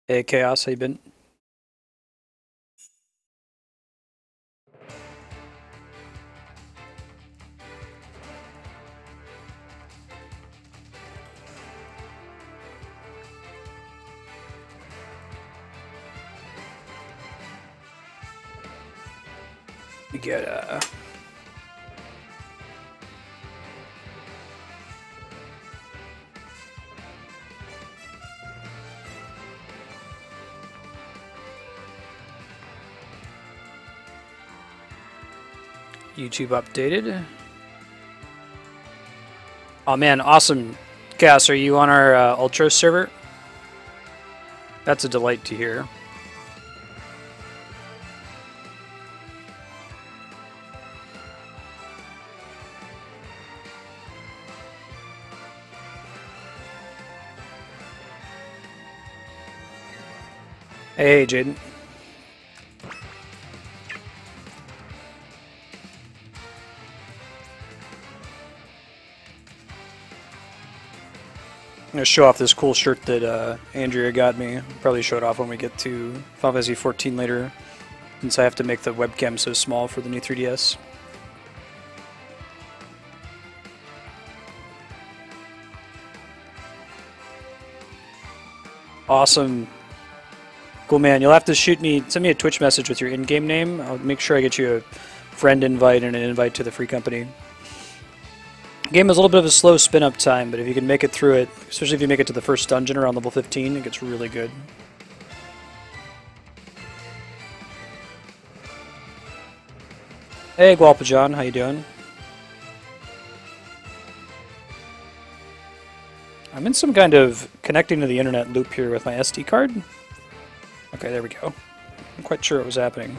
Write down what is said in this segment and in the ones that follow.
Hey, Chaos, how you been? We get YouTube updated. Oh man, awesome. Chaos, are you on our Ultra server? That's a delight to hear. Hey, Jaden. I'm gonna show off this cool shirt that Andrea got me. Probably show it off when we get to Final Fantasy 14 later, since I have to make the webcam so small for the new 3DS. Awesome. Cool, man. You'll have to send me a Twitch message with your in-game name. I'll make sure I get you a friend invite and an invite to the free company. Game is a little bit of a slow spin-up time, but if you can make it through it, especially if you make it to the first dungeon around level 15, it gets really good. Hey, Gualpajon, how you doing? I'm in some kind of connecting to the internet loop here with my SD card. Okay, there we go. I'm quite sure what was happening.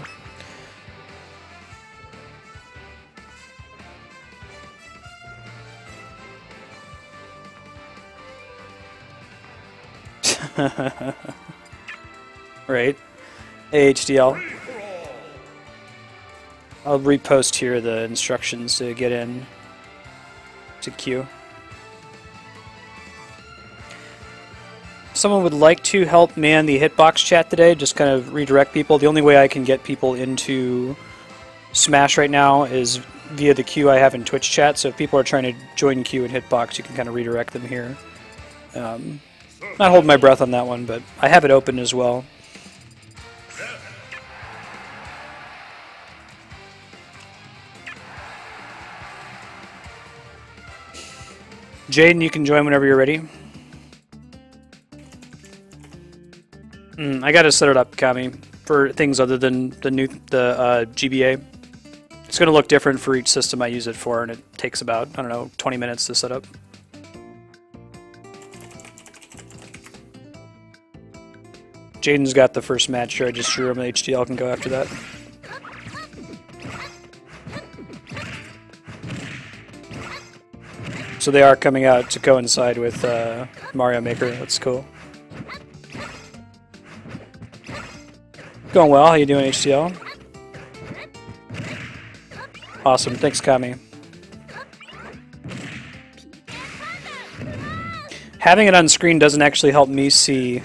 Right. Hey, HDL. I'll repost here the instructions to get in to queue. Someone would like to help man the hitbox chat today, just kind of redirect people. The only way I can get people into Smash right now is via the queue I have in Twitch chat, so if people are trying to join queue in hitbox, you can kind of redirect them here. Not holding my breath on that one, but I have it open as well. Jaden, you can join whenever you're ready. I gotta set it up, Kami, for things other than the GBA. It's gonna look different for each system I use it for, and it takes about, I don't know, 20 minutes to set up. Jaden's got the first match here. I just drew him, and HDL can go after that. So they are coming out to coincide with Mario Maker. That's cool. Going well. How you doing, HDL? Awesome. Thanks, Kami. Having it on screen doesn't actually help me see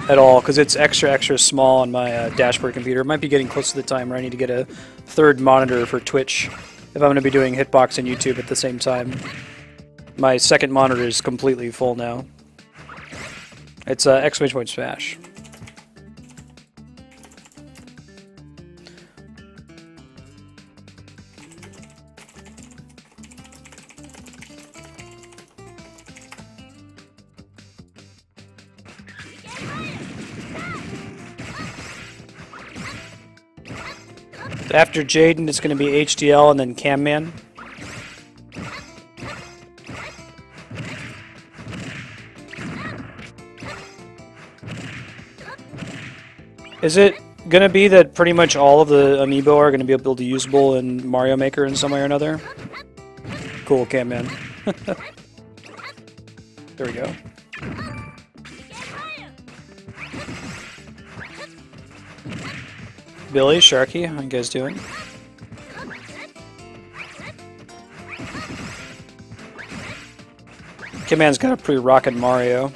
at all because it's extra small on my dashboard computer. It might be getting close to the time where I need to get a third monitor for Twitch if I'm going to be doing Hitbox and YouTube at the same time. My second monitor is completely full now. It's exclamation point smash. After Jaden, it's going to be HDL and then Camman. Is it going to be that pretty much all of the amiibo are going to be able to be usable in Mario Maker in some way or another? Cool, Camman. There we go. Billy, Sharky, how you guys doing? Kidman's got a pretty rockin' Mario.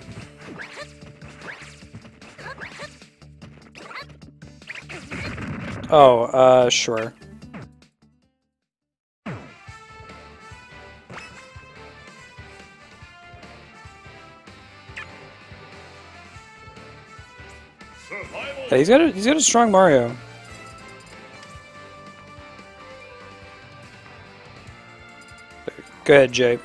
Oh, sure. Yeah, he's got a strong Mario. Go ahead, Jay.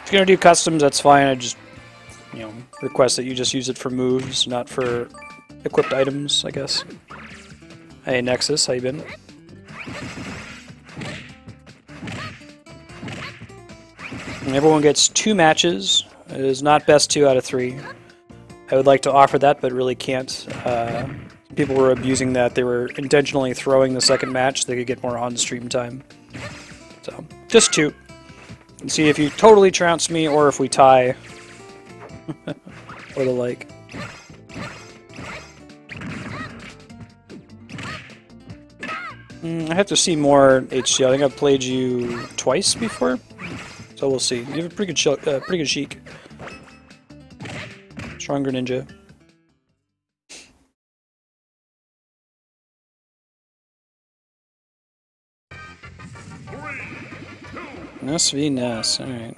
If you're gonna do customs, that's fine. I just, request that you just use it for moves, not for equipped items, I guess. Hey, Nexus, how you been? And everyone gets 2 matches. It is not best 2 out of 3. I would like to offer that, but really can't. People were abusing that. They were intentionally throwing the second match so they could get more on-stream time. So, just 2. And see if you totally trounce me or if we tie. Or the like. I have to see more HC. I think I've played you twice before. So we'll see. You have a pretty good Sheik. Stronger ninja. SV Ness, alright.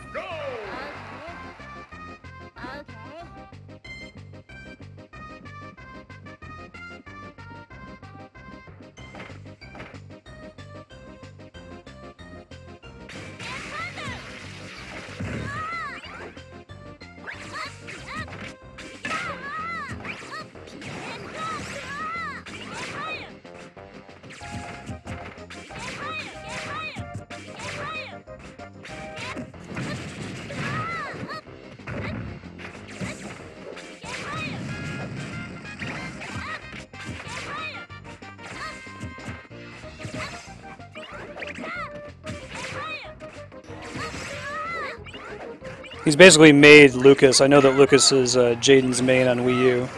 He's basically made Lucas. I know that Lucas is Jaden's main on Wii U.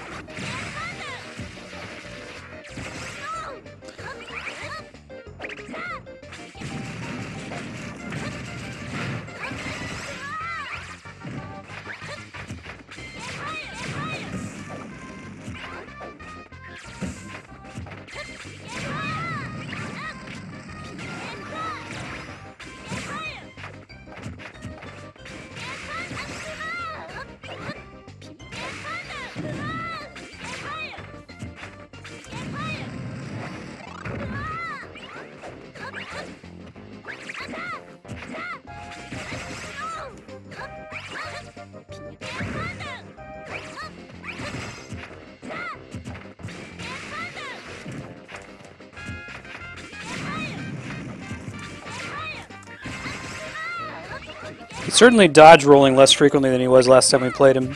He's certainly dodge rolling less frequently than he was last time we played him.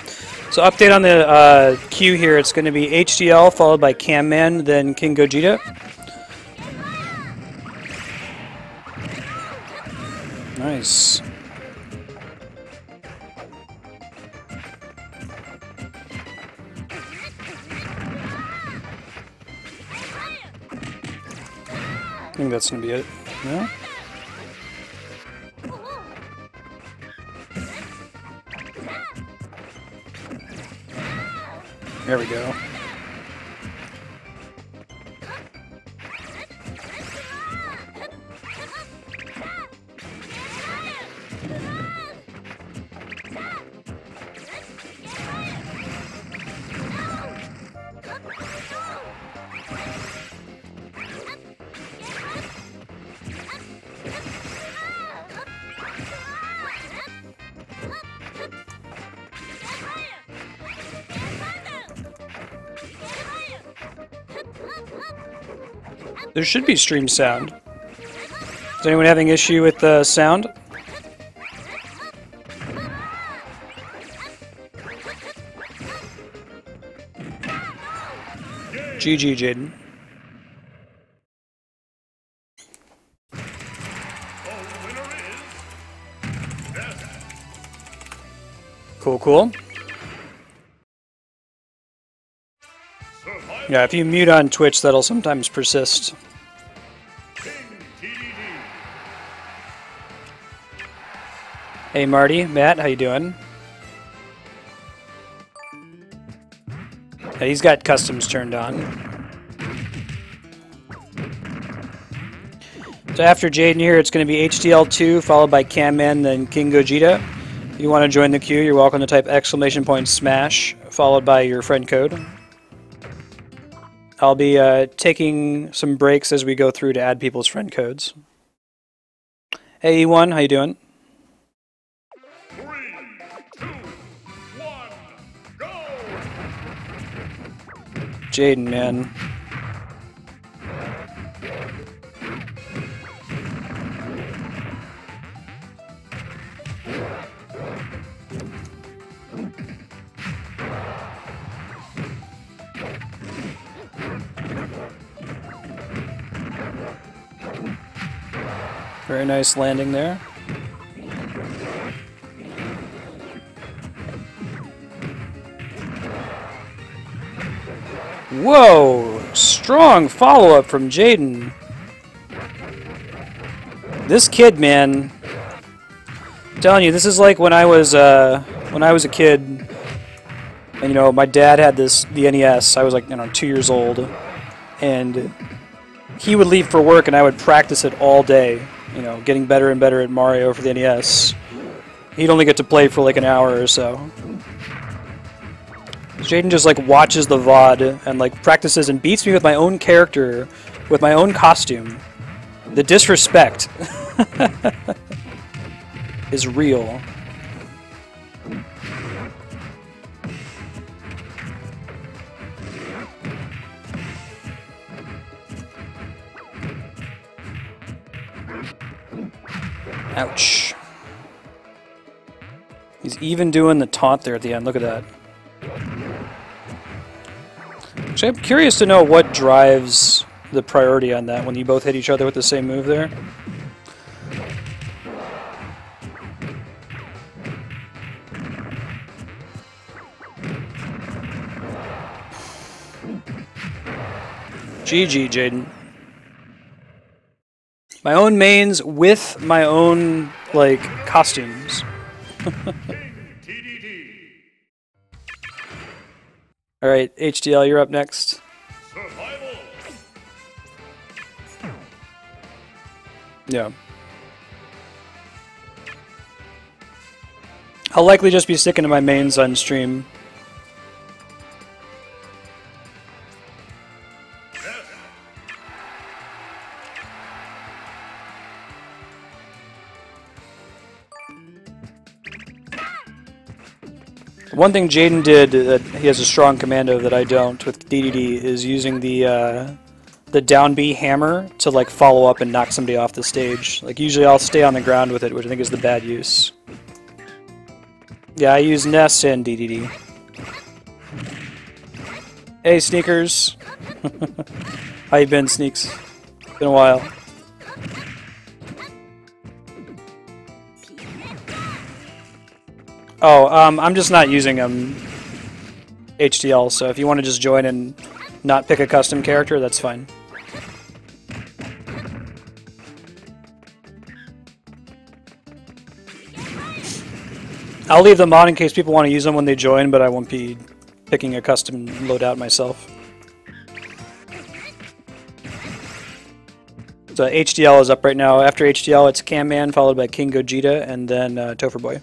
So update on the queue here, it's going to be HDL followed by Cam Man, then King Gogeta. Nice. I think that's going to be it. No? There we go. There should be stream sound. Is anyone having issue with the sound? GG, Jaden. Cool, cool. Yeah, if you mute on Twitch, that'll sometimes persist. Hey Marty, Matt, how you doing? Yeah, he's got customs turned on. So after Jaden here, it's going to be HDL2 followed by Camman, then King Gogeta. If you want to join the queue, you're welcome to type !SMASH followed by your friend code. I'll be taking some breaks as we go through to add people's friend codes. Hey E1, how you doing? 3, 2, 1, go! Jaden, man. Very nice landing there. Whoa! Strong follow-up from Jaden. This kid, man. I'm telling you, this is like when I was a kid, and you know, my dad had the NES. I was like, 2 years old, and he would leave for work, and I would practice it all day. You know, getting better and better at Mario for the NES. He'd only get to play for like an hour or so. Jaden just like watches the VOD and like practices and beats me with my own character, with my own costume. The disrespect is real. Ouch. He's even doing the taunt there at the end. Look at that. Actually, I'm curious to know what drives the priority on that when you both hit each other with the same move there. GG, Jaden. My own mains with my own, like, costumes. Alright, HDL, you're up next. Survival. Yeah. I'll likely just be sticking to my mains on stream. One thing Jaden did that he has a strong command of that I don't with DDD is using the down B hammer to like follow up and knock somebody off the stage. Like usually I'll stay on the ground with it, which I think is the bad use. Yeah, I use Nest and DDD. Hey Sneakers. How you been, Sneaks? Been a while. Oh, I'm just not using HDL, so if you want to just join and not pick a custom character, that's fine. I'll leave them on in case people want to use them when they join, but I won't be picking a custom loadout myself. So HDL is up right now. After HDL, it's Camman, followed by King Gogeta, and then Topher Boy.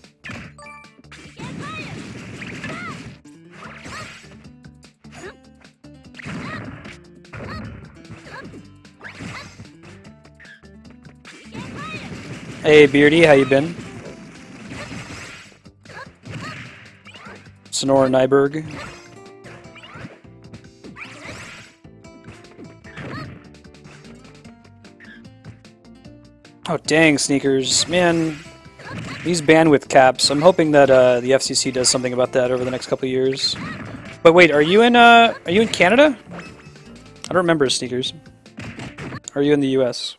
Hey Beardy, how you been? Sonora Nyberg. Oh dang, Sneakers. Man, these bandwidth caps. I'm hoping that the FCC does something about that over the next couple of years. But wait, are you in Canada? I don't remember, Sneakers. Are you in the US?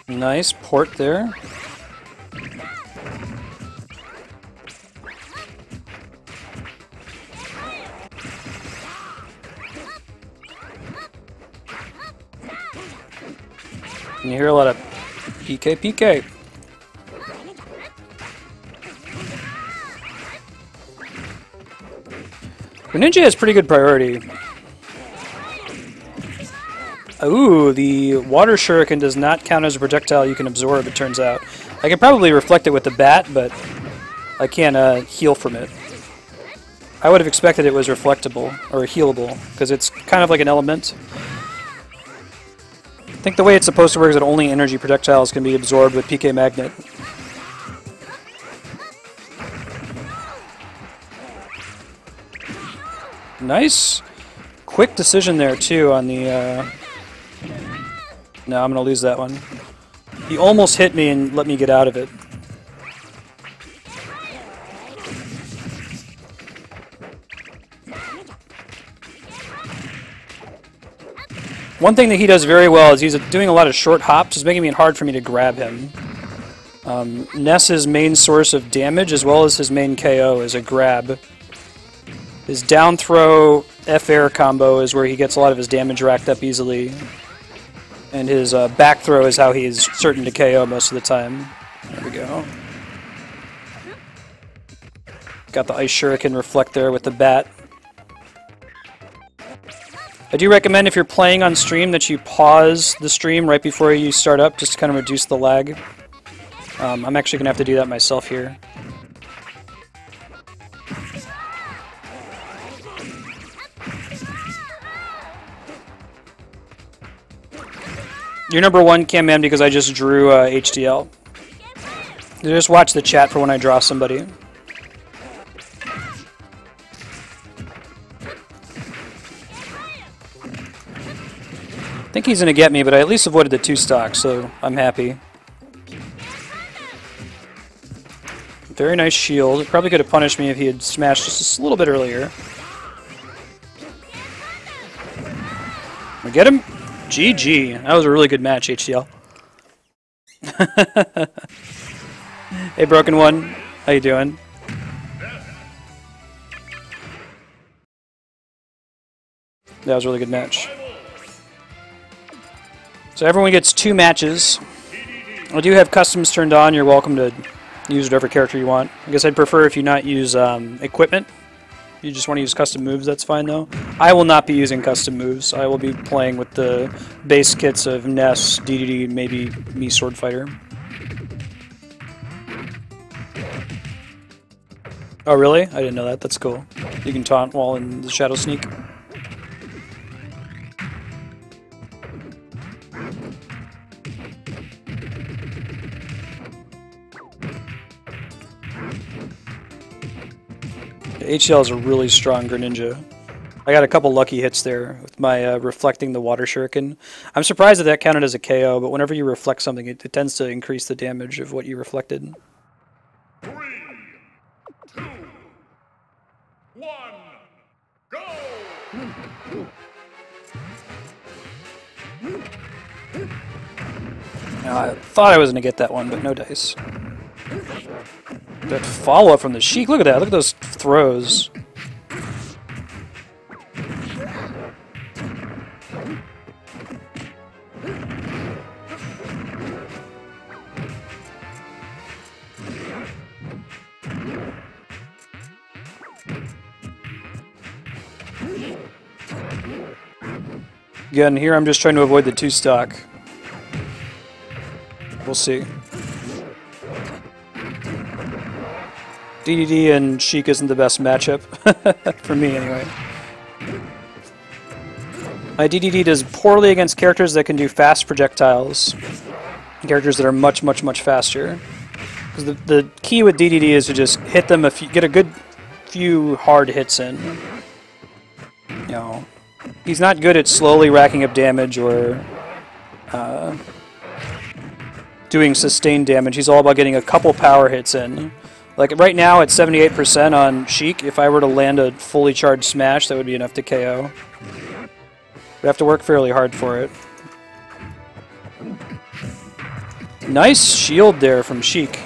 Nice port there. And you hear a lot of PK, PK. Greninja has pretty good priority. Ooh, the water shuriken does not count as a projectile you can absorb, it turns out. I can probably reflect it with the bat, but I can't heal from it. I would have expected it was reflectable, or healable, because it's kind of like an element. I think the way it's supposed to work is that only energy projectiles can be absorbed with PK Magnet. Nice quick decision there, too, on the... No, I'm going to lose that one. He almost hit me and let me get out of it. One thing that he does very well is he's doing a lot of short hops, is making it hard for me to grab him. Ness's main source of damage, as well as his main KO, is a grab. His down throw F-air combo is where he gets a lot of his damage racked up easily. And his back throw is how he is certain to KO most of the time. There we go. Got the Ice Shuriken reflect there with the bat. I do recommend if you're playing on stream that you pause the stream right before you start up, just to kind of reduce the lag. I'm actually going to have to do that myself here. You're number one, Cam Man, because I just drew HDL. Just watch the chat for when I draw somebody. I think he's going to get me, but I at least avoided the 2-stock, so I'm happy. Very nice shield. It probably could have punished me if he had smashed just a little bit earlier. We get him? GG. That was a really good match, HDL. Hey, Broken One. How you doing? That was a really good match. So everyone gets 2 matches. I do have customs turned on. You're welcome to use whatever character you want. I guess I'd prefer if you not use equipment. If you just want to use custom moves, that's fine though. I will not be using custom moves. I will be playing with the base kits of Ness, DDD, maybe me Sword Fighter. Oh really? I didn't know that. That's cool. You can taunt while in the Shadow Sneak. HL is a really strong Greninja. I got a couple lucky hits there with my reflecting the Water Shuriken. I'm surprised that that counted as a KO, but whenever you reflect something, it tends to increase the damage of what you reflected. 3, 2, 1, go! Now, I thought I was going to get that one, but no dice. That follow-up from the Sheik, look at that, look at those throws. Again, here I'm just trying to avoid the 2-stock. We'll see. DDD and Sheik isn't the best matchup, for me anyway. My DDD does poorly against characters that can do fast projectiles. Characters that are much, much, much faster. Because the key with DDD is to just hit them, get a good few hard hits in. You know, he's not good at slowly racking up damage or doing sustained damage. He's all about getting a couple power hits in. Like right now at 78% on Sheik, if I were to land a fully charged smash, that would be enough to KO. We have to work fairly hard for it. Nice shield there from Sheik.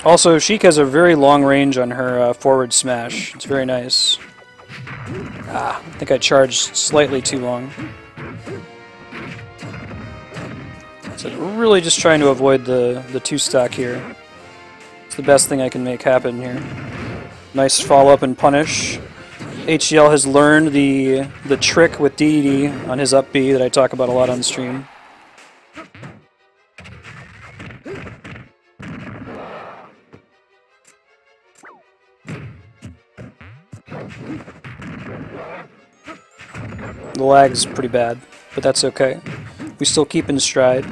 Also, Sheik has a very long range on her forward smash. It's very nice. I think I charged slightly too long. So really just trying to avoid the 2-stock here. It's the best thing I can make happen here. Nice follow-up and punish. HDL has learned the trick with DDD on his up B that I talk about a lot on stream. The lag's pretty bad, but that's okay. We still keep in stride.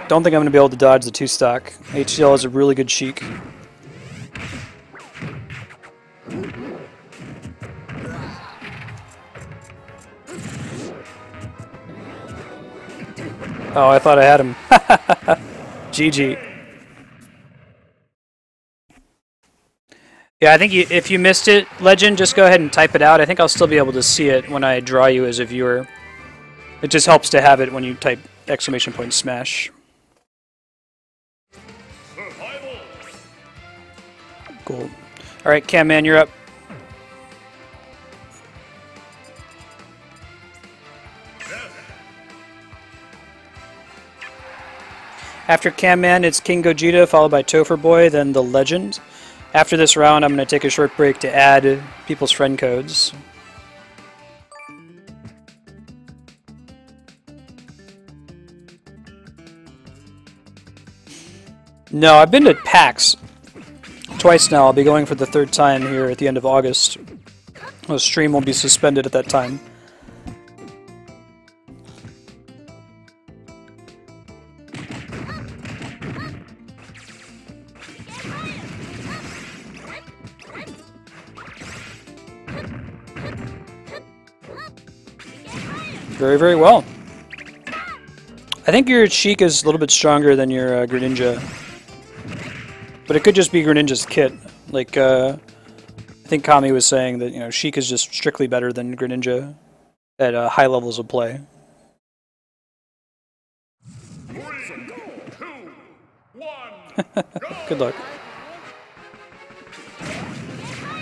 Don't think I'm going to be able to dodge the 2-stock. HDL is a really good Sheik. Oh, I thought I had him. GG. Yeah, I think if you missed it, Legend, just go ahead and type it out. I think I'll still be able to see it when I draw you as a viewer. It just helps to have it when you type !smash. Cool. Alright, Cam Man, you're up. After Cam Man, it's King Gogeta, followed by Topher Boy, then the Legend. After this round, I'm going to take a short break to add people's friend codes. No, I've been to PAX twice now. I'll be going for the 3rd time here at the end of August. The stream will be suspended at that time. Very, very well. I think your Sheik is a little bit stronger than your Greninja. But it could just be Greninja's kit. Like, I think Kami was saying that, you know, Sheik is just strictly better than Greninja at high levels of play. 3, 2, 1, Good luck.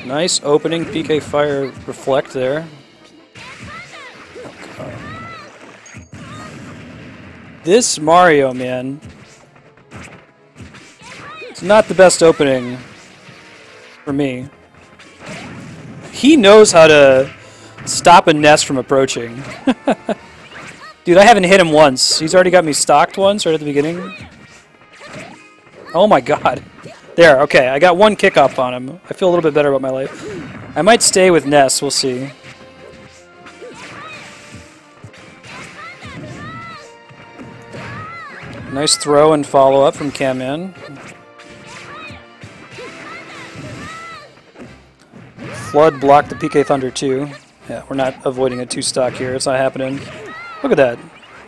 Nice opening PK Fire Reflect there. This Mario, man, it's not the best opening for me. He knows how to stop a nest from approaching. Dude, I haven't hit him once. He's already got me stocked once right at the beginning. Oh my god. There, okay, I got one kick up on him. I feel a little bit better about my life. I might stay with Ness, we'll see. Nice throw and follow-up from Cam-Man. Flood blocked the PK Thunder too. Yeah, we're not avoiding a 2-stock here. It's not happening. Look at that.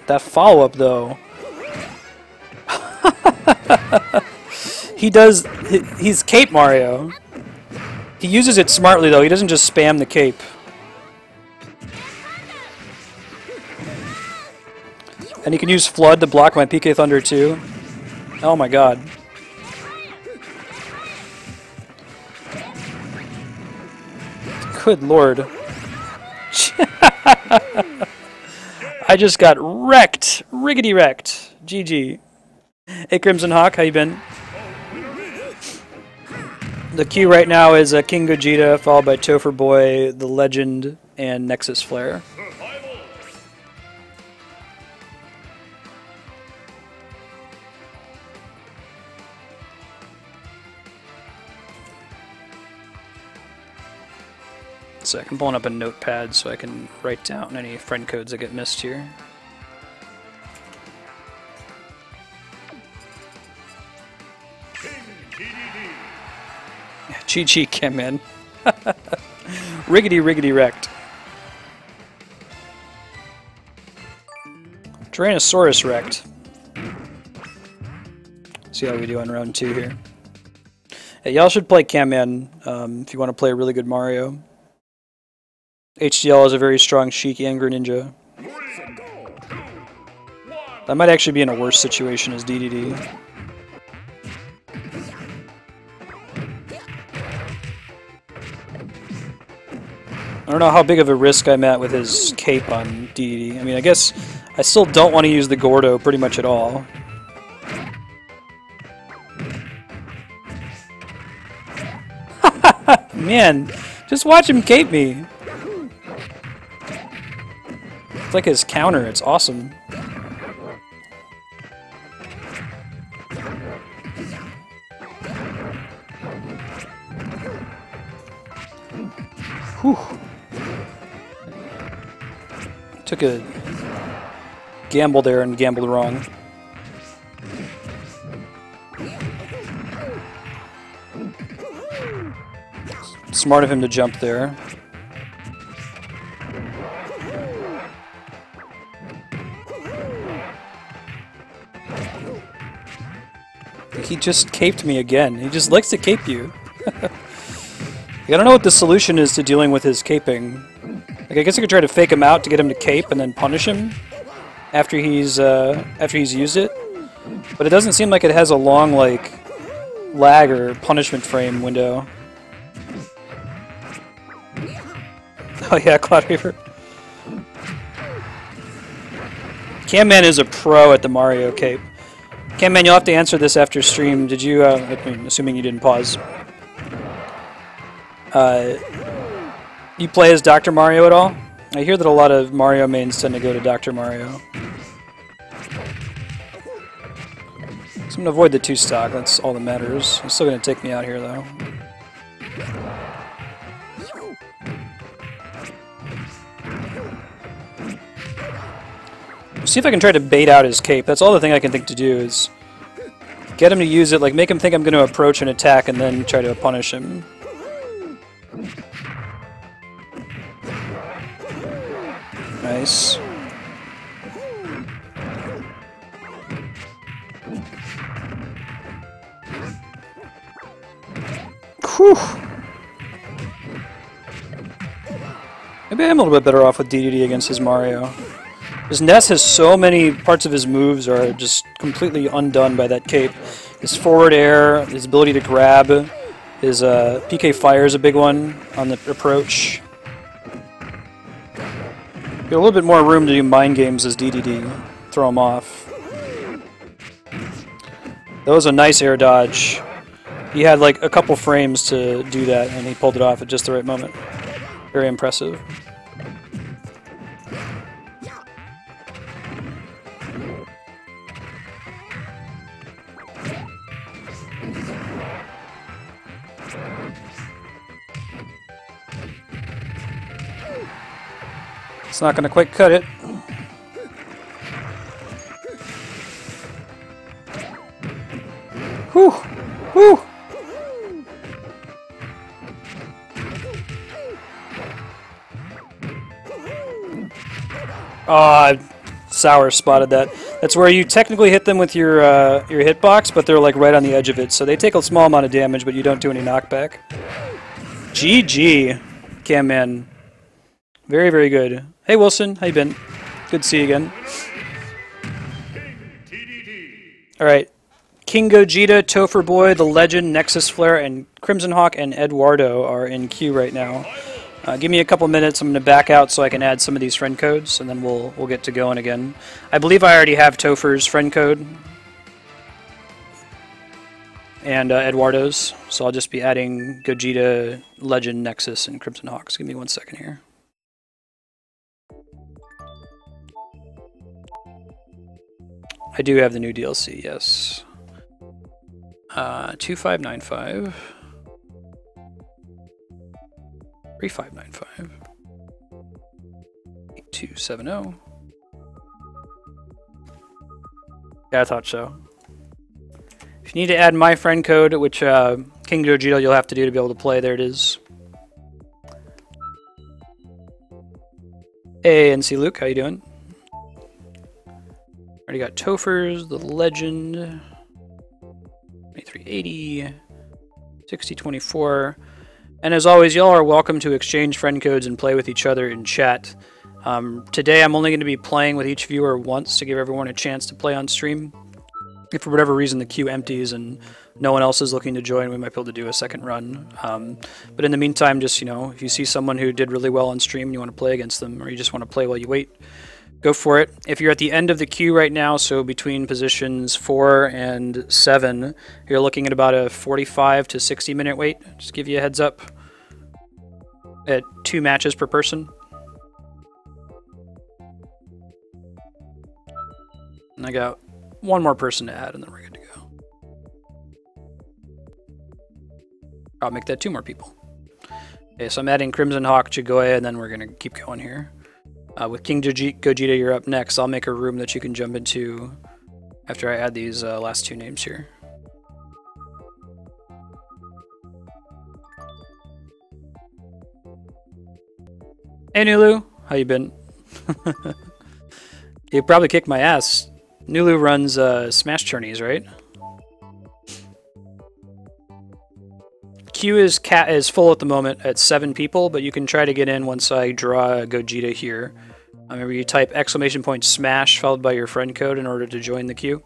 That follow-up, though. He's Cape Mario. He uses it smartly, though. He doesn't just spam the cape. And he can use Flood to block my PK Thunder too. Oh my god. Good lord. I just got wrecked. Riggedy wrecked. GG. Hey Crimson Hawk, how you been? The queue right now is King Gogeta, followed by Topher Boy, the Legend, and Nexus Flare. So I'm pulling up a notepad so I can write down any friend codes that get missed here. GG came in. Riggedy riggedy wrecked. Tyrannosaurus wrecked. See how we do on round 2 here. Hey, y'all should play Cam-Man if you want to play a really good Mario. HDL is a very strong Sheik and Greninja. 3, 2, 1, I might actually be in a worse situation as DDD. I don't know how big of a risk I'm at with his cape on DDD. I mean, I guess I still don't want to use the Gordo pretty much at all. Man, just watch him cape me. It's like his counter, it's awesome. Whew. Took a gamble there and gambled wrong. Smart of him to jump there. He just caped me again. He just likes to cape you. I don't know what the solution is to dealing with his caping. Like, I guess I could try to fake him out to get him to cape and then punish him after he's used it. But it doesn't seem like it has a long, like, lag or punishment frame window. Oh yeah, Cloud Reaver. Camman is a pro at the Mario cape. Camman, you'll have to answer this after stream. Did you, I mean, assuming you didn't pause. You play as Dr. Mario at all? I hear that a lot of Mario mains tend to go to Dr. Mario. So I'm gonna avoid the 2-stock, that's all that matters. He's still gonna take me out here though. See if I can try to bait out his cape. That's all the thing I can think to do is get him to use it, like make him think I'm going to approach and attack and then try to punish him. Nice. Whew. Maybe I'm a little bit better off with DDD against his Mario. His Ness has so many parts of his moves are just completely undone by that cape. His forward air, his ability to grab, his PK Fire is a big one on the approach. Got a little bit more room to do mind games as DDD. Throw him off. That was a nice air dodge. He had like a couple frames to do that and he pulled it off at just the right moment. Very impressive. It's not going to quite cut it. Whew! Whew! Sour spotted that. That's where you technically hit them with your hitbox, but they're like right on the edge of it, so they take a small amount of damage, but you don't do any knockback. GG, Camman. Very, very good. Hey Wilson, how you been? Good to see you again. Alright. King Gogeta, Topher Boy, The Legend, Nexus Flare, and Crimson Hawk and Eduardo are in queue right now. Give me a couple minutes, I'm going to back out so I can add some of these friend codes, and then we'll get to going again. I believe I already have Topher's friend code. And Eduardo's, so I'll just be adding Gogeta, Legend, Nexus, and Crimson Hawks. Give me 1 second here. I do have the new DLC, yes. 2595. 3595. 8270. Yeah, I thought so. If you need to add my friend code, which King Gogeta you'll have to do to be able to play, there it is. Hey, NC Luke, how you doing? Already got Topher's, The Legend, 2380, 6024. And as always, y'all are welcome to exchange friend codes and play with each other in chat. Today I'm only going to be playing with each viewer once to give everyone a chance to play on stream. If for whatever reason the queue empties and no one else is looking to join, we might be able to do a second run. But in the meantime, just, if you see someone who did really well on stream and you want to play against them, or you just want to play while you wait, go for it. If you're at the end of the queue right now, so between positions 4 and 7, you're looking at about a 45 to 60 minute wait. Just give you a heads up. At 2 matches per person. And I got one more person to add, and then we're good to go. I'll make that 2 more people. Okay, so I'm adding Crimson Hawk, Chigoya, and then we're going to keep going here. With King Gogeta, you're up next. I'll make a room that you can jump into after I add these last 2 names here. Hey Nulu, how you been? You probably kicked my ass. Nulu runs Smash tourneys, right? Queue is full at the moment at 7 people, but you can try to get in once I draw Gogeta here. Remember, you type !Smash followed by your friend code in order to join the queue.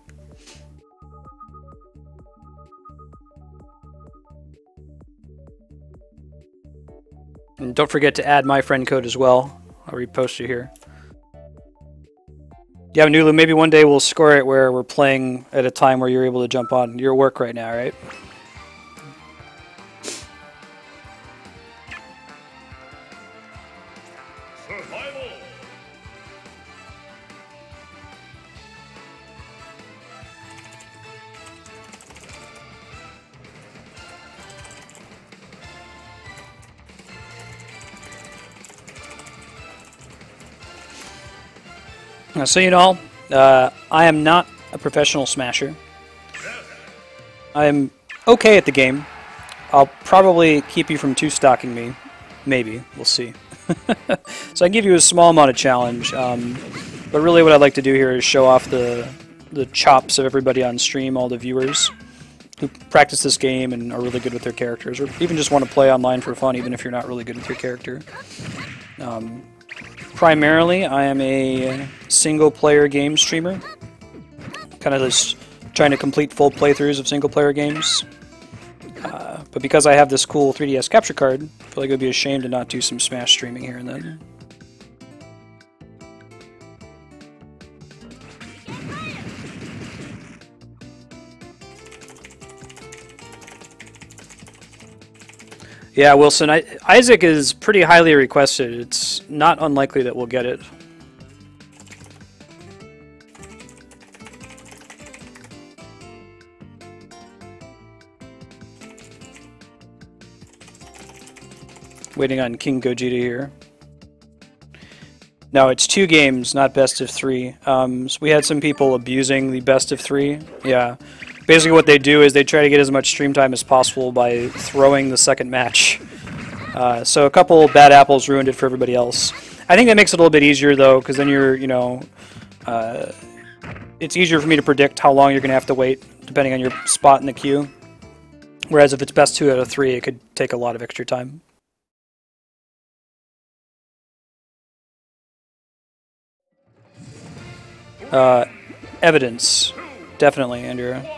And don't forget to add my friend code as well. I'll repost you here. Yeah, Nulu, maybe one day we'll score it where we're playing at a time where you're able to jump on. You're at work right now, right? Survival. So you know, I am not a professional smasher. I am okay at the game. I'll probably keep you from 2-stocking me. Maybe. We'll see. So I can give you a small amount of challenge. But really what I'd like to do here is show off the chops of everybody on stream, all the viewers who practice this game and are really good with their characters, or even just want to play online for fun, even if you're not really good with your character. Primarily, I am a single-player game streamer. Kind of just trying to complete full playthroughs of single-player games. But because I have this cool 3DS capture card, I feel like it would be a shame to not do some Smash streaming here and then. Yeah, Wilson, Isaac is pretty highly requested. It's not unlikely that we'll get it. Waiting on King Gogeta here. No, it's 2 games, not best of 3. So we had some people abusing the best of 3. Yeah. Basically what they do is they try to get as much stream time as possible by throwing the second match. So a couple bad apples ruined it for everybody else. I think that makes it a little bit easier though, because then you're, it's easier for me to predict how long you're going to have to wait, depending on your spot in the queue. Whereas if it's best 2 out of 3, it could take a lot of extra time. Evidence. Definitely, Andrea.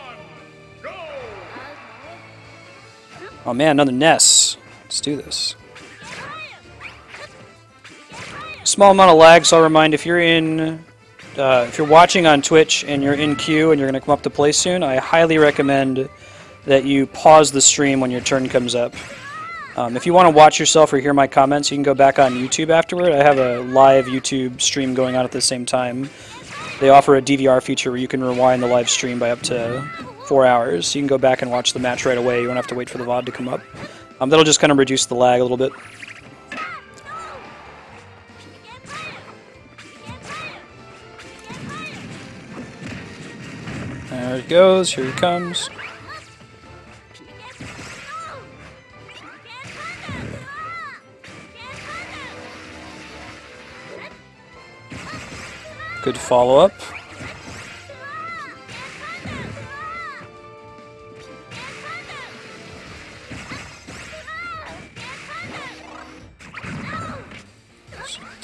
Oh man, another Ness. Let's do this. Small amount of lag, so I'll remind if you're watching on Twitch and you're in queue and you're going to come up to play soon, I highly recommend that you pause the stream when your turn comes up. If you want to watch yourself or hear my comments, you can go back on YouTube afterward. I have a live YouTube stream going on at the same time. They offer a DVR feature where you can rewind the live stream by up to 4 hours. So you can go back and watch the match right away. You won't have to wait for the VOD to come up. That'll just kind of reduce the lag a little bit. There it goes. Here he comes. Good follow-up.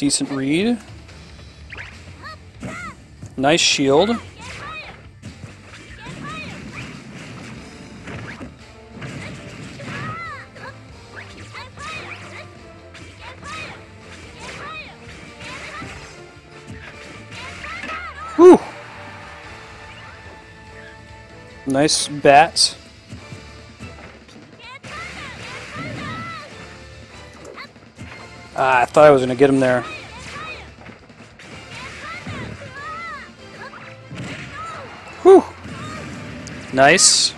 Decent read. Nice shield. Whew! Nice bat. Ah, I thought I was going to get him there. Whew! Nice.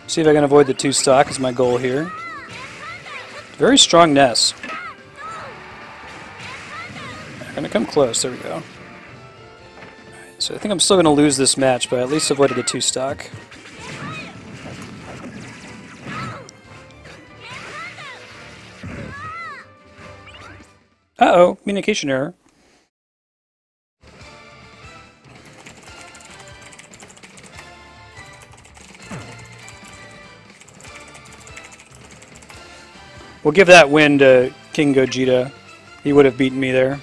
See if I can avoid the 2-stock is my goal here. Very strong Ness. I'm gonna come close, there we go. Right, so I think I'm still gonna lose this match, but I at least avoided the 2-stock. Uh-oh, communication error. We'll give that win to King Gogeta. He would have beaten me there.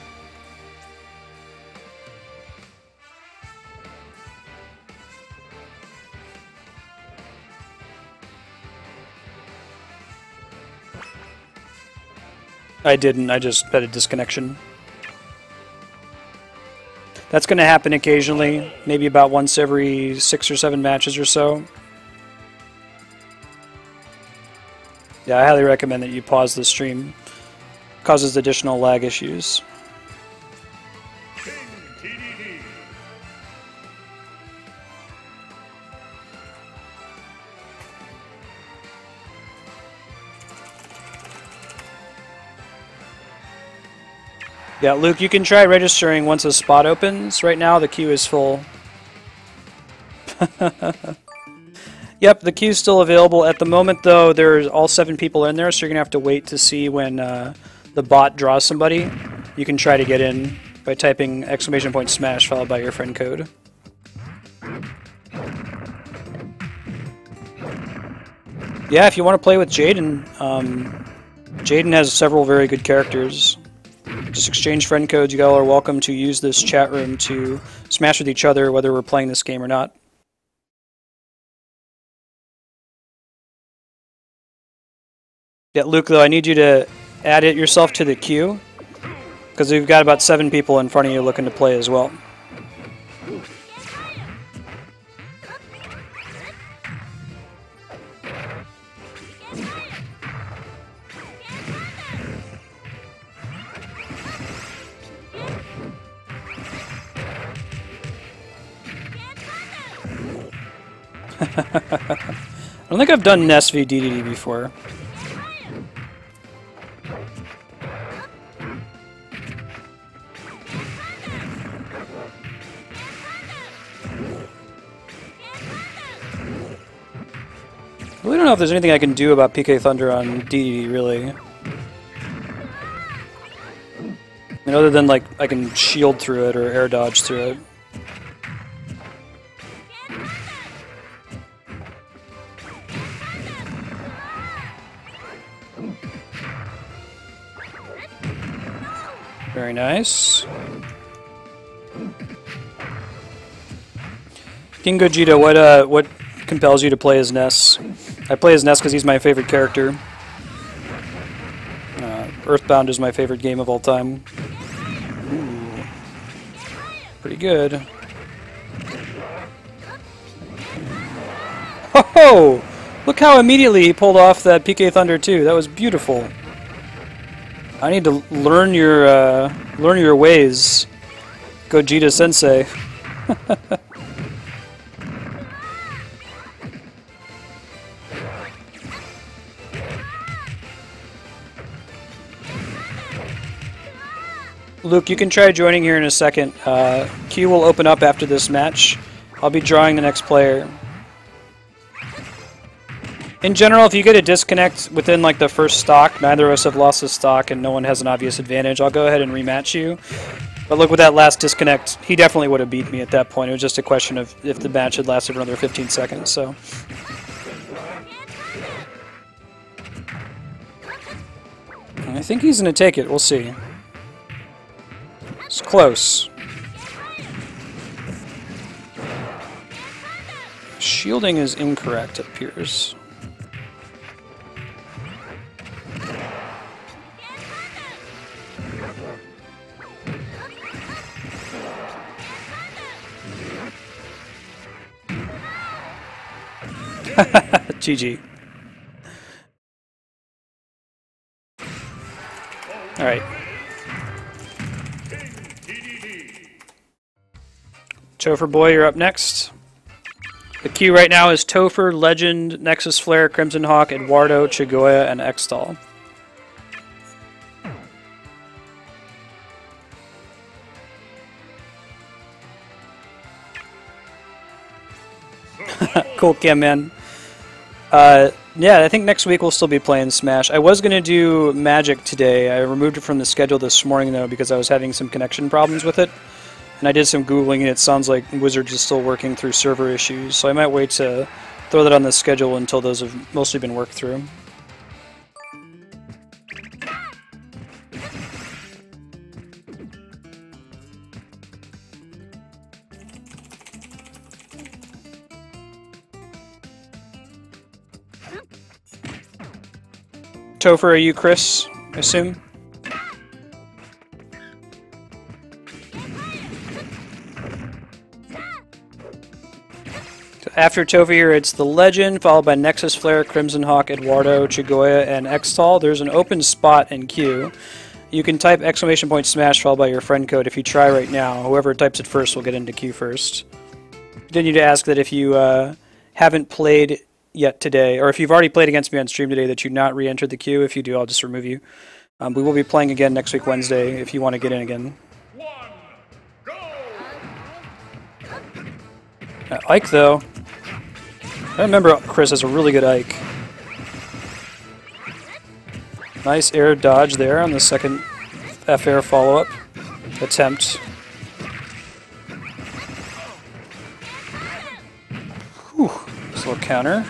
I didn't, I just had a disconnection. That's going to happen occasionally, maybe about once every 6 or 7 matches or so. Yeah, I highly recommend that you pause the stream. It causes additional lag issues. Yeah, Luke, you can try registering once a spot opens. Right now, the queue is full. Yep, the queue's still available. At the moment, though, there's all 7 people in there, so you're going to have to wait to see when the bot draws somebody. You can try to get in by typing !smash followed by your friend code. Yeah, if you want to play with Jaden, Jaden has several very good characters. Just exchange friend codes. You all are welcome to use this chat room to smash with each other, whether we're playing this game or not. Yeah, Luke, though, I need you to add it yourself to the queue, because we've got about 7 people in front of you looking to play as well. I don't think I've done Ness v DDD before. I really don't know if there's anything I can do about PK Thunder on DDD, really. I mean, other than, like, I can shield through it or air dodge through it. Very nice. King Gogeta, what compels you to play as Ness? I play as Ness because he's my favorite character. Earthbound is my favorite game of all time. Ooh. Pretty good. Ho-ho! Look how immediately he pulled off that PK Thunder 2. That was beautiful. I need to learn your ways, Gogeta Sensei. Luke, you can try joining here in a second. Queue will open up after this match. I'll be drawing the next player. In general, if you get a disconnect within like the first stock, neither of us have lost a stock and no one has an obvious advantage, I'll go ahead and rematch you. But look, with that last disconnect, he definitely would have beat me at that point. It was just a question of if the match had lasted for another 15 seconds, so... I think he's going to take it. We'll see. It's close. Shielding is incorrect, it appears. GG. Alright. Topher Boy, you're up next. The queue right now is Topher, Legend, Nexus Flare, Crimson Hawk, Eduardo, Chigoya, and Xtal. Cool, Cam, man. Yeah, I think next week we'll still be playing Smash. I was going to do Magic today. I removed it from the schedule this morning, though, because I was having some connection problems with it. And I did some Googling, and it sounds like Wizards is still working through server issues. So I might wait to throw that on the schedule until those have mostly been worked through. Topher, are you Chris, I assume? After Topher here, it's the Legend, followed by Nexus Flare, Crimson Hawk, Eduardo, Chigoya, and Xtal. There's an open spot in queue. You can type !Smash followed by your friend code if you try right now. Whoever types it first will get into queue first. Continue to ask that if you haven't played yet today, or if you've already played against me on stream today, that you not re-enter the queue. If you do, I'll just remove you. We will be playing again next week Wednesday if you want to get in again. Ike, though. I remember Chris has a really good Ike. Nice air dodge there on the second F-air follow-up attempt. Whew. Nice little counter.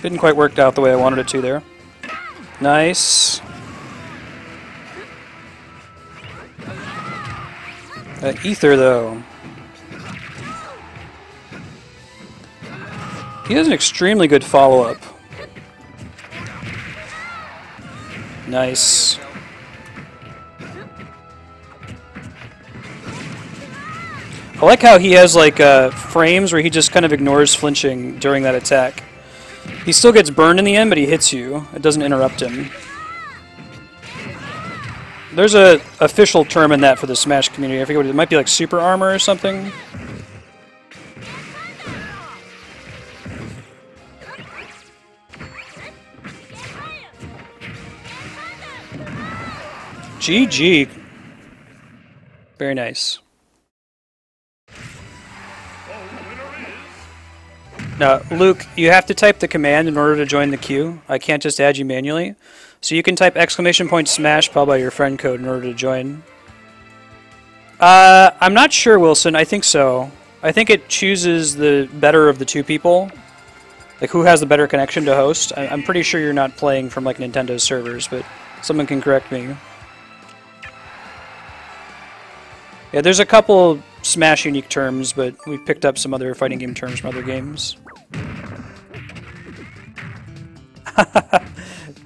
Didn't quite work out the way I wanted it to there. Nice. Ether, though. He has an extremely good follow-up. Nice. I like how he has like frames where he just kind of ignores flinching during that attack. He still gets burned in the end, but he hits you. It doesn't interrupt him. There's a official term in that for the Smash community. I forget what it might be, like super armor or something. GG. Very nice. Now, Luke, you have to type the command in order to join the queue. I can't just add you manually. So you can type !Smash followed by your friend code in order to join. I'm not sure, Wilson. I think so. I think it chooses the better of the two people. Like, who has the better connection to host. I'm pretty sure you're not playing from, like, Nintendo's servers, but someone can correct me. Yeah, there's a couple Smash unique terms, but we've picked up some other fighting game terms from other games.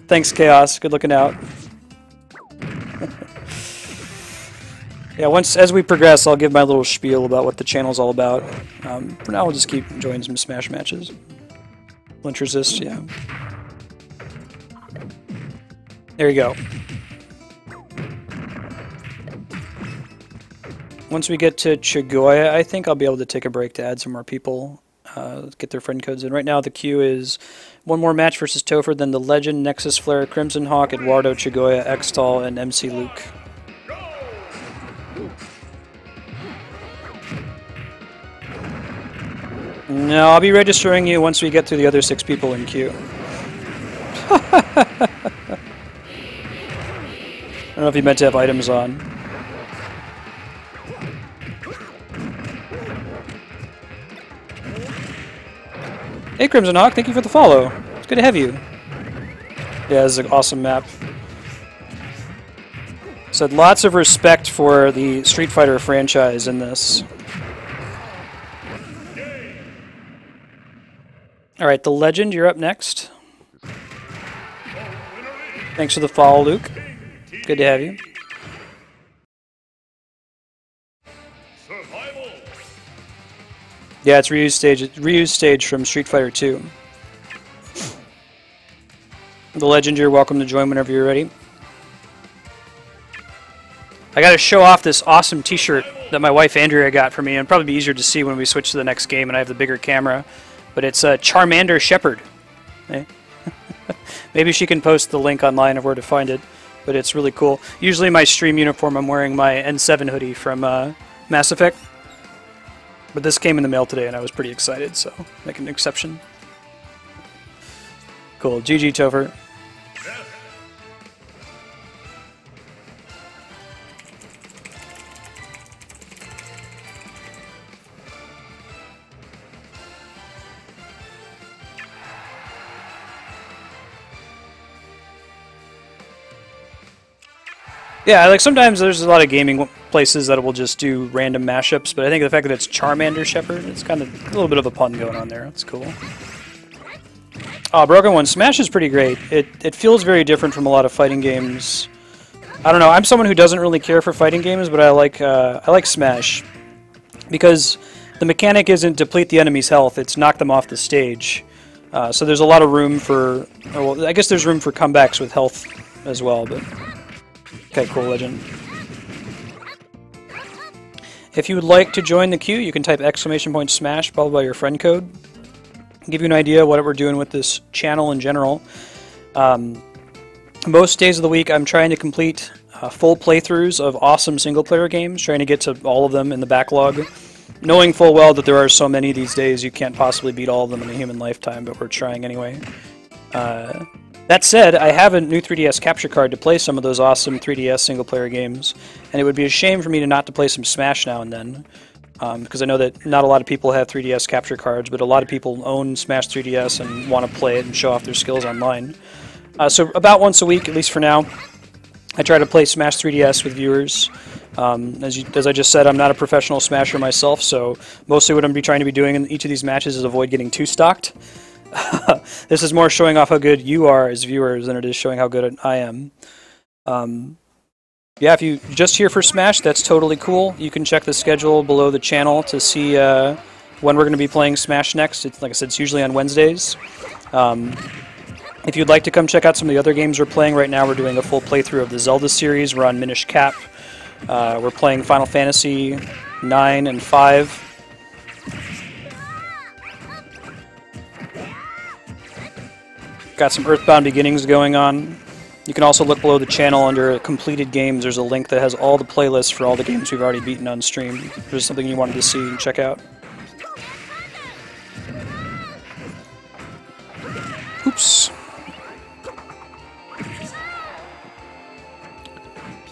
Thanks, Chaos. Good looking out. Yeah, as we progress, I'll give my little spiel about what the channel's all about. For now, we'll just keep enjoying some Smash matches. Lynch resist, yeah. There you go. Once we get to Chigoya, I think I'll be able to take a break to add some more people. get their friend codes in. Right now the queue is one more match versus Topher, then the Legend, Nexus Flare, Crimson Hawk, Eduardo, Chigoya, Xtal, and MC Luke. No, I'll be registering you once we get through the other 6 people in queue. I don't know if you meant to have items on. Hey Crimson Hawk, thank you for the follow. It's good to have you. Yeah, this is an awesome map. Said lots of respect for the Street Fighter franchise in this. Alright, the Legend, you're up next. Thanks for the follow, Luke. Good to have you. Yeah, it's reused stage from Street Fighter 2. The Legend, you're welcome to join whenever you're ready. I gotta show off this awesome t-shirt that my wife Andrea got for me, and probably be easier to see when we switch to the next game and I have the bigger camera. But it's a Charmander Shepherd. Eh? Maybe she can post the link online of where to find it, but it's really cool. Usually in my stream uniform I'm wearing my N7 hoodie from Mass Effect. But this came in the mail today and I was pretty excited, so make an exception. Cool. GG Topher. Yeah, like sometimes there's a lot of gaming places that will just do random mashups, but I think the fact that it's Charmander Shepherd, it's kind of a little bit of a pun going on there. That's cool. Oh, Broken One. Smash is pretty great. It feels very different from a lot of fighting games. I don't know. I'm someone who doesn't really care for fighting games, but I like Smash because the mechanic isn't deplete the enemy's health; it's knock them off the stage. So there's a lot of room for. Well, I guess there's room for comebacks with health as well, but. Okay, cool, Legend. If you would like to join the queue, you can type !SMASH followed by your friend code. I'll give you an idea of what we're doing with this channel in general. Most days of the week I'm trying to complete full playthroughs of awesome single-player games, trying to get to all of them in the backlog. Knowing full well that there are so many these days, you can't possibly beat all of them in a human lifetime, but we're trying anyway. That said, I have a new 3DS capture card to play some of those awesome 3DS single-player games, and it would be a shame for me not to play some Smash now and then, because I know that not a lot of people have 3DS capture cards, but a lot of people own Smash 3DS and want to play it and show off their skills online. So about once a week, at least for now, I try to play Smash 3DS with viewers. As I just said, I'm not a professional Smasher myself, so mostly what I'm trying to be doing in each of these matches is avoid getting too stocked. This is more showing off how good you are as viewers than it is showing how good I am. Yeah, if you just here for Smash, that's totally cool. You can check the schedule below the channel to see when we're going to be playing Smash next. It's, like I said, it's usually on Wednesdays. If you'd like to come check out some of the other games we're playing right now, we're doing a full playthrough of the Zelda series. We're on Minish Cap. We're playing Final Fantasy 9 and 5. Got some Earthbound Beginnings going on. You can also look below the channel under completed games. There's a link that has all the playlists for all the games we've already beaten on stream. If there's something you wanted to see and check out. Oops.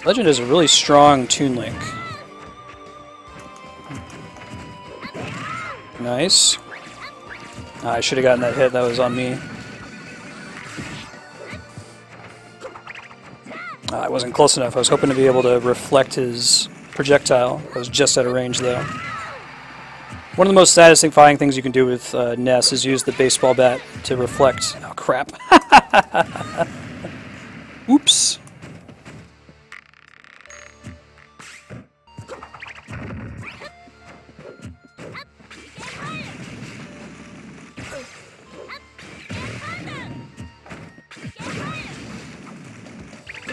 Legend is a really strong Toon Link. Nice. I should have gotten that hit. That was on me. I wasn't close enough. I was hoping to be able to reflect his projectile. I was just out of range, though. One of the most satisfying things you can do with Ness is use the baseball bat to reflect. Oh, crap. Oops.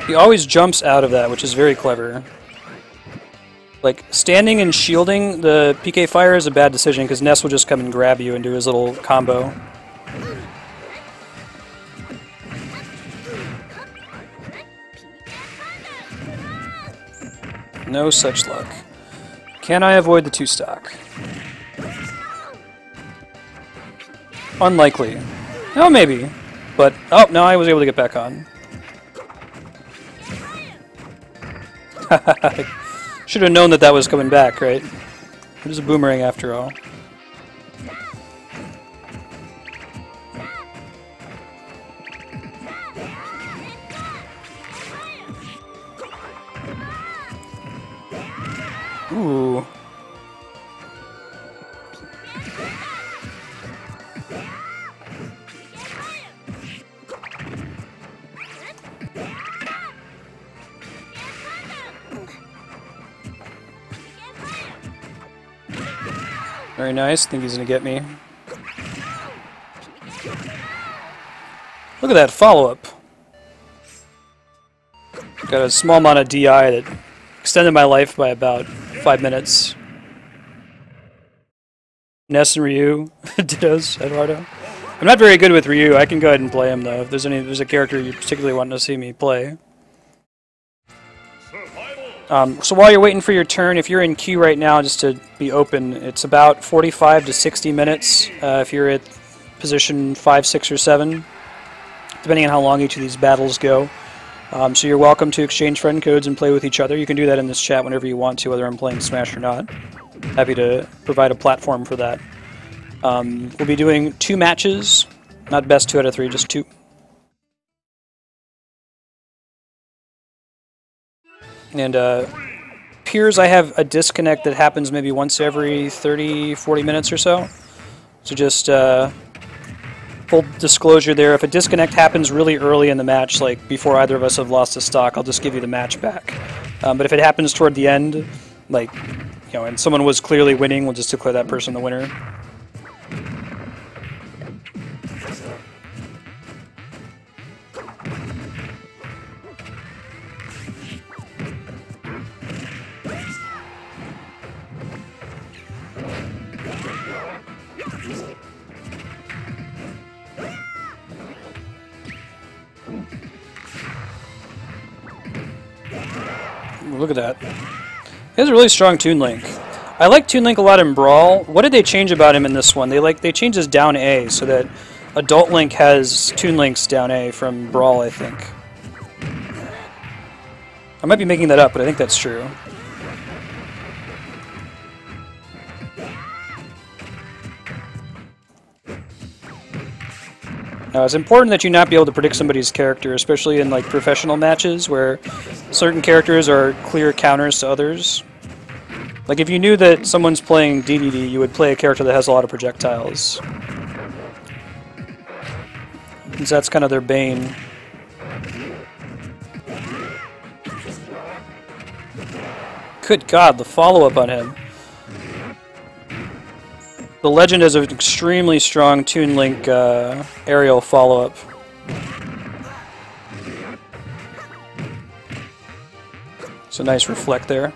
He always jumps out of that, which is very clever. Like, standing and shielding the PK fire is a bad decision because Ness will just come and grab you and do his little combo. No such luck. Can I avoid the 2-stock? Unlikely. Oh, maybe. But, oh, no, I was able to get back on. Should have known that that was coming back, right? It is a boomerang after all. Ooh. Very nice. Think he's gonna get me. Look at that follow-up. Got a small amount of DI that extended my life by about 5 minutes. Ness and Ryu, dittos, Eduardo. I'm not very good with Ryu. I can go ahead and play him though. If there's a character you particularly want to see me play. So while you're waiting for your turn, if you're in queue right now, just to be open, it's about 45 to 60 minutes if you're at position 5, 6, or 7, depending on how long each of these battles go. So you're welcome to exchange friend codes and play with each other. You can do that in this chat whenever you want to, whether I'm playing Smash or not. Happy to provide a platform for that. We'll be doing 2 matches, not best 2 out of 3, just 2. And appears I have a disconnect that happens maybe once every 30, 40 minutes or so. So just full disclosure there, if a disconnect happens really early in the match, like before either of us have lost a stock, I'll just give you the match back. But if it happens toward the end, like, you know, and someone was clearly winning, we'll just declare that person the winner. Look at that. He has a really strong Toon Link. I like Toon Link a lot in Brawl. What did they change about him in this one? They changed his down A so that Adult Link has Toon Link's down A from Brawl, I think. I might be making that up, but I think that's true. Now, it's important that you not be able to predict somebody's character, especially in like professional matches where certain characters are clear counters to others. Like if you knew that someone's playing DDD, you would play a character that has a lot of projectiles. Because that's kind of their bane. Good God, the follow-up on him. The Legend has an extremely strong Toon Link aerial follow-up. It's a nice reflect there.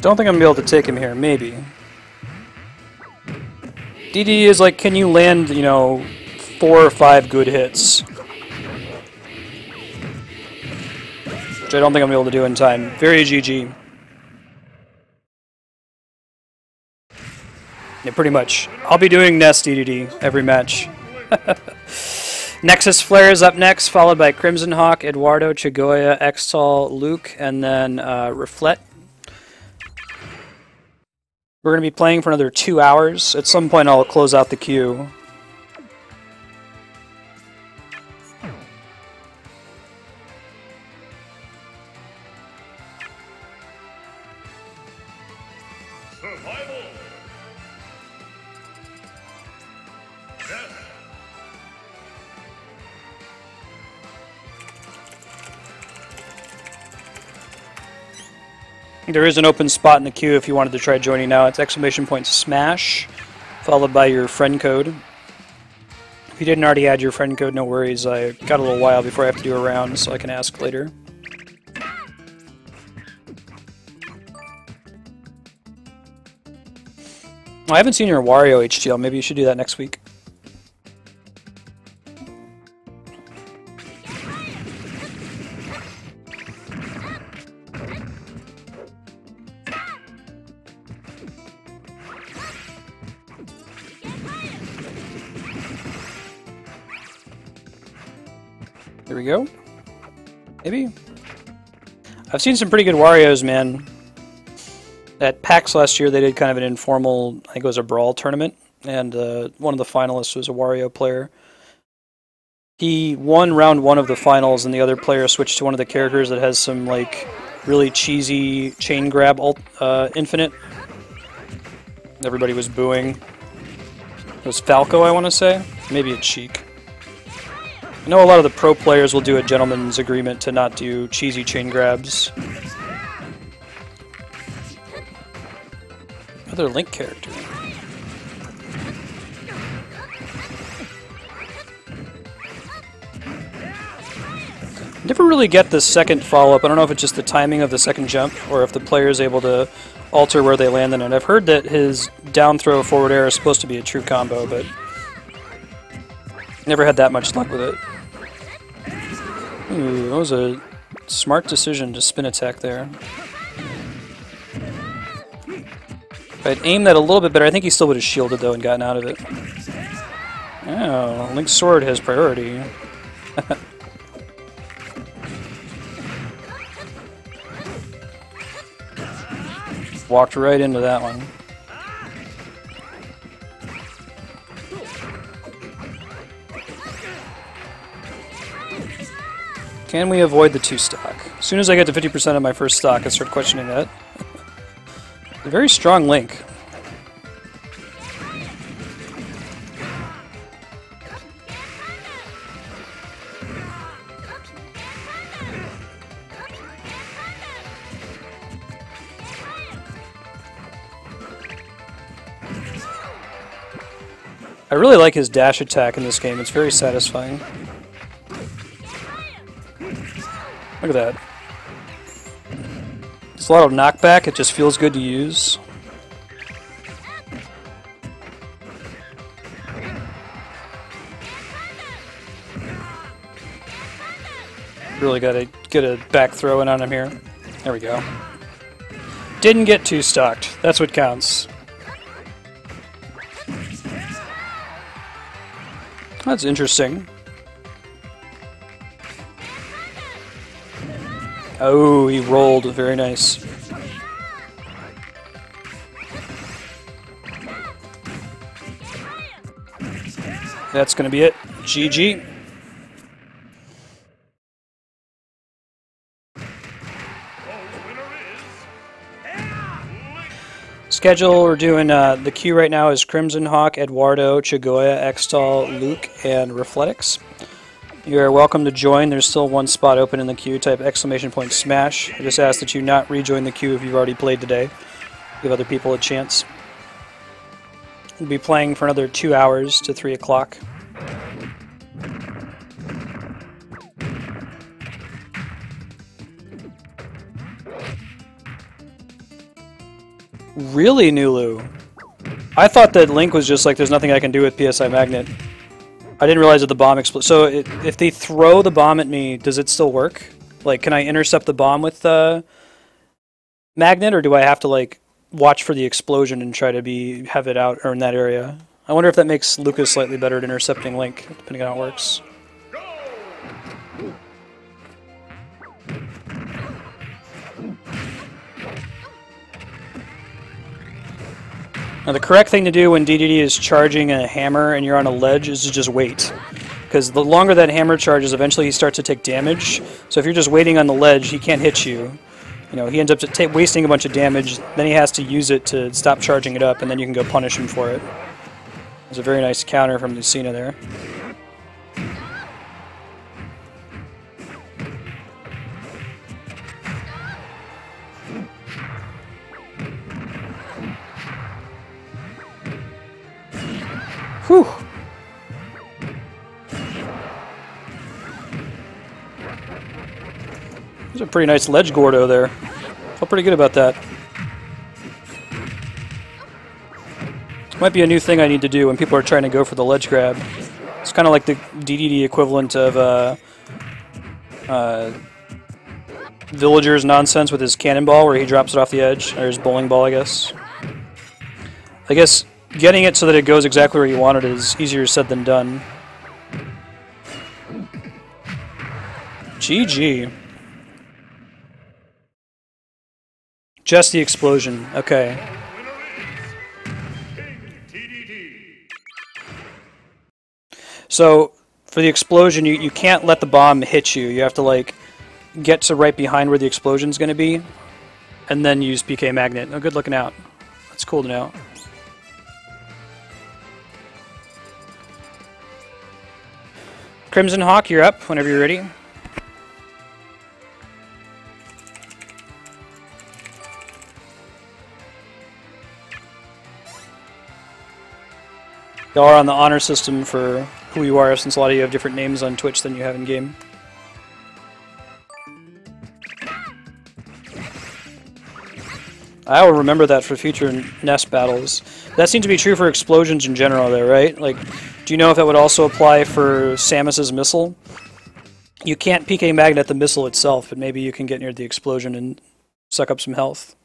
Don't think I'm going to be able to take him here, maybe. DD is like, can you land, you know, 4 or 5 good hits? Which I don't think I'm able to do in time. Very GG. Yeah, pretty much. I'll be doing Nest DDD every match. Nexus Flare is up next, followed by Crimson Hawk, Eduardo, Chigoya, Xtal, Luke, and then Reflet. We're going to be playing for another 2 hours. At some point I'll close out the queue. Survival. Death. There is an open spot in the queue if you wanted to try joining now. It's !smash, followed by your friend code. If you didn't already add your friend code, no worries. I got a little while before I have to do a round, so I can ask later. I haven't seen your Wario HTL. Maybe you should do that next week. There we go. Maybe? I've seen some pretty good Warios, man. At PAX last year, they did kind of an informal, I think it was a Brawl tournament, and one of the finalists was a Wario player. He won round one of the finals, and the other player switched to one of the characters that has some, like, really cheesy chain grab infinite. Everybody was booing. It was Falco, I want to say. Maybe it's Sheik. I know a lot of the pro players will do a gentleman's agreement to not do cheesy chain grabs. Another Link character. Never really get the second follow-up. I don't know if it's just the timing of the second jump or if the player is able to alter where they land in it. I've heard that his down throw forward air is supposed to be a true combo, but never had that much luck with it. Ooh, that was a smart decision to spin attack there. If I'd aimed that a little bit better, I think he still would have shielded though and gotten out of it. Oh, Link's sword has priority. Walked right into that one. Can we avoid the 2-stock? As soon as I get to 50% of my first stock, I start questioning that. A very strong Link. I really like his dash attack in this game. It's very satisfying. Look at that. It's a lot of knockback. It just feels good to use. Really gotta get a back throw in on him here. There we go. Didn't get 2-stocked. That's what counts. That's interesting. Oh, he rolled. Very nice. That's going to be it. GG. Schedule, we're doing the queue right now is Crimson Hawk, Eduardo, Chigoya, Extol, Luke, and Refletics. You are welcome to join. There's still one spot open in the queue. Type !smash. I just ask that you not rejoin the queue if you've already played today. Give other people a chance. We'll be playing for another 2 hours to 3 o'clock. Really, Nulu? I thought that Link was just like, there's nothing I can do with PSI Magnet. I didn't realize that the bomb explodes. So if they throw the bomb at me, does it still work? Like, can I intercept the bomb with the Magnet, or do I have to, like, watch for the explosion and try to have it out or in that area? I wonder if that makes Lucas slightly better at intercepting Link, depending on how it works. Now the correct thing to do when DDD is charging a hammer and you're on a ledge is to just wait. Because the longer that hammer charges, eventually he starts to take damage. So if you're just waiting on the ledge, he can't hit you. You know, he ends up wasting a bunch of damage, then he has to use it to stop charging it up, and then you can go punish him for it. There's a very nice counter from Lucina there. Whew! There's a pretty nice ledge Gordo there. Felt pretty good about that. Might be a new thing I need to do when people are trying to go for the ledge grab. It's kind of like the DDD equivalent of Villager's nonsense with his cannonball, where he drops it off the edge, or his bowling ball, I guess. I guess getting it so that it goes exactly where you want it is easier said than done. GG. Just the explosion. Okay. So, for the explosion, you can't let the bomb hit you. You have to, like, get to right behind where the explosion's going to be, and then use PK Magnet. Oh, good looking out. That's cool to know. Crimson Hawk, you're up whenever you're ready. You are on the honor system for who you are, since a lot of you have different names on Twitch than you have in game. I will remember that for future nest battles. That seems to be true for explosions in general, though, right? Like, do you know if that would also apply for Samus's missile? You can't PK Magnet the missile itself, but maybe you can get near the explosion and suck up some health.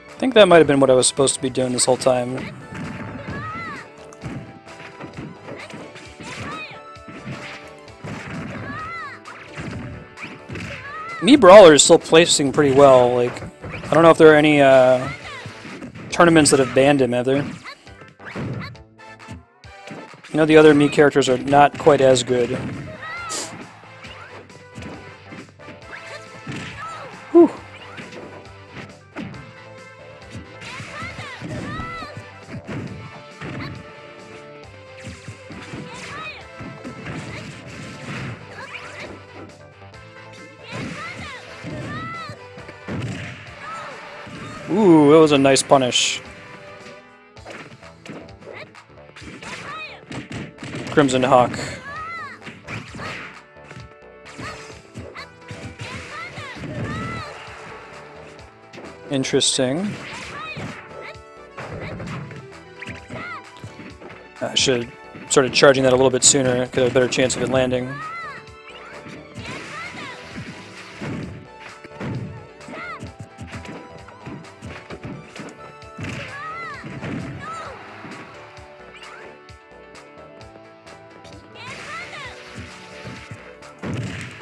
I think that might have been what I was supposed to be doing this whole time. Me Brawler is still placing pretty well. Like, I don't know if there are any tournaments that have banned him, have there? You know, the other me characters are not quite as good. Whew. Ooh, that was a nice punish. Crimson Hawk. Interesting. I should have started charging that a little bit sooner. Could have a better chance of it landing.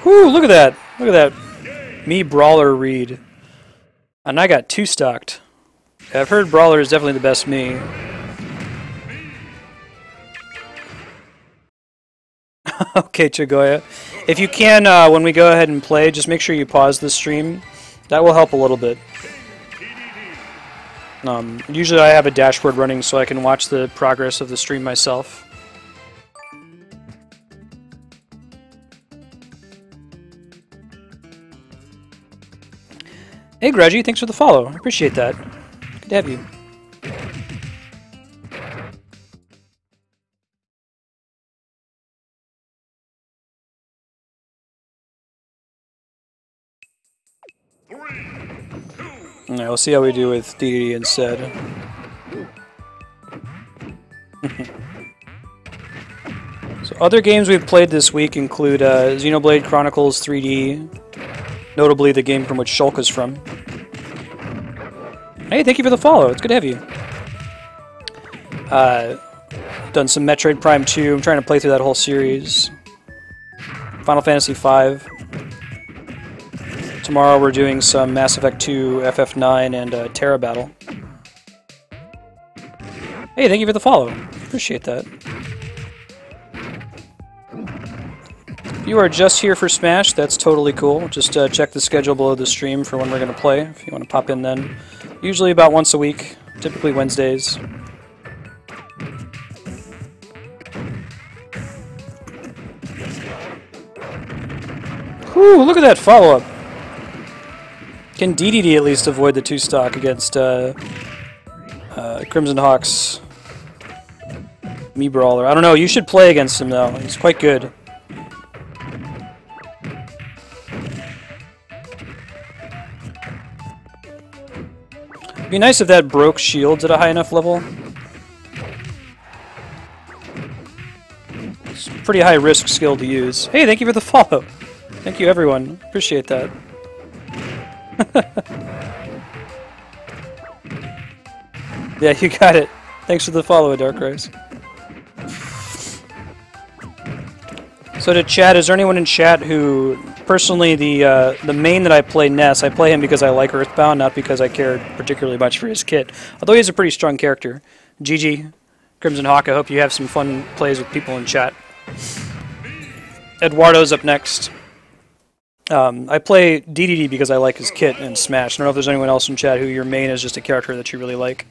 Whoo, look at that. Look at that. Me Brawler read. And I got 2 stocked. I've heard Brawler is definitely the best me. Okay, Chigoya. If you can, when we go ahead and play, just make sure you pause the stream. That will help a little bit. Usually I have a dashboard running so I can watch the progress of the stream myself. Hey Greggy, thanks for the follow. I appreciate that. Good to have you. Alright, we'll see how we do with DDD instead. So other games we've played this week include Xenoblade Chronicles 3D, notably the game from which Shulk is from. Hey, thank you for the follow. It's good to have you. Done some Metroid Prime 2. I'm trying to play through that whole series. Final Fantasy V. Tomorrow we're doing some Mass Effect 2, FF9, and Terra Battle. Hey, thank you for the follow. Appreciate that. If you are just here for Smash, that's totally cool. Just check the schedule below the stream for when we're going to play, if you want to pop in then. Usually about once a week, typically Wednesdays. Whew, look at that follow-up. Can DDD at least avoid the 2-stock against Crimson Hawk's Mii Brawler? I don't know, you should play against him though. He's quite good. It'd be nice if that broke shields at a high enough level. It's a pretty high risk skill to use. Hey, thank you for the follow. Thank you everyone. Appreciate that. Yeah, you got it. Thanks for the follow, Darkrise. So to chat, is there anyone in chat who, personally, the main that I play, Ness, I play him because I like Earthbound, not because I cared particularly much for his kit. Although he's a pretty strong character. GG, Crimson Hawk, I hope you have some fun plays with people in chat. Eduardo's up next. I play DDD because I like his kit in Smash. I don't know if there's anyone else in chat who your main is just a character that you really like.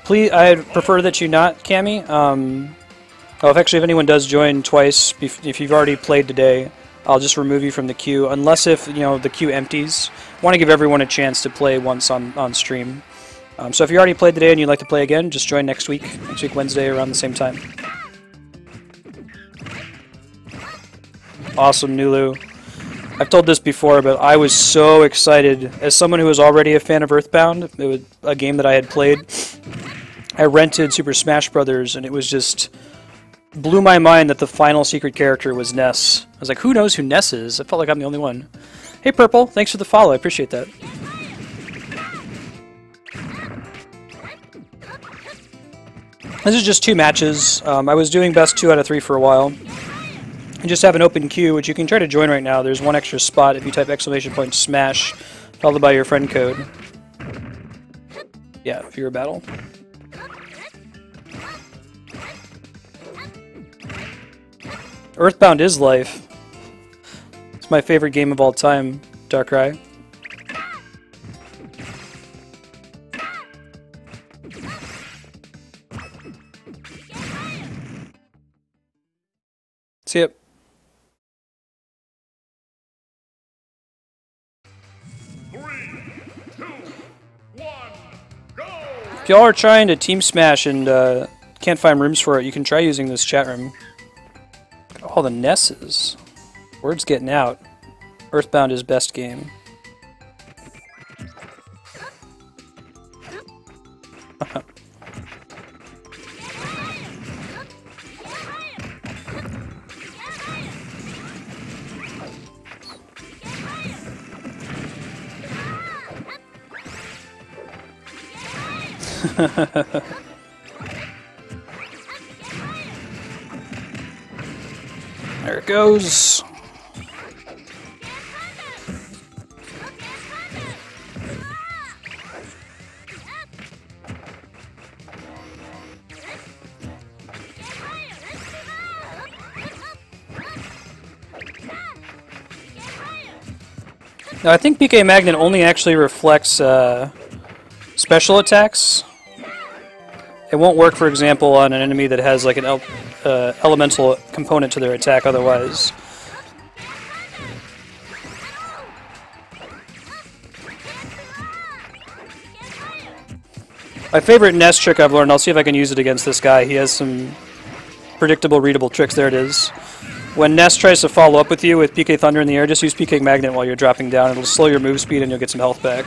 Please, I'd prefer that you not, Cammy. Oh, if anyone does join twice, if you've already played today, I'll just remove you from the queue. Unless if, you know, the queue empties. I want to give everyone a chance to play once on stream. So if you already played today and you'd like to play again, just join next week Wednesday around the same time. Awesome, Nulu. I've told this before, but I was so excited. As someone who was already a fan of Earthbound, it was a game that I had played. I rented Super Smash Brothers, and it was just blew my mind that the final secret character was Ness. I was like, who knows who Ness is? I felt like I'm the only one. Hey, Purple, thanks for the follow. I appreciate that. This is just 2 matches. I was doing best 2 out of 3 for a while. I just have an open queue, which you can try to join right now. There's 1 extra spot if you type !SMASH, followed by your friend code. Yeah, for your battle. Earthbound is life. It's my favorite game of all time, Darkrai. See it. 3, 2, 1, go! If y'all are trying to team smash and can't find rooms for it, you can try using this chat room. All the Nesses. Word's getting out. Earthbound is best game. There it goes. Now I think PK Magnet only actually reflects special attacks. It won't work, for example, on an enemy that has like an elemental component to their attack otherwise. My favorite Ness trick I've learned, I'll see if I can use it against this guy. He has some predictable, readable tricks. There it is. When Ness tries to follow up with you with PK Thunder in the air, just use PK Magnet while you're dropping down. It'll slow your move speed and you'll get some health back.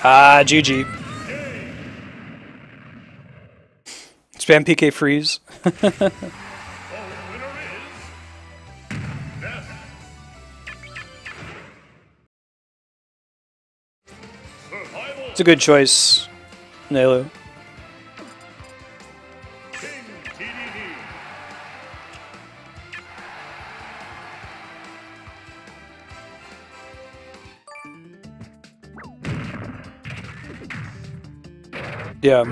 Ah, GG. Spam PK freeze. The winner is Ness. Survival It's a good choice, Nelu. King TDD. Yeah.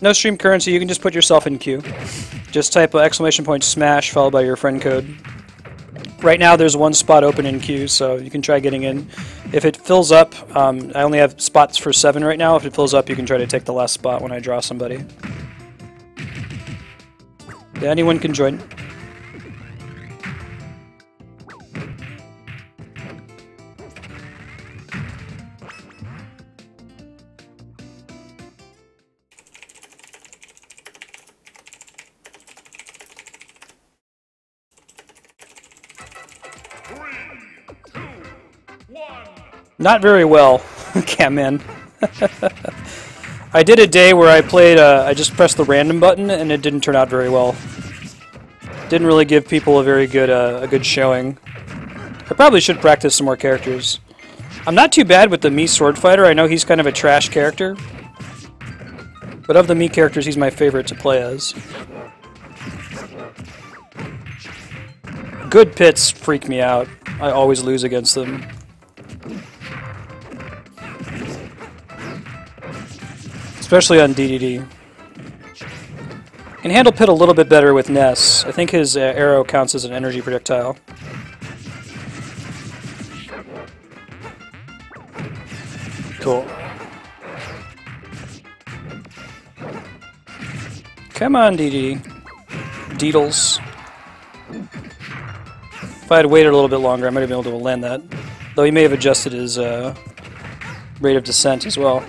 No stream currency, you can just put yourself in queue. Just type !smash followed by your friend code. Right now there's one spot open in queue, so you can try getting in. If it fills up, I only have spots for 7 right now. If it fills up, you can try to take the last spot when I draw somebody. Yeah, anyone can join. Not very well, Catman. I did a day where I played, I just pressed the random button and it didn't turn out very well. Didn't really give people a very good, a good showing. I probably should practice some more characters. I'm not too bad with the Mii Sword Fighter. I know he's kind of a trash character. But of the Mii characters, he's my favorite to play as. Good pits freak me out. I always lose against them. Especially on DDD. Can handle pit a little bit better with Ness. I think his arrow counts as an energy projectile. Cool. Come on, DD. Deedles. If I had waited a little bit longer, I might have been able to land that. Though he may have adjusted his rate of descent as well.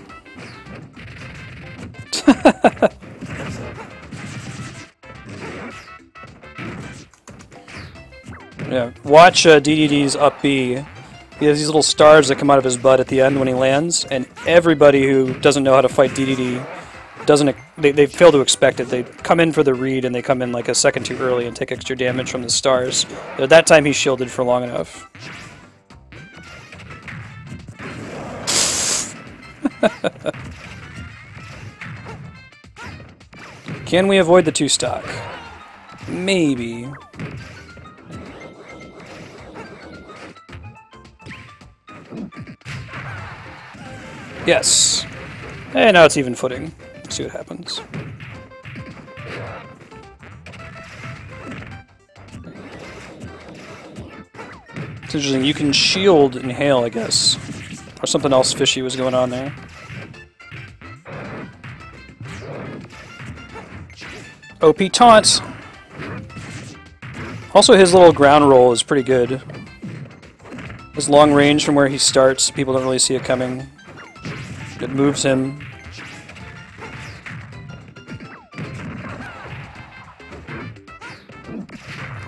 Yeah, watch DDD's up B. He has these little stars that come out of his butt at the end when he lands, and everybody who doesn't know how to fight DDD doesn't. They fail to expect it. They come in for the read, and they come in like a second too early and take extra damage from the stars. At that time, he shielded for long enough. Can we avoid the 2-stock? Maybe. Yes. And now it's even footing. Let's see what happens. It's interesting. You can shield and hail, I guess. Or something else fishy was going on there. OP taunts. Also, his little ground roll is pretty good. His long range from where he starts, people don't really see it coming. It moves him.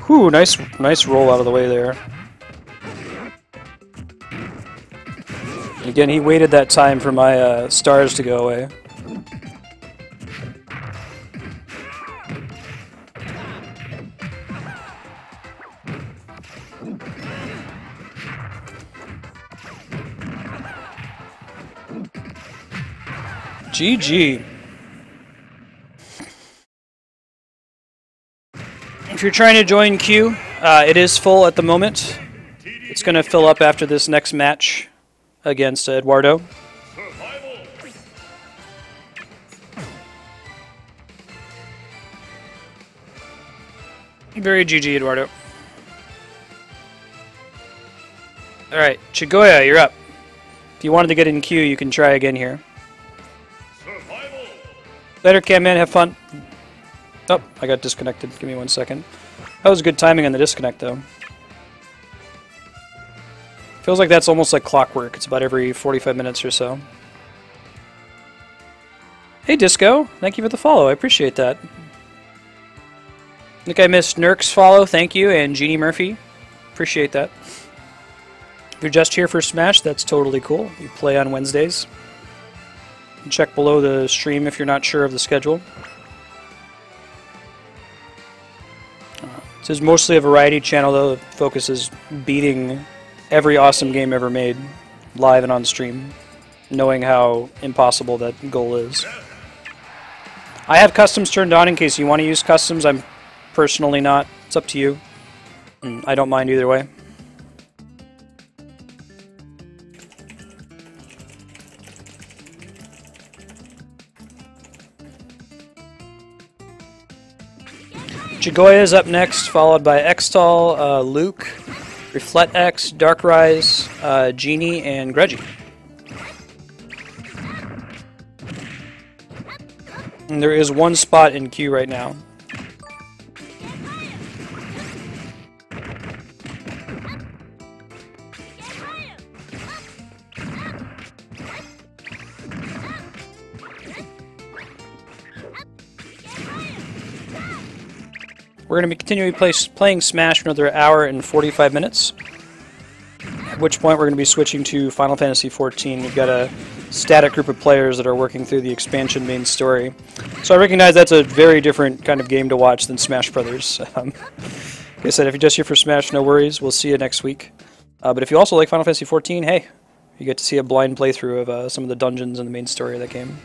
Whew, nice roll out of the way there. Again, he waited that time for my stars to go away. GG. If you're trying to join queue, it is full at the moment. It's going to fill up after this next match against Eduardo. Very GG, Eduardo. Alright, Chigoya, you're up. If you wanted to get in queue, you can try again here. Later, Camman, have fun. Oh, I got disconnected. Give me 1 second. That was good timing on the disconnect, though. Feels like that's almost like clockwork. It's about every 45 minutes or so. Hey, Disco. Thank you for the follow. I appreciate that. I think I missed Nurk's follow. Thank you. And Jeannie Murphy. Appreciate that. If you're just here for Smash, that's totally cool. You play on Wednesdays. Check below the stream if you're not sure of the schedule. This is mostly a variety channel, though. The focus is beating every awesome game ever made, live and on stream, knowing how impossible that goal is. I have customs turned on in case you want to use customs. I'm personally not. It's up to you. I don't mind either way. Jigoya is up next, followed by Xtol, Luke, Reflet-X, Darkrise, Genie, and Greggy. And there is one spot in queue right now. We're going to be continuing playing Smash for another hour and 45 minutes, at which point we're going to be switching to Final Fantasy XIV. We've got a static group of players that are working through the expansion main story. So I recognize that's a very different kind of game to watch than Smash Brothers. Like I said, if you're just here for Smash, no worries. We'll see you next week. But if you also like Final Fantasy XIV, hey, you get to see a blind playthrough of some of the dungeons and the main story of that game.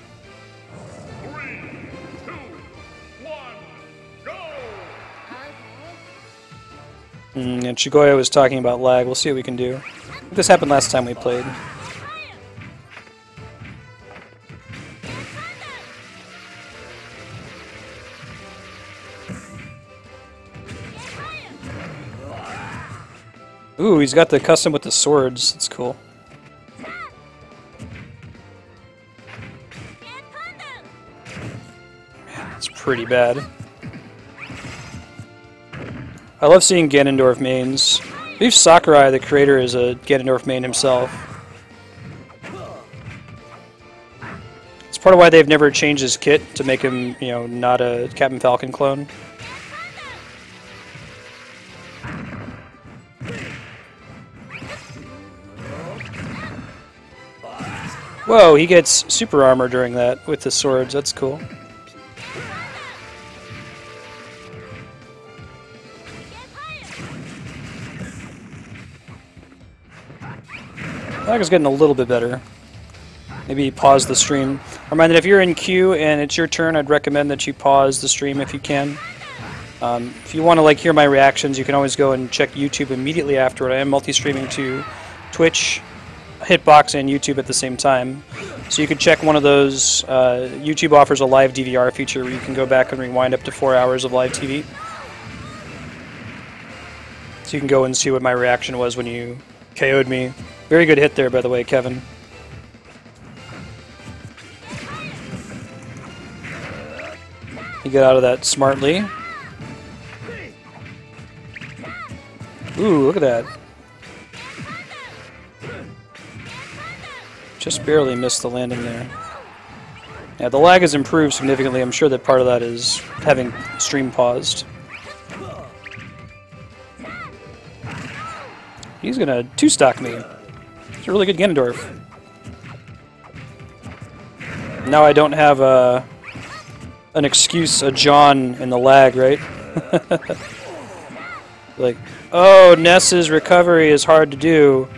3, 2, 1, go! And Shigoya was talking about lag. We'll see what we can do. This happened last time we played. Ooh, he's got the custom with the swords. That's cool. Man, that's pretty bad. I love seeing Ganondorf mains. I believe Sakurai, the creator, is a Ganondorf main himself. It's part of why they've never changed his kit to make him, you know, not a Captain Falcon clone. Whoa, he gets super armor during that with the swords. That's cool. Lag is getting a little bit better. Maybe pause the stream. Remind that if you're in queue and it's your turn, I'd recommend that you pause the stream if you can. If you want to hear my reactions, you can always go and check YouTube immediately afterward. I am multi-streaming to Twitch, Hitbox, and YouTube at the same time. So you could check one of those. YouTube offers a live DVR feature where you can go back and rewind up to 4 hours of live TV. So you can go and see what my reaction was when you KO'd me. Very good hit there, by the way, Kevin. You get out of that smartly. Ooh, look at that. Just barely missed the landing there. Yeah, the lag has improved significantly. I'm sure that part of that is having stream paused. He's gonna two-stock me. It's a really good Ganondorf. Now I don't have an excuse, a John in the lag, right? Like, oh, Ness's recovery is hard to do.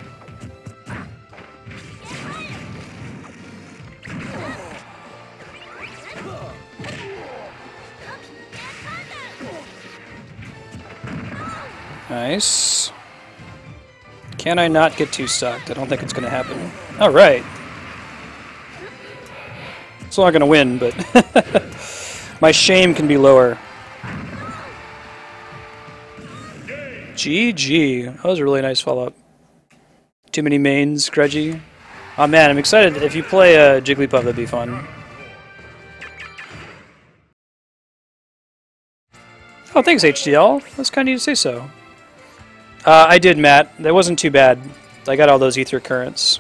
Nice. Can I not get too stuck? I don't think it's going to happen. All right. Still not going to win, but my shame can be lower. GG. That was a really nice follow-up. Too many mains, Greggy. Oh man, I'm excited. If you play Jigglypuff, that'd be fun. Oh, thanks, HDL. That's kind of you to say so. I did, Matt. That wasn't too bad. I got all those ether currents.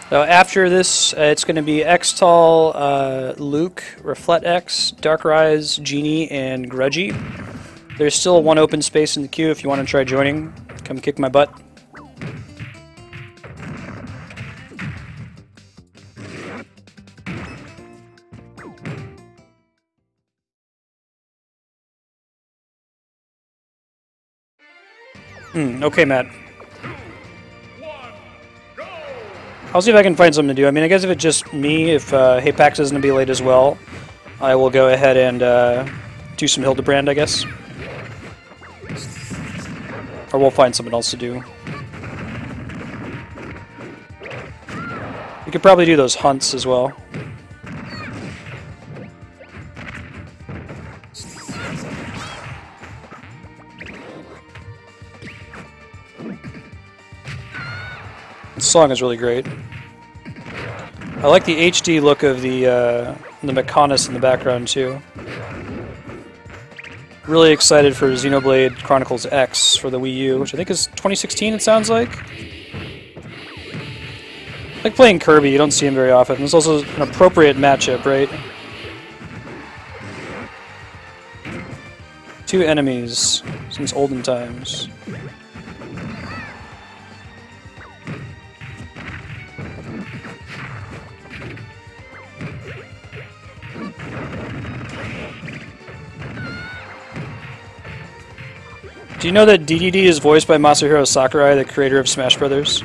So after this, it's going to be Xtol, Luke, Reflet-X, Darkrise, Genie, and Grudgy. There's still one open space in the queue if you want to try joining. Come kick my butt. Okay, Matt. I'll see if I can find something to do. I mean, I guess if it's just me, if Hapax isn't going to be late as well, I will go ahead and do some Hildebrand, I guess. Or we'll find something else to do. We could probably do those hunts as well. This song is really great. I like the HD look of the Mechonis in the background too. Really excited for Xenoblade Chronicles X for the Wii U, which I think is 2016 it sounds like. I like playing Kirby, you don't see him very often. It's also an appropriate matchup, right? Two enemies since olden times. Do you know that DDD is voiced by Masahiro Sakurai, the creator of Smash Brothers?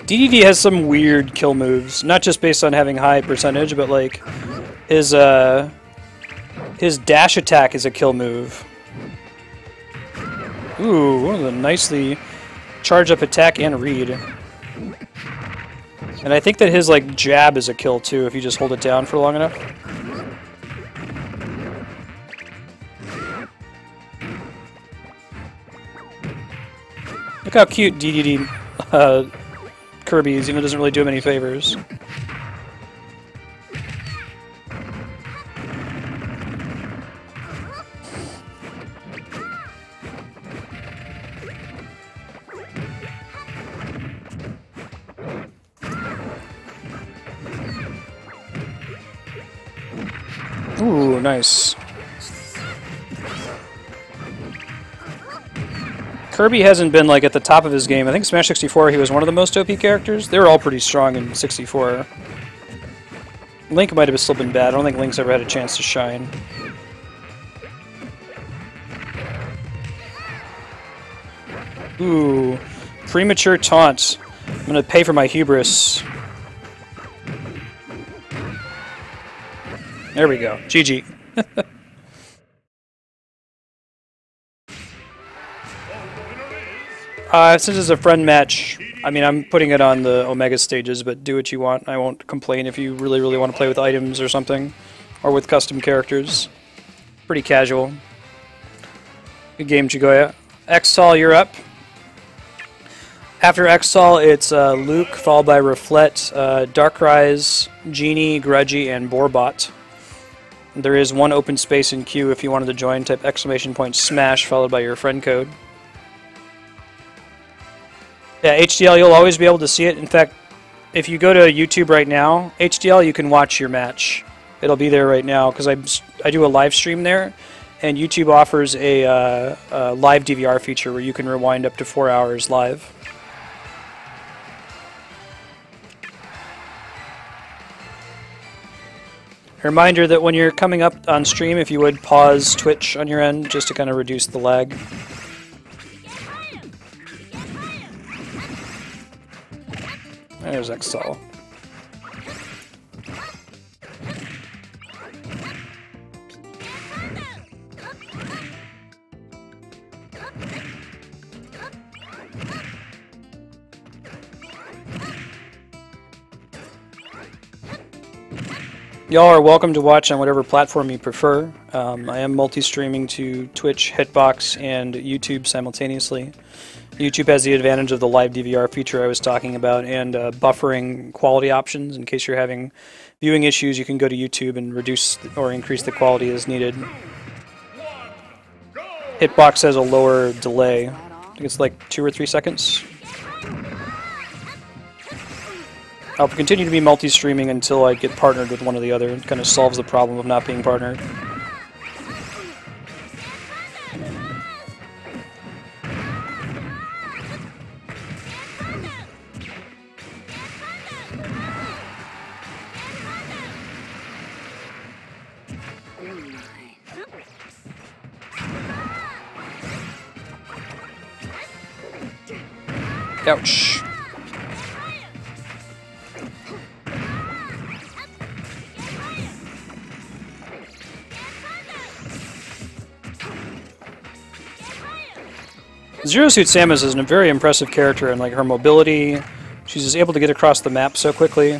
DDD has some weird kill moves, not just based on having high percentage, but like his dash attack is a kill move. Ooh, one of the nicely charge up attack and read. And I think that his like jab is a kill too if you just hold it down for long enough. Look how cute DDD Kirby is, even though it doesn't really do him any favors. Ooh, nice. Kirby hasn't been like at the top of his game. I think Smash 64 he was one of the most OP characters. They were all pretty strong in 64. Link might have still been bad. I don't think Link's ever had a chance to shine. Ooh, premature taunt. I'm gonna pay for my hubris. There we go. GG. Since it's a friend match, I mean, I'm putting it on the Omega stages, but do what you want. I won't complain if you really, really want to play with items or something, or with custom characters. Pretty casual. Good game, Chigoya. Xtol, you're up. After Xtol, it's Luke, followed by Reflet, Darkrise, Genie, Grudgy, and Borbot. There is one open space in queue if you wanted to join. Type !SMASH followed by your friend code. Yeah, HDL, you'll always be able to see it. In fact, if you go to YouTube right now, HDL, you can watch your match. It'll be there right now because I do a live stream there, and YouTube offers a live DVR feature where you can rewind up to 4 hours live. A reminder that when you're coming up on stream, if you would pause Twitch on your end just to kind of reduce the lag. There's Xtol. Y'all are welcome to watch on whatever platform you prefer. I am multi-streaming to Twitch, Hitbox, and YouTube simultaneously. YouTube has the advantage of the live DVR feature I was talking about and buffering quality options. In case you're having viewing issues, you can go to YouTube and reduce or increase the quality as needed. Hitbox has a lower delay. I think it's like 2 or 3 seconds. I'll continue to be multi-streaming until I get partnered with one or the other. It kind of solves the problem of not being partnered. Ouch. Zero Suit Samus is a very impressive character, and like her mobility, she's just able to get across the map so quickly.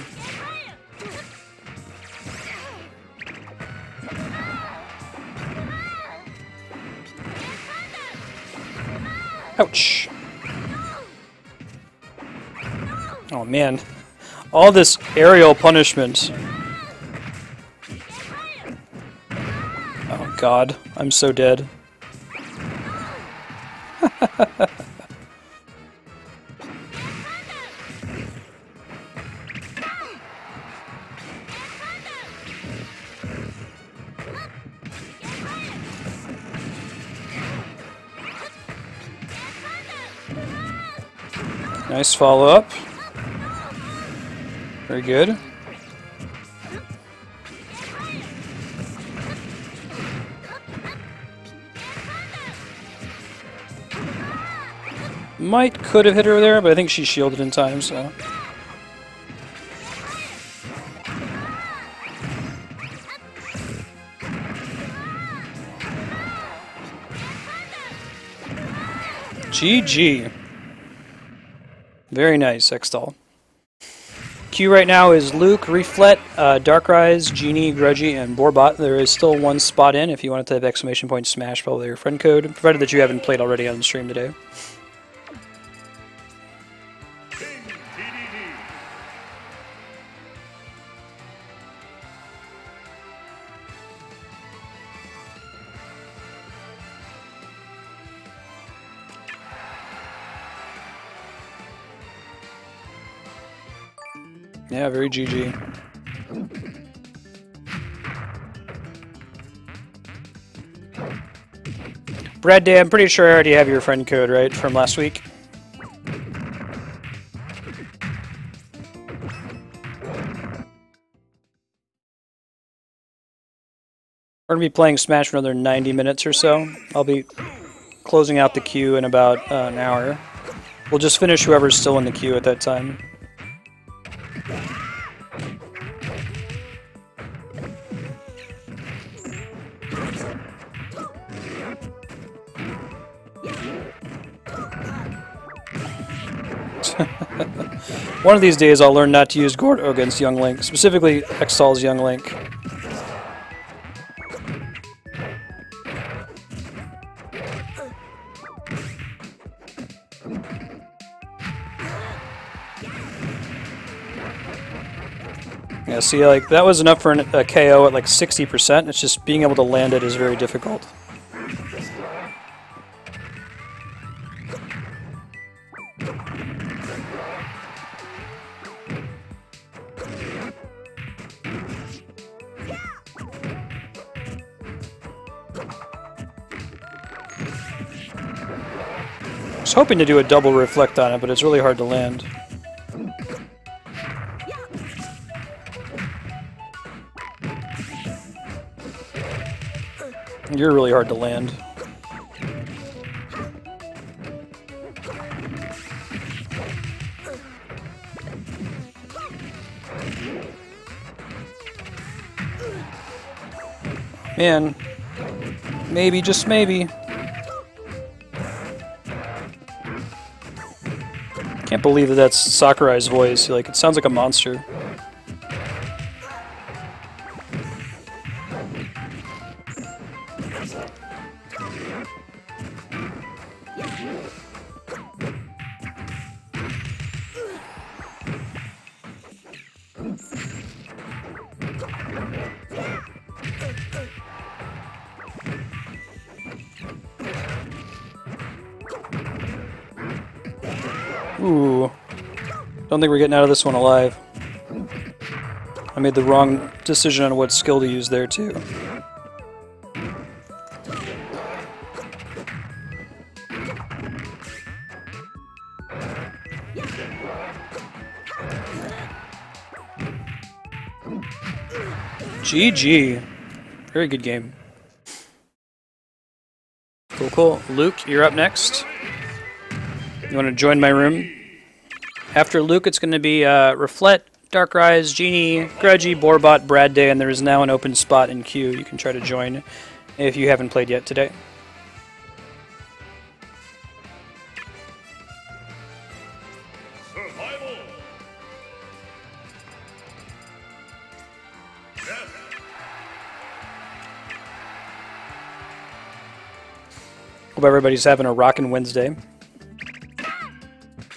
Ouch. Oh man, all this aerial punishment. Oh god, I'm so dead. Nice follow-up. Very good. Could have hit her there, but I think she shielded in time, so. GG. Very nice, Xtol. Queue right now is Luke, Reflet, Darkrise, Genie, Grudgy, and Borbot. There is still one spot in if you want to type !smash, probably your friend code, provided that you haven't played already on the stream today. Yeah, very GG. Brad Day, I'm pretty sure I already have your friend code, right, from last week? We're going to be playing Smash for another 90 minutes or so. I'll be closing out the queue in about an hour. We'll just finish whoever's still in the queue at that time. One of these days I'll learn not to use Gordo against Young Link, specifically Xtol's Young Link. Yeah, see, like, that was enough for a KO at like 60%, it's just being able to land it is very difficult. I was hoping to do a double reflect on it, but it's really hard to land. You're really hard to land. Man, maybe, just maybe. Can't believe that that's Sakurai's voice. Like, it sounds like a monster. Ooh. Don't think we're getting out of this one alive. I made the wrong decision on what skill to use there, too. GG. Very good game. Cool, cool. Luke, you're up next. You want to join my room? After Luke, it's going to be Reflet, Darkrise, Genie, Grudgy, Borbot, Brad Day, and there is now an open spot in queue. You can try to join if you haven't played yet today. Survival. Death. Hope everybody's having a rockin' Wednesday.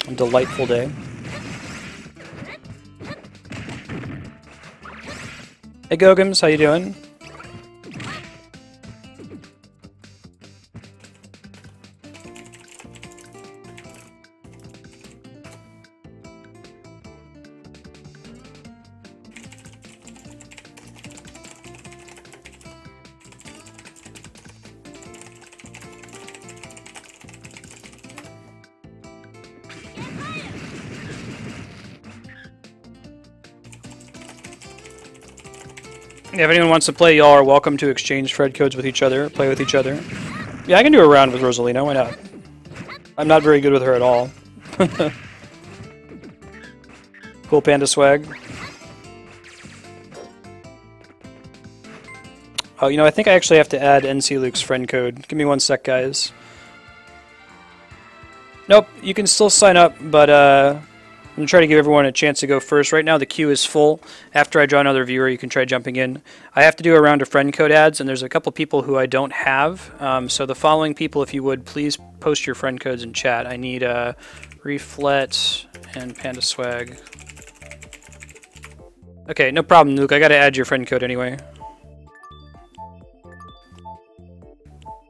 A delightful day. Hey Gogums, how you doing? Yeah, if anyone wants to play, y'all are welcome to exchange Fred codes with each other, play with each other. Yeah, I can do a round with Rosalina, why not? I'm not very good with her at all. Cool Panda swag. Oh, you know, I think I actually have to add NC Luke's friend code. Give me one sec, guys. Nope, you can still sign up, but I'm going to try to give everyone a chance to go first. Right now the queue is full. After I draw another viewer, you can try jumping in. I have to do a round of friend code ads, and there's a couple people who I don't have. So the following people, if you would, please post your friend codes in chat. I need Reflet and Panda Swag. Okay, no problem, Luke. I got to add your friend code anyway.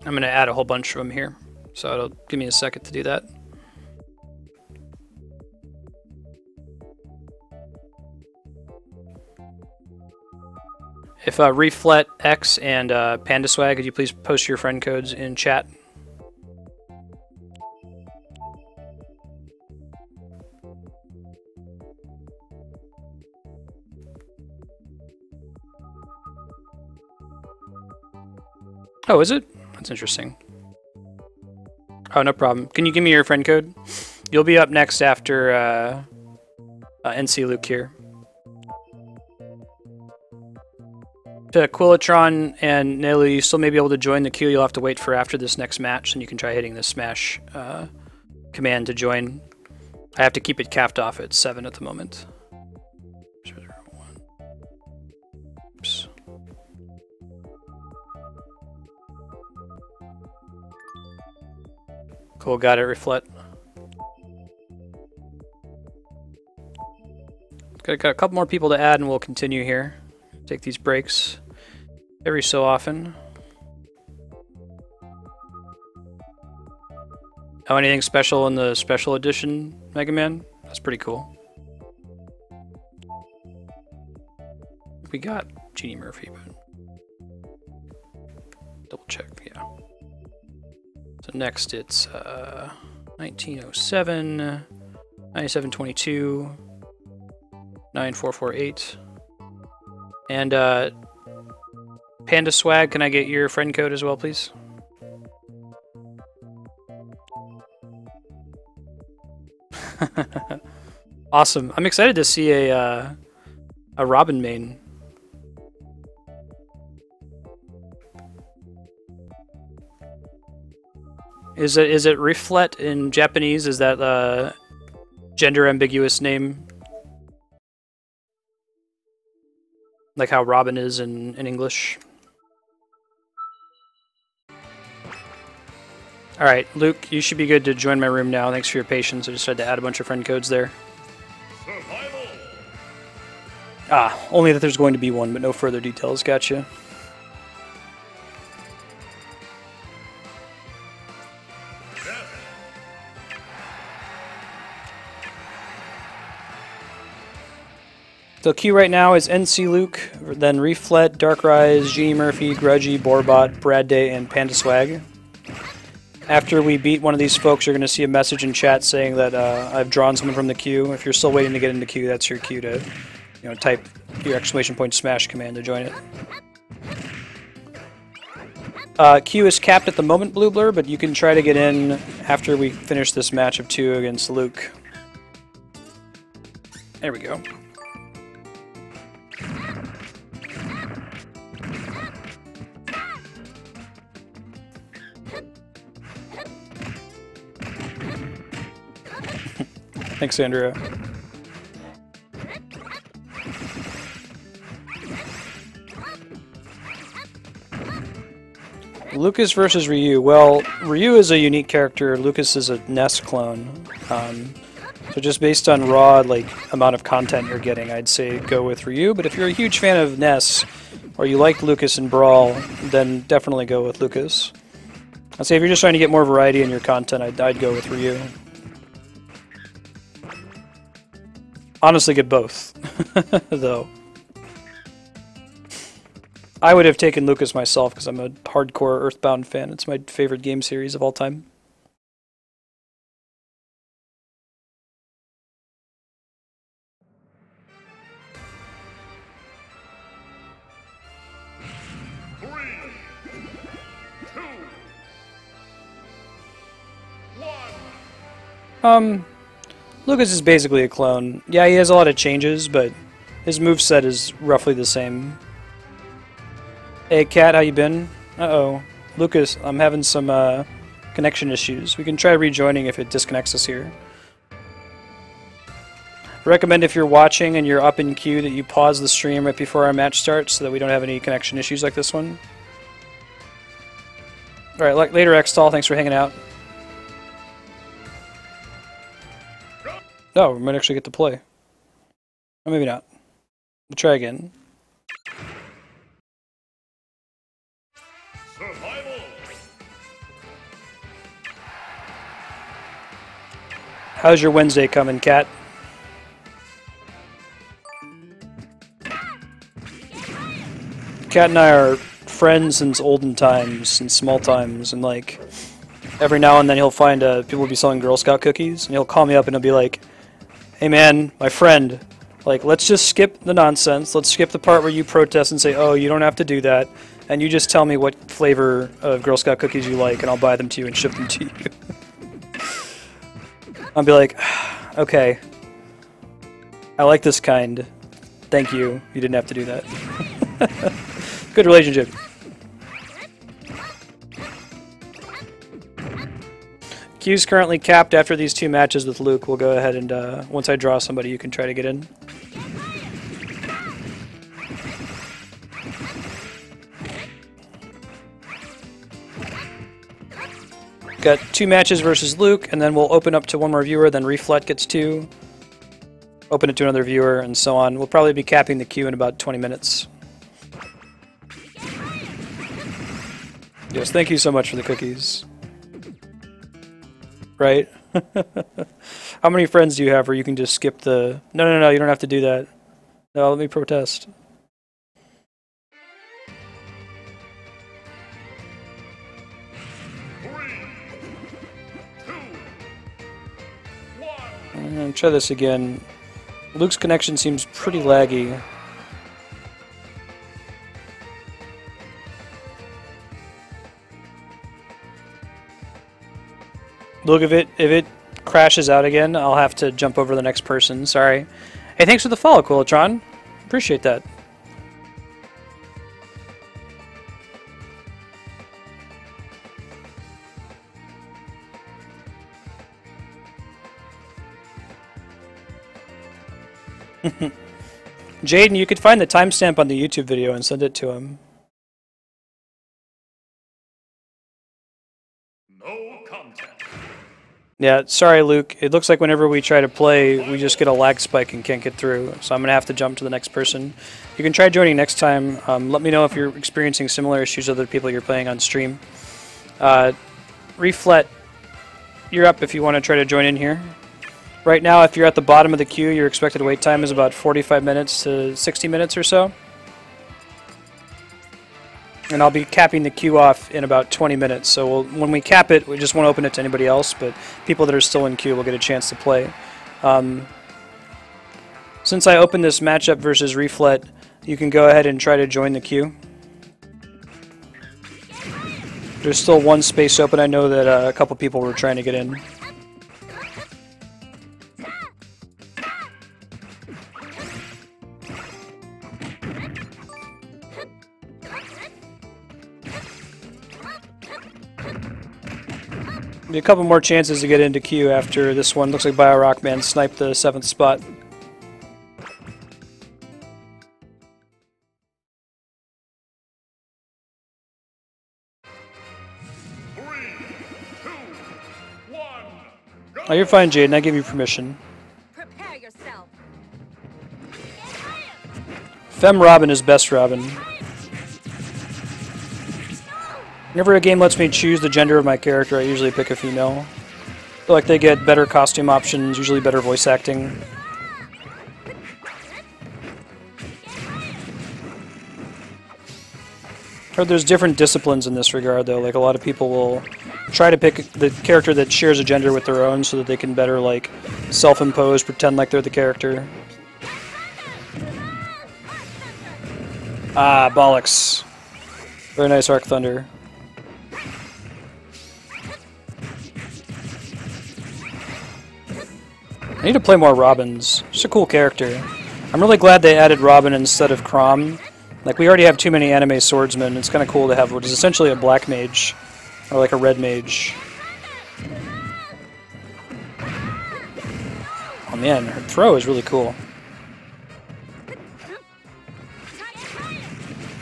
I'm going to add a whole bunch of them here. So it'll give me a second to do that. If Reflet X and Panda Swag, could you please post your friend codes in chat? Oh, is it? That's interesting. Oh, no problem. Can you give me your friend code? You'll be up next after NC Luke here. To Quillatron and Nelly, you still may be able to join the queue. You'll have to wait for after this next match, and you can try hitting the smash command to join. I have to keep it capped off at 7 at the moment. Oops. Cool, got it, Reflet. Got a couple more people to add, and we'll continue here. Take these breaks every so often. Oh, anything special in the special edition Mega Man? That's pretty cool. We got Genie Murphy, but double check, yeah. So next it's 1907, 9722, 9448. And Panda Swag, can I get your friend code as well, please? Awesome. I'm excited to see a Robin main. Is it Reflet in Japanese? Is that a gender ambiguous name? Like how Robin is in English. Alright, Luke, you should be good to join my room now. Thanks for your patience. I just had to add a bunch of friend codes there. Survival. Ah, only that there's going to be one, but no further details. Gotcha. So Q right now is NC Luke, then Reflet, Darkrise, Genie Murphy, Grudgy, Borbot, Brad Day, and Panda Swag. After we beat one of these folks, you're going to see a message in chat saying that I've drawn someone from the queue. If you're still waiting to get into queue, that's your cue to, type your exclamation point smash command to join it. Q is capped at the moment, Blue Blur, but you can try to get in after we finish this match of 2 against Luke. There we go. Thanks, Andrea. Lucas versus Ryu. Well, Ryu is a unique character. Lucas is a Ness clone. So just based on raw amount of content you're getting, I'd say go with Ryu. But if you're a huge fan of Ness, or you like Lucas in Brawl, then definitely go with Lucas. I'd say if you're just trying to get more variety in your content, I'd go with Ryu. Honestly, get both, though. I would have taken Lucas myself because I'm a hardcore Earthbound fan. It's my favorite game series of all time. Lucas is basically a clone. Yeah, he has a lot of changes, but his moveset is roughly the same. Hey, Cat, how you been? Uh-oh. Lucas, I'm having some connection issues. We can try rejoining if it disconnects us here. Recommend if you're watching and you're up in queue that you pause the stream right before our match starts so that we don't have any connection issues like this one. Alright, later, Xtall. Thanks for hanging out. Oh, we might actually get to play. Or maybe not. We'll try again. Survival. How's your Wednesday coming, Cat? Cat and I are friends since olden times, since small times, and every now and then he'll find people will be selling Girl Scout cookies, and he'll call me up and he'll be like, "Hey man, my friend, let's just skip the nonsense. Let's skip the part where you protest and say, oh, you don't have to do that. And you just tell me what flavor of Girl Scout cookies you like, and I'll buy them to you and ship them to you." I'll be like, okay, I like this kind. Thank you. You didn't have to do that. Good relationship. Q's currently capped after these 2 matches with Luke. We'll go ahead and, once I draw somebody, you can try to get in. Got 2 matches versus Luke, and then we'll open up to one more viewer, then Reflet gets 2. Open it to another viewer, and so on. We'll probably be capping the queue in about 20 minutes. Yes, thank you so much for the cookies. Right? How many friends do you have where you can just skip the... No, you don't have to do that. No, let me protest. Try this again. Luke's connection seems pretty laggy. Look, if it crashes out again, I'll have to jump over the next person. Sorry. Hey, thanks for the follow, Quillatron. Appreciate that. Jaden, you could find the timestamp on the YouTube video and send it to him. No content. Yeah, sorry, Luke. It looks like whenever we try to play, we just get a lag spike and can't get through. So I'm going to have to jump to the next person. You can try joining next time. Let me know if you're experiencing similar issues with other people you're playing on stream. Reflet, you're up if you want to try to join in here. Right now, if you're at the bottom of the queue, your expected wait time is about 45 minutes to 60 minutes or so. And I'll be capping the queue off in about 20 minutes. So when we cap it, we just won't open it to anybody else, but people that are still in queue will get a chance to play. Since I opened this matchup versus Reflet, you can go ahead and try to join the queue. There's still one space open. I know that a couple people were trying to get in. Be a couple more chances to get into queue after this one. Looks like BioRockman sniped the 7th spot. Oh, you're fine, Jaden. I give you permission. Prepare yourself. Femme Robin is best Robin. Whenever a game lets me choose the gender of my character, I usually pick a female. I feel like they get better costume options, usually better voice acting. Heard there's different disciplines in this regard, though. Like, a lot of people will try to pick the character that shares a gender with their own so that they can better, like, self-impose, pretend like they're the character. Ah, bollocks. Very nice Arc Thunder. I need to play more Robins. Just a cool character. I'm really glad they added Robin instead of Crom. Like, we already have too many anime swordsmen. It's kind of cool to have what is essentially a black mage. Or like a red mage. Oh man, her throw is really cool.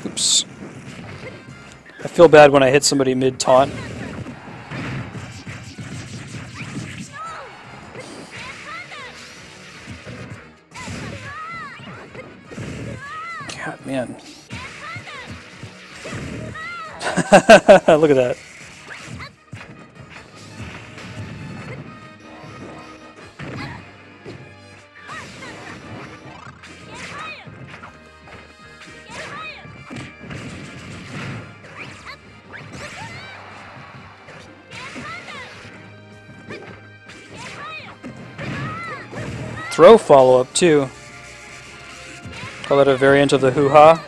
Oops. I feel bad when I hit somebody mid-taunt. God, man. Look at that. Throw follow-up, too. Call that a variant of the hoo-ha.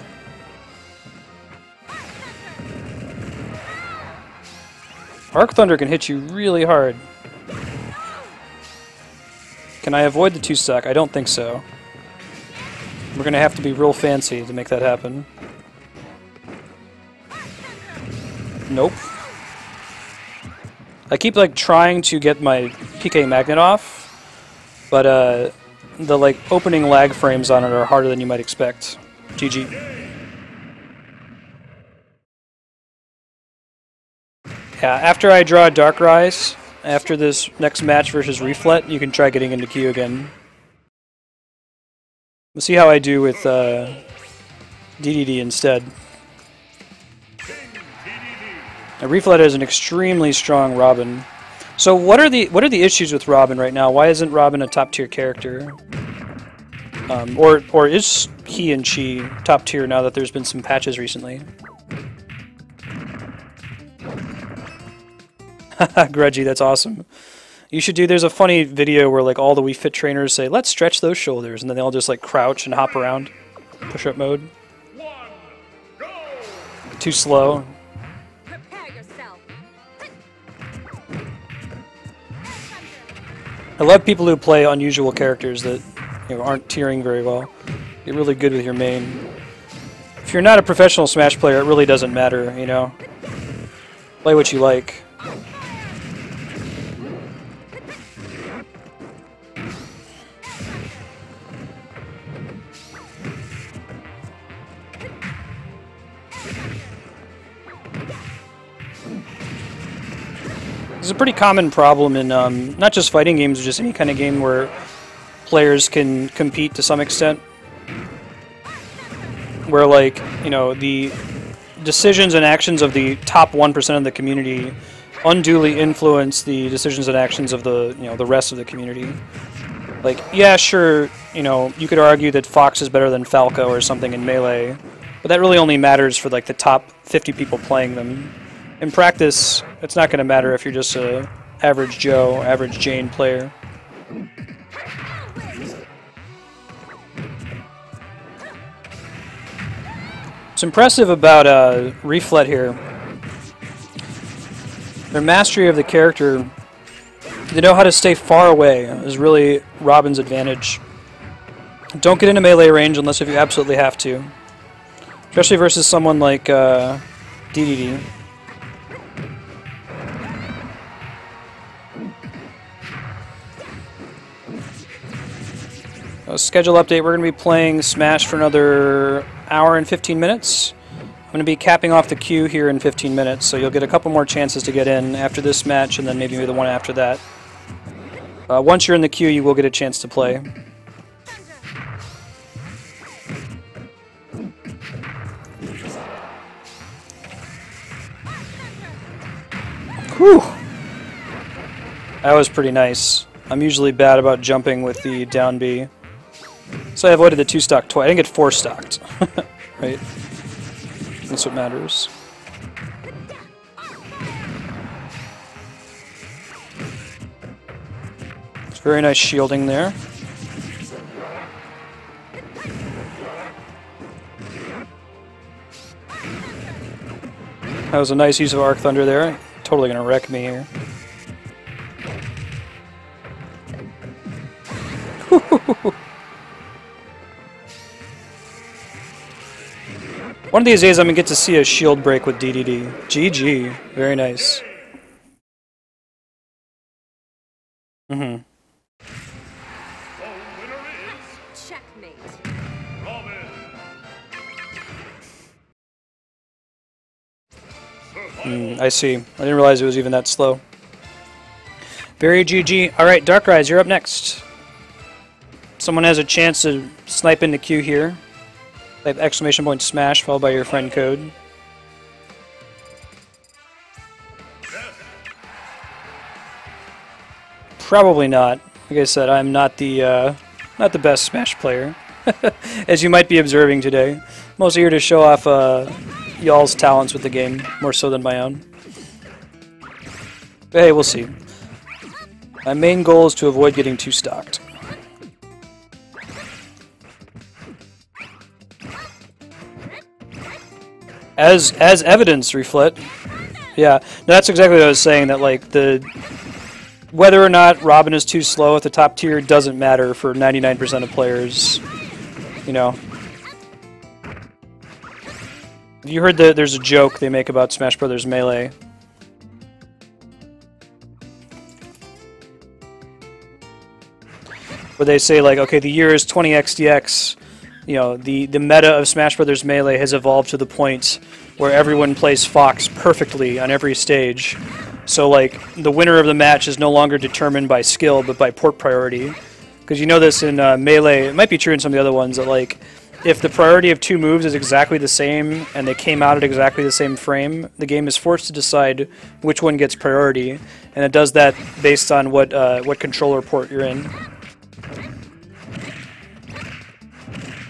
Arc Thunder can hit you really hard. Can I avoid the 2-stack? I don't think so. We're gonna have to be real fancy to make that happen. Nope. I keep like trying to get my PK Magnet off, but the like opening lag frames on it are harder than you might expect. GG. Yeah, after I draw Dark Rise, after this next match versus Reflet, you can try getting into queue again. We'll see how I do with DDD instead. Now, Reflet is an extremely strong Robin. So what are the issues with Robin right now? Why isn't Robin a top tier character? Or is he and she top tier now that there's been some patches recently? Grudgy, that's awesome. You should do, there's a funny video where like all the Wii Fit trainers say, let's stretch those shoulders, and then they all just like crouch and hop around. Push-up mode. Too slow. I love people who play unusual characters that aren't tiering very well. Get really good with your main. If you're not a professional Smash player, it really doesn't matter, you know? Play what you like. It's a pretty common problem in not just fighting games, but just any kind of game where players can compete to some extent. Where, like, the decisions and actions of the top 1% of the community unduly influence the decisions and actions of the, the rest of the community. Like, yeah, sure, you know, you could argue that Fox is better than Falco or something in Melee, but that really only matters for like the top 50 people playing them. In practice, it's not going to matter if you're just a average Joe, average Jane player. What's impressive about Reflet here, their mastery of the character, they know how to stay far away, is really Robin's advantage. Don't get into melee range unless if you absolutely have to. Especially versus someone like DDD. Schedule update, we're going to be playing Smash for another hour and 15 minutes. I'm going to be capping off the queue here in 15 minutes, so you'll get a couple more chances to get in after this match and then maybe the one after that. Once you're in the queue, you will get a chance to play. Whew! That was pretty nice. I'm usually bad about jumping with the down B. So I avoided the 2-stock twice. I didn't get 4-stocked. Right? That's what matters. It's very nice shielding there. That was a nice use of Arc Thunder there. Totally gonna wreck me here. One of these days I'm going to get to see a shield break with DDD. GG. Very nice. Mm-hmm. Checkmate. I see. I didn't realize it was even that slow. Very GG. Alright, Darkrise, you're up next. Someone has a chance to snipe into Q here. Type exclamation point smash followed by your friend code. Probably not. Like I said, I'm not the best Smash player, as you might be observing today. Mostly here to show off y'all's talents with the game, more so than my own. But hey, we'll see. My main goal is to avoid getting too stocked. As evidence, Reflet. Yeah, no, that's exactly what I was saying. That like whether or not Robin is too slow at the top tier doesn't matter for 99% of players. You know. Have you heard that there's a joke they make about Smash Brothers Melee? Where they say like, okay, the year is 20XDX. You know, the meta of Smash Brothers Melee has evolved to the point where everyone plays Fox perfectly on every stage. So, like, the winner of the match is no longer determined by skill, but by port priority. Because you know this in Melee, it might be true in some of the other ones, that, like, if the priority of two moves is exactly the same, and they came out at exactly the same frame, the game is forced to decide which one gets priority, and it does that based on what controller port you're in.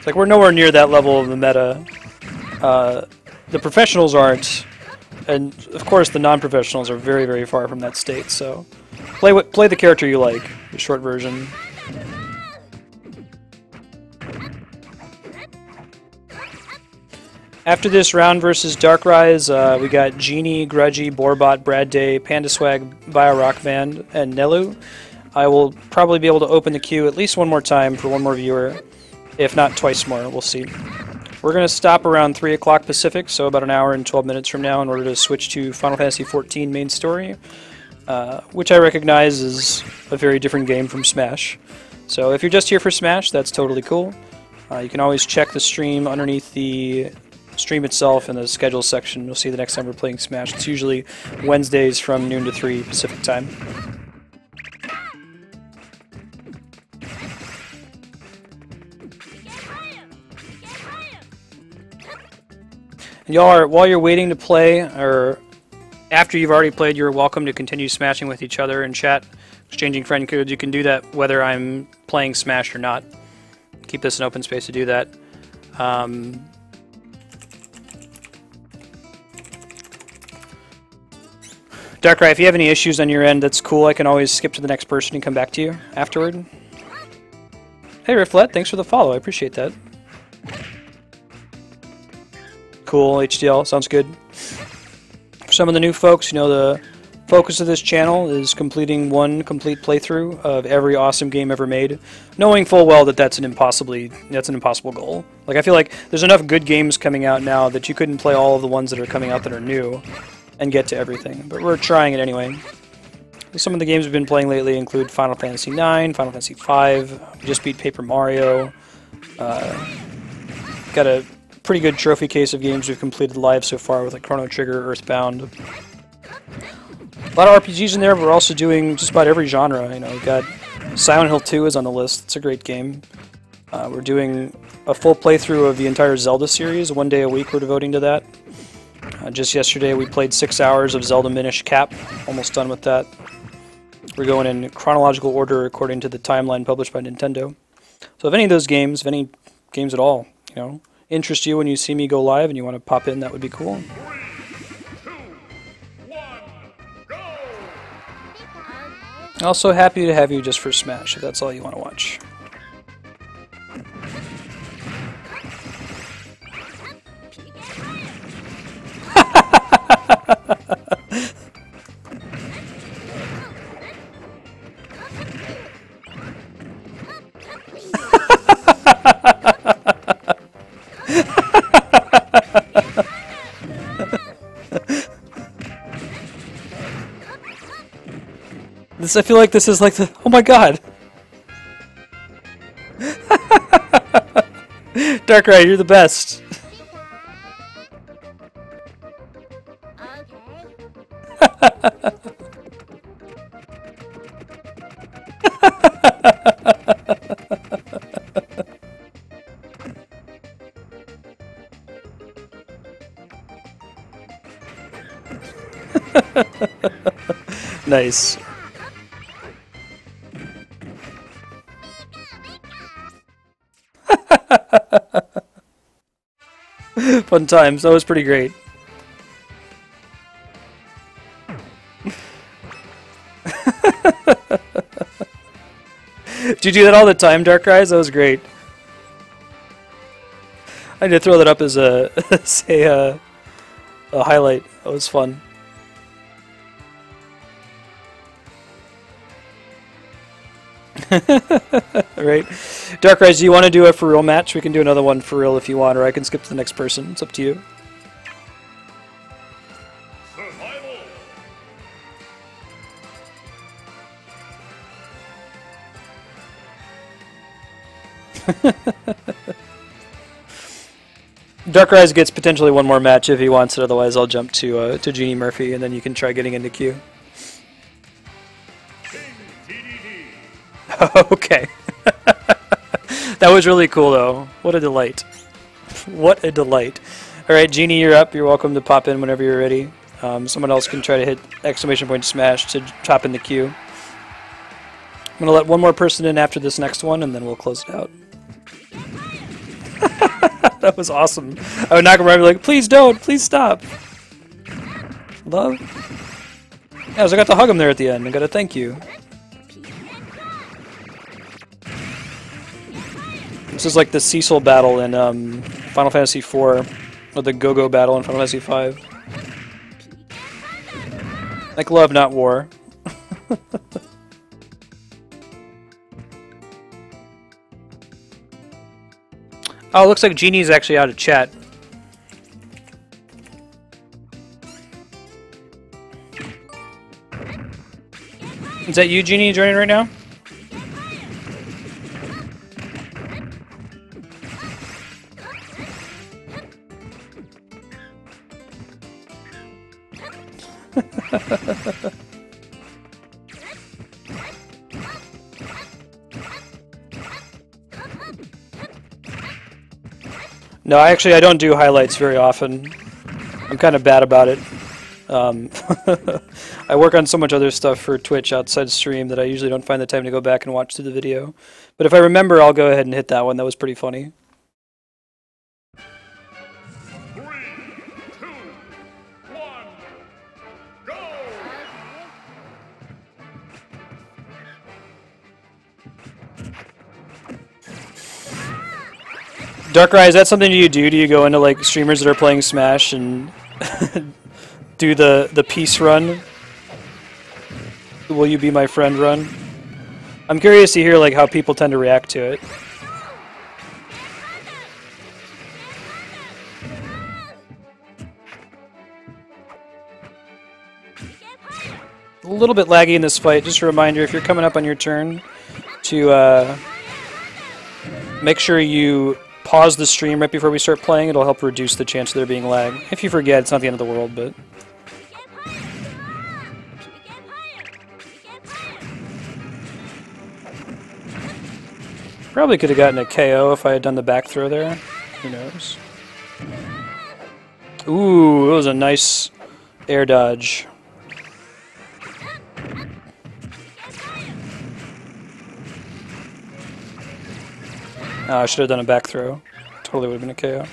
Like, we're nowhere near that level of the meta. The professionals aren't, and of course the non-professionals are very, very far from that state, so play the character you like, the short version. After this round versus Darkrise, we got Genie, Grudgy, Borbot, Brad Day, Pandaswag, Bio Rock Band, and Nelu. I will probably be able to open the queue at least one more time for one more viewer. If not twice more, we'll see. We're going to stop around 3 o'clock Pacific, so about an hour and 12 minutes from now in order to switch to Final Fantasy XIV main story, which I recognize is a very different game from Smash. So if you're just here for Smash, that's totally cool. You can always check the stream underneath the stream itself in the schedule section. You'll see the next time we're playing Smash. It's usually Wednesdays from noon to 3 Pacific time. And y'all are, while you're waiting to play, or After you've already played, you're welcome to continue smashing with each other in chat, exchanging friend codes. You can do that whether I'm playing Smash or not. Keep this an open space to do that. Darkrai, if you have any issues on your end, that's cool. I can always skip to the next person and come back to you afterward. Hey, Riflet, thanks for the follow. I appreciate that. Cool, HDL, sounds good. For some of the new folks, you know, the focus of this channel is completing one complete playthrough of every awesome game ever made, knowing full well that that's an impossible goal. Like, I feel like there's enough good games coming out now that you couldn't play all of the ones that are coming out that are new and get to everything, but we're trying it anyway. Some of the games we've been playing lately include Final Fantasy IX, Final Fantasy V, we just beat Paper Mario, got a pretty good trophy case of games we've completed live so far with like Chrono Trigger, Earthbound. A lot of RPGs in there, but we're also doing just about every genre. You know, we've got Silent Hill 2 is on the list, it's a great game. We're doing a full playthrough of the entire Zelda series, one day a week we're devoting to that. Just yesterday we played 6 hours of Zelda Minish Cap, almost done with that. We're going in chronological order according to the timeline published by Nintendo. So if any of those games, if any games at all, you know, interest you when you see me go live and you want to pop in, that would be cool. 3, 2, 1, go! Also happy to have you just for Smash, if that's all you want to watch. I feel like this is like the... Oh my god! Darkrai, you're the best! Nice. Fun times. That was pretty great. Did you do that all the time, Darkrai? That was great. I need to throw that up as a a highlight. That was fun. Right. Darkrai, do you want to do a for real match? We can do another one for real if you want, or I can skip to the next person. It's up to you. Darkrai gets potentially one more match if he wants it, otherwise I'll jump to Genie Murphy and then you can try getting into queue. Okay. That was really cool though. What a delight. What a delight. Alright, Genie, you're up. You're welcome to pop in whenever you're ready. Someone else can try to hit exclamation point smash to top in the queue. I'm going to let one more person in after this next one and then we'll close it out. That was awesome. I would knock him right and be like, please don't, please stop. Love? Yeah, so I got to hug him there at the end. I got to thank you. This is like the Cecil battle in Final Fantasy IV, or the Go-Go battle in Final Fantasy V. Like love, not war. Oh, it looks like Genie's actually out of chat. Is that you, Genie, joining right now? No, actually, I don't do highlights very often. I'm kind of bad about it. I work on so much other stuff for Twitch outside stream that I usually don't find the time to go back and watch through the video. But if I remember, I'll go ahead and hit that one. That was pretty funny. 3, 2, 1, go! Darkrai, is that something you do? Do you go into like streamers that are playing Smash and do the peace run? Will you be my friend run? I'm curious to hear like how people tend to react to it. A little bit laggy in this fight. Just a reminder, if you're coming up on your turn, to make sure you pause the stream right before we start playing. It'll help reduce the chance of there being lag. If you forget, it's not the end of the world, but... Probably could have gotten a KO if I had done the back throw there. Who knows? Ooh, it was a nice air dodge. I should have done a back throw. Totally would have been a KO.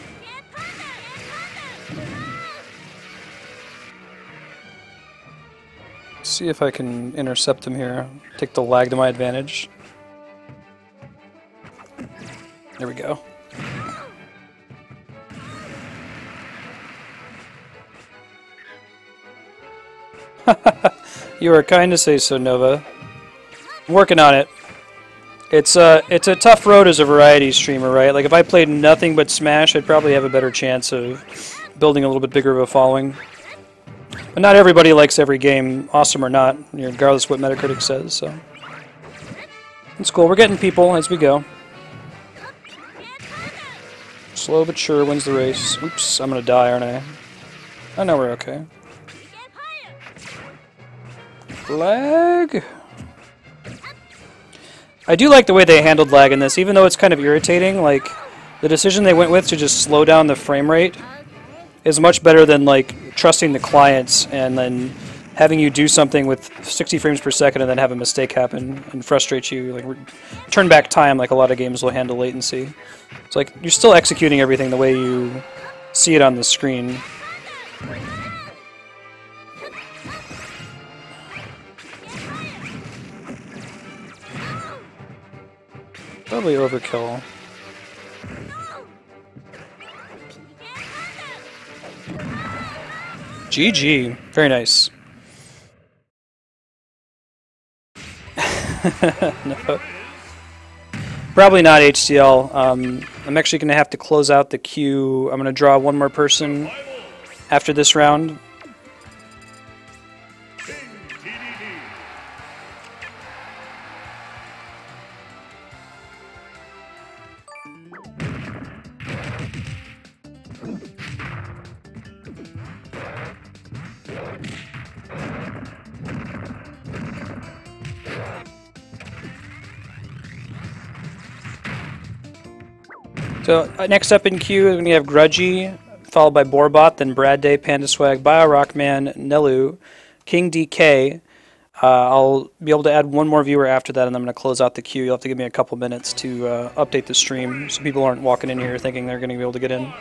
Let's see if I can intercept him here. Take the lag to my advantage. There we go. You are kind to say so, Nova. I'm working on it. It's a tough road as a variety streamer, right? Like if I played nothing but Smash, I'd probably have a better chance of building a little bit bigger of a following. But not everybody likes every game, awesome or not, regardless of what Metacritic says, so. It's cool, we're getting people as we go. Slow but sure wins the race. Oops, I'm gonna die, aren't I? Oh no, we're okay. Lag? I do like the way they handled lag in this, even though it's kind of irritating. Like, the decision they went with to just slow down the frame rate is much better than, like, trusting the clients and then having you do something with 60 frames per second and then have a mistake happen and frustrate you. Like, turn back time, like a lot of games will handle latency. It's like, you're still executing everything the way you see it on the screen. Probably overkill. GG. Very nice. No. Probably not HCL. I'm actually going to have to close out the queue. I'm going to draw one more person after this round. So next up in queue, we're going to have Grudgy, followed by Borbot, then Brad Day, Panda Swag, Bio Rockman, Nelu, King DK. I'll be able to add one more viewer after that, and I'm going to close out the queue. You'll have to give me a couple minutes to update the stream, so people aren't walking in here thinking they're going to be able to get in.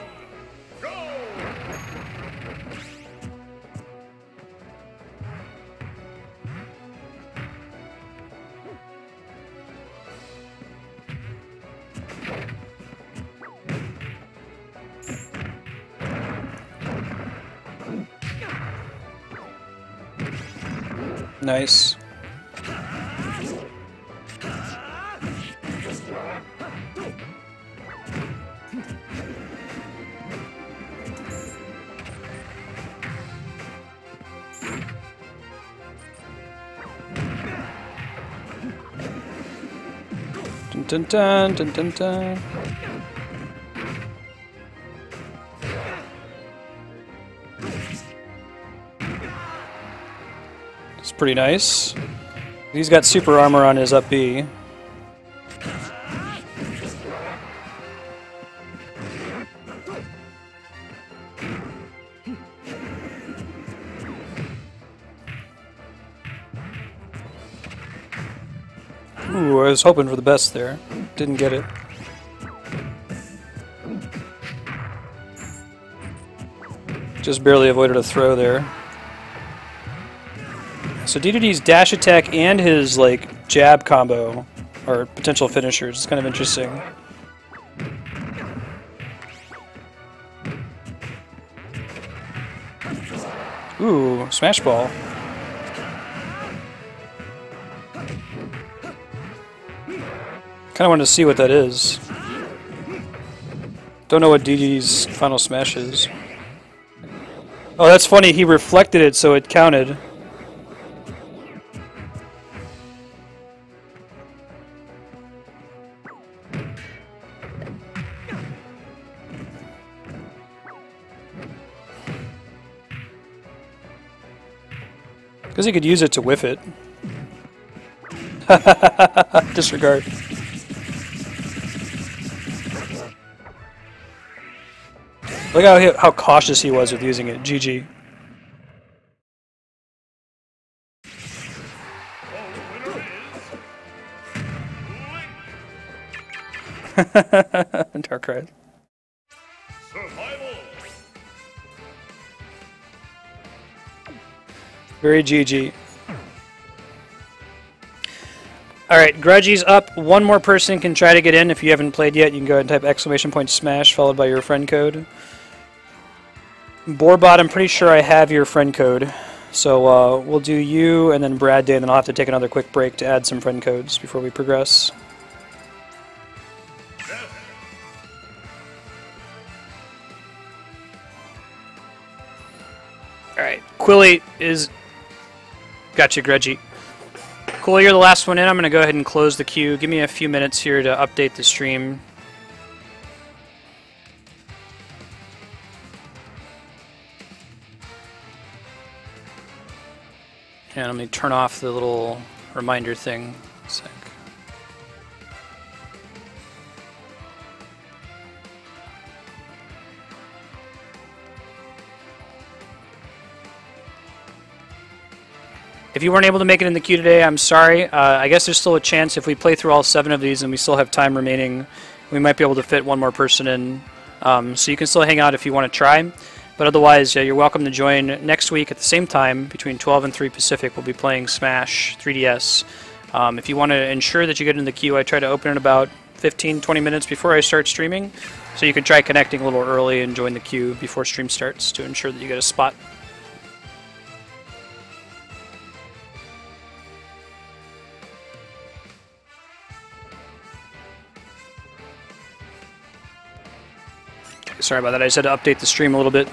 Nice. Dun dun dun dun dun dun. It's pretty nice. He's got super armor on his up B. Ooh, I was hoping for the best there. Didn't get it. Just barely avoided a throw there. So DDD's dash attack and his like jab combo are potential finishers. It's kind of interesting. Ooh, smash ball. Kind of wanted to see what that is. Don't know what DDD's final smash is. Oh, that's funny. He reflected it, so it counted. Because he could use it to whiff it. Disregard. Look how cautious he was with using it. GG. Darkrai. Survival. Very GG. Alright, Grudgy's up. One more person can try to get in. If you haven't played yet, you can go ahead and type ! Smash followed by your friend code. Borbot, I'm pretty sure I have your friend code. So we'll do you and then Brad Day, and then I'll have to take another quick break to add some friend codes before we progress. Alright, Quilly is... Gotcha, Grudgy. Cool, you're the last one in. I'm going to go ahead and close the queue. Give me a few minutes here to update the stream. And let me turn off the little reminder thing. A sec. If you weren't able to make it in the queue today, I'm sorry. I guess there's still a chance if we play through all 7 of these and we still have time remaining, we might be able to fit one more person in. So you can still hang out if you want to try. But otherwise, you're welcome to join next week at the same time, between 12 and 3 Pacific. We'll be playing Smash 3DS. If you want to ensure that you get in the queue, I try to open it about 15-20 minutes before I start streaming. So you can try connecting a little early and join the queue before stream starts to ensure that you get a spot. Sorry about that, I just had to update the stream a little bit.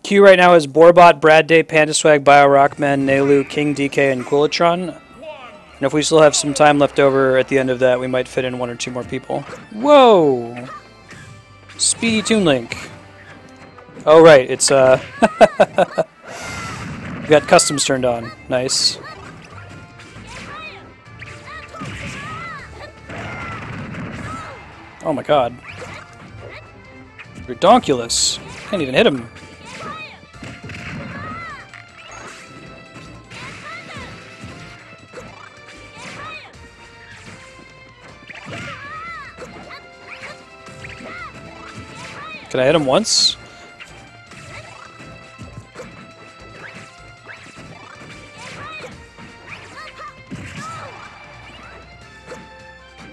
Queue right now is Borbot, Brad Day, Pandaswag, BioRockman, Nelu, King DK, and Quillatron. And if we still have some time left over at the end of that, we might fit in 1 or 2 more people. Whoa! Speedy Toon Link. Oh, right, it's, we got customs turned on. Nice. Oh my god. Redonkulous. Can't even hit him. Can I hit him once?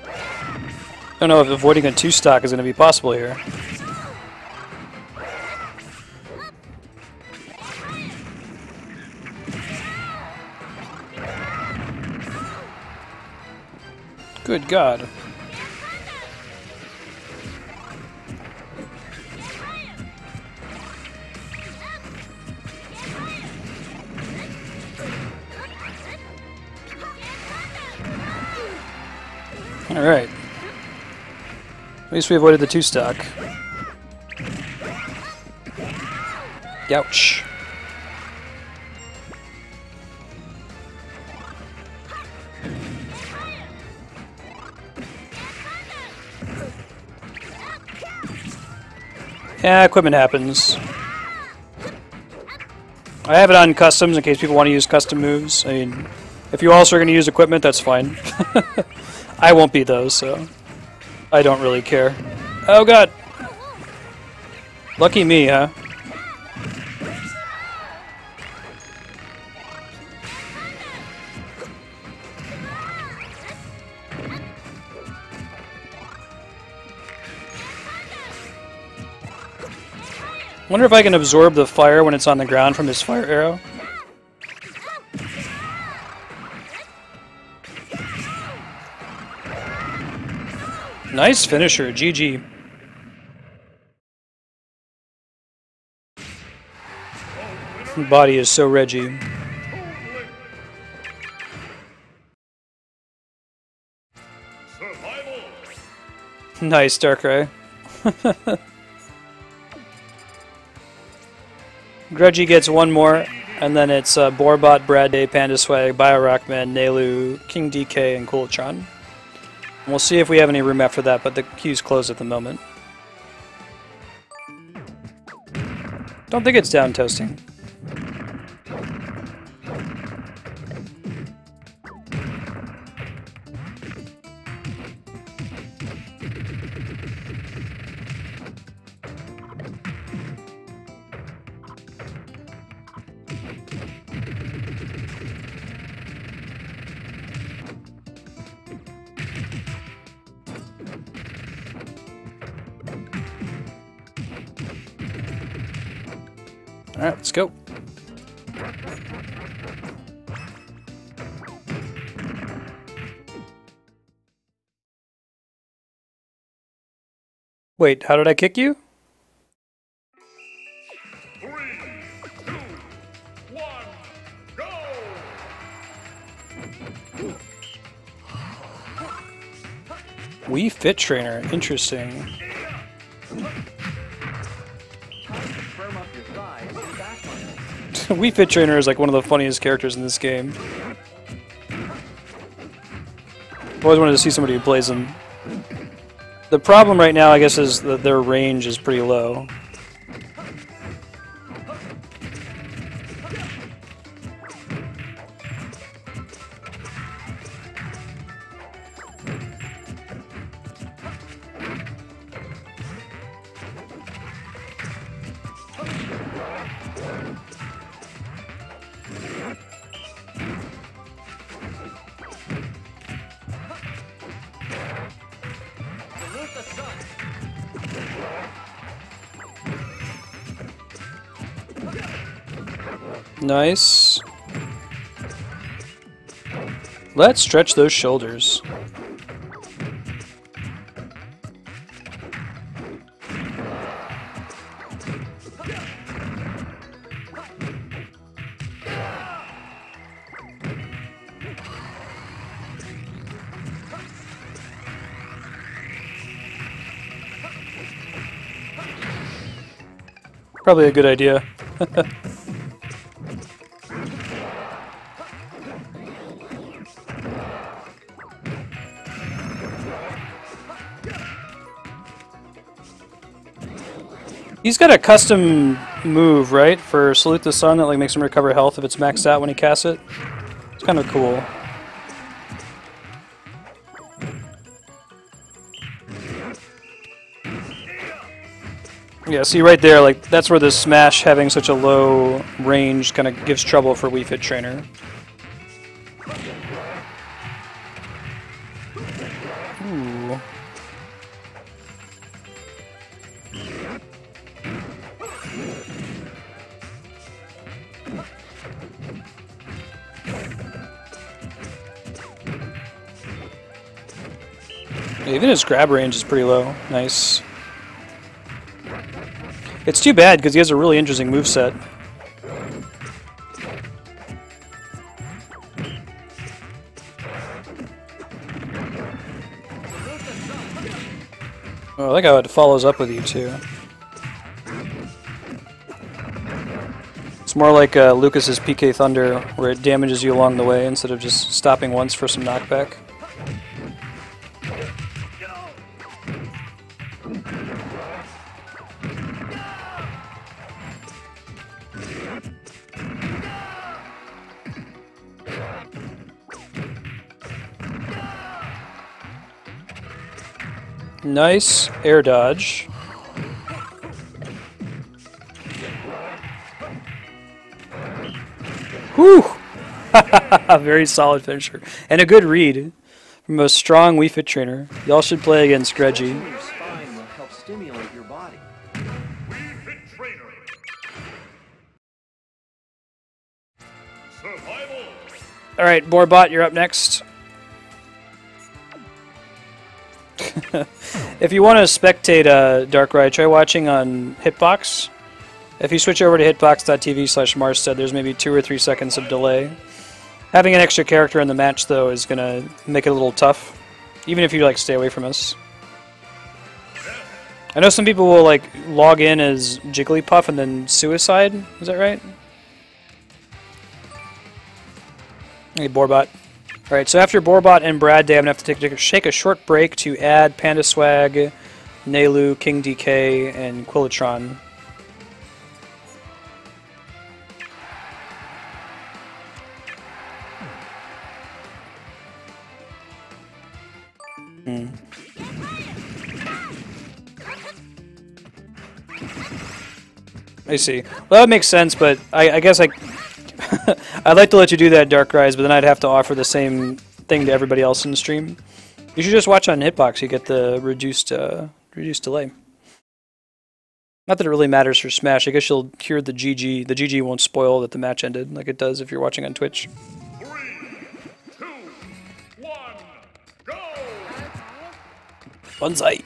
I don't know if avoiding a 2-stock is going to be possible here. Good God. Alright. At least we avoided the 2-stock. Ouch. Yeah, equipment happens. I have it on customs in case people want to use custom moves. I mean, if you also are going to use equipment, that's fine. I won't be though, so I don't really care. Oh god! Lucky me, huh? Wonder if I can absorb the fire when it's on the ground from his fire arrow. Nice finisher, GG. Body is so Reggie. Survival. Nice, Darkrai. Grudgy gets one more, and then it's Borbot, Brad Day, Panda Swag, Bio-Rockman, Nelu, King DK, and Cooltron. And we'll see if we have any room after that, but the queue's closed at the moment. Don't think it's down toasting. Alright, let's go. Wait, how did I kick you? 3, 2, 1, go! Wii Fit Trainer, interesting. Wii Fit Trainer is like one of the funniest characters in this game. I've always wanted to see somebody who plays him. The problem right now, I guess, is that their range is pretty low. Nice. Let's stretch those shoulders. Probably a good idea. He's got a custom move, right, for Salute the Sun that like makes him recover health if it's maxed out when he casts it. It's kind of cool. Yeah, see right there, like that's where the smash having such a low range kind of gives trouble for Wii Fit Trainer. Ooh. Even his grab range is pretty low. Nice. It's too bad because he has a really interesting moveset. Oh, I like how it follows up with you too. It's more like Lucas's PK Thunder, where it damages you along the way instead of just stopping once for some knockback. Nice air dodge. Whew! Very solid finisher. And a good read from a strong Wii Fit trainer. Y'all should play against Reggie. Your spine will help stimulate your body. Wii Fit Trainer. Survival. Alright, Borbot, you're up next. If you want to spectate Darkrai, try watching on Hitbox. If you switch over to hitbox.tv/Marstead, there's maybe 2 or 3 seconds of delay. Having an extra character in the match, though, is going to make it a little tough, even if you like stay away from us. I know some people will like log in as Jigglypuff and then Suicide. Is that right? Hey, Borbot. Alright, so after Borbot and Brad Day, I'm going to have to take a short break to add Panda Swag, Nelu, King DK, and Quillatron. I see. Well, that makes sense, but I guess I'd like to let you do that, Darkrai, but then I'd have to offer the same thing to everybody else in the stream. You should just watch on Hitbox. You get the reduced delay. Not that it really matters for Smash. I guess you'll hear the GG. The GG won't spoil that the match ended, like it does if you're watching on Twitch. 3, 2, 1, go! Banzai.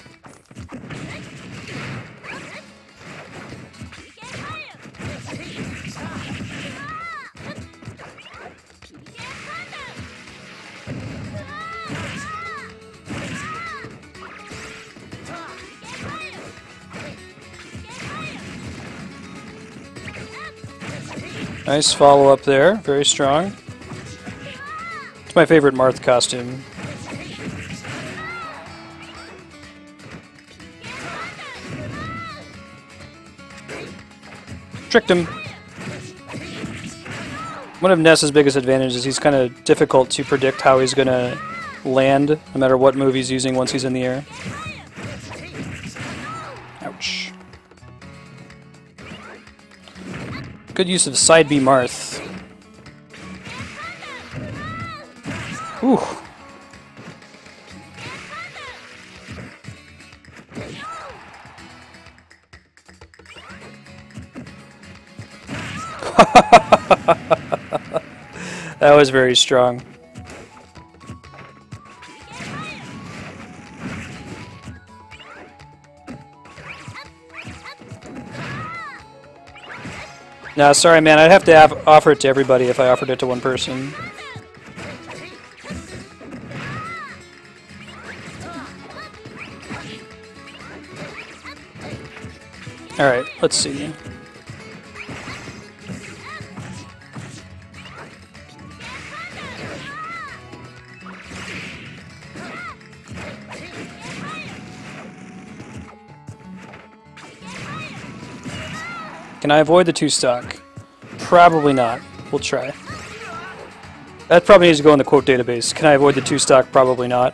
Nice follow-up there. Very strong. It's my favorite Marth costume. Tricked him. One of Ness's biggest advantages is he's kind of difficult to predict how he's going to land, no matter what move he's using once he's in the air. Ouch. Good use of side B Marth. Whew. That was very strong. No, sorry, man. I'd have to offer it to everybody if I offered it to one person. Alright, let's see. Can I avoid the 2-stock? Probably not. We'll try. That probably needs to go in the quote database. Can I avoid the 2-stock? Probably not.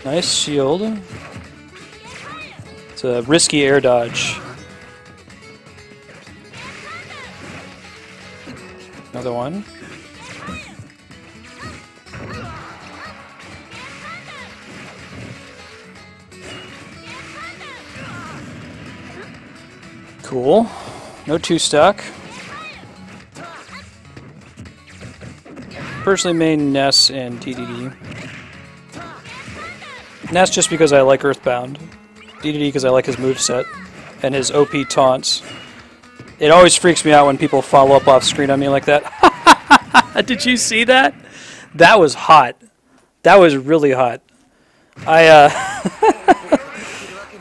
Nice shield. It's a risky air dodge. Another one. Cool. No 2-stock. Personally main Ness and DDD. Ness just because I like Earthbound. DDD because I like his moveset and his OP taunts. It always freaks me out when people follow up off screen on me like that. Did you see that? That was hot. That was really hot.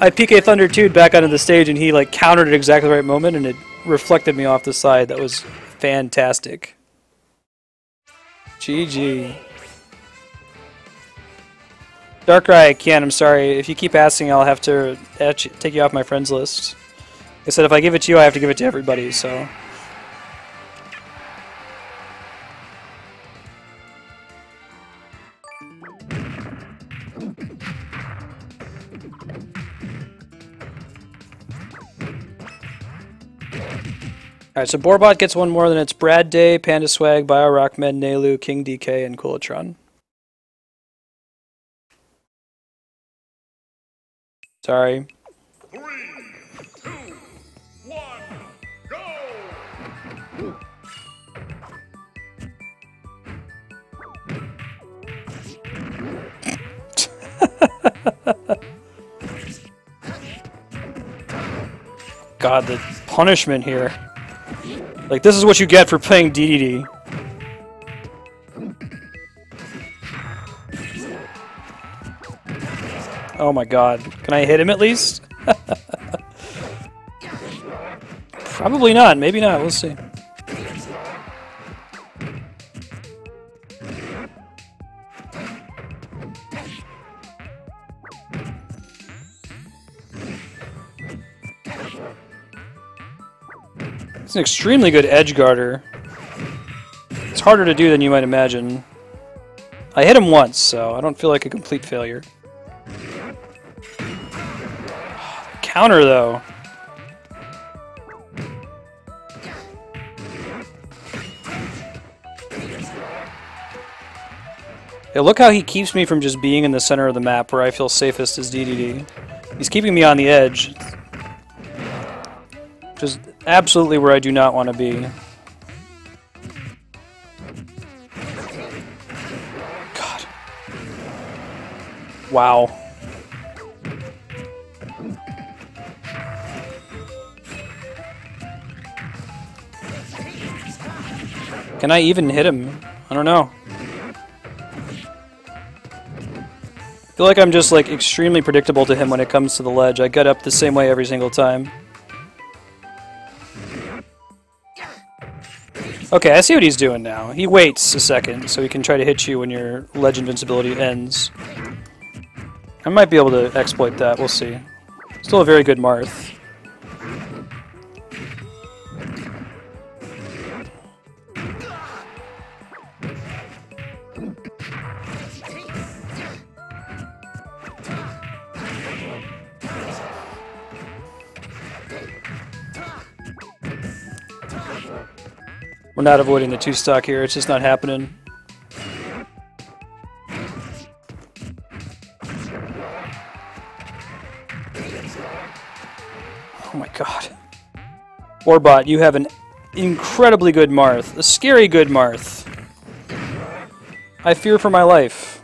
I PK Thunder 2'd back onto the stage and he like countered at exactly the right moment and it reflected me off the side. That was fantastic. GG. Darkrai, I can't. I'm sorry. If you keep asking, I'll have to take you off my friends list. I said if I give it to you, I have to give it to everybody, so... Alright, so Borbot gets one more, then it's Brad Day, Panda Swag, Bio Rockman, Nelu, King DK, and Coolitron. Sorry. 3, 2, 1, go! God, the punishment here. Like, this is what you get for playing DDD. Oh my god. Can I hit him at least? Probably not. Maybe not. We'll see. It's an extremely good edge guarder. It's harder to do than you might imagine. I hit him once, so I don't feel like a complete failure. Counter, though. Yeah, look how he keeps me from just being in the center of the map where I feel safest as DDD. He's keeping me on the edge. Just absolutely where I do not want to be. God. Wow. Can I even hit him? I don't know. I feel like I'm just like extremely predictable to him when it comes to the ledge. I get up the same way every single time. Okay, I see what he's doing now. He waits a second so he can try to hit you when your ledge invincibility ends. I might be able to exploit that, we'll see. Still a very good Marth. We're not avoiding the 2-stock here, it's just not happening. Oh my god. Warbot, you have an incredibly good Marth. A scary good Marth. I fear for my life.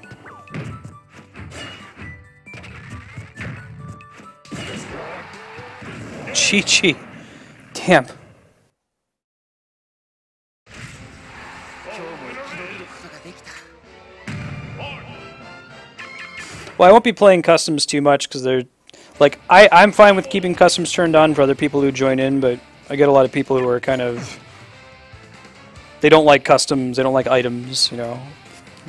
Chi-Chi. Damn. Well, I won't be playing customs too much because they're like I'm fine with keeping customs turned on for other people who join in, but I get a lot of people who are kind of they don't like customs, they don't like items, you know,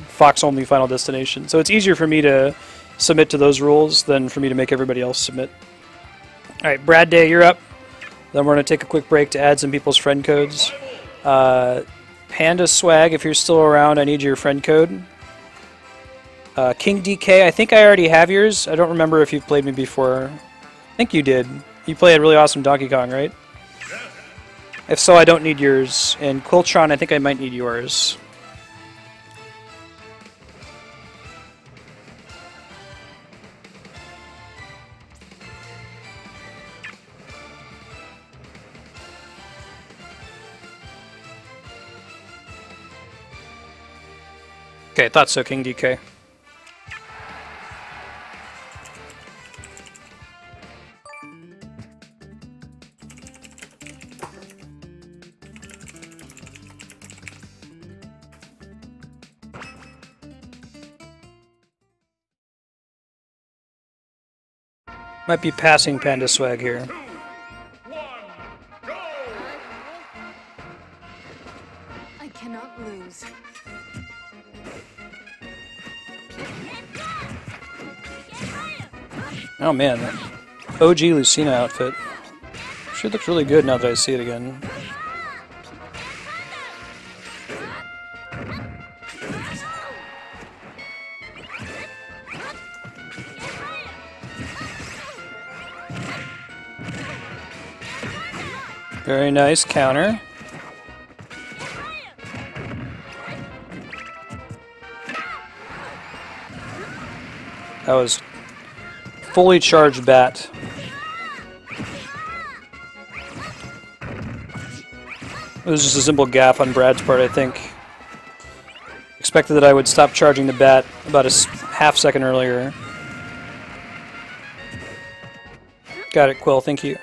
Fox only Final Destination. So it's easier for me to submit to those rules than for me to make everybody else submit. All right, Brad Day, you're up. Then we're gonna take a quick break to add some people's friend codes. Panda Swag, if you're still around, I need your friend code. King DK, I think I already have yours. I don't remember if you've played me before. I think you did. You play a really awesome Donkey Kong, right? If so, I don't need yours. And Quiltron, I think I might need yours. Okay, I thought so, King DK. Might be passing Panda Swag here. 2, 1, go! I cannot lose. Oh man, that OG Lucina outfit. She looks really good now that I see it again. Very nice counter. That was fully charged bat. It was just a simple gaffe on Brad's part, I think. Expected that I would stop charging the bat about a half second earlier. Got it, Quill, thank you.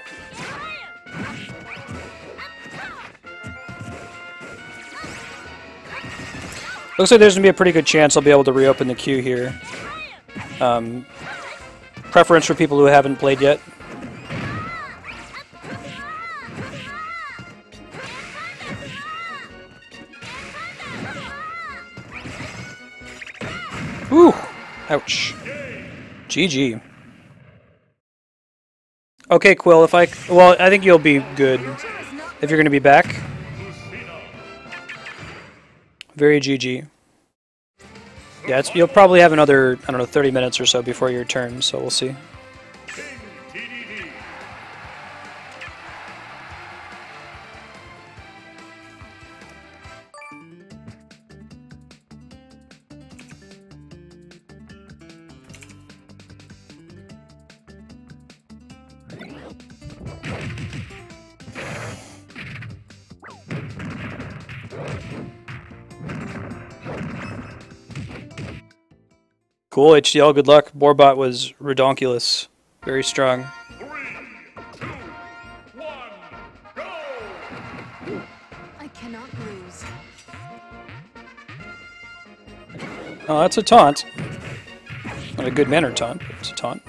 Looks like there's going to be a pretty good chance I'll be able to reopen the queue here. Preference for people who haven't played yet. Whew! Ouch. GG. Okay, Quill, well, I think you'll be good if you're going to be back. Very GG. Yeah, you'll probably have another, I don't know, 30 minutes or so before your turn, so we'll see. Cool, HDL, good luck. Borbot was redonkulous. Very strong. 3, 2, 1, go! I cannot lose. Oh, that's a taunt. Not a good manner taunt, but it's a taunt.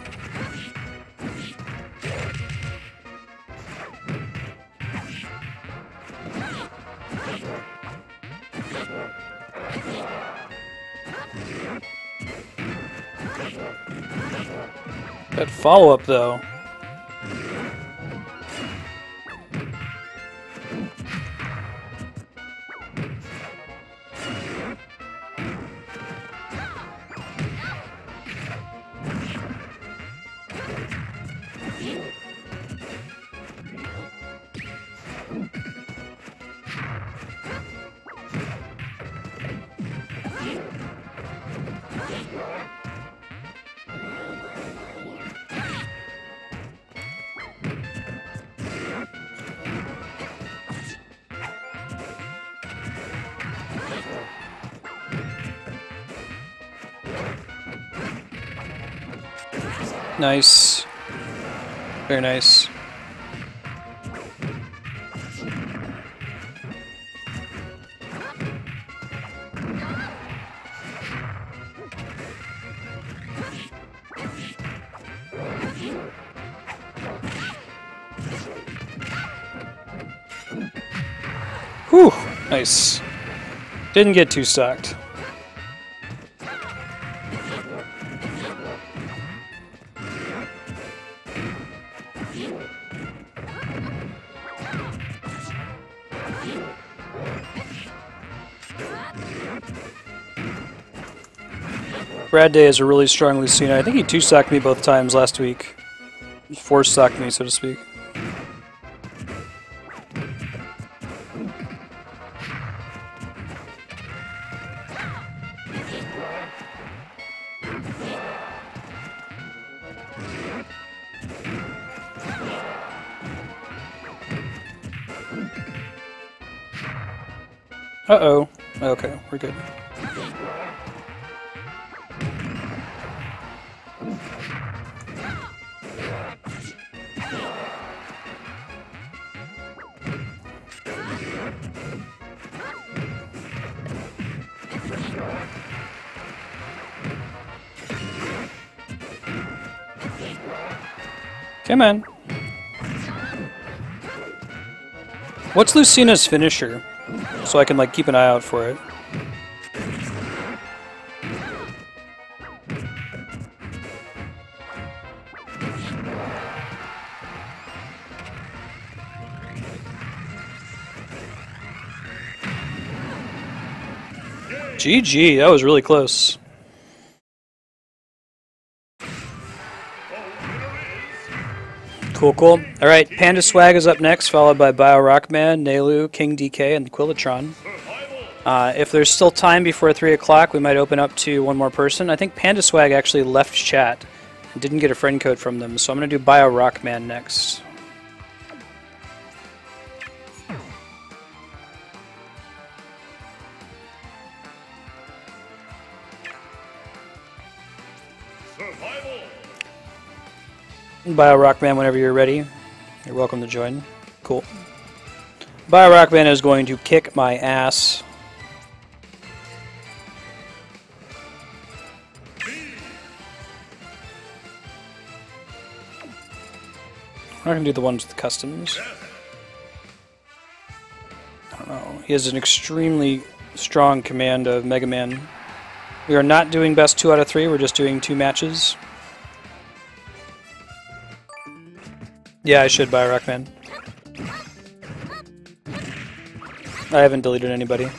That follow-up, though. Nice. Very nice. Whew, nice. Didn't get too sucked. Brad Day is a really strong Lucina. I think he two-socked me both times last week. Force-socked me, so to speak. Uh-oh. Okay, we're good. Come on. What's Lucina's finisher? So I can like keep an eye out for it. GG, that was really close. Cool, cool. Alright, Panda Swag is up next, followed by Bio Rockman, Nelu, King DK, and Quillatron. If there's still time before 3 o'clock, we might open up to one more person. I think Panda Swag actually left chat and didn't get a friend code from them, so I'm going to do Bio Rockman next. Bio Rockman, whenever you're ready, you're welcome to join. Cool. Bio Rockman is going to kick my ass. I'm not going to do the ones with customs. I don't know. He has an extremely strong command of Mega Man. We are not doing best 2 out of 3, we're just doing 2 matches. Yeah, I should buy Rockman. I haven't deleted anybody.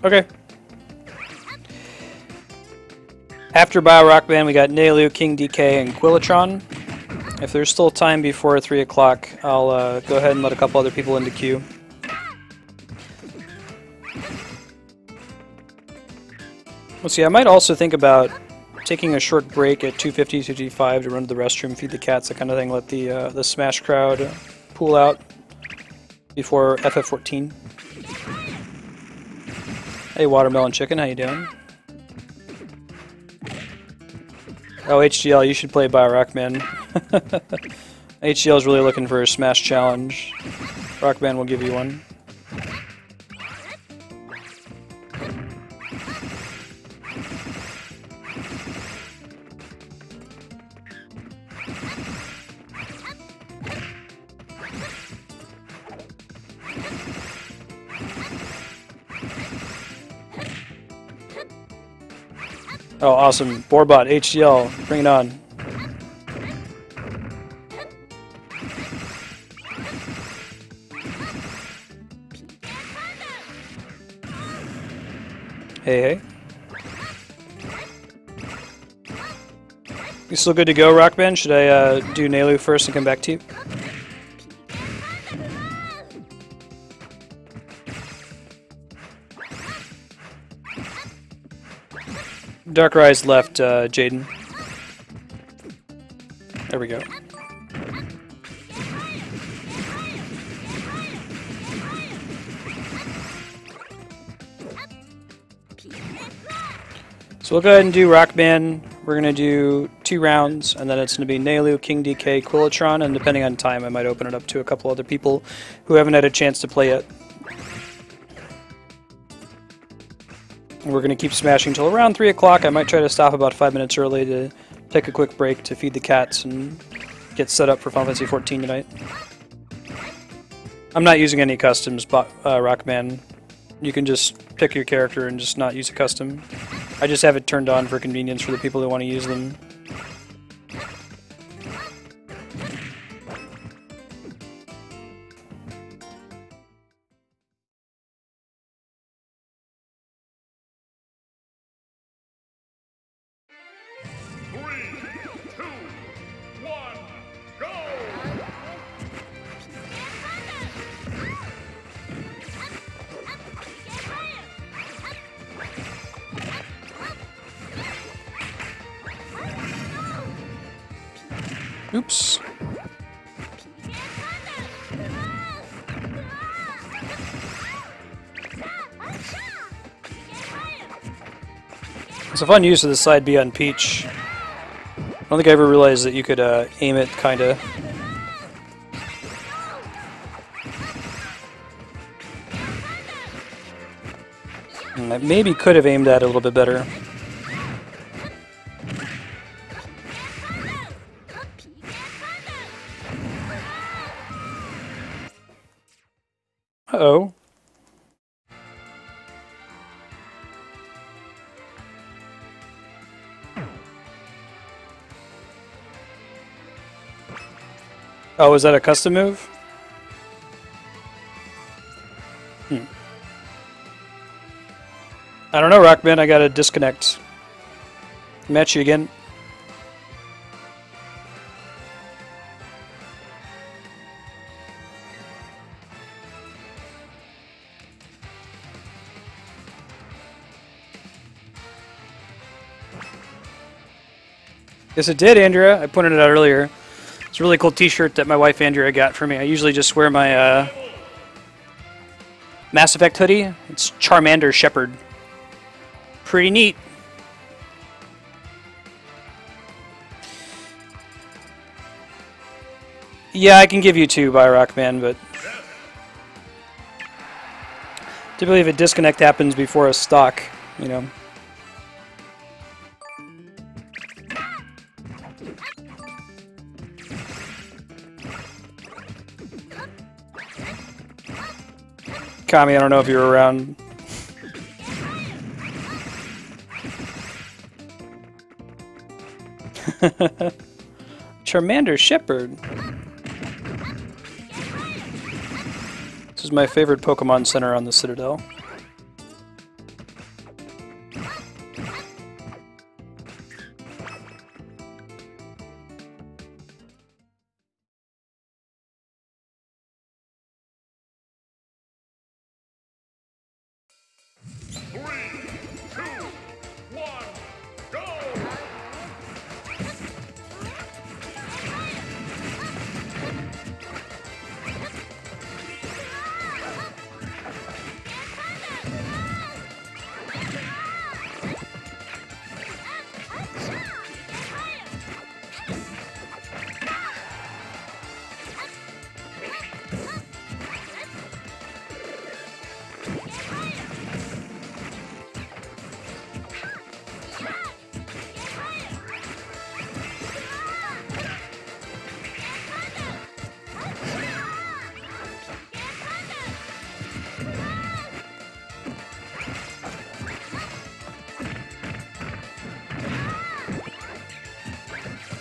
Okay. After Bio Rockman, we got Nelu, King DK, and Quillatron. If there's still time before 3 o'clock, I'll go ahead and let a couple other people into queue. Let's see, I might also think about taking a short break at 2:50, 2:55 to run to the restroom, feed the cats, that kind of thing, let the Smash crowd pool out before FF14. Hey, Watermelon Chicken, how you doing? Oh, HDL, you should play Bio Rockman. HDL is really looking for a Smash challenge. Rockman will give you one. Oh, awesome. Borbot, HDL, bring it on. Hey, hey. You still good to go, Rockman? Should I do Nelu first and come back to you? Dark Rise left, Jaden. There we go. So we'll go ahead and do Rockman. We're going to do 2 rounds, and then it's going to be Nelu, King DK, Quillatron, and depending on time, I might open it up to a couple other people who haven't had a chance to play yet. We're going to keep smashing until around 3 o'clock. I might try to stop about 5 minutes early to take a quick break to feed the cats and get set up for Final Fantasy 14 tonight. I'm not using any customs, Rockman. You can just pick your character and just not use a custom. I just have it turned on for convenience for the people that want to use them. Oops. It's a fun use of the side B on Peach. I don't think I ever realized that you could aim it, kinda. I maybe could have aimed at it a little bit better. Uh-oh. Oh, is that a custom move? I don't know, Rockman. I gotta disconnect. Match you again. Yes, it did, Andrea. I pointed it out earlier. It's a really cool t-shirt that my wife Andrea got for me. I usually just wear my Mass Effect hoodie. It's Charmander Shepherd. Pretty neat. Yeah, I can give you 2 by Rockman, but typically if a disconnect happens before a stock, you know. Kami, I don't know if you were around. Charmander Shepherd. This is my favorite Pokemon Center on the Citadel.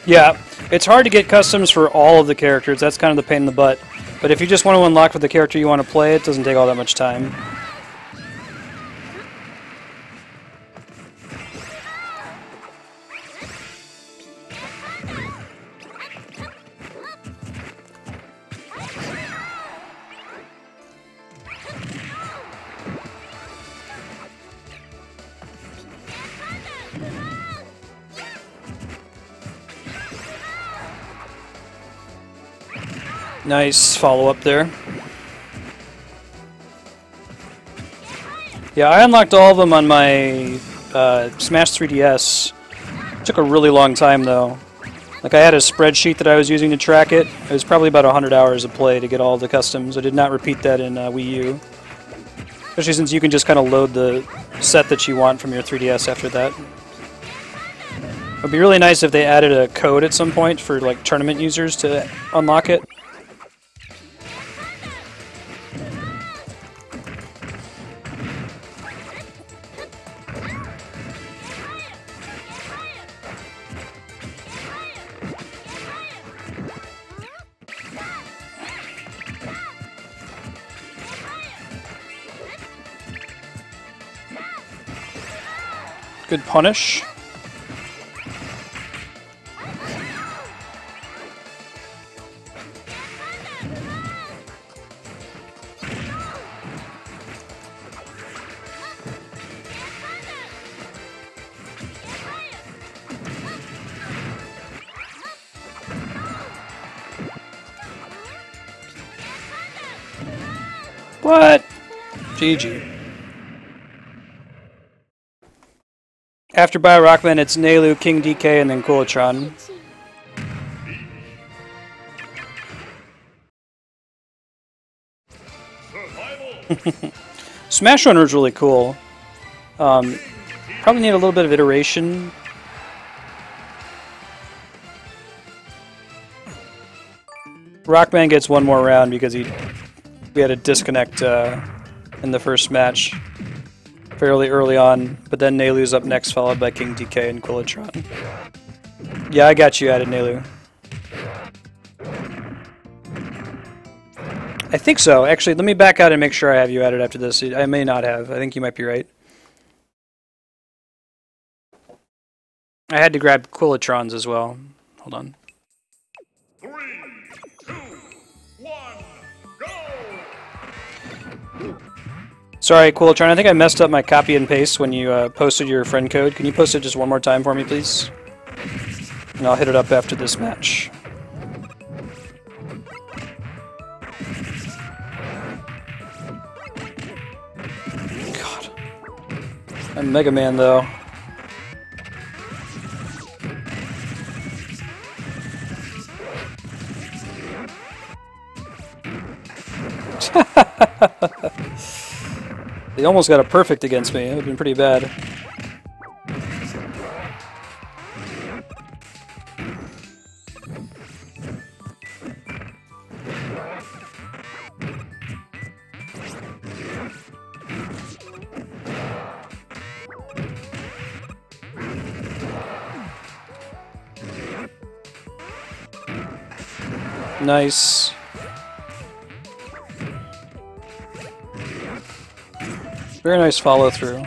Yeah, it's hard to get customs for all of the characters. That's kind of the pain in the butt. But if you just want to unlock for the character you want to play, it doesn't take all that much time. Nice follow-up there. Yeah, I unlocked all of them on my Smash 3DS. It took a really long time, though. Like, I had a spreadsheet that I was using to track it. It was probably about 100 hours of play to get all the customs. I did not repeat that in Wii U. Especially since you can just kind of load the set that you want from your 3DS after that. It would be really nice if they added a code at some point for, like, tournament users to unlock it. Good punish. What? GG. After Bio Rockman, it's Nelu, King DK, and then Kulatron. Smash Runner is really cool. Probably need a little bit of iteration. Rockman gets one more round because he We had a disconnect in the first match fairly early on, but then Neilu's up next, followed by King DK and Quillatron. Yeah, I got you added, Neilu. I think so. Actually, let me back out and make sure I have you added after this. I may not have. I think you might be right. I had to grab Quillatron's as well. Hold on. 3, 2, 1, go! Sorry, Quillatron. I think I messed up my copy and paste when you posted your friend code. Can you post it just one more time for me, please? And I'll hit it up after this match. God. I'm Mega Man, though. They almost got a perfect against me. It would have been pretty bad. Nice. Very nice follow through.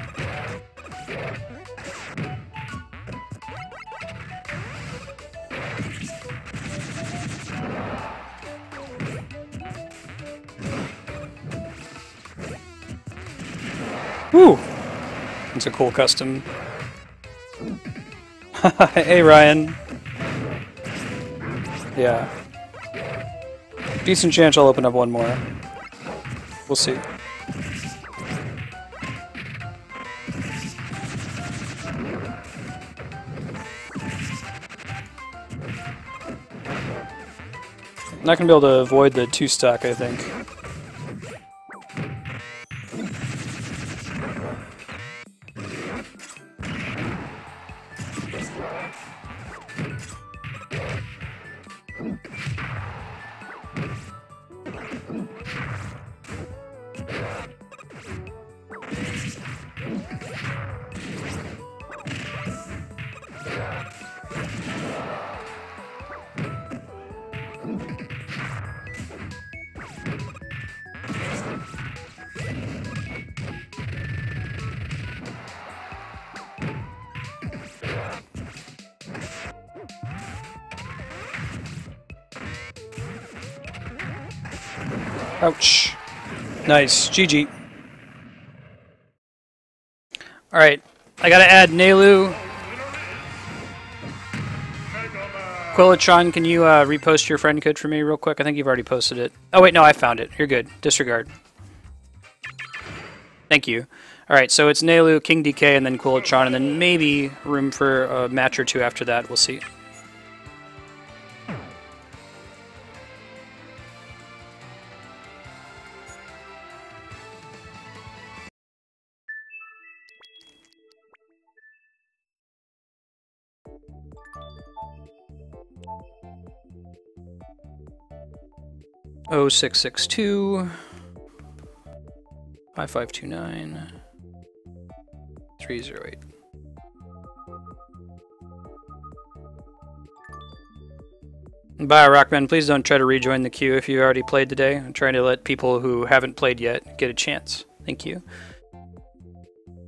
Woo! It's a cool custom. Hey, Ryan. Yeah. Decent chance I'll open up one more. We'll see. I'm not going to be able to avoid the 2-stock, I think. Ouch. Nice. GG. Alright. I gotta add Neilu. Quillatron, can you repost your friend code for me real quick? I think you've already posted it. Oh wait, no, I found it. You're good. Disregard. Thank you. Alright, so it's Neilu, King DK, and then Quillatron, and then maybe room for a match or two after that. We'll see. Oh, 0662 5529 308. Bye, Rockman. Please don't try to rejoin the queue if you already played today. I'm trying to let people who haven't played yet get a chance. Thank you.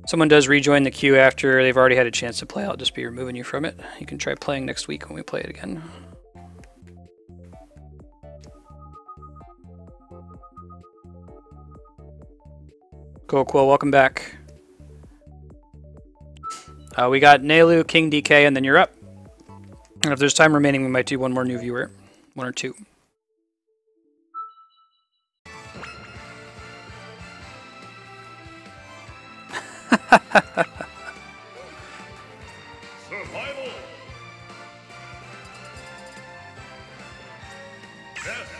Someone does rejoin the queue after they've already had a chance to play. I'll just be removing you from it. You can try playing next week when we play it again. Cool, cool. Welcome back. We got Neilu, King DK, and then you're up. And if there's time remaining, we might do one more new viewer. One or two. Survival. Death.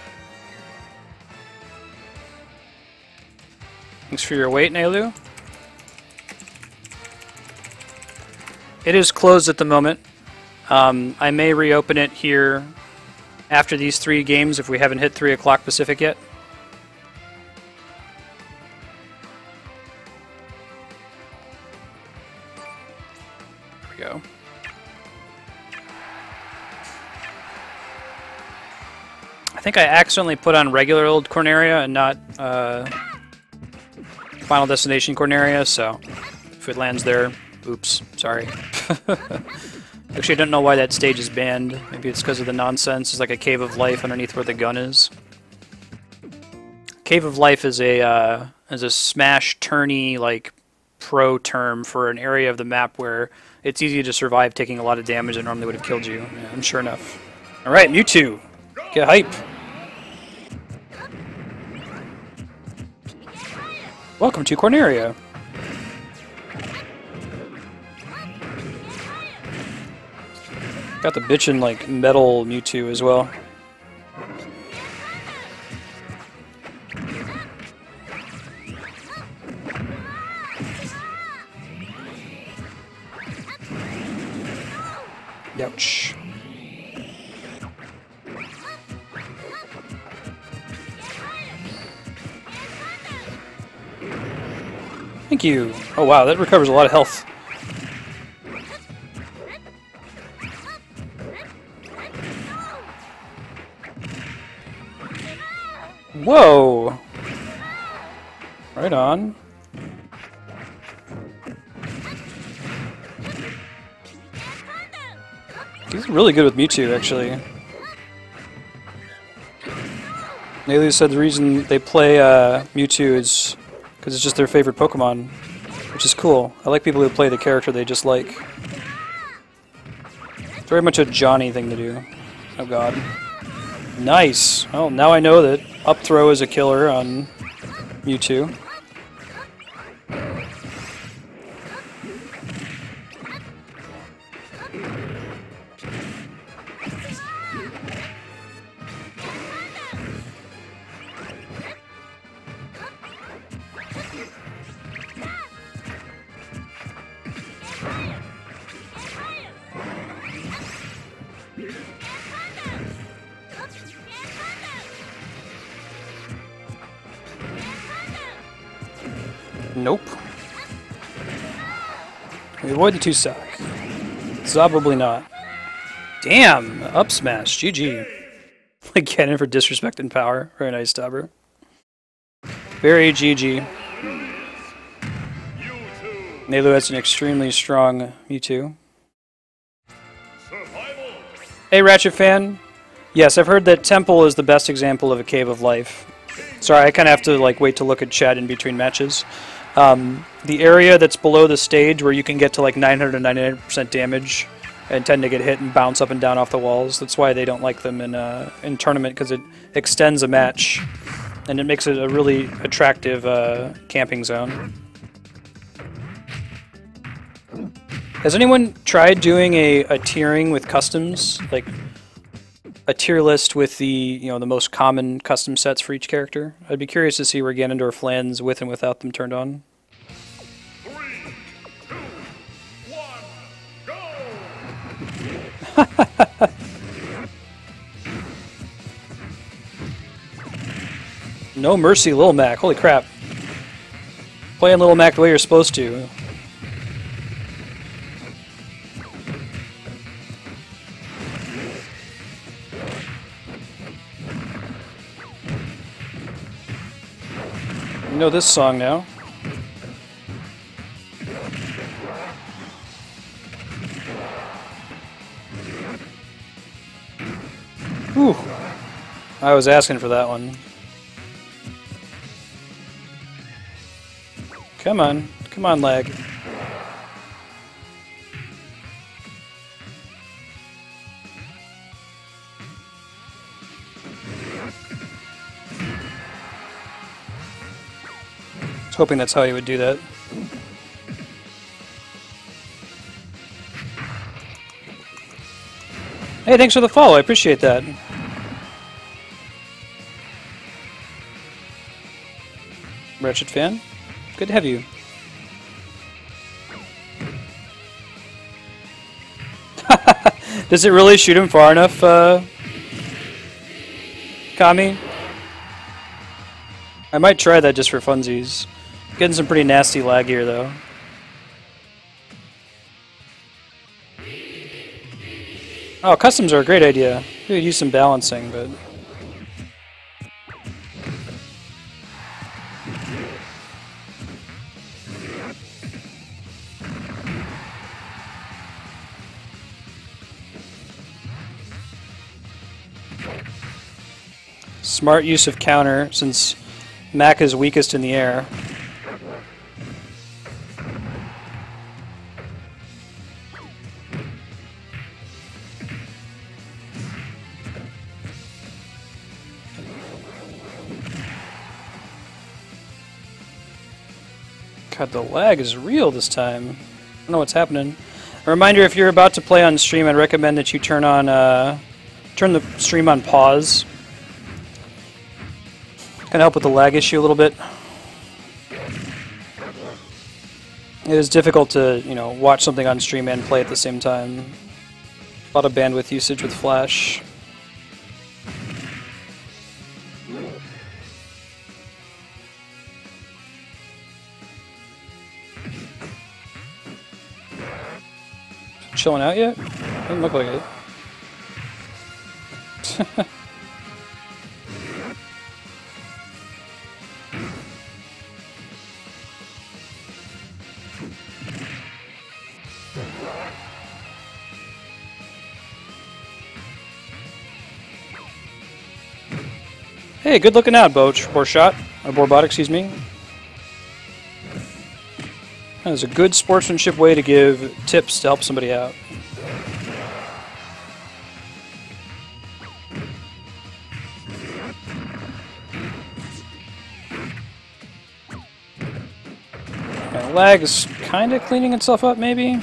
Thanks for your wait, Neilu. It is closed at the moment. I may reopen it here after these 3 games if we haven't hit 3 o'clock Pacific yet. think I accidentally put on regular old Corneria and not Final Destination Corneria, so if it lands there, oops, sorry. Actually, I don't know why that stage is banned. Maybe it's because of the nonsense. It's like a Cave of Life underneath where the gun is. Cave of Life is a smash turny like pro term for an area of the map where it's easy to survive taking a lot of damage that normally would have killed you. Yeah, and sure enough. All right, Mewtwo, get hype. Welcome to Corneria. Got the bitchin' like metal Mewtwo as well. Ouch. Thank you. Oh wow, that recovers a lot of health. Whoa! Right on. He's really good with Mewtwo, actually. Nalu said the reason they play Mewtwo is because it's just their favorite Pokemon, which is cool. I like people who play the character they just like. It's very much a Johnny thing to do. Oh god. Nice! Well, now I know that up throw is a killer on Mewtwo. Nope. We avoid the 2-stock. Probably not. Damn! Up smash. GG. Like cannon for disrespect and power. Very nice, Dauber. Very GG. Nalu has an extremely strong Mewtwo. Survival. Hey, Ratchet fan. Yes, I've heard that Temple is the best example of a Cave of Life. Sorry, I kind of have to like wait to look at chat in between matches. The area that's below the stage where you can get to like 999% damage and tend to get hit and bounce up and down off the walls. That's why they don't like them in tournament, because it extends a match and it makes it a really attractive camping zone. Has anyone tried doing a tiering with customs, like a tier list with the the most common custom sets for each character? I'd be curious to see where Ganondorf lands with and without them turned on. 3, 2, 1, go! No mercy, Lil Mac. Holy crap. Playing Lil Mac the way you're supposed to. You know this song now. Whew. I was asking for that one. Come on. Come on, lag. I was hoping that's how he would do that. Hey, thanks for the follow. I appreciate that. Wretched fan. Good to have you. Does it really shoot him far enough, Kami? I might try that just for funsies. Getting some pretty nasty lag here, though. Oh, customs are a great idea. We could use some balancing, but Smart use of counter, since Mac is weakest in the air. God, the lag is real this time. I don't know what's happening. A reminder, if you're about to play on stream, I'd recommend that you turn the stream on pause. Kind of help with the lag issue a little bit. It is difficult to, watch something on stream and play at the same time. A lot of bandwidth usage with Flash. Chilling out yet? Doesn't look like it. Hey, good looking out, Borbot, or Borbot, excuse me. That is a good sportsmanship way to give tips to help somebody out. My lag is kind of cleaning itself up, maybe.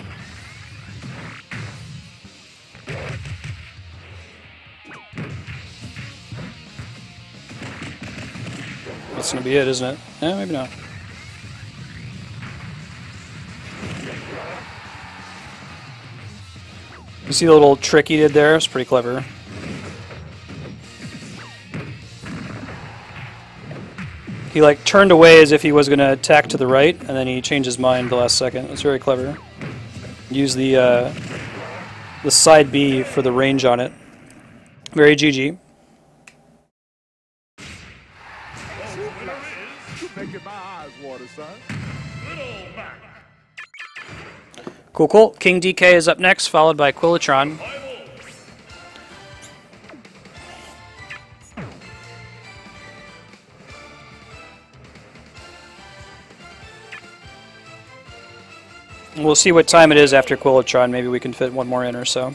That's gonna be it, isn't it? Yeah, maybe not. You see the little trick he did there? It's pretty clever. He like turned away as if he was gonna attack to the right, and then he changed his mind the last second. It's very clever. Use the side B for the range on it. Very GG. Cool, cool. King DK is up next, followed by Quillatron. We'll see what time it is after Quillatron. Maybe we can fit one more in or so.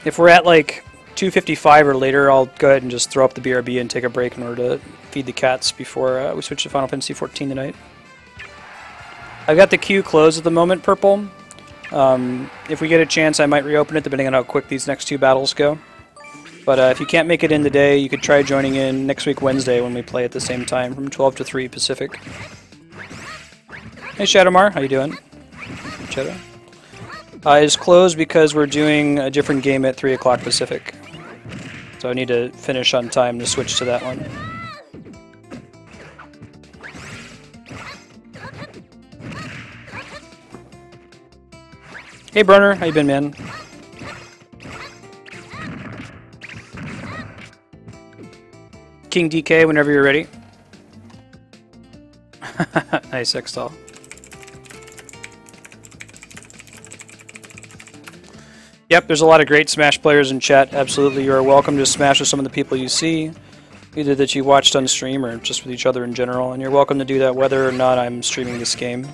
If we're at like 2:55 or later, I'll go ahead and just throw up the BRB and take a break in order to feed the cats before we switch to Final Fantasy XIV tonight. I've got the queue closed at the moment, Purple. If we get a chance, I might reopen it, depending on how quick these next two battles go. But if you can't make it in today, you could try joining in next week Wednesday when we play at the same time, from 12 to 3 Pacific. Hey Shadowmar, how you doing? Shadow? It's closed because we're doing a different game at 3 o'clock Pacific. So I need to finish on time to switch to that one. Hey Brunner, how you been, man? King DK, whenever you're ready. Nice, Xtal. Yep, there's a lot of great Smash players in chat. Absolutely, you are welcome to Smash with some of the people you see, either that you watched on stream or just with each other in general, and you're welcome to do that whether or not I'm streaming this game.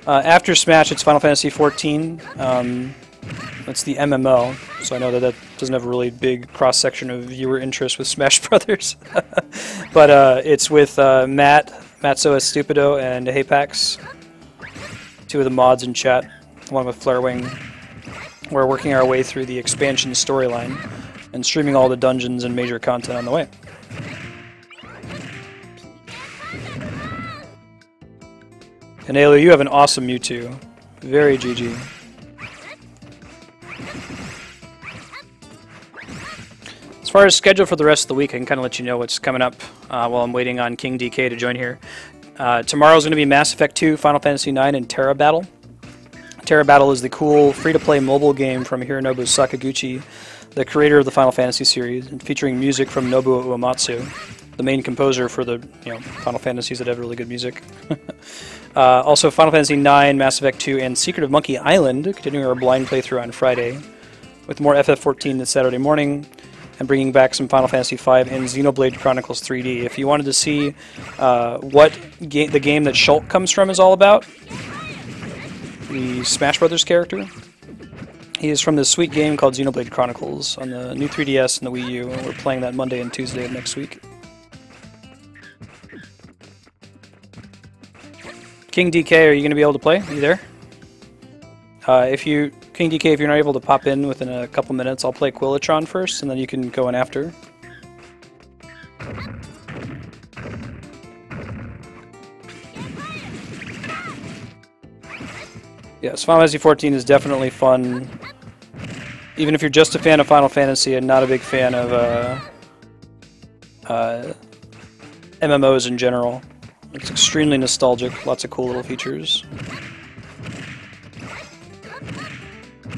After Smash, it's Final Fantasy XIV. That's the MMO, so I know that that doesn't have a really big cross-section of viewer interest with Smash Brothers. But it's with Matt, Matzo Stupido, and Hapax, two of the mods in chat, along with Flarewing. We're working our way through the expansion storyline and streaming all the dungeons and major content on the way. And Ailu, you have an awesome Mewtwo. Very GG. As far as schedule for the rest of the week, I can kind of let you know what's coming up while I'm waiting on King DK to join here. Tomorrow's going to be Mass Effect 2, Final Fantasy IX, and Terra Battle. Terra Battle is the cool free-to-play mobile game from Hironobu Sakaguchi, the creator of the Final Fantasy series, and featuring music from Nobuo Uematsu. the main composer for the Final Fantasies that have really good music. Also, Final Fantasy IX, Mass Effect 2, and Secret of Monkey Island, continuing our blind playthrough on Friday, with more FF14 this Saturday morning, and bringing back some Final Fantasy V and Xenoblade Chronicles 3D. If you wanted to see what the game that Shulk comes from is all about, the Smash Brothers character, he is from this sweet game called Xenoblade Chronicles on the new 3DS and the Wii U, and we're playing that Monday and Tuesday of next week. King DK, are you going to be able to play? Are you there? King DK, if you're not able to pop in within a couple minutes, I'll play Quillatron first, and then you can go in after. Yes, Final Fantasy XIV is definitely fun. Even if you're just a fan of Final Fantasy and not a big fan of MMOs in general. It's extremely nostalgic, lots of cool little features.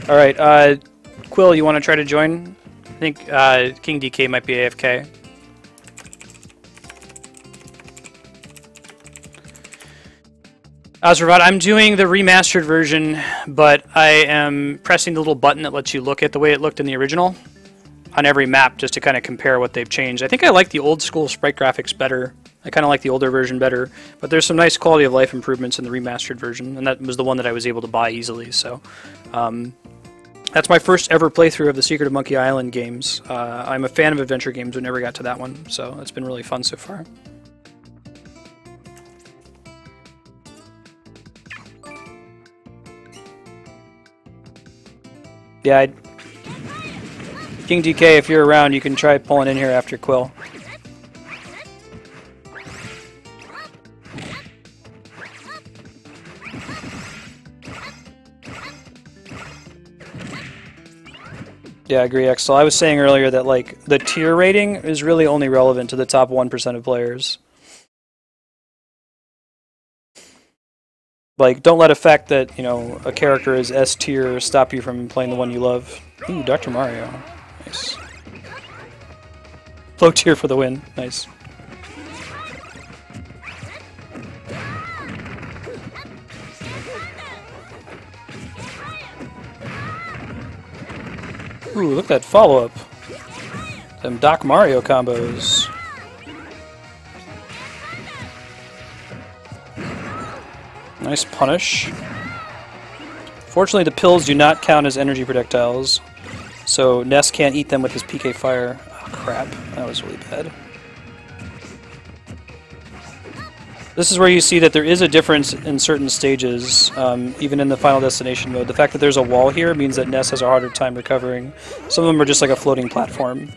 Alright, Quill, you want to try to join? I think King DK might be AFK. Azravat, I'm doing the remastered version, but I am pressing the little button that lets you look at the way it looked in the original on every map just to kind of compare what they've changed. I think I like the old school sprite graphics better. I kind of like the older version better, but there's some nice quality of life improvements in the remastered version, and that was the one that I was able to buy easily, so that's my first ever playthrough of the Secret of Monkey Island games. I'm a fan of adventure games, but never got to that one, so it's been really fun so far. Yeah, King DK, if you're around, you can try pulling in here after Quill. Yeah, I agree, Axel. I was saying earlier that like the tier rating is really only relevant to the top 1% of players. Like, don't let a fact that, a character is S tier stop you from playing the one you love. Ooh, Dr. Mario. Nice. Low tier for the win. Nice. Ooh, look at that follow-up. Them Doc Mario combos. Nice punish. Fortunately, the pills do not count as energy projectiles, so Ness can't eat them with his PK Fire. Oh, crap. That was really bad. This is where you see that there is a difference in certain stages, even in the Final Destination mode. The fact that there's a wall here means that Ness has a harder time recovering. Some of them are just like a floating platform.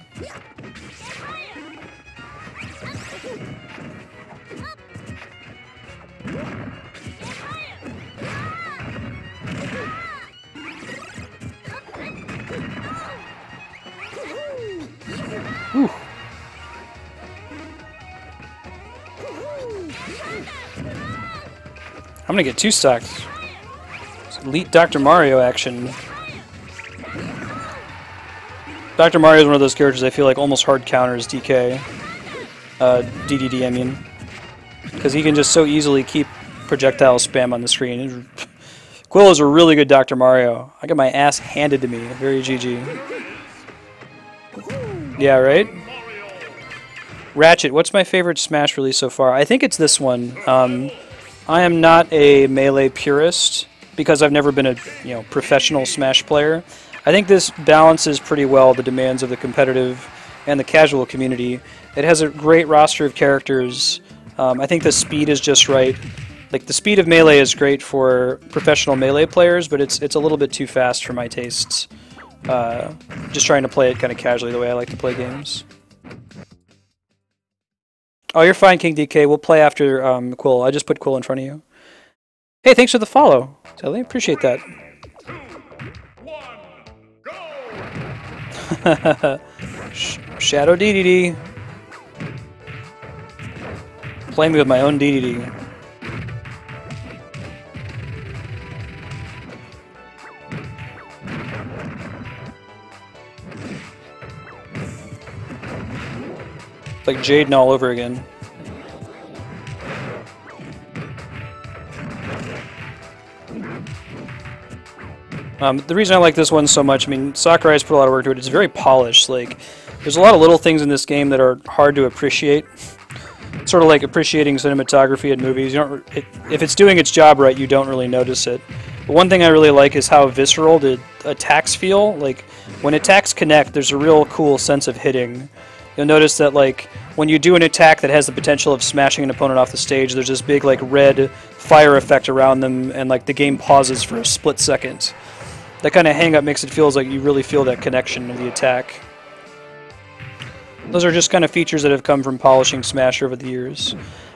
Whew. I'm gonna get two stacked. Elite Dr. Mario action. Dr. Mario is one of those characters I feel like almost hard counters DK. DDD, I mean. Because he can just so easily keep projectile spam on the screen. Quill is a really good Dr. Mario. I got my ass handed to me. Very GG. Yeah, right? Ratchet, what's my favorite Smash release so far? I think it's this one. I am not a Melee purist because I've never been a professional Smash player. I think this balances pretty well the demands of the competitive and the casual community. It has a great roster of characters. I think the speed is just right. Like, the speed of Melee is great for professional Melee players, but it's a little bit too fast for my tastes. Just trying to play it kind of casually the way I like to play games. Oh, you're fine, King DK. We'll play after Quill. I just put Quill in front of you. Hey, thanks for the follow, Telly. Appreciate that. 2, 1, go! Shadow DDD. Play me with my own DDD. like Jaden all over again. The reason I like this one so much, I mean, Sakurai's put a lot of work to it. It's very polished. Like, there's a lot of little things in this game that are hard to appreciate. It's sort of like appreciating cinematography in movies. You don't, if it's doing its job right, you don't really notice it. But one thing I really like is how visceral the attacks feel. Like, when attacks connect, there's a real cool sense of hitting. You'll notice that, like, when you do an attack that has the potential of smashing an opponent off the stage, there's this big, like, red fire effect around them, and, like, the game pauses for a split second. That kind of hang-up makes it feel like you really feel that connection of the attack. Those are just kind of features that have come from polishing Smash over the years.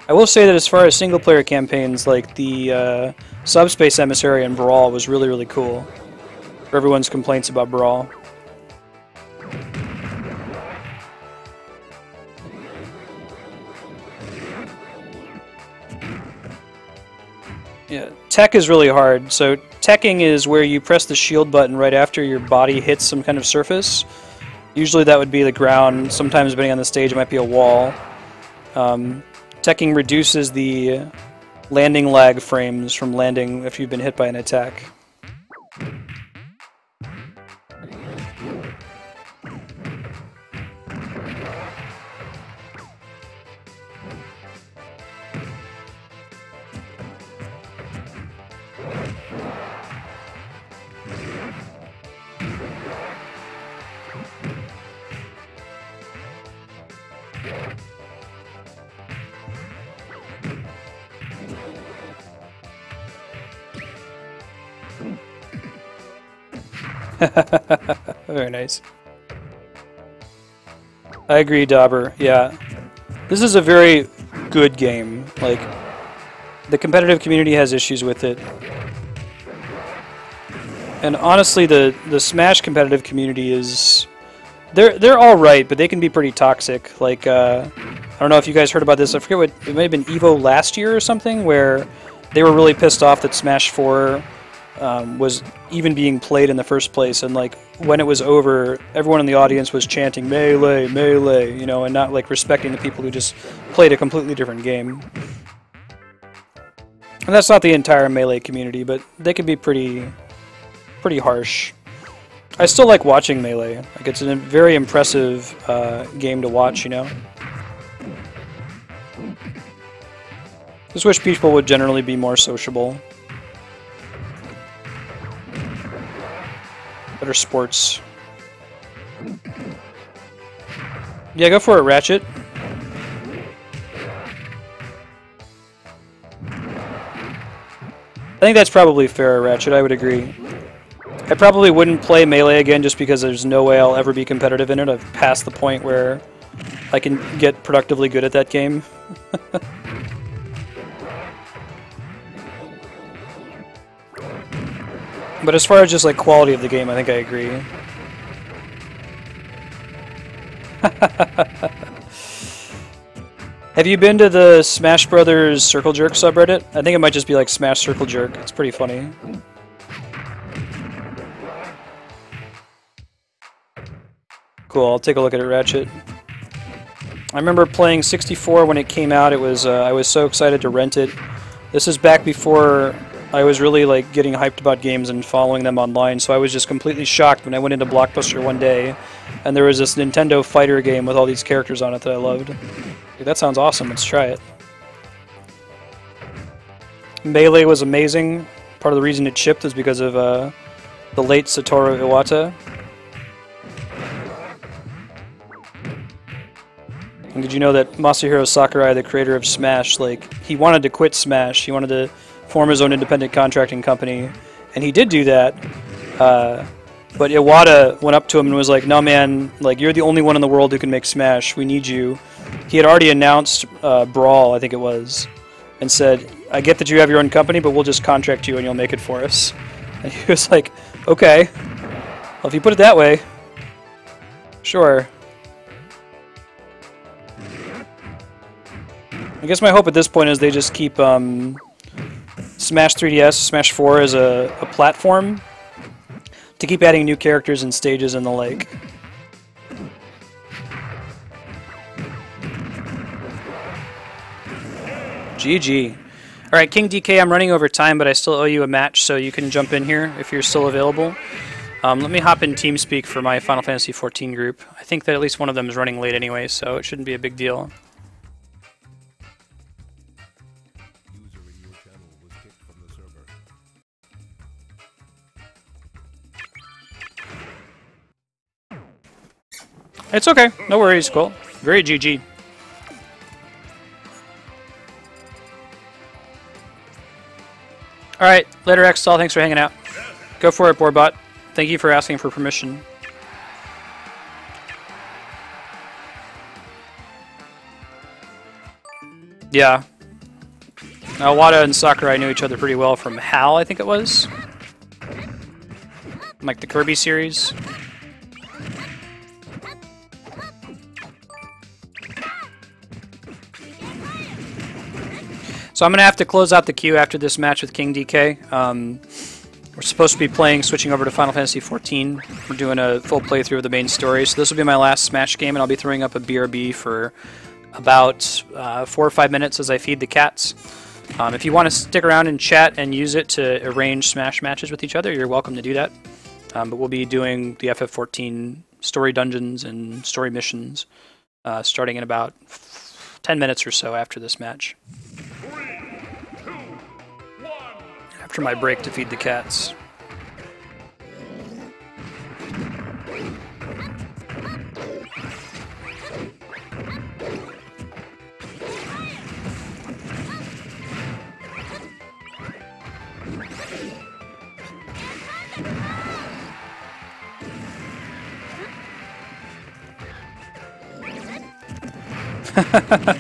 I will say that as far as single-player campaigns, like the Subspace Emissary and Brawl was really, really cool. For everyone's complaints about Brawl. Yeah, tech is really hard. So teching is where you press the shield button right after your body hits some kind of surface. Usually that would be the ground. Sometimes, depending on the stage, it might be a wall. Teching reduces the landing lag frames from landing if you've been hit by an attack. Very nice. I agree, Dauber. Yeah. This is a very good game. Like, the competitive community has issues with it. And honestly, the Smash competitive community is... They're all right, but they can be pretty toxic. Like, I don't know if you guys heard about this. I forget what... It may have been EVO last year or something, where they were really pissed off that Smash 4... was even being played in the first place, and like when it was over, everyone in the audience was chanting "Melee, Melee," you know, and not like respecting the people who just played a completely different game. And that's not the entire Melee community, but they can be pretty harsh. I still like watching Melee. Like, it's a very impressive game to watch, you know. Just wish people would generally be more sociable. Better sports. Yeah, go for it, Ratchet. I think that's probably fair, Ratchet. I would agree. I probably wouldn't play Melee again just because there's no way I'll ever be competitive in it. I've passed the point where I can get productively good at that game. But as far as just like quality of the game, I think I agree. Have you been to the Smash Brothers Circle Jerk subreddit? I think it might just be like Smash Circle Jerk. It's pretty funny. Cool, I'll take a look at it, Ratchet. I remember playing 64 when it came out. It was I was so excited to rent it. This is back before I was really like getting hyped about games and following them online, so I was just completely shocked when I went into Blockbuster one day and there was this Nintendo fighter game with all these characters on it that I loved. Dude, that sounds awesome. Let's try it. Melee was amazing. Part of the reason it shipped is because of the late Satoru Iwata. And did you know that Masahiro Sakurai, the creator of Smash, like, he wanted to quit Smash. He wanted to form his own independent contracting company, and he did do that. But Iwata went up to him and was like, "No, man, like, you're the only one in the world who can make Smash. We need you." He had already announced Brawl, I think it was, and said, "I get that you have your own company, but we'll just contract you and you'll make it for us." And he was like, "Okay, well, if you put it that way, sure." I guess my hope at this point is they just keep Smash 3DS, Smash 4 as a platform to keep adding new characters and stages and the like. GG. All right, King DK, I'm running over time, but I still owe you a match, so you can jump in here if you're still available. Let me hop in TeamSpeak for my Final Fantasy XIV group. I think that at least one of them is running late anyway, so it shouldn't be a big deal. It's okay. No worries, Cole. Very GG. Alright, later Xstall, thanks for hanging out. Go for it, Borbot. Thank you for asking for permission. Yeah. Now, Wada and Sakurai knew each other pretty well from HAL, I think it was. Like the Kirby series. So I'm going to have to close out the queue after this match with King DK. We're supposed to be switching over to Final Fantasy XIV. We're doing a full playthrough of the main story. So this will be my last Smash game, and I'll be throwing up a BRB for about 4 or 5 minutes as I feed the cats. If you want to stick around and chat and use it to arrange Smash matches with each other, you're welcome to do that. But we'll be doing the FF14 story dungeons and story missions starting in about 10 minutes or so after this match. After my break to feed the cats.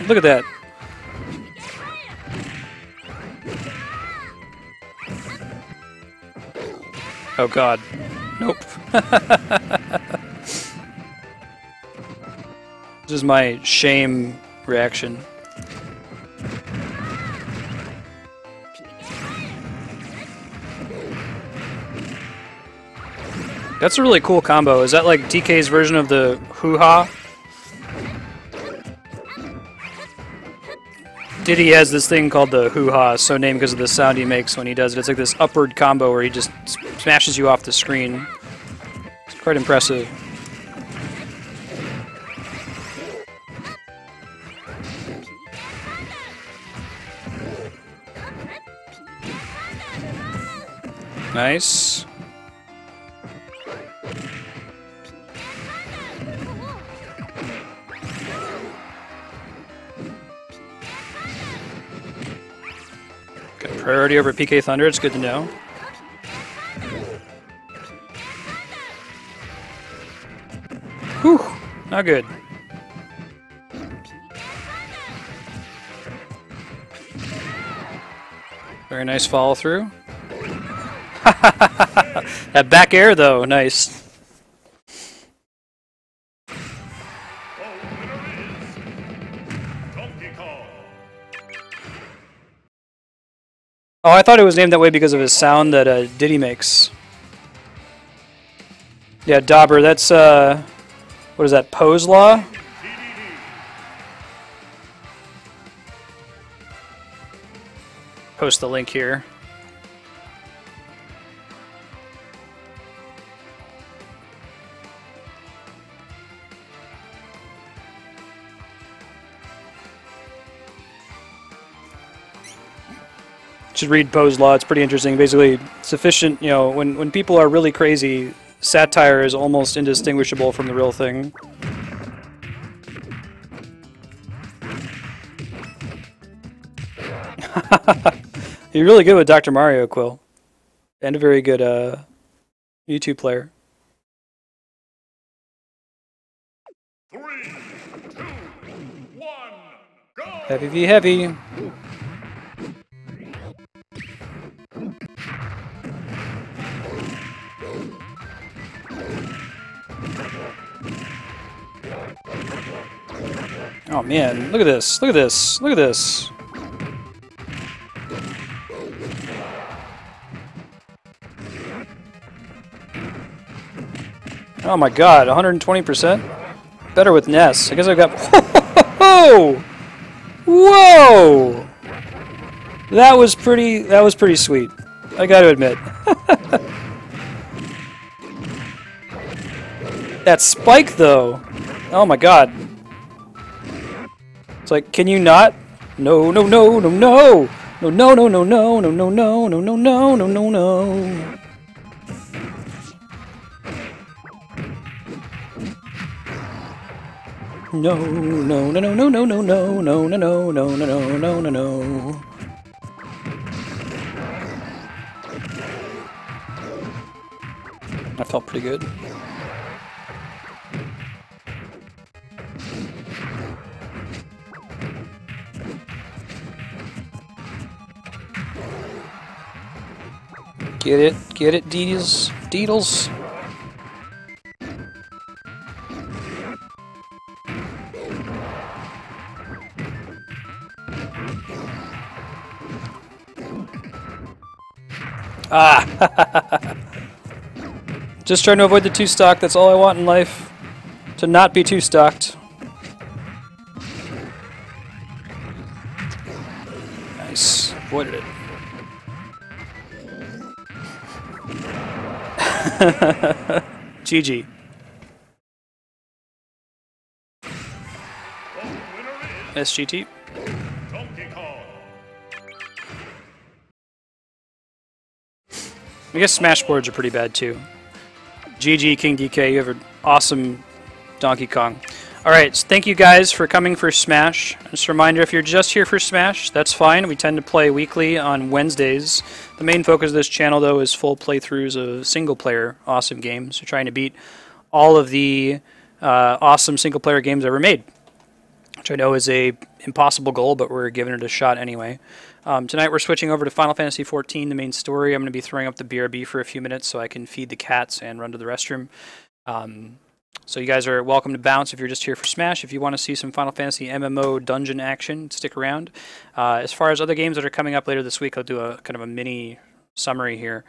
Look at that. Oh god. Nope. This is my shame reaction. That's a really cool combo. Is that like DK's version of the hoo-ha? Diddy has this thing called the hoo-ha, so named because of the sound he makes when he does it. It's like this upward combo where he just smashes you off the screen. It's quite impressive. Nice. Got priority over PK Thunder, it's good to know. Whew, not good. Very nice follow through. That back air though, nice. Oh, I thought it was named that way because of his sound that Diddy makes. Yeah, Dauber, that's, what is that, Poe's Law? Post the link here. Should read Poe's Law, it's pretty interesting. Basically, sufficient, you know, when people are really crazy, satire is almost indistinguishable from the real thing. You're really good with Dr. Mario, Quill. And a very good YouTube player. 3, 2, 1, go! Heavy v heavy. Oh man, look at this, look at this, look at this. Oh my god, 120%? Better with Ness. I guess I've got... Whoa! Whoa! That was pretty sweet. I got to admit. That spike though. Oh my god. It's like, can you not? No, no, no, no, no. No, no, no, no, no, no, no, no, no, no, no, no, no, no. No, no, no, no, no, no, no, no, no, no, no, no, no, no, no, no. That felt pretty good. Get it, Deedles, Deedles. Ah! Just trying to avoid the two-stock, that's all I want in life. To not be two-stocked. Nice. Avoided it. GG. SGT. Donkey Kong. I guess Smash boards are pretty bad too. GG, King DK, you have an awesome Donkey Kong. Alright, so thank you guys for coming for Smash. Just a reminder, if you're just here for Smash, that's fine. We tend to play weekly on Wednesdays. The main focus of this channel, though, is full playthroughs of single-player awesome games. We're trying to beat all of the awesome single-player games ever made, which I know is a impossible goal, but we're giving it a shot anyway. Tonight we're switching over to Final Fantasy XIV, the main story. I'm going to be throwing up the BRB for a few minutes so I can feed the cats and run to the restroom. So you guys are welcome to bounce if you're just here for Smash. If you want to see some Final Fantasy MMO dungeon action, stick around. As far as other games that are coming up later this week, I'll do a kind of a mini summary here.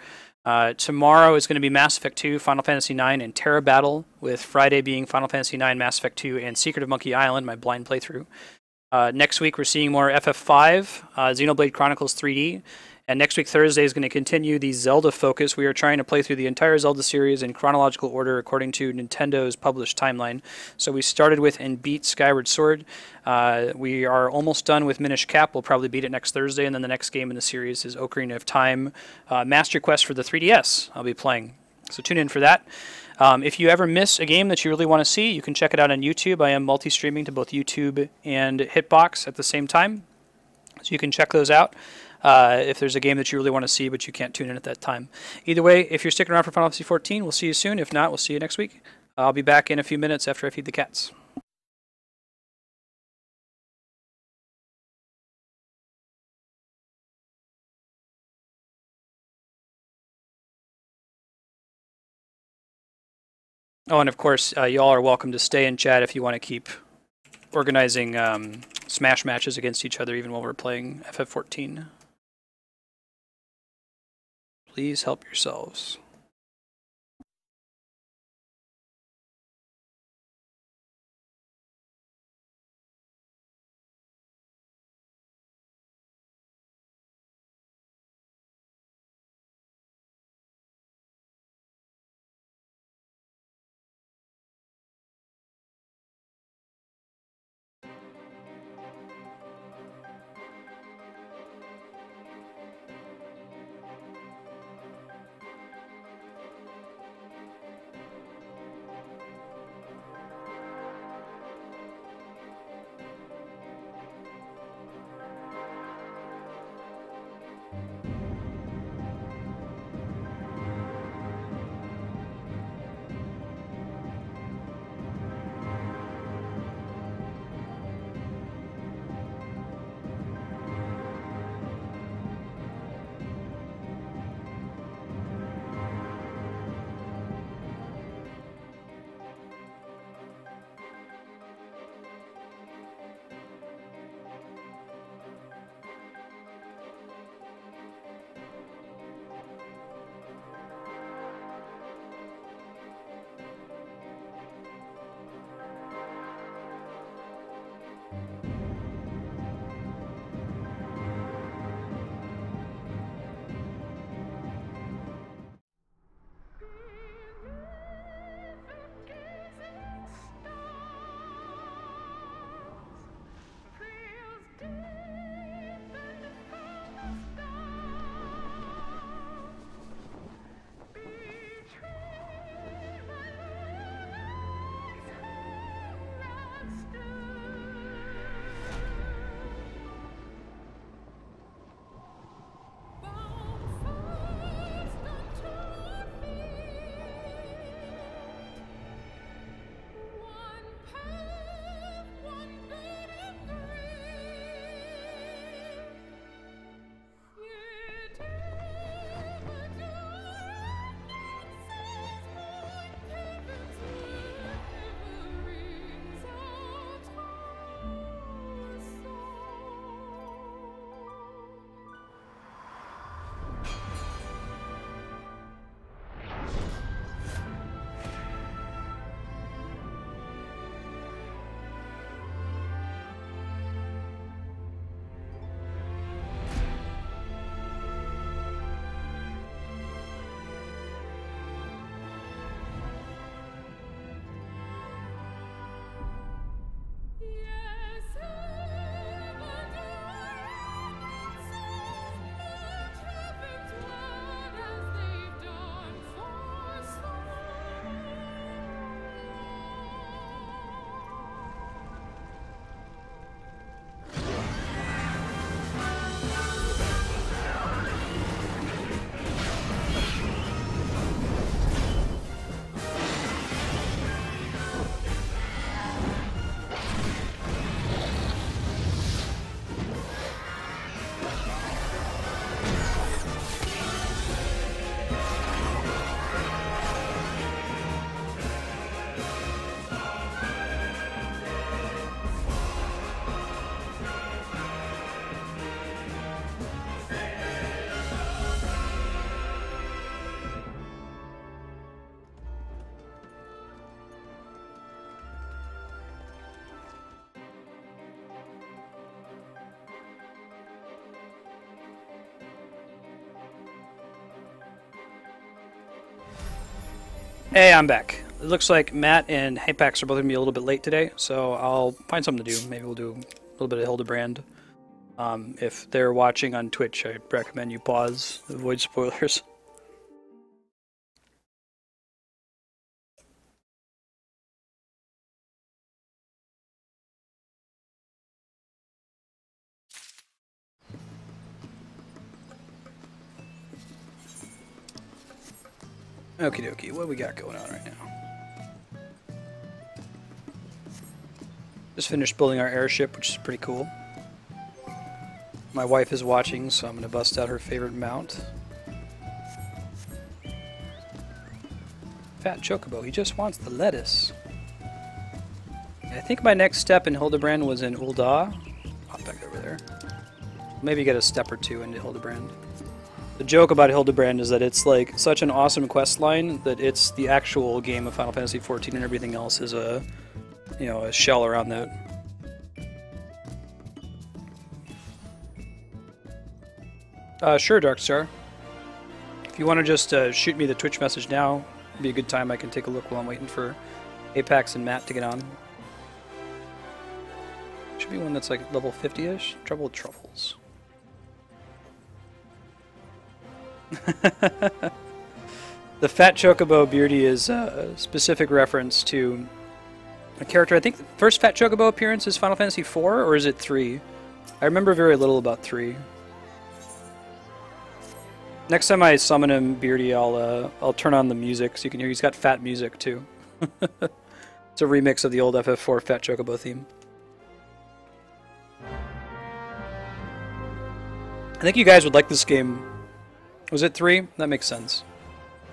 Tomorrow is going to be Mass Effect 2, Final Fantasy 9, and Terra Battle, with Friday being Final Fantasy 9, Mass Effect 2, and Secret of Monkey Island, my blind playthrough. Next week we're seeing more FF5, Xenoblade Chronicles 3D, and next week Thursday is going to continue the Zelda focus. We are trying to play through the entire Zelda series in chronological order according to Nintendo's published timeline. So we started with and beat Skyward Sword. We are almost done with Minish Cap. We'll probably beat it next Thursday, and then the next game in the series is Ocarina of Time Master Quest for the 3DS. I'll be playing. So tune in for that. If you ever miss a game that you really want to see, you can check it out on YouTube. I am multi-streaming to both YouTube and Hitbox at the same time, so you can check those out if there's a game that you really want to see but you can't tune in at that time. Either way, if you're sticking around for Final Fantasy XIV, we'll see you soon. If not, we'll see you next week. I'll be back in a few minutes after I feed the cats. Oh, and of course, you all are welcome to stay in chat if you want to keep organizing Smash matches against each other even while we're playing FF14. Please help yourselves. Hey, I'm back. It looks like Matt and Hypax are both going to be a little bit late today, so I'll find something to do. Maybe we'll do a little bit of Hildebrand. If they're watching on Twitch, I recommend you pause, avoid spoilers. Okie dokie, what we got going on right now? Just finished building our airship, which is pretty cool. My wife is watching, so I'm going to bust out her favorite mount. Fat Chocobo, he just wants the lettuce. I think my next step in Hildebrand was in Ul'dah. Hop back over there. Maybe get a step or two into Hildebrand. The joke about Hildebrand is that it's like such an awesome quest line that it's the actual game of Final Fantasy XIV and everything else is a, you know, a shell around that. Sure, Darkstar. If you want to just shoot me the Twitch message now, it'd be a good time. I can take a look while I'm waiting for Apex and Matt to get on. Should be one that's like level 50-ish. Trouble with Truffles. The Fat Chocobo Beardy is a specific reference to a character. I think the first Fat Chocobo appearance is Final Fantasy IV, or is it 3? I remember very little about 3. Next time I summon him, Beardy, I'll turn on the music so you can hear. He's got fat music too. It's a remix of the old FF4 Fat Chocobo theme. I think you guys would like this game. Was it 3? That makes sense.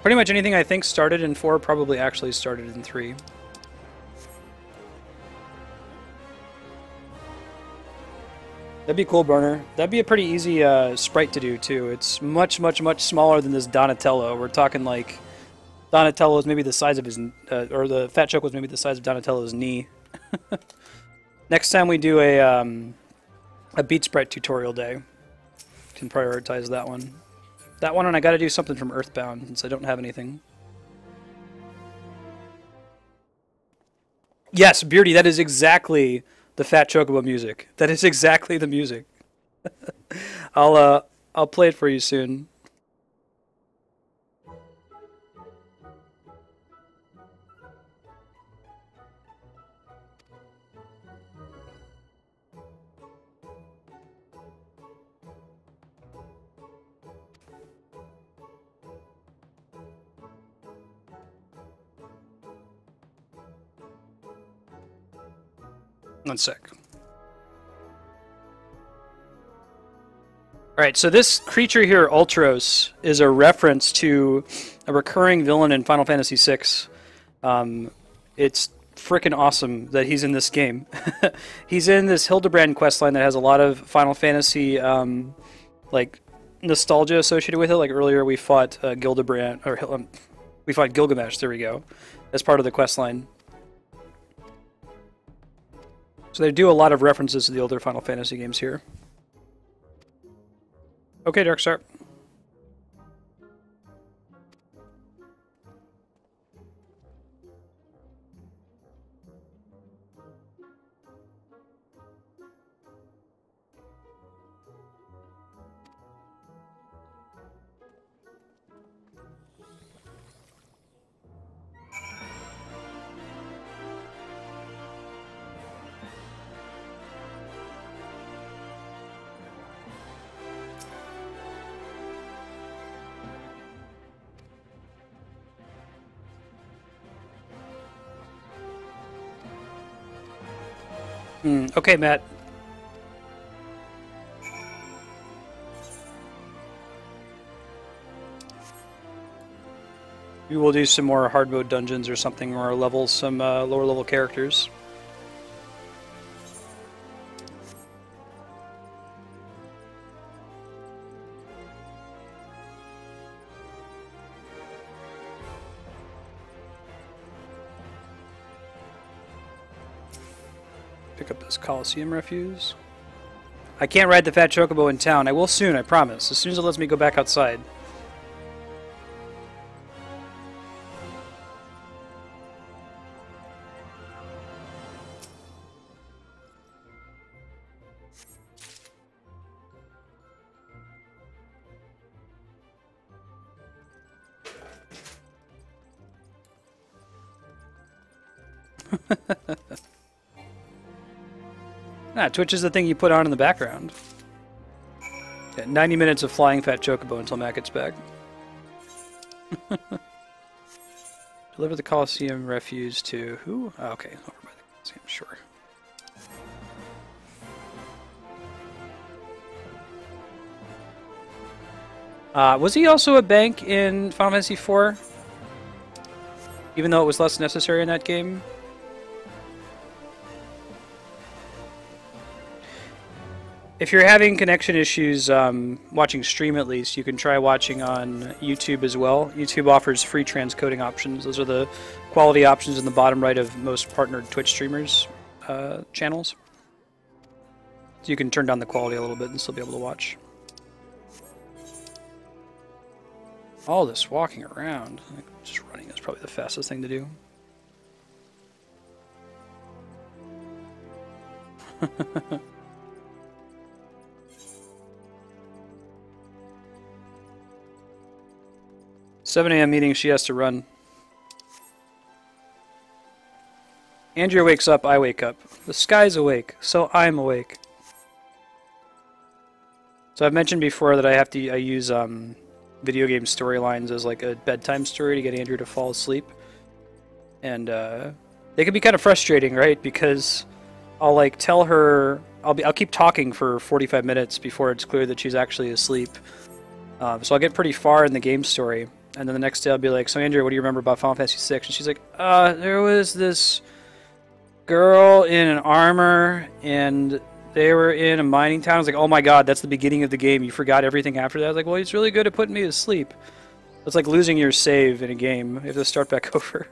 Pretty much anything I think started in 4 probably actually started in 3. That'd be cool, Burner. That'd be a pretty easy sprite to do, too. It's much, much, much smaller than this Donatello. We're talking like Donatello is maybe the size of his... or the Fat Chocobo was maybe the size of Donatello's knee. Next time we do a Beat Sprite tutorial day, can prioritize that one. That one, and I gotta do something from Earthbound, since I don't have anything. Yes, Beardy, that is exactly the Fat Chocobo music. That is exactly the music. I'll play it for you soon. One sec. Alright, so this creature here, Ultros, is a reference to a recurring villain in Final Fantasy VI. It's frickin' awesome that he's in this game. He's in this Hildebrand questline that has a lot of Final Fantasy like nostalgia associated with it. Like earlier we fought Gildebrand, or we fought Gilgamesh, there we go, as part of the questline. So they do a lot of references to the older Final Fantasy games here. Okay, Darkstar. Okay, Matt. We will do some more hard mode dungeons or something, or level some lower level characters. Pick up this Coliseum refuse. I can't ride the Fat Chocobo in town. I will soon, I promise. As soon as it lets me go back outside. Twitch is the thing you put on in the background. Yeah, 90 minutes of flying Fat Chocobo until Matt gets back. Deliver the Coliseum refuse to who? Oh, okay, over by the Coliseum, sure. Was he also a bank in Final Fantasy IV? Even though it was less necessary in that game? If you're having connection issues watching stream at least, you can try watching on YouTube as well. YouTube offers free transcoding options. Those are the quality options in the bottom right of most partnered Twitch streamers' channels. So you can turn down the quality a little bit and still be able to watch. All this walking around, just running is probably the fastest thing to do. 7 a.m. meeting, she has to run. Andrea wakes up, I wake up. The sky's awake, so I'm awake. So I've mentioned before that I use video game storylines as like a bedtime story to get Andrea to fall asleep. And they can be kind of frustrating, right? Because I'll like tell her, I'll keep talking for 45 minutes before it's clear that she's actually asleep. So I'll get pretty far in the game story. And then the next day I'll be like, so Andrea, what do you remember about Final Fantasy VI? And she's like, there was this girl in an armor, and they were in a mining town. I was like, oh my god, that's the beginning of the game. You forgot everything after that. I was like, well, he's really good at putting me to sleep. It's like losing your save in a game. You have to start back over.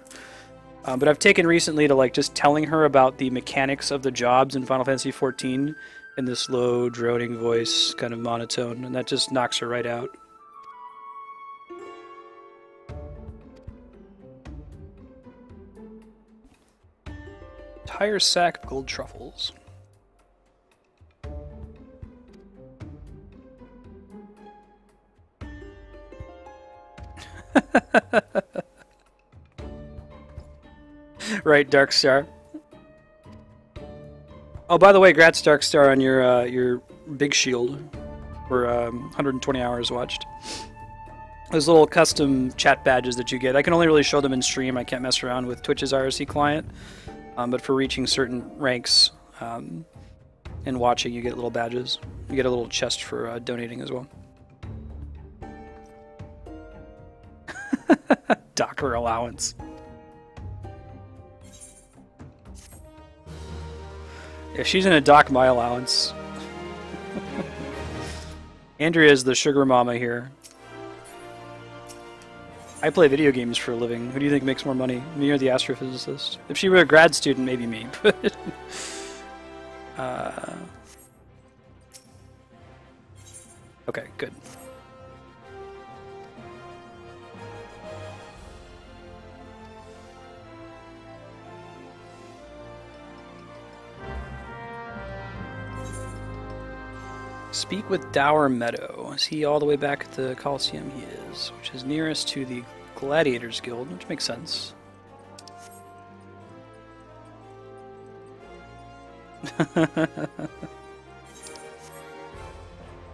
But I've taken recently to like just telling her about the mechanics of the jobs in Final Fantasy XIV in this low, droning voice, kind of monotone, and that just knocks her right out. Entire sack of gold truffles. Right, Darkstar. Oh, by the way, grats Darkstar on your big shield for 120 hours watched. Those little custom chat badges that you get. I can only really show them in stream. I can't mess around with Twitch's IRC client. But for reaching certain ranks and watching, you get little badges. You get a little chest for donating as well. Docker allowance. If she's gonna dock my allowance. Andrea's the sugar mama here. I play video games for a living. Who do you think makes more money? Me or the astrophysicist? If she were a grad student, maybe me. But okay, good. Speak with Dower Meadow. Is he all the way back at the Coliseum? He is, which is nearest to the Gladiators Guild, which makes sense.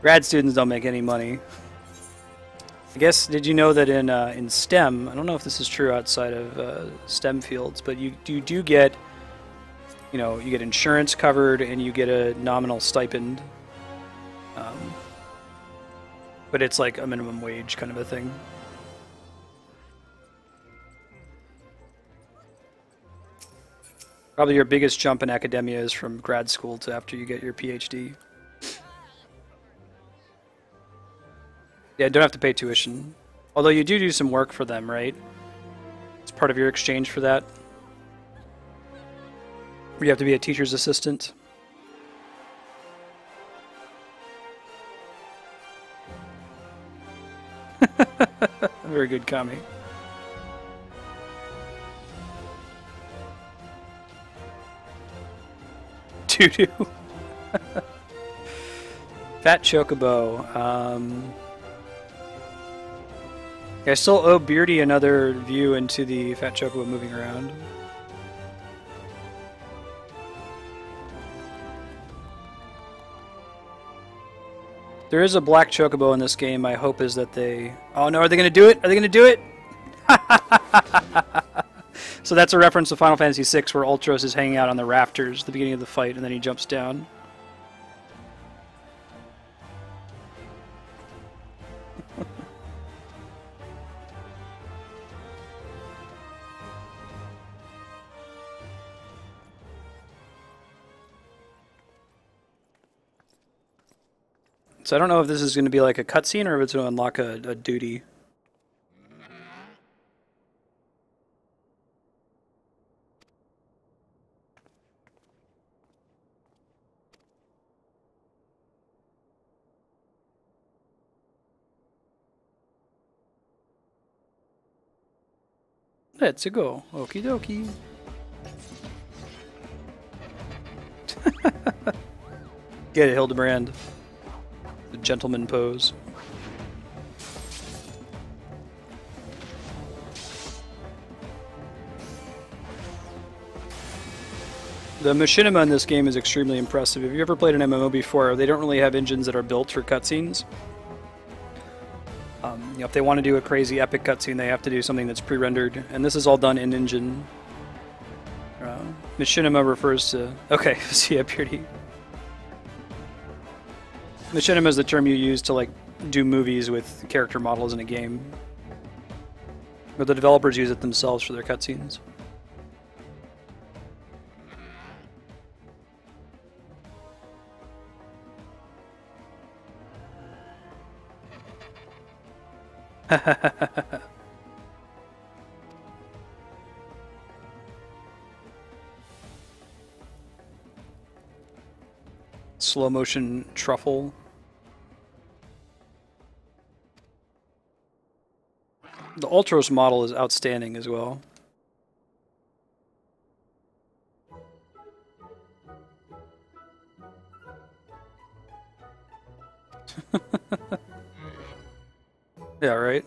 Grad students don't make any money. I guess, did you know that in STEM, I don't know if this is true outside of STEM fields, but you do get, you know, you get insurance covered and you get a nominal stipend. But it's like a minimum wage kind of a thing. Probably your biggest jump in academia is from grad school to after you get your PhD. Yeah, don't have to pay tuition. Although you do some work for them, right? It's part of your exchange for that. Where you have to be a teacher's assistant. Very good comic. Doo-doo. Fat Chocobo. I still owe Beardy another view into the Fat Chocobo moving around. There is a black chocobo in this game. My hope is that they... Oh no, are they going to do it? Are they going to do it? So that's a reference to Final Fantasy VI where Ultros is hanging out on the rafters at the beginning of the fight and then he jumps down. So I don't know if this is going to be like a cutscene or if it's going to unlock a duty. Let's go. Okie dokie. Get it, Hildebrand. The gentleman pose. The machinima in this game is extremely impressive. If you ever played an MMO before, they don't really have engines that are built for cutscenes. You know, if they want to do a crazy epic cutscene, they have to do something that's pre-rendered, and this is all done in engine. Machinima refers to... Okay, see, Purity. Machinima is the term you use to like do movies with character models in a game. But the developers use it themselves for their cutscenes. Slow motion truffle. The Ultros model is outstanding as well. Yeah, right?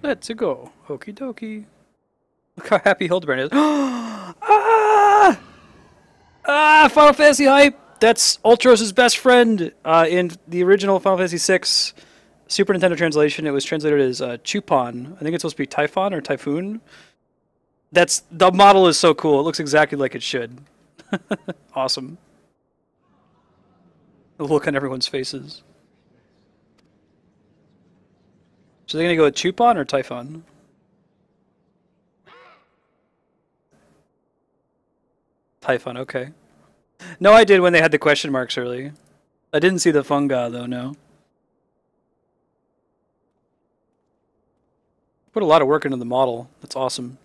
Let's go. Okie dokie. Look how happy Hildebrand is. Ah! Ah! Final Fantasy hype! That's Ultros' best friend. In the original Final Fantasy VI Super Nintendo translation, it was translated as Chupon. I think it's supposed to be Typhon or Typhoon. The model is so cool. It looks exactly like it should. Awesome. The look on everyone's faces. So they're gonna go with Chupon or Typhon? Typhon, okay. No, I did when they had the question marks early. I didn't see the fungi though, no. Put a lot of work into the model. That's awesome.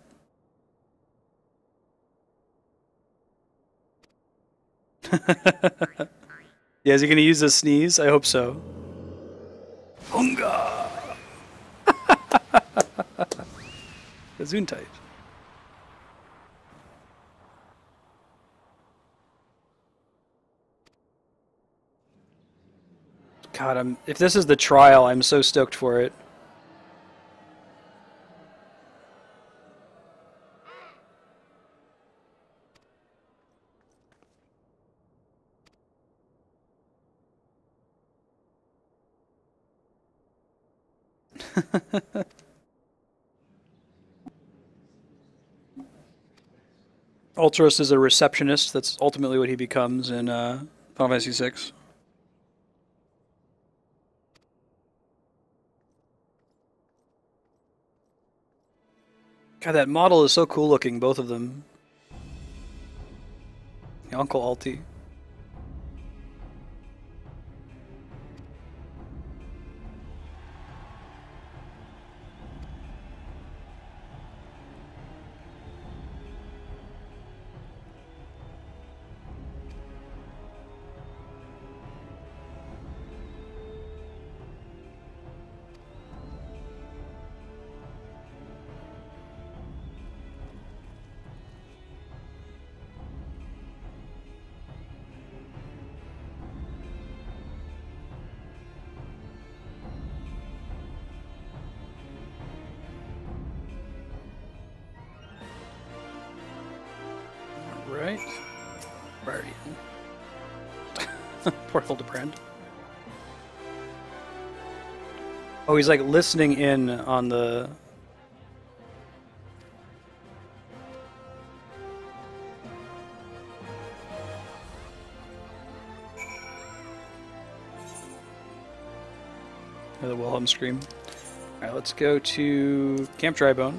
Yeah, is he gonna use a sneeze? I hope so. Funga! Gesundheit. God, if this is the trial, I'm so stoked for it. Ultros is a receptionist. That's ultimately what he becomes in Final Fantasy VI. God, that model is so cool looking, both of them. Uncle Alti. Right. Already in. Poor Hildebrand. Oh, he's like listening in on the... The Wilhelm scream. Alright, let's go to Camp Drybone.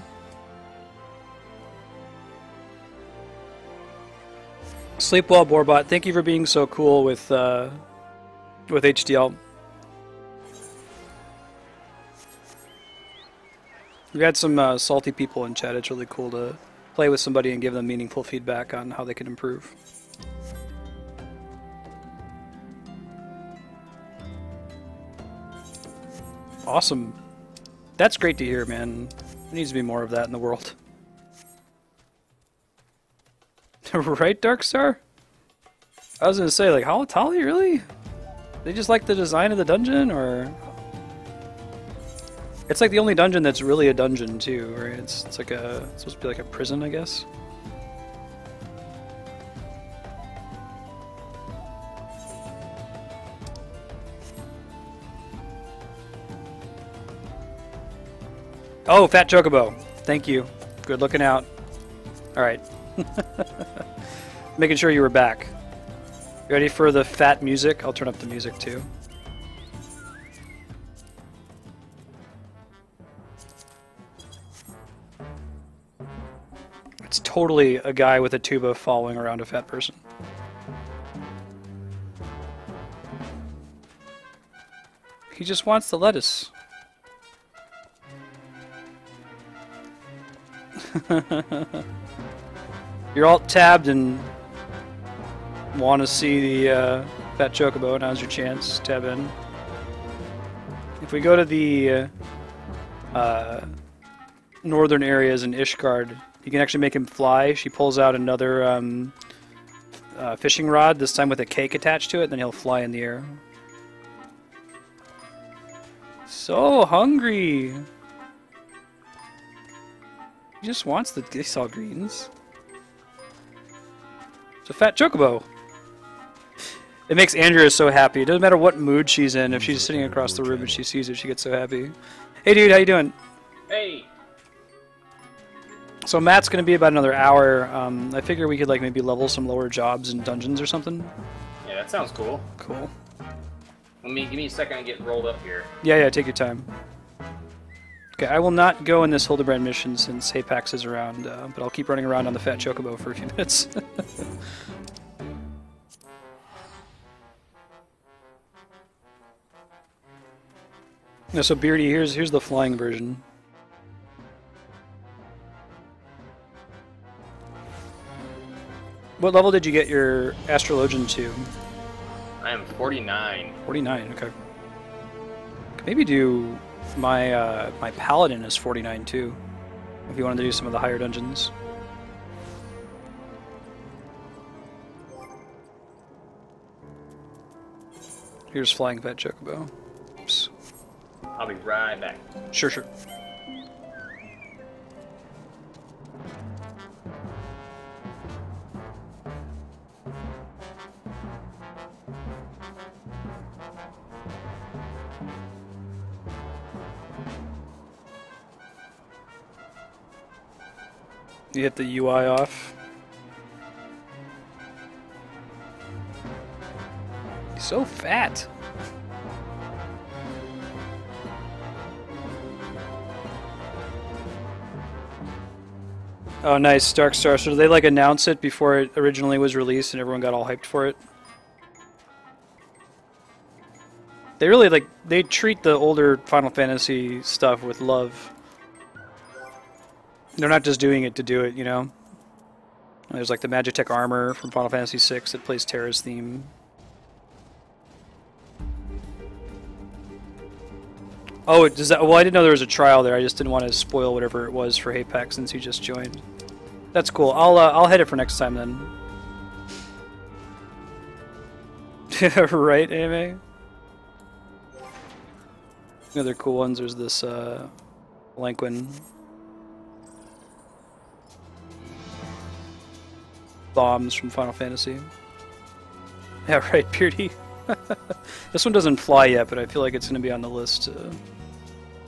Sleep well, Borbot. Thank you for being so cool with HDL. We had some salty people in chat. It's really cool to play with somebody and give them meaningful feedback on how they can improve. Awesome. That's great to hear, man. There needs to be more of that in the world. Right, Darkstar? I was gonna say, like, Holly, really? They just like the design of the dungeon, or... It's like the only dungeon that's really a dungeon, too, right? It's like a... It's supposed to be like a prison, I guess? Oh, Fat Chocobo. Thank you. Good looking out. Alright. Making sure you were back. You ready for the fat music? I'll turn up the music too. It's totally a guy with a tuba following around a fat person. He just wants the lettuce. You're all tabbed and want to see the Fat Chocobo. Now's your chance. Tab in. If we go to the northern areas in Ishgard, you can actually make him fly. She pulls out another fishing rod, this time with a cake attached to it, then he'll fly in the air. So hungry! He just wants the Gisal greens. It's a Fat Chocobo. It makes Andrea so happy. It doesn't matter what mood she's in. If she's sitting across the room and she sees it, she gets so happy. Hey dude, how you doing? Hey! So Matt's gonna be about another hour. I figure we could like maybe level some lower jobs in dungeons or something. Yeah, that sounds cool. Cool. Give me a second to get rolled up here. Yeah, take your time. Okay, I will not go in this Hildebrand mission since Hapax is around, but I'll keep running around on the Fat Chocobo for a few minutes. Yeah, so Beardy, here's the flying version. What level did you get your Astrologian to? I am 49. 49, okay. Maybe do my my Paladin is 49 too, if you wanted to do some of the higher dungeons. Here's Flying Fat Chocobo. Oops. I'll be right back. Sure, sure. You hit the UI off. He's so fat. Oh, nice, Darkstar. So did they like announce it before it originally was released and everyone got all hyped for it? They really like, they treat the older Final Fantasy stuff with love. They're not just doing it to do it, you know? There's like the Magitech armor from Final Fantasy VI that plays Terra's theme. Oh, does that? Well, I didn't know there was a trial there. I just didn't want to spoil whatever it was for Hapax since he just joined. That's cool. I'll head it for next time then. Right, AMA? The other cool ones, there's this Lanquin. bombs from Final Fantasy. Yeah, right, Beardy. This one doesn't fly yet, but I feel like it's going to be on the list.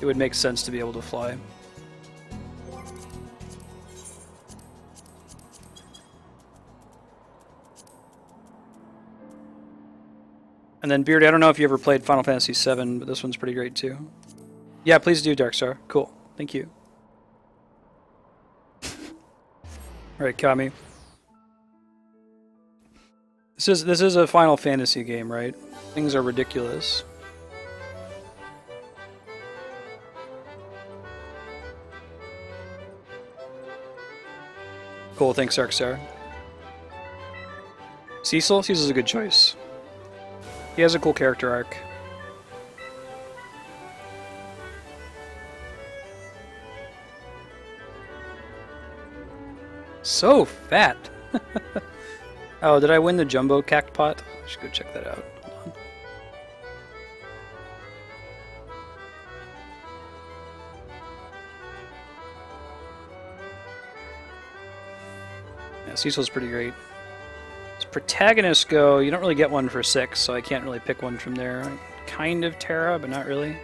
It would make sense to be able to fly. And then Beardy, I don't know if you ever played Final Fantasy VII, but this one's pretty great too. Yeah, please do, Darkstar. Cool. Thank you. Alright, Kami. This is a Final Fantasy game, right? Things are ridiculous. Cool, thanks, Darkstar. Cecil? Cecil's a good choice. He has a cool character arc. So fat! Oh, did I win the Jumbo Cactpot? I should go check that out. Hold on. Yeah, Cecil's pretty great. As protagonists go, you don't really get one for 6, so I can't really pick one from there. Kind of Terra, but not really.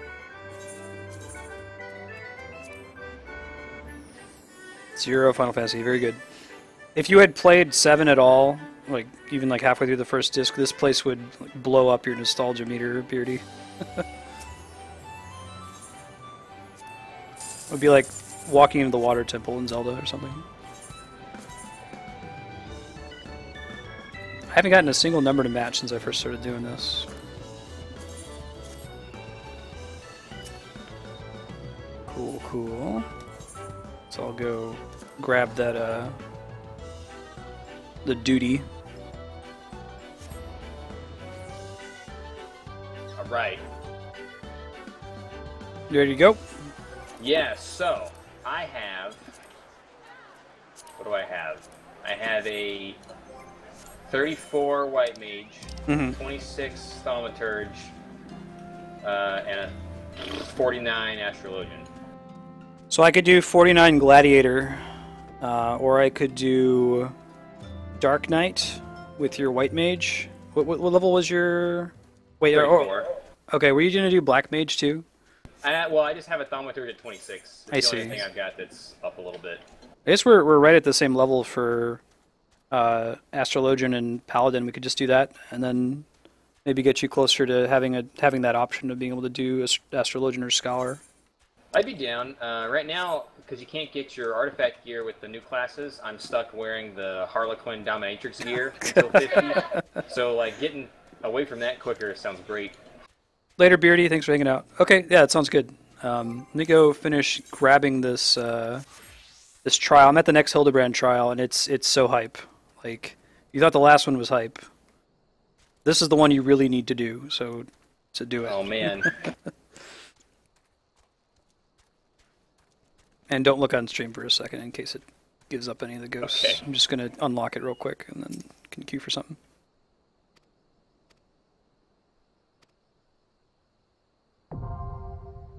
Zero Final Fantasy, very good. If you had played 7 at all, like even like halfway through the first disc, this place would like, blow up your nostalgia meter, Beardy. It would be like walking into the water temple in Zelda or something. I haven't gotten a single number to match since I first started doing this. Cool, cool. So I'll go grab that, the duty. Alright. You ready to go? Yeah, so I have. What do I have? I have a 34 White Mage, 26 Thaumaturge, and a 49 Astrologian. So I could do 49 Gladiator, or I could do Dark Knight with your White Mage. What level was your... Wait, okay, were you going to do Black Mage too? Well, I just have a Thaumaturge at 26. I It's the see. only thing I've got that's up a little bit. I guess we're right at the same level for Astrologian and Paladin. We could just do that, and then maybe get you closer to having that option of being able to do Astrologian or Scholar. I'd be down. Right now, because you can't get your artifact gear with the new classes, I'm stuck wearing the Harlequin Dominatrix gear until 50. So, like, getting away from that quicker sounds great. Later, Beardy. Thanks for hanging out. Okay, yeah, that sounds good. Let me go finish grabbing this this trial. I'm at the next Hildebrand trial, and it's so hype. Like, you thought the last one was hype. This is the one you really need to do, so to do it. Oh, man. And don't look on stream for a second in case it gives up any of the ghosts. Okay. I'm just going to unlock it real quick and then can queue for something.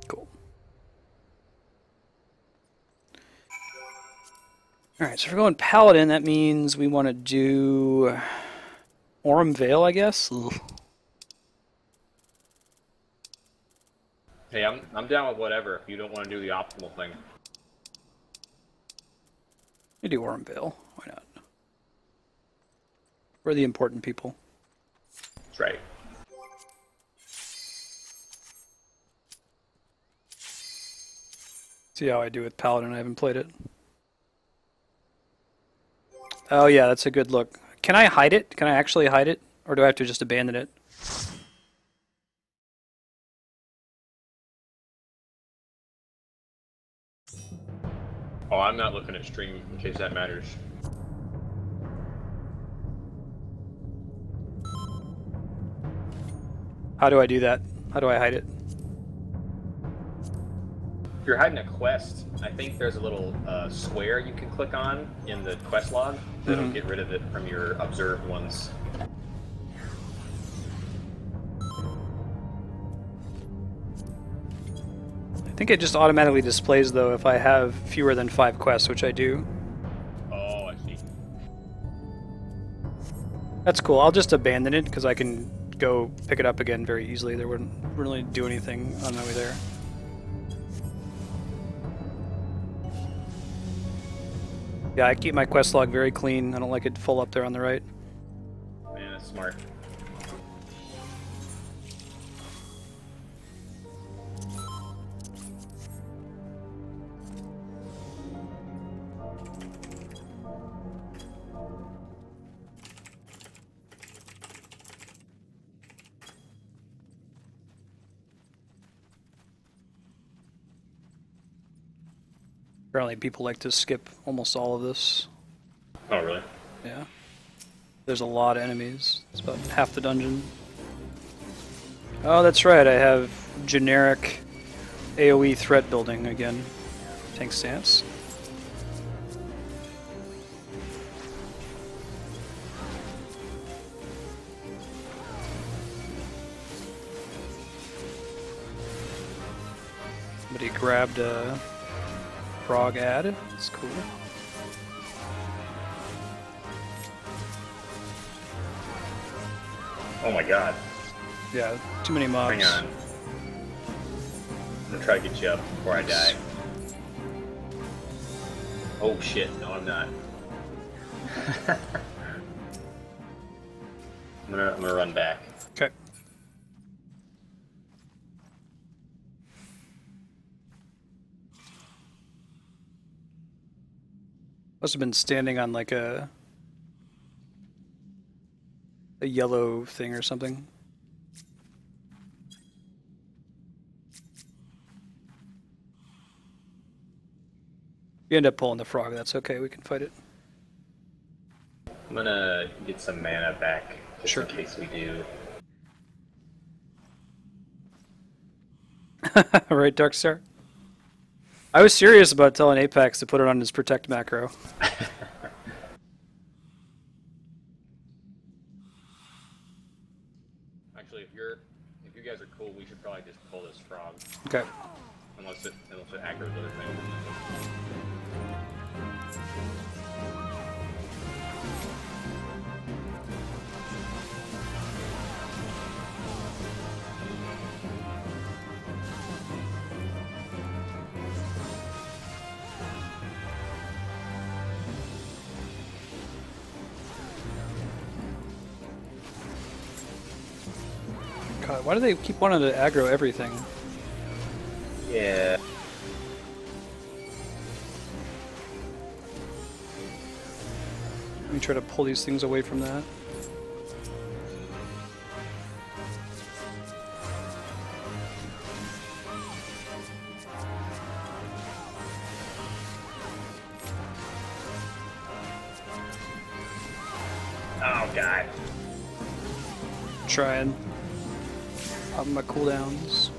Cool. Alright, so if we're going Paladin, that means we want to do Aurum Vale, I guess? Ugh. Hey, I'm down with whatever if you don't want to do the optimal thing. You do Aurum Vale. Why not? We're the important people. That's right. See how I do with Paladin. I haven't played it. Oh yeah, that's a good look. Can I hide it? Can I actually hide it? Or do I have to just abandon it? Oh, I'm not looking at stream in case that matters. How do I do that? How do I hide it? If you're hiding a quest, I think there's a little square you can click on in the quest log that'll get rid of it from your observed ones. I think it just automatically displays though if I have fewer than 5 quests, which I do. Oh, I see. That's cool. I'll just abandon it because I can go pick it up again very easily. There wouldn't really do anything on my way there. Yeah, I keep my quest log very clean. I don't like it full up there on the right. Man, that's smart. Apparently people like to skip almost all of this. Oh, really? Yeah. There's a lot of enemies. It's about half the dungeon. Oh, that's right. I have generic AoE threat building again. Tank stance. Somebody grabbed a frog ad. That's cool. Oh my god. Yeah, too many mobs. Hang on. I'm gonna try to get you up before I die. Oh shit, no I'm not. I'm gonna run back. Okay. Must have been standing on like a yellow thing or something. You end up pulling the frog, that's okay, we can fight it. I'm gonna get some mana back, just Sure. in case we do. Right, Darkstar? I was serious about telling Apex to put it on his protect macro. Actually, if you guys are cool, we should probably just pull this frog. Okay. Unless it aggro's other thing. God, why do they keep wanting to aggro everything? Yeah. Let me try to pull these things away from that. Oh god. Trying. Popping my cooldowns.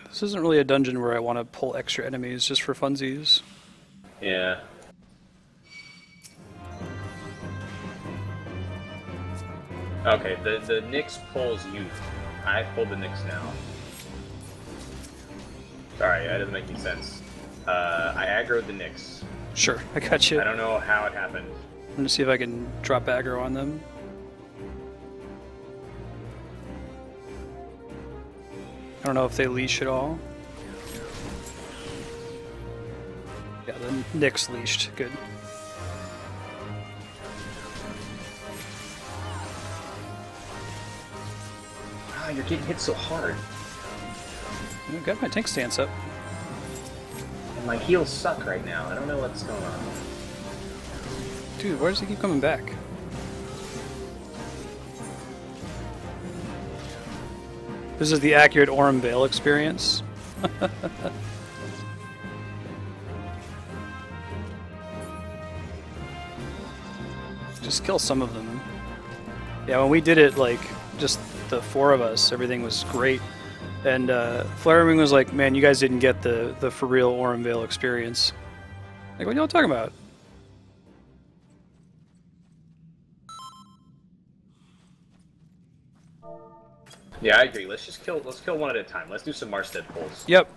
This isn't really a dungeon where I want to pull extra enemies just for funsies. Yeah. Okay, the Nyx pulls youth. I pulled the Nyx now. Sorry, that doesn't make any sense. I aggroed the Nyx. Sure, I got you. I don't know how it happened. I'm gonna see if I can drop aggro on them. I don't know if they leash at all. Yeah, the Nyx leashed. Good. Ah, you're getting hit so hard. I got my tank stance up. And my heals suck right now. I don't know what's going on. Dude, why does he keep coming back? This is the accurate Aurum Vale experience. Just kill some of them. Yeah, when we did it, like, just the 4 of us, everything was great. And Flareming was like, man, you guys didn't get the for real Aurum Vale experience. Like, what are y'all talking about? Yeah, I agree. Let's kill one at a time. Let's do some Marstead pulls. Yep.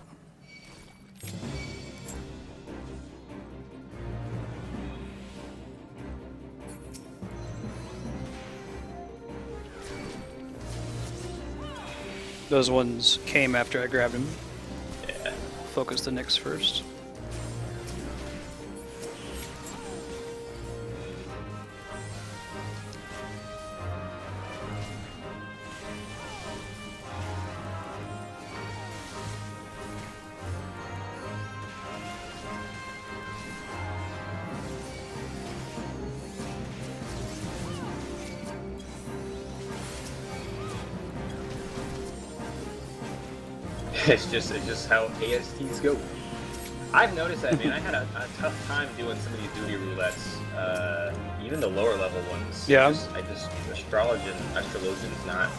Those ones came after I grabbed him. Yeah. Focus the Nyx first. It's just how ASTs go. I've noticed that, man. I had a tough time doing some of these duty roulettes, even the lower level ones. Yeah. Astrologian's not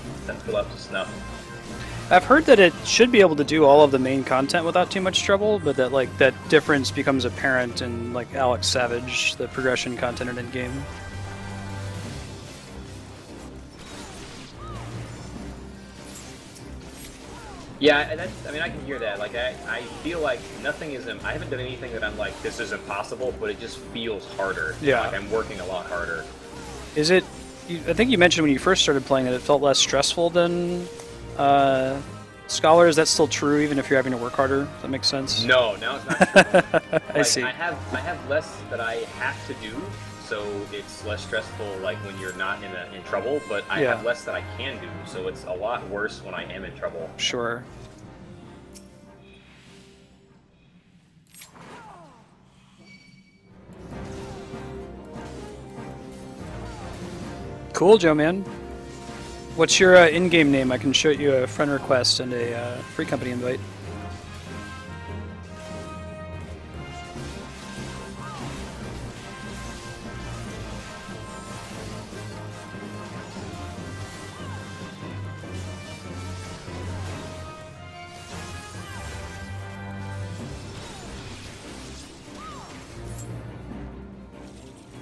still up to snuff. I've heard that it should be able to do all of the main content without too much trouble, but that like that difference becomes apparent in like Alex Savage, the progression content in game. Yeah, I mean, I can hear that. Like, I feel like nothing is. I haven't done anything that I'm like, this is impossible, but it just feels harder. Yeah. Like I'm working a lot harder. Is it? I think you mentioned when you first started playing that it felt less stressful than Scholar. Is that still true, even if you're having to work harder? Does that make sense? No, now it's not true. I see. I have less that I have to do, so it's less stressful. Like when you're not in trouble, but I have less that I can do, so it's a lot worse when I am in trouble. Sure. Cool, Joe, man. What's your in-game name? I can shoot you a friend request and a free company invite.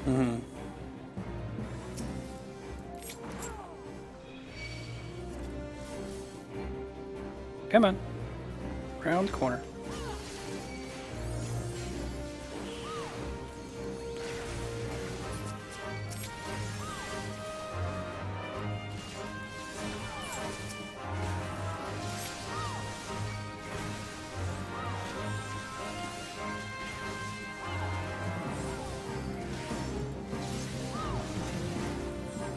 Mm-hmm. Come on. Round the corner.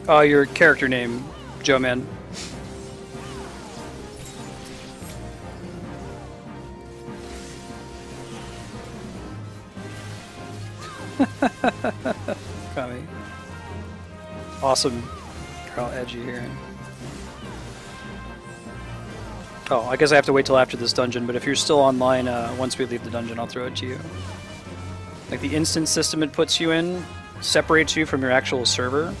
Your character name, Joe Man. Kami. Awesome. You're all edgy here. Oh, I guess I have to wait till after this dungeon, but if you're still online, once we leave the dungeon, I'll throw it to you. Like the instance system it puts you in separates you from your actual server,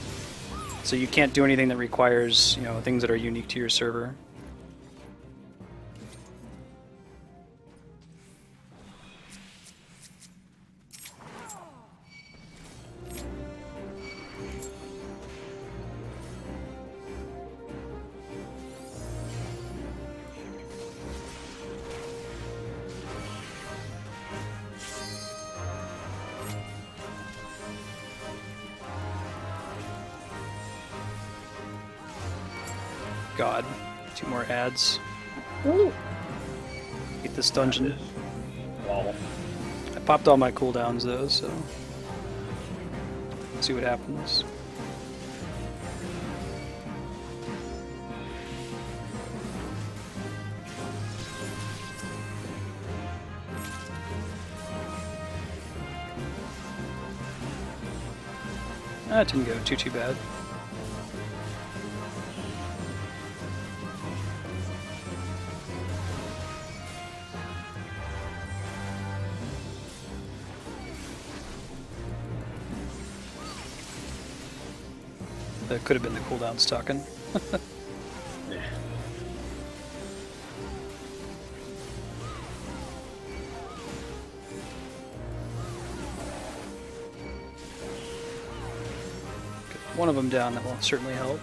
so you can't do anything that requires, you know, things that are unique to your server. God, 2 more ads. Woo. Get this dungeon. Wow. I popped all my cooldowns though, so let's see what happens. That didn't go too bad. That could have been the cooldowns talking. Yeah. Get one of them down, that will certainly help.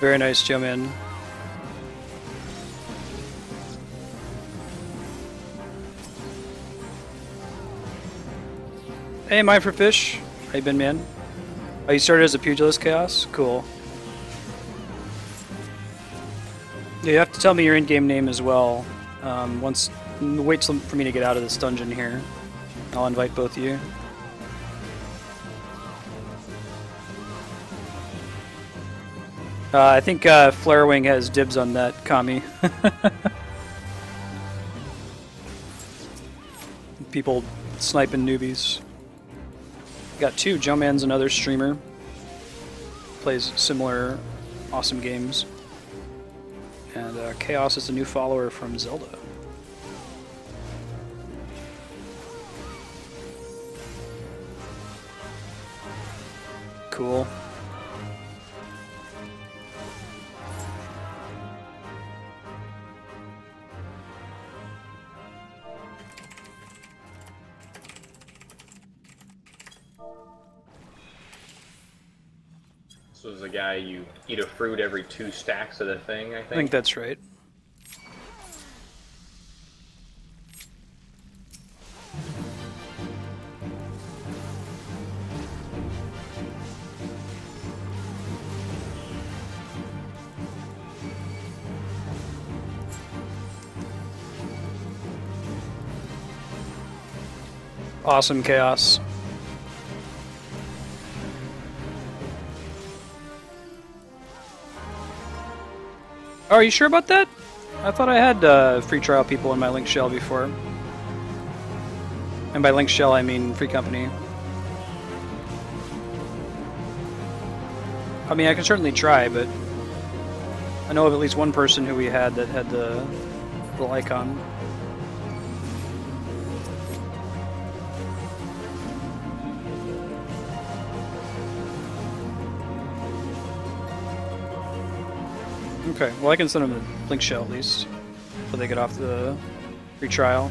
Very nice, Joe-Man. Hey, Mine for Fish. How you been, man? Oh, you started as a pugilist, Chaos? Cool. Yeah, you have to tell me your in-game name as well. Wait for me to get out of this dungeon here. I'll invite both of you. I think Flarewing has dibs on that, Kami. People sniping newbies. Got two. Joe-Man's another streamer. Plays similar awesome games. And Chaos is a new follower from Zelda. Cool. So as a guy, you eat a fruit every 2 stacks of the thing, I think? I think that's right. Awesome, Chaos. Oh, are you sure about that? I thought I had free trial people in my link shell before. And by link shell, I mean free company. I mean, I can certainly try, but I know of at least one person who we had that had the little icon. Okay, well I can send them a link shell at least, so they get off the free trial.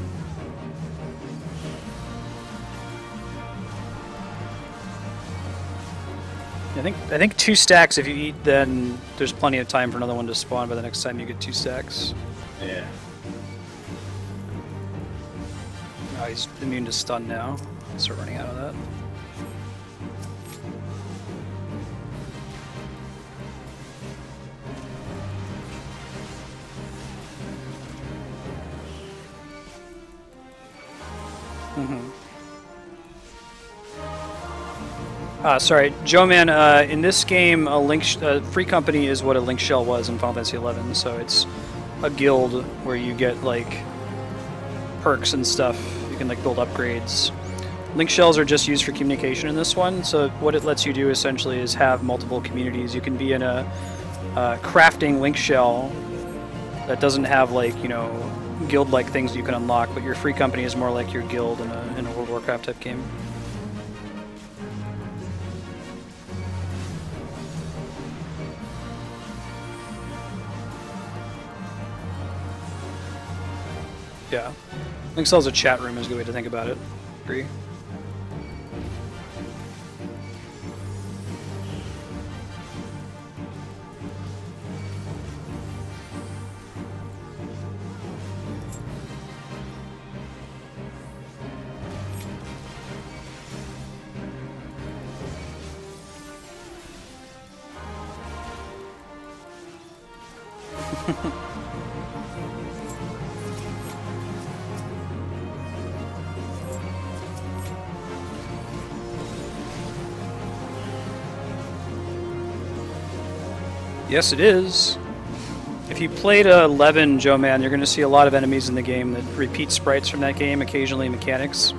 I think 2 stacks if you eat, then there's plenty of time for another one to spawn by the next time you get 2 stacks. Yeah. Oh, he's immune to stun now. Start running out of that. Sorry, Joe-Man, in this game, a free company is what a link shell was in Final Fantasy XI, so it's a guild where you get, like, perks and stuff. You can, like, build upgrades. Link shells are just used for communication in this one, so what it lets you do, essentially, is have multiple communities. You can be in a crafting link shell that doesn't have, like, you know, guild-like things you can unlock, but your free company is more like your guild in a World of Warcraft type game. Yeah. Link Cell's a chat room is a good way to think about it. Agree. Yes, it is. If you played 11, Joe-Man, you're going to see a lot of enemies in the game that repeat sprites from that game, occasionally mechanics.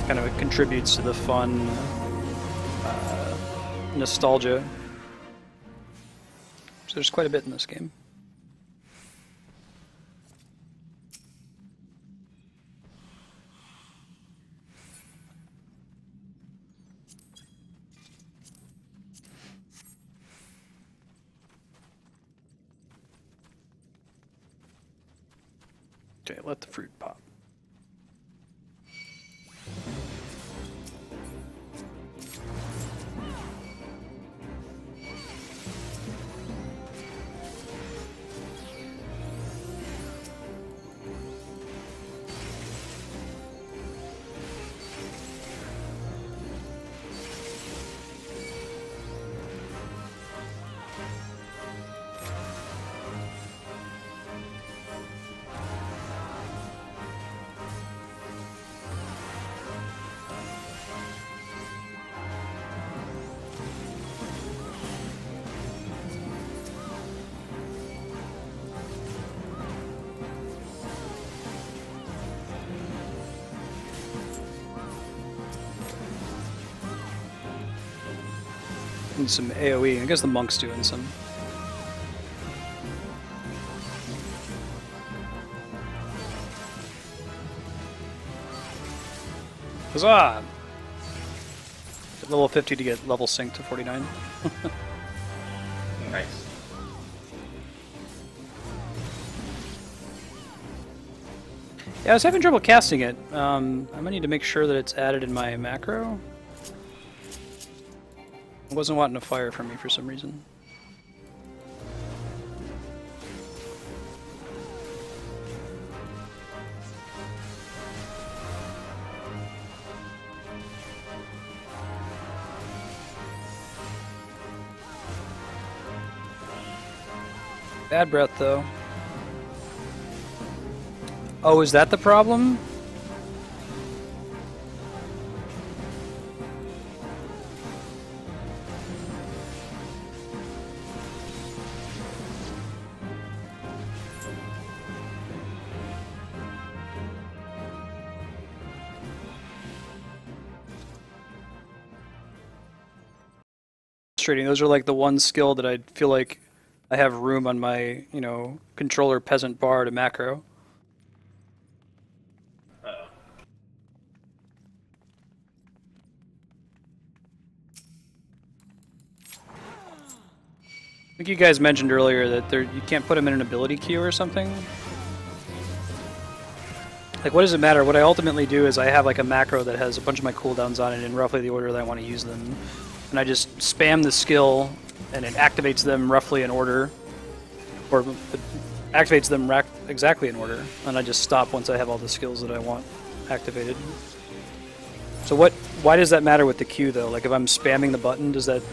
Kind of contributes to the fun nostalgia. So there's quite a bit in this game. Okay, let the fruit pop. And some AoE. I guess the monk's doing some. Huzzah! At level 50 to get level sync to 49. Nice. Yeah, I was having trouble casting it. I might need to make sure that it's added in my macro. It wasn't wanting to fire from me for some reason. Bad breath, though. Oh, is that the problem? Frustrating. Those are like the one skill that I feel like I have room on my, you know, controller peasant bar to macro. Uh-oh. I think you guys mentioned earlier that you can't put them in an ability queue or something. Like, what does it matter? What I ultimately do is I have like a macro that has a bunch of my cooldowns on it in roughly the order that I want to use them. And I just spam the skill, and it activates them roughly in order. Or it activates them exactly in order. And I just stop once I have all the skills that I want activated. So why does that matter with the queue, though? Like, if I'm spamming the button, is it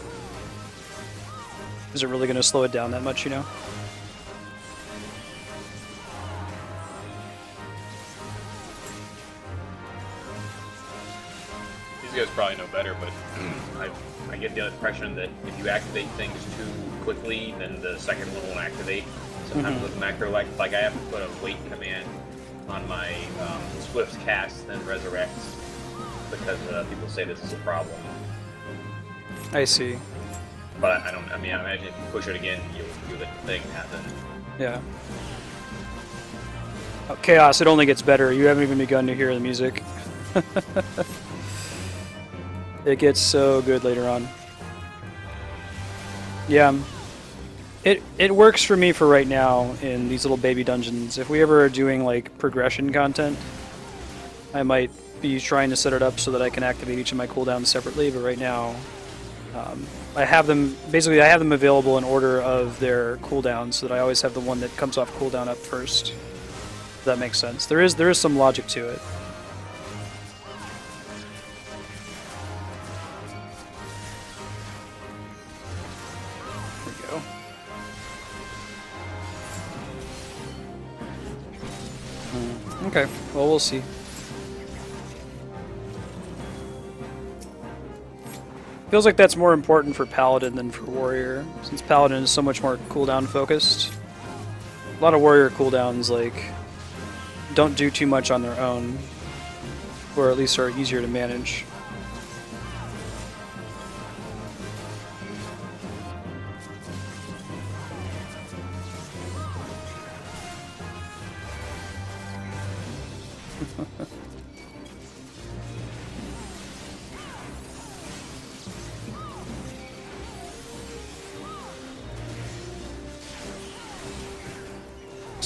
really going to slow it down that much, you know? These guys probably know better, but I get the impression that if you activate things too quickly, then the second one won't activate. Sometimes with macro, like I have to put a wait command on my Swift's cast, then resurrects, because people say this is a problem. I see. But I imagine if you push it again, you'll let the thing happen. Yeah. Oh, Chaos, it only gets better. You haven't even begun to hear the music. It gets so good later on. Yeah. It works for me for right now in these little baby dungeons. If we ever are doing like progression content, I might be trying to set it up so that I can activate each of my cooldowns separately, but right now I have them available in order of their cooldowns, so that I always have the one that comes off cooldown up first. If that makes sense. There is some logic to it. There we go. Okay, well, we'll see. Feels like that's more important for Paladin than for Warrior, since Paladin is so much more cooldown focused. A lot of Warrior cooldowns, like, don't do too much on their own, or at least are easier to manage.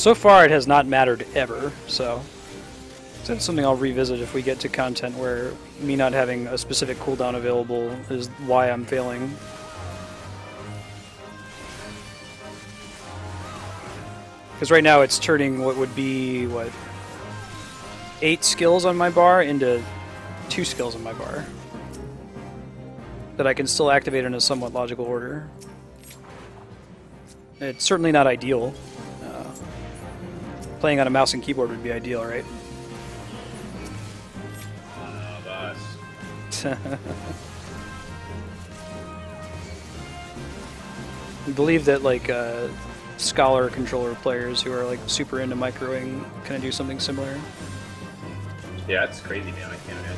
So far, it has not mattered ever, so that's something I'll revisit if we get to content where me not having a specific cooldown available is why I'm failing. Because right now it's turning what would be, 8 skills on my bar into 2 skills on my bar. That I can still activate in a somewhat logical order. It's certainly not ideal. Playing on a mouse and keyboard would be ideal, right? I believe that like scholar controller players who are like super into microing kind of do something similar. Yeah, that's crazy, man. I can't imagine.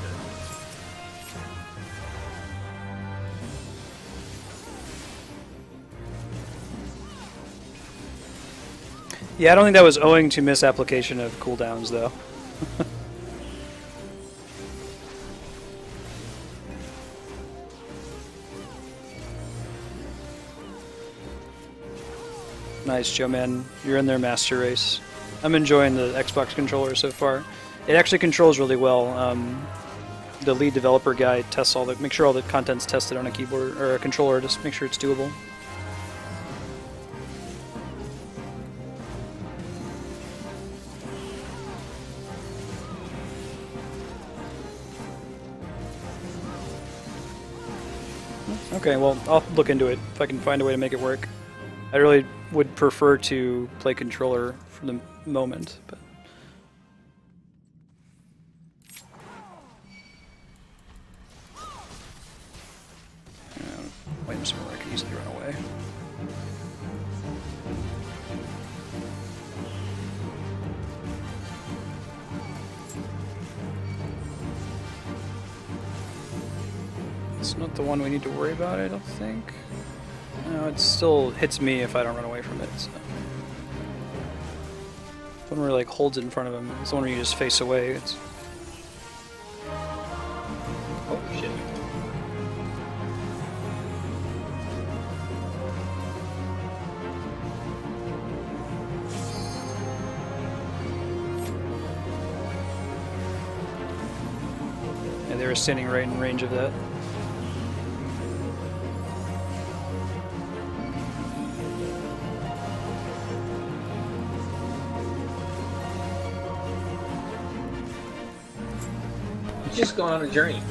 Yeah, I don't think that was owing to misapplication of cooldowns, though. Nice, Joe Man. You're in their master race. I'm enjoying the Xbox controller so far. It actually controls really well. The lead developer guy tests make sure all the content's tested on a keyboard or a controller, just make sure it's doable. Okay, well, I'll look into it if I can find a way to make it work. I really would prefer to play controller for the moment, but... Wait somewhere I can easily run away. It's not the one we need to worry about, I don't think. No, it still hits me if I don't run away from it, so... The one where like holds it in front of him. It's the one where you just face away. It's... Oh, shit. Yeah, they were standing right in range of that. Just going on a journey.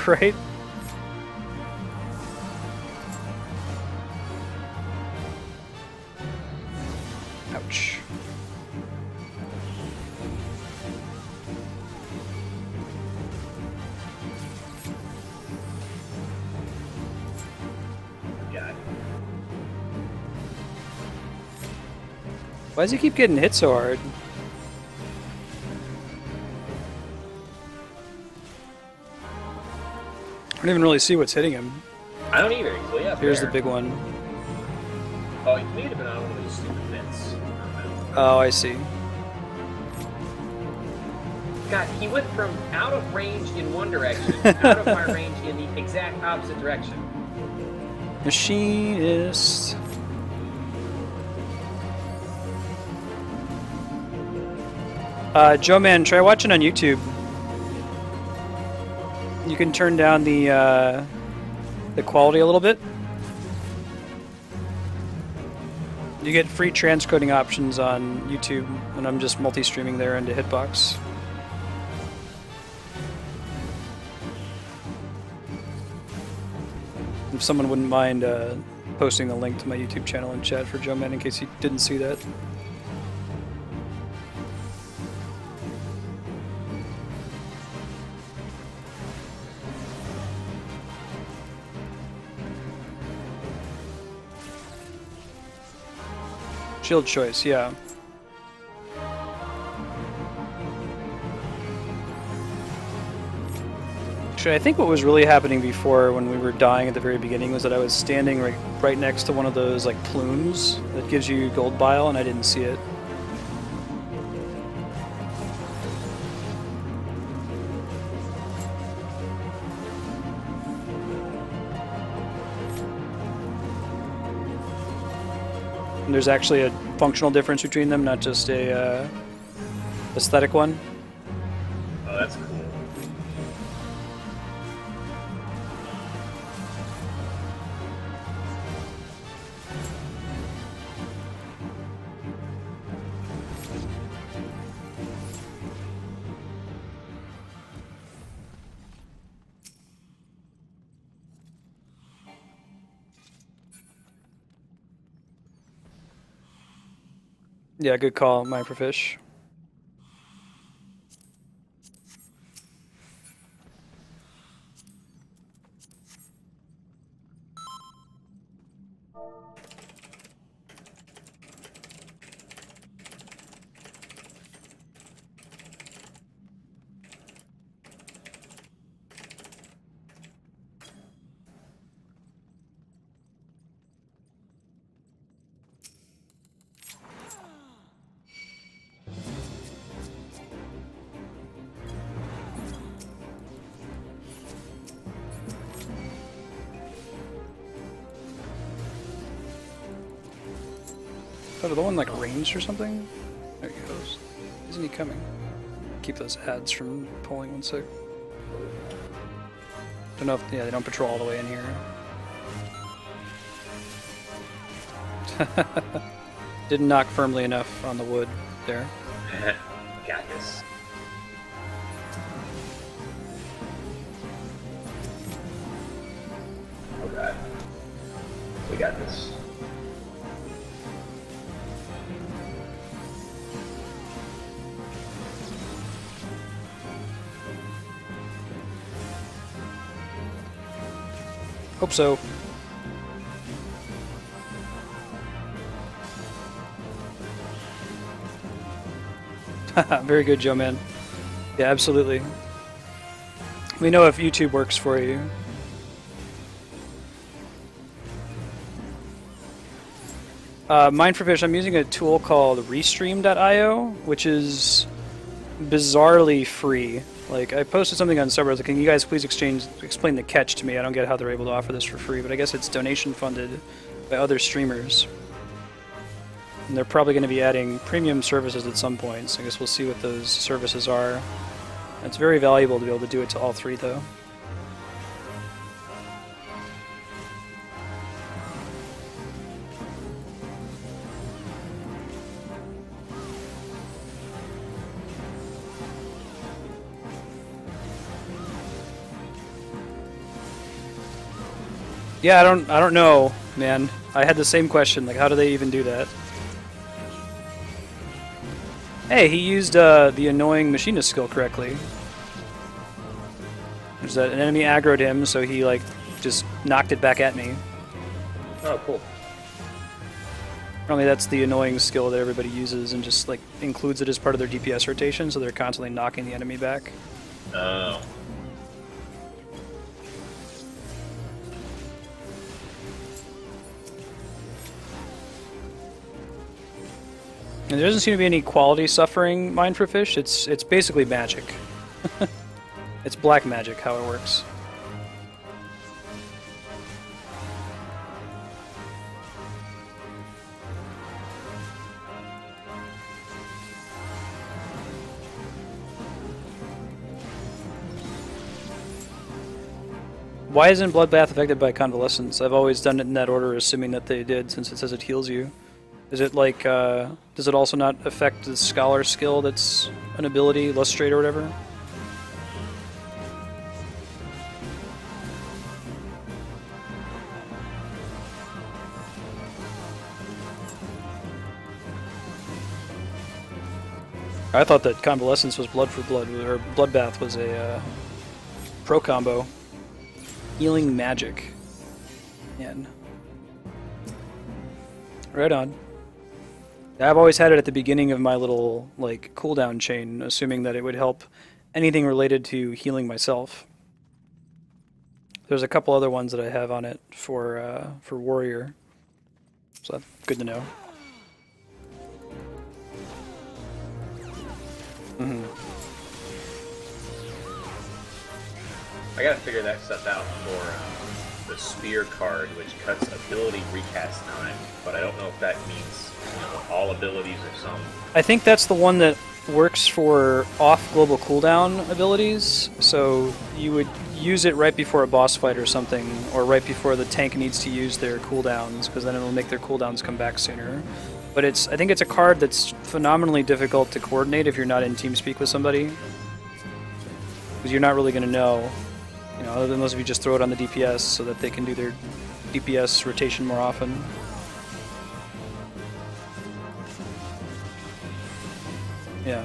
Right? Ouch. God. Why does he keep getting hit so hard? I don't even really see what's hitting him. I don't either. He's way up Here's there. the big one. Oh, he may have been on one of those stupid vents. Oh, I see. God, he went from out of range in one direction, out of my range in the exact opposite direction. Machinist. Joe Man, try watching on YouTube. You can turn down the quality a little bit. You get free transcoding options on YouTube, and I'm just multi-streaming there into Hitbox. If someone wouldn't mind posting the link to my YouTube channel in chat for Joe Man in case he didn't see that. Shield choice, yeah. Actually, I think what was really happening before when we were dying at the very beginning was that I was standing right next to one of those like plumes that gives you gold bile, and I didn't see it. And there's actually a functional difference between them, not just a aesthetic one. Oh, that's cool. Yeah, good call, Mine for Fish. Oh, did the one like ranged or something? There he goes. Isn't he coming? Keep those ads from pulling 1 sec. Don't know if, yeah, they don't patrol all the way in here. Didn't knock firmly enough on the wood there. Got this. Okay. We got this. Hope so. Very good, Joe Man. Yeah, absolutely. Let me know if YouTube works for you. Mine for Fish, I'm using a tool called Restream.io, which is bizarrely free. Like, I posted something on Subreddit, can you guys please explain the catch to me? I don't get how they're able to offer this for free, but I guess it's donation funded by other streamers. And they're probably going to be adding premium services at some point, so I guess we'll see what those services are. It's very valuable to be able to do it to all three, though. Yeah, I don't know, man. I had the same question, like how do they even do that? Hey, he used the annoying machinist skill correctly. There's that an enemy aggroed him, so he like just knocked it back at me. Oh, cool. Apparently that's the annoying skill that everybody uses and just like includes it as part of their DPS rotation, so they're constantly knocking the enemy back. Oh. And there doesn't seem to be any quality suffering Mine for Fish. It's basically magic. It's black magic how it works. Why isn't Bloodbath affected by Convalescence? I've always done it in that order, assuming that they did, since it says it heals you. Is it like, does it also not affect the Scholar skill that's an ability, Lustrate or whatever? I thought that Convalescence was Blood for Blood, or Bloodbath was a pro combo. Healing magic. Man. Right on. I've always had it at the beginning of my little, like, cooldown chain, assuming that it would help anything related to healing myself. There's a couple other ones that I have on it for Warrior. So that's good to know. Mm-hmm. I gotta figure that stuff out before the Spear card, which cuts ability recast time, but I don't know if that means all abilities or some. I think that's the one that works for off global cooldown abilities, so you would use it right before a boss fight or something, or right before the tank needs to use their cooldowns, because then it'll make their cooldowns come back sooner. But I think it's a card that's phenomenally difficult to coordinate if you're not in TeamSpeak with somebody, because you're not really going to know, unless if you just throw it on the DPS so that they can do their DPS rotation more often. Yeah.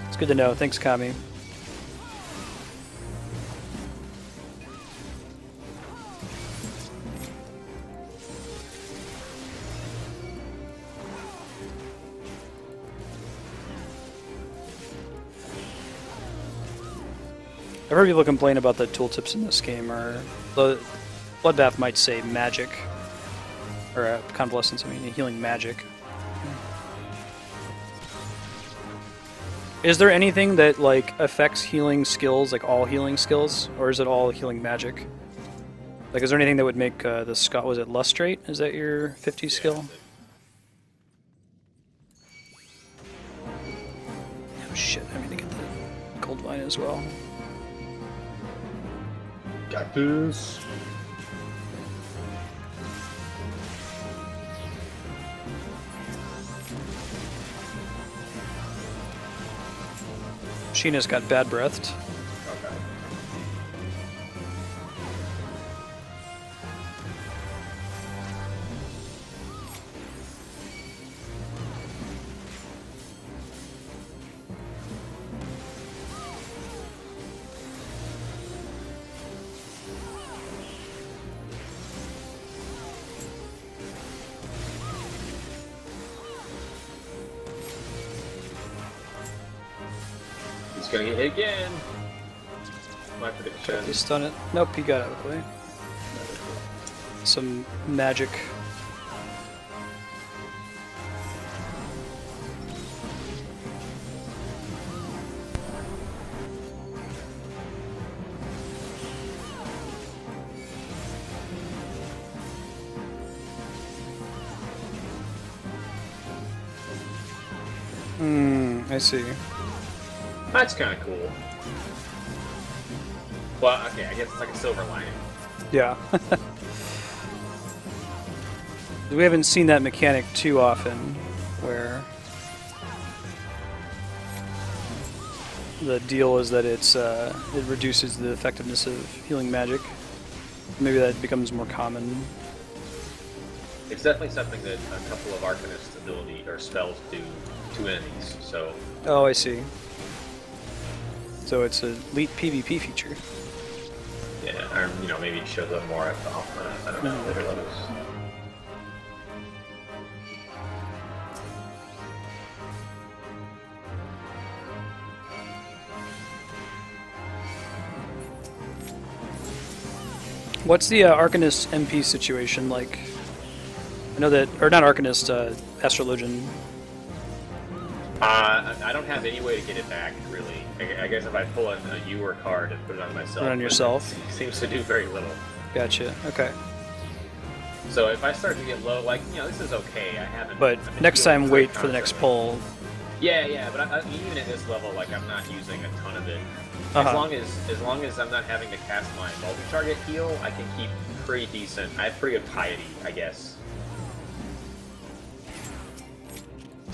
It's good to know. Thanks, Kami. I've heard people complain about the tooltips in this game, or the Bloodbath might say magic. Or convalescence, I mean, healing magic. Is there anything that, like, affects healing skills, like all healing skills? Or is it all healing magic? Like, is there anything that would make the Scott, was it Lustrate? Is that your 50 skill? Oh shit, I need to get the gold vine as well. Got this. Sheena's got bad breathed. Okay. He's gonna get hit again. My prediction. Did he stun it? Nope, he got out of the way. Some magic. I see. That's kind of cool. Well, okay, I guess it's like a silver lining. Yeah. We haven't seen that mechanic too often, where the deal is that it reduces the effectiveness of healing magic. Maybe that becomes more common. It's definitely something that a couple of Arcanist ability or spells do to enemies. So. Oh, I see. So it's an elite PvP feature. Yeah, or maybe it shows up more at the I don't know, later levels. What's the Arcanist MP situation like? I know that, or not Arcanist, Astrologian. I don't have any way to get it back, really. I guess if I pull a Ewer card and put it on myself. Put it on yourself? It seems to do very little. Gotcha, okay. So if I start to get low, like, this is okay. I haven't. But next time, wait for the next pull. Yeah, but even at this level, like, I'm not using a ton of it. Uh-huh. As long as I'm not having to cast my multi-target heal, I can keep pretty decent. I have pretty good piety, I guess.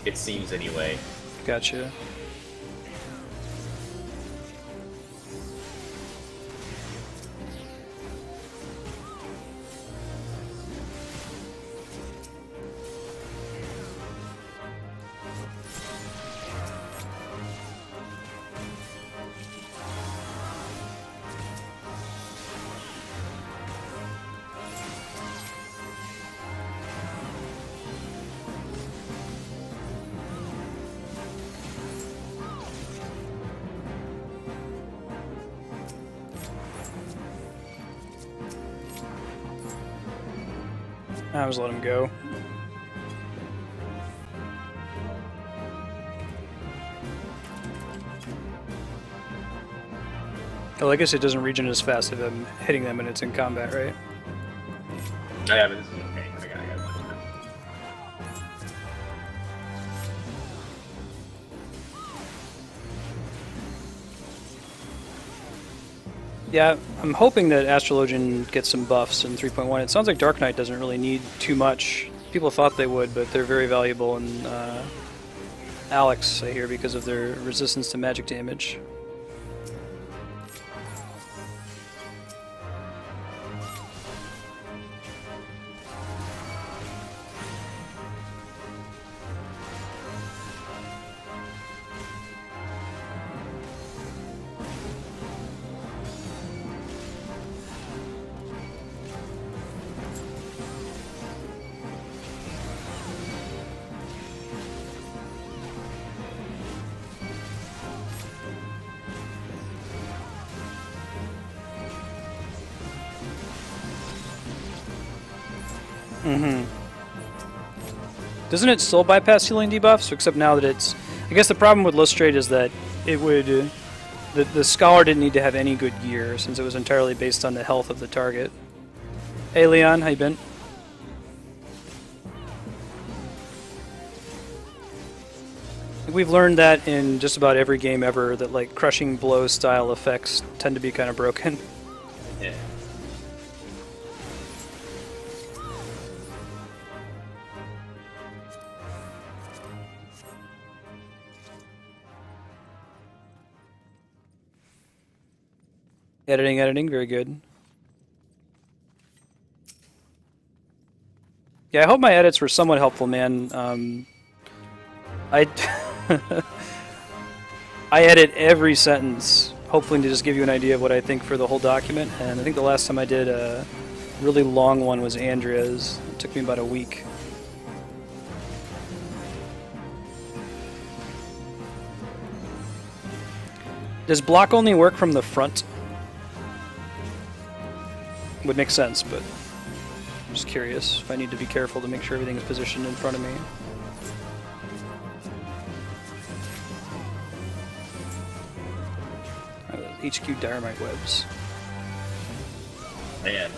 It seems anyway. Gotcha. I was let him go. Oh, I guess it doesn't regen as fast if I'm hitting them and it's in combat, right? Oh, yeah, but this is okay. I got it. Yeah, I'm hoping that Astrologian gets some buffs in 3.1. It sounds like Dark Knight doesn't really need too much. People thought they would, but they're very valuable in Alex, I hear, because of their resistance to magic damage. Doesn't it still bypass healing debuffs? Except now that it's... I guess the problem with Lustrate is that it would... the Scholar didn't need to have any good gear, since it was entirely based on the health of the target. Hey Leon, how you been? We've learned that in just about every game ever, that like crushing blow style effects tend to be kind of broken. Yeah. Editing, very good. Yeah, I hope my edits were somewhat helpful, man. I I edit every sentence, hopefully to just give you an idea of what I think for the whole document. And I think the last time I did a really long one was Andrea's. It took me about a week. Does block only work from the front? Would make sense, but I'm just curious if I need to be careful to make sure everything is positioned in front of me. HQ Dynamite Webs. Man.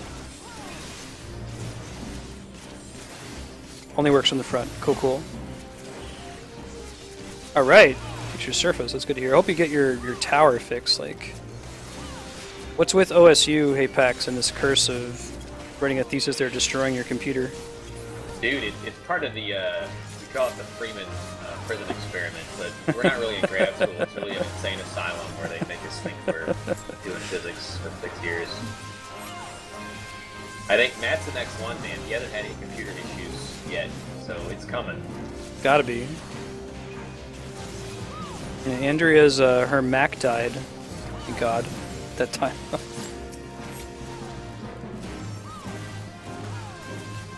Only works on the front. Cool, cool. Alright. Fix your surface. That's good to hear. I hope you get your tower fixed. Like, what's with OSU, hey Pax, and this curse of writing a thesis there destroying your computer? Dude, it's part of the, we call it the Freeman prison experiment, but we're not really in grad school. It's really an insane asylum where they make us think we're doing physics for 6 years. I think Matt's the next one, man. He hasn't had any computer issues yet, so it's coming. Gotta be. Yeah, Andrea's, her Mac died. Thank God. That time.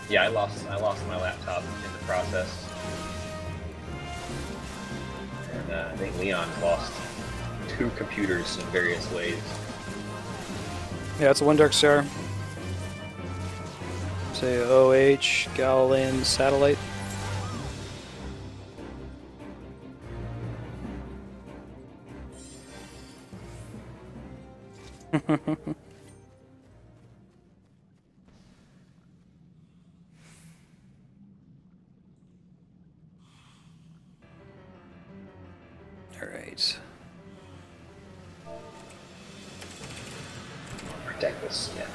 Yeah, I lost my laptop in the process. And I think Leon lost 2 computers in various ways. Yeah, it's a one dark star. Say OH, Galilean satellite. All right. Protect this, yeah.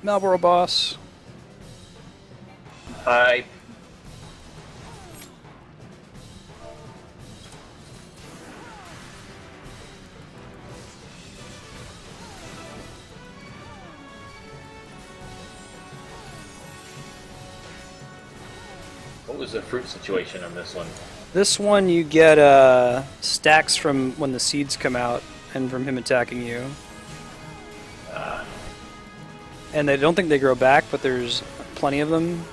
Marlboro boss. Hi. What was the fruit situation on this one? This one you get stacks from when the seeds come out and from him attacking you. And I don't think they grow back, but there's plenty of them.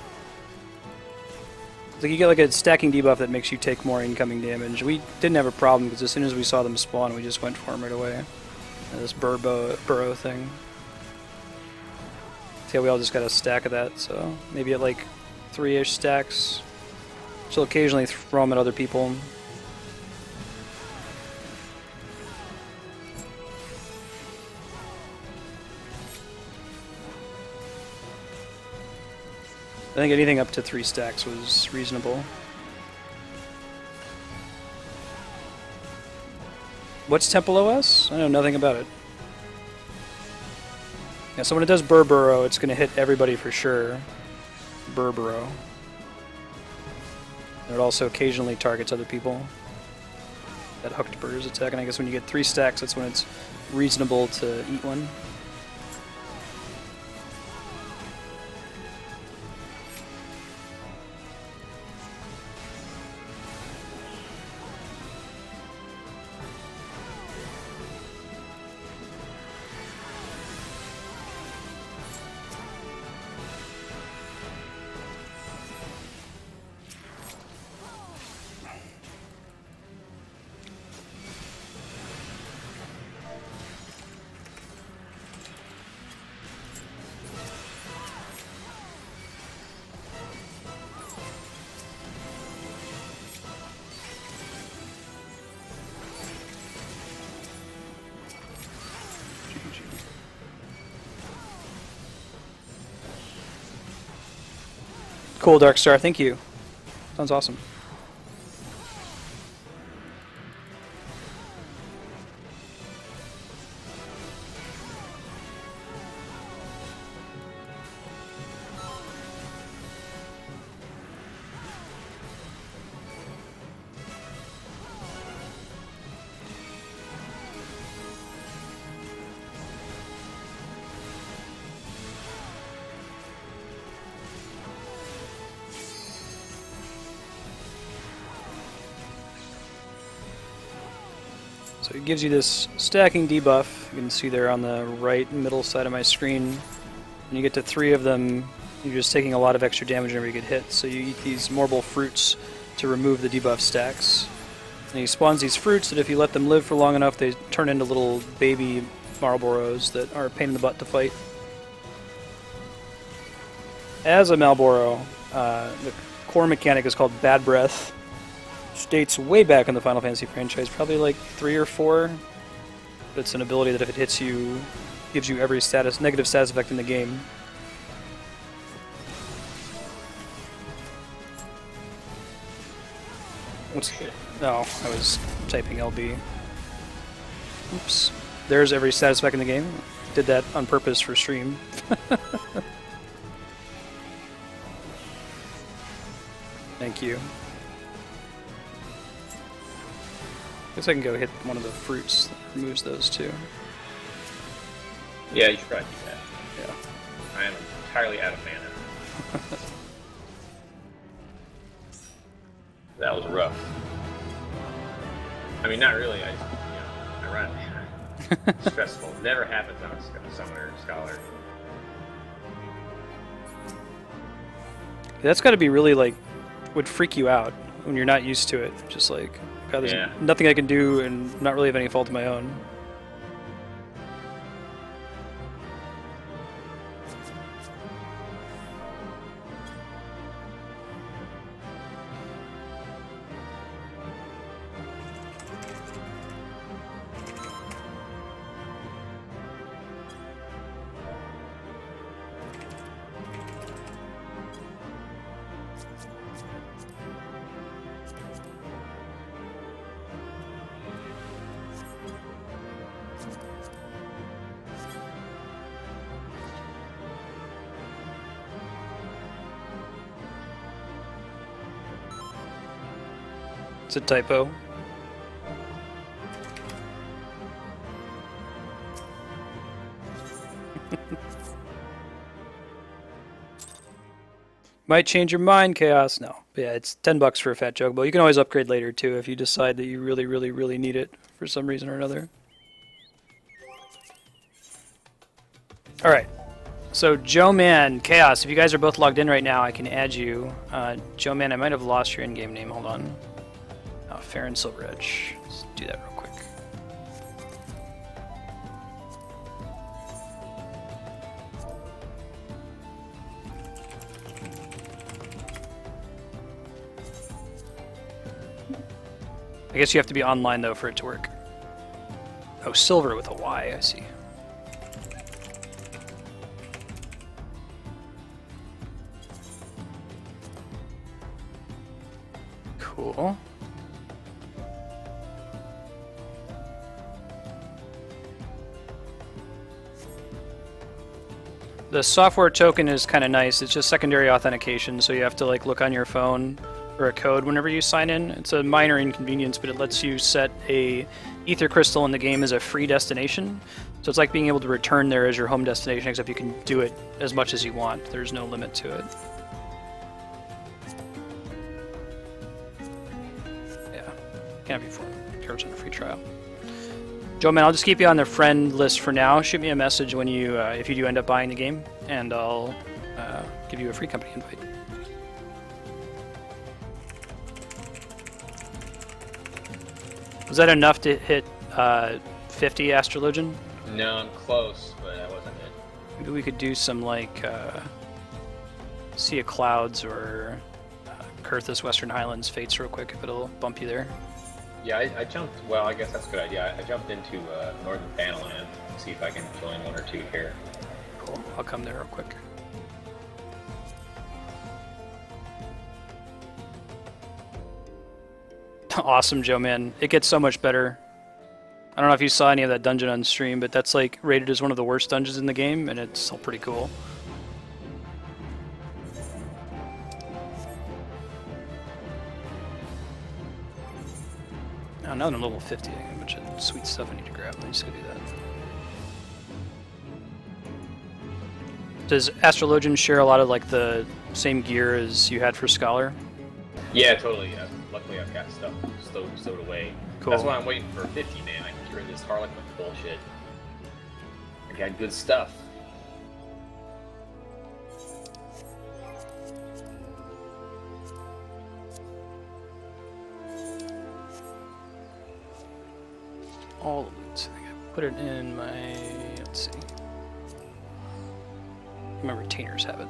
Like you get like a stacking debuff that makes you take more incoming damage. We didn't have a problem because as soon as we saw them spawn, we just went for them right away. And this burrow thing. So yeah, we all just got a stack of that, so maybe at like 3-ish stacks. She'll occasionally throw them at other people. I think anything up to 3 stacks was reasonable. What's Temple OS? I know nothing about it. Yeah, so when it does Burrow, it's going to hit everybody for sure. Burrow. And it also occasionally targets other people. That hooked burr's attack, and I guess when you get 3 stacks, that's when it's reasonable to eat one. Cool, Darkstar, thank you. Sounds awesome. So it gives you this stacking debuff. You can see there on the right middle side of my screen. When you get to 3 of them, you're just taking a lot of extra damage whenever you get hit. So you eat these marble fruits to remove the debuff stacks. And he spawns these fruits that if you let them live for long enough, they turn into little baby Marlboros that are a pain in the butt to fight. As a Malboro, the core mechanic is called Bad Breath. Dates way back in the Final Fantasy franchise, probably like 3 or 4. But it's an ability that if it hits you, gives you every negative status effect in the game. No, I was typing LB. Oops. There's every status effect in the game. Did that on purpose for stream. Thank you. Guess I can go hit one of the fruits that removes those too. Yeah, you should probably do that. Yeah. I am entirely out of mana. That was rough. I mean, not really. I run out of mana. Stressful. Never happens on a summoner or scholar. That's got to be really like, would freak you out when you're not used to it. Just like, God, there's nothing I can do and not really have any fault of my own. It's a typo. Might change your mind, Chaos. No. But yeah, it's $10 for a fat chocobo. You can always upgrade later too if you decide that you really, really, really need it for some reason or another. Alright. So Joe Man, Chaos, if you guys are both logged in right now, I can add you. Joe Man, I might have lost your in-game name. Hold on. Oh, Fair and Silver Edge. Let's do that real quick. I guess you have to be online though for it to work. Oh, Silver with a Y, I see. Cool. The software token is kind of nice. It's just secondary authentication, so you have to like look on your phone for a code whenever you sign in. It's a minor inconvenience, but it lets you set a ether crystal in the game as a free destination. So it's like being able to return there as your home destination, except you can do it as much as you want. There's no limit to it. Yeah, can't be for terms of a free trial. Joe, man, I'll just keep you on the friend list for now. Shoot me a message when you, if you do end up buying the game, and I'll give you a free company invite. Was that enough to hit 50 Astrologian? No, I'm close, but that wasn't it. Maybe we could do some like Sea of Clouds or Kurthus Western Highlands Fates real quick if it'll bump you there. Yeah, I jumped. Well, I guess that's a good idea. I jumped into Northern Panaland to see if I can join one or two here. Cool. I'll come there real quick. Awesome, Joe, man. It gets so much better. I don't know if you saw any of that dungeon on stream, but that's like rated as one of the worst dungeons in the game, and it's still pretty cool. Oh, now that I'm level 50, I got a bunch of sweet stuff I need to grab. Let me just go do that. Does Astrologian share a lot of like the same gear as you had for Scholar? Yeah, totally. Luckily, I've got stuff stowed away. Cool. That's why I'm waiting for 50, man. I can get rid of this Harlequin bullshit. I got good stuff. All the loot. I think I put it in my. Let's see. My retainers have it.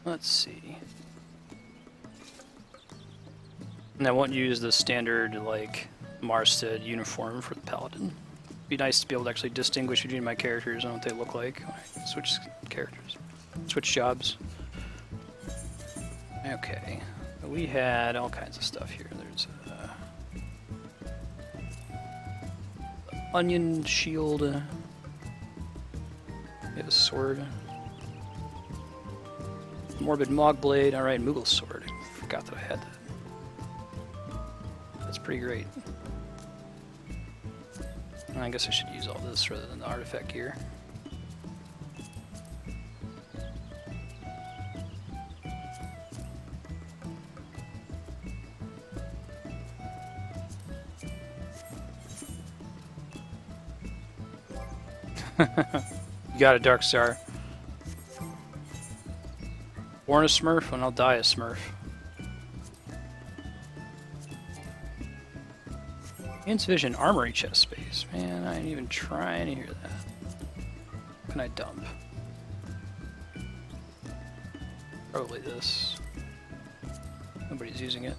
Let's see. And I won't use the standard, like, Marstead uniform for the Paladin. It'd be nice to be able to actually distinguish between my characters and what they look like when I switch characters. Switch jobs. Okay. We had all kinds of stuff here. There's a onion shield. We have a sword. Morbid Mogblade. Alright, Moogle Sword. Forgot that I had that. That's pretty great. I guess I should use all this rather than the artifact gear. You got a Dark Star. Born a Smurf, and I'll die a Smurf. Insufficient armory chest space. Man, I ain't even trying to hear that. What can I dump? Probably this. Nobody's using it.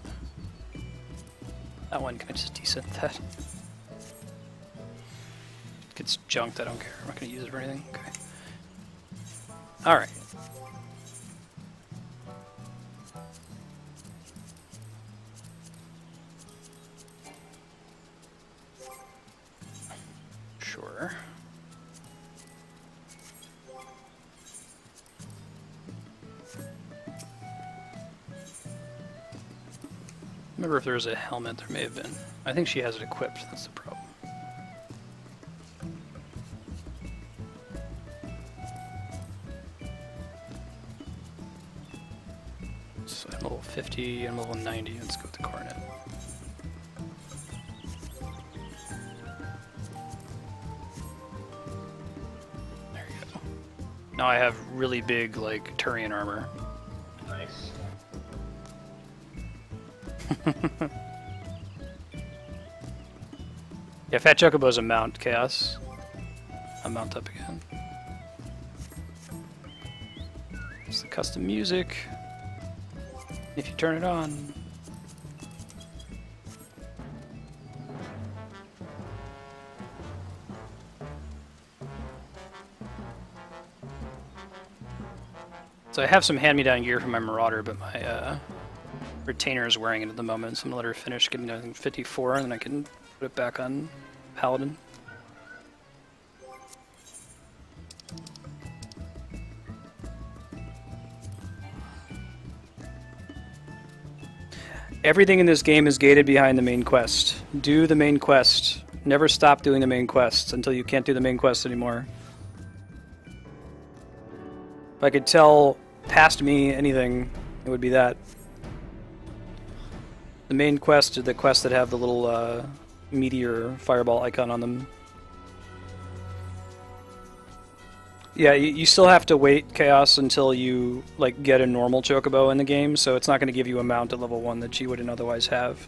That one, can I just descent that? It gets junked, I don't care. I'm not going to use it for anything. Okay. Alright. Sure. Remember if there was a helmet, there may have been. I think she has it equipped, that's the problem. Level 50 and level 90. Let's go with the coronet. There you go. Now I have really big, like, Turian armor. Nice. Yeah, Fat Chocobo's a mount, Chaos. I'll mount up again. It's the custom music. If you turn it on. So I have some hand-me-down gear from my Marauder, but my retainer is wearing it at the moment, so I'm gonna let her finish getting to 54, and then I can put it back on Paladin. Everything in this game is gated behind the main quest. Do the main quest. Never stop doing the main quests until you can't do the main quest anymore. If I could tell past me anything, it would be that. The main quest are the quests that have the little meteor fireball icon on them. Yeah, you still have to wait, Chaos, until you like get a normal Chocobo in the game, so it's not going to give you a mount at level 1 that you wouldn't otherwise have.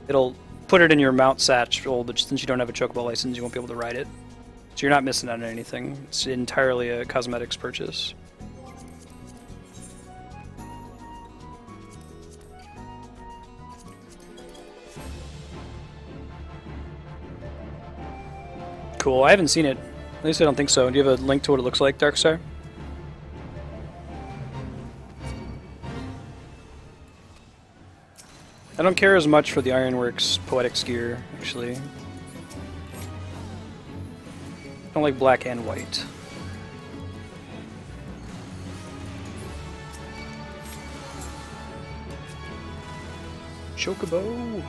It'll put it in your mount satchel, but since you don't have a Chocobo license, you won't be able to ride it. So you're not missing out on anything. It's entirely a cosmetics purchase. Cool, I haven't seen it. At least I don't think so. Do you have a link to what it looks like, Darkstar? I don't care as much for the Ironworks Poetics gear, actually. I don't like black and white. Chocobo!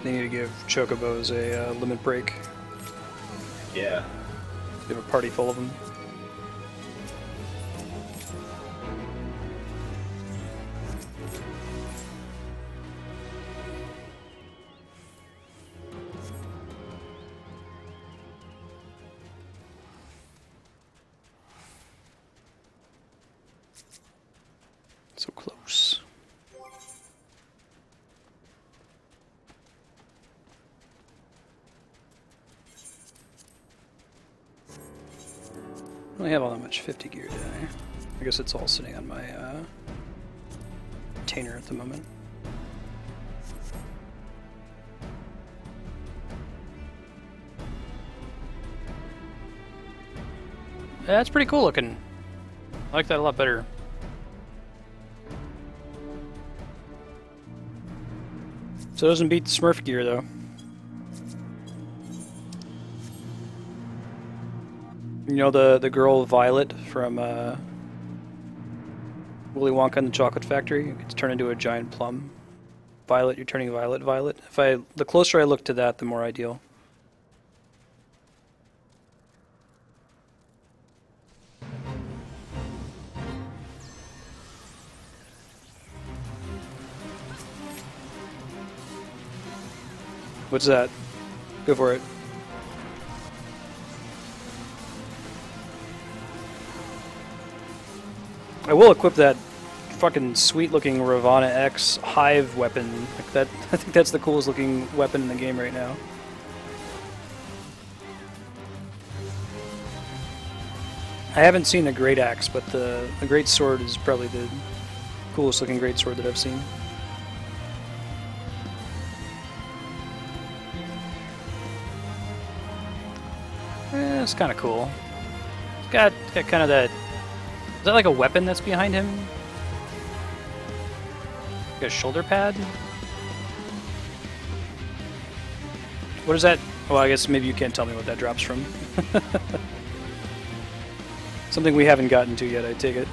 They need to give Chocobos a limit break. Yeah. They have a party full of them. So close. I don't have all that much 50 gear, do I? I guess it's all sitting on my retainer at the moment. Yeah, that's pretty cool looking. I like that a lot better. So it doesn't beat the Smurf gear though. You know the girl Violet from Willy Wonka and the Chocolate Factory? You get to turn into a giant plum. Violet, you're turning violet, Violet. The closer I look to that, the more ideal. What's that? Go for it. I will equip that fucking sweet-looking Ravana X Hive weapon. Like that, I think that's the coolest looking weapon in the game right now. I haven't seen the Great Axe, but the Great Sword is probably the coolest looking Great Sword that I've seen. It's kind of cool. It's got kind of that... Is that like a weapon that's behind him? Like a shoulder pad? What is that? Well, I guess maybe you can't tell me what that drops from. Something we haven't gotten to yet, I take it.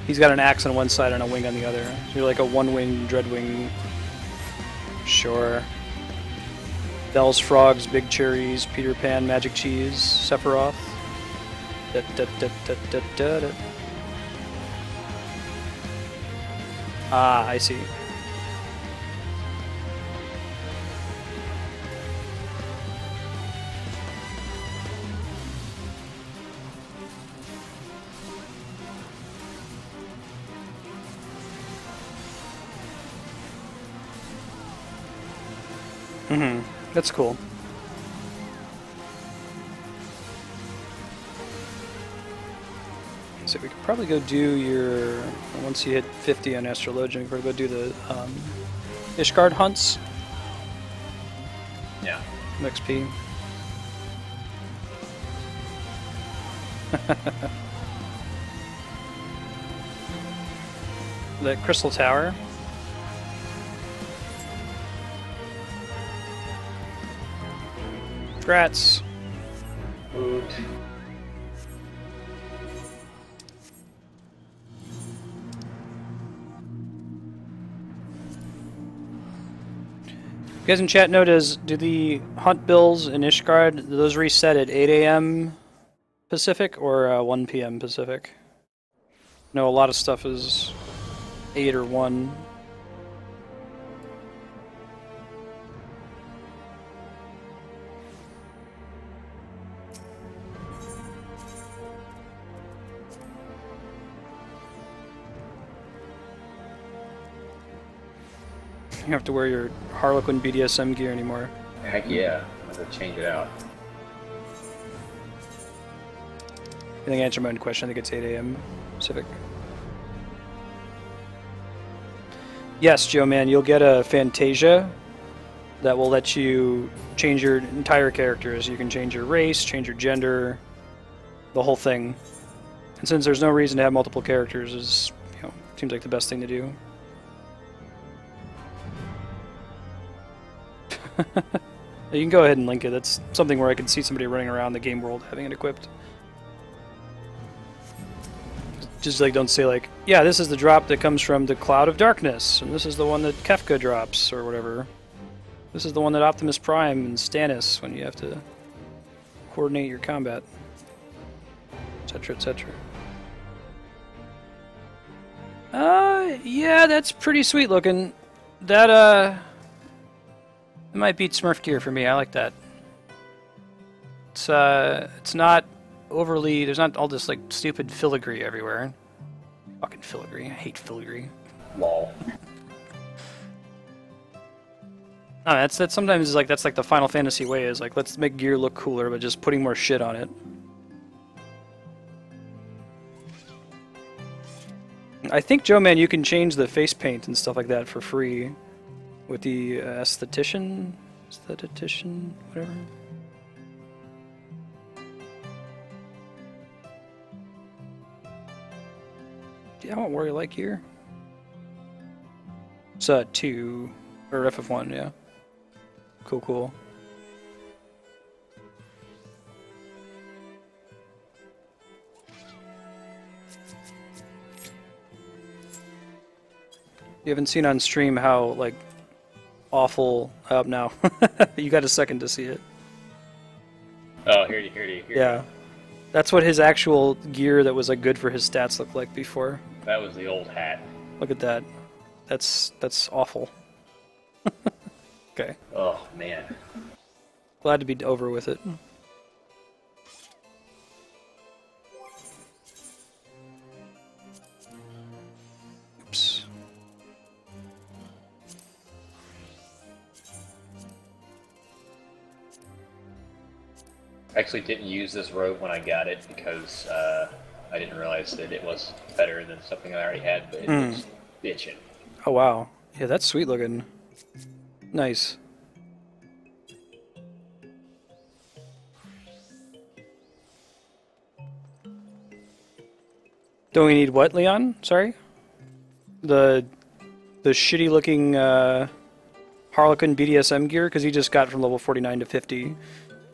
He's got an axe on one side and a wing on the other. So you're like a one-wing Dreadwing. Sure. Bells, Frogs, Big Cherries, Peter Pan, Magic Cheese, Sephiroth. Da, da, da, da, da, da, da. Ah, I see. Mm-hmm. That's cool. So we could probably go do your... Once you hit 50 on Astrologian, we could go do the Ishgard hunts. Yeah. XP. The Crystal Tower. Congrats. Woot. You guys in chat know, do the hunt bills in Ishgard, do those reset at 8 a.m. Pacific or 1 p.m. Pacific? No, a lot of stuff is 8 or 1. You don't have to wear your Harlequin BDSM gear anymore. Heck yeah. I'm going to change it out. I think I answered my own question. I think it's 8 a.m. Pacific. Yes, Joe man, you'll get a Fantasia that will let you change your entire characters. You can change your race, change your gender, the whole thing. And since there's no reason to have multiple characters, is seems like the best thing to do. You can go ahead and link it. That's something where I can see somebody running around the game world having it equipped. Just like, don't say like, yeah, this is the drop that comes from the Cloud of Darkness, and this is the one that Kefka drops, or whatever. This is the one that Optimus Prime and Stannis, when you have to coordinate your combat, etc., etc. Yeah, that's pretty sweet looking. That, it might beat Smurf gear for me. I like that. It's not overly... There's not all this, like, stupid filigree everywhere. Fucking filigree. I hate filigree. Lol. No, that's sometimes, like, that's like the Final Fantasy way, is like, let's make gear look cooler, but just putting more shit on it. I think, Joe man, you can change the face paint and stuff like that for free with the aesthetician, whatever. Yeah, I want warrior like here. It's 2 or FF1, yeah. Cool, cool. You haven't seen on stream how, like, awful... now. You got a second to see it. Oh, here you. Yeah. That's what his actual gear that was, like, good for his stats looked like before. That was the old hat. Look at that. That's awful. Okay. Oh, man. Glad to be over with it. Oops. I actually didn't use this robe when I got it because I didn't realize that it was better than something I already had, but it was bitchin'. Oh, wow. Yeah, that's sweet looking. Nice. Don't we need what, Leon? Sorry? The shitty looking Harlequin BDSM gear? Because he just got from level 49 to 50.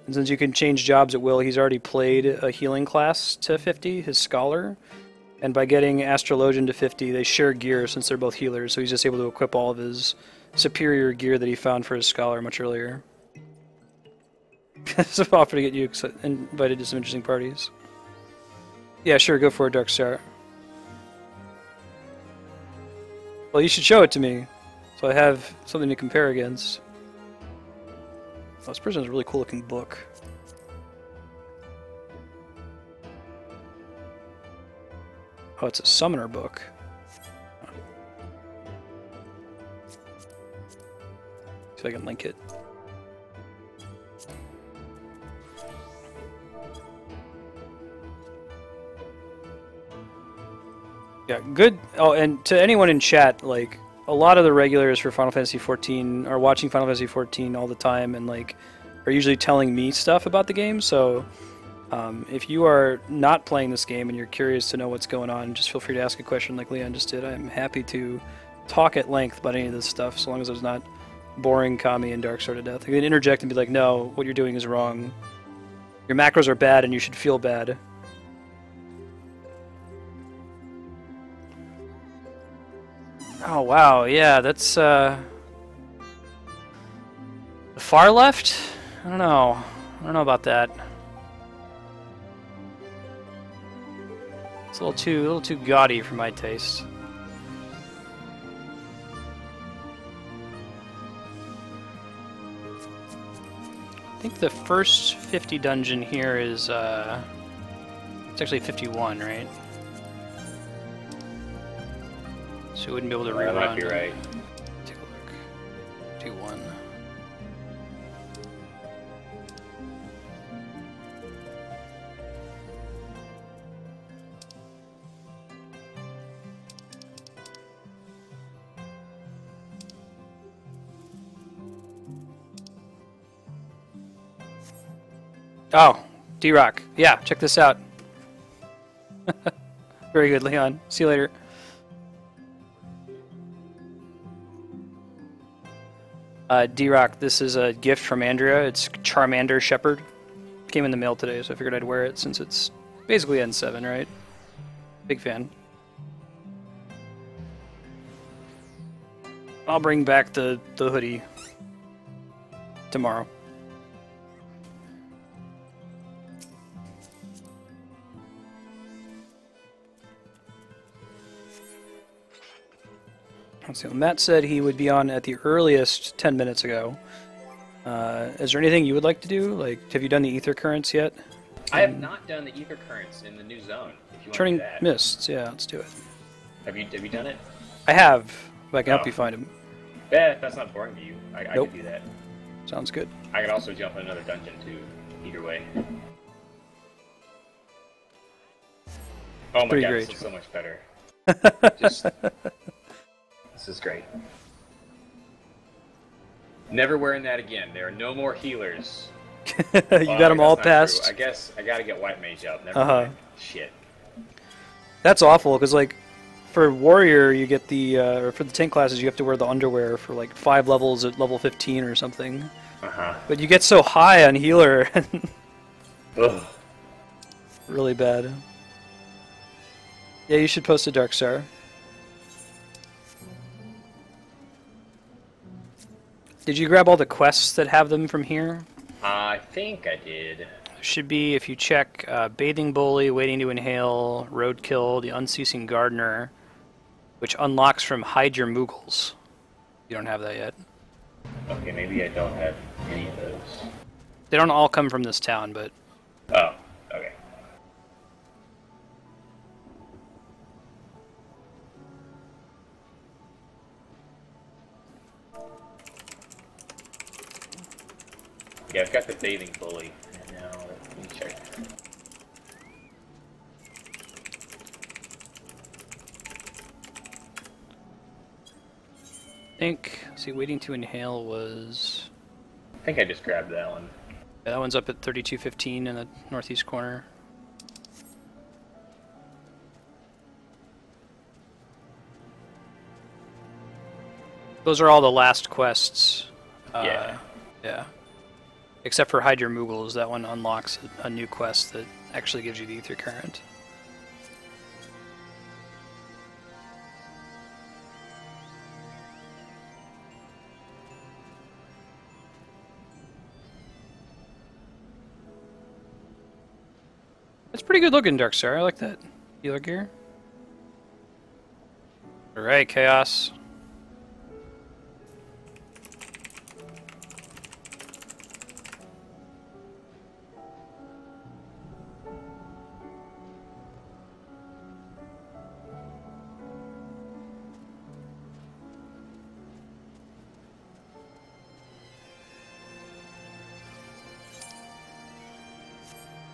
And since you can change jobs at will, he's already played a healing class to 50, his Scholar. And by getting Astrologian to 50, they share gear since they're both healers, so he's just able to equip all of his superior gear that he found for his Scholar much earlier. It's an offer to get you invited to some interesting parties. Yeah, sure, go for it, Dark Star. Well, you should show it to me, so I have something to compare against. Oh, this prison is a really cool looking book. Oh, it's a summoner book. See if I can link it. Yeah, good. Oh, and to anyone in chat, like, a lot of the regulars for Final Fantasy XIV are watching Final Fantasy XIV all the time and, like, are usually telling me stuff about the game, so if you are not playing this game and you're curious to know what's going on, just feel free to ask a question like Leon just did. I'm happy to talk at length about any of this stuff, so long as it's not boring Kami and Darkstar to death. You can interject and be like, no, what you're doing is wrong. Your macros are bad and you should feel bad. Oh wow, yeah, that's the far left? I don't know. I don't know about that. It's a little too gaudy for my taste. I think the first 50 dungeon here is it's actually 51, right? So we wouldn't be able to rerun. That might be right. Take a look. Do one. Oh, D-Rock. Yeah, check this out. Very good, Leon. See you later. D-Rock, this is a gift from Andrea. It's Charmander Shepherd. Came in the mail today, so I figured I'd wear it since it's basically N7, right? Big fan. I'll bring back the hoodie tomorrow. So Matt said he would be on at the earliest 10 minutes ago. Is there anything you would like to do? Like, have you done the ether currents yet? I have not done the ether currents in the new zone. If you want Turning to do that. mists, yeah, let's do it. Have you done it? I have, but I can help you find him. Yeah, that's not boring to you. I Nope. can do that. Sounds good. I could also jump in another dungeon too. Either way. Oh my pretty god, great. this is so much better. Just, this is great. Never wearing that again. There are no more healers. You got them all that's not passed. true. I guess I gotta get White Mage up. Never Uh-huh. mind. Shit. That's awful, because, like, for Warrior, you get the, or for the tank classes, you have to wear the underwear for, like, 5 levels at level 15 or something. Uh-huh. But you get so high on Healer. Ugh. Really bad. Yeah, you should post a Darkstar. Did you grab all the quests that have them from here? I think I did. Should be, if you check Bathing Bully, Waiting to Inhale, Roadkill, the Unceasing Gardener, which unlocks from Hide Your Moogles. You don't have that yet. Okay, maybe I don't have any of those. They don't all come from this town, but... Oh, okay. Yeah, I've got the Bathing Bully. And now, let me check. I think, see, Waiting to Inhale was... I think I just grabbed that one. Yeah, that one's up at 3215 in the northeast corner. Those are all the last quests. Yeah. Yeah. Except for Hide Your Moogles, that one unlocks a new quest that actually gives you the Ether Current. pretty good looking, Darkstar. I like that. Healer gear. Alright, Chaos.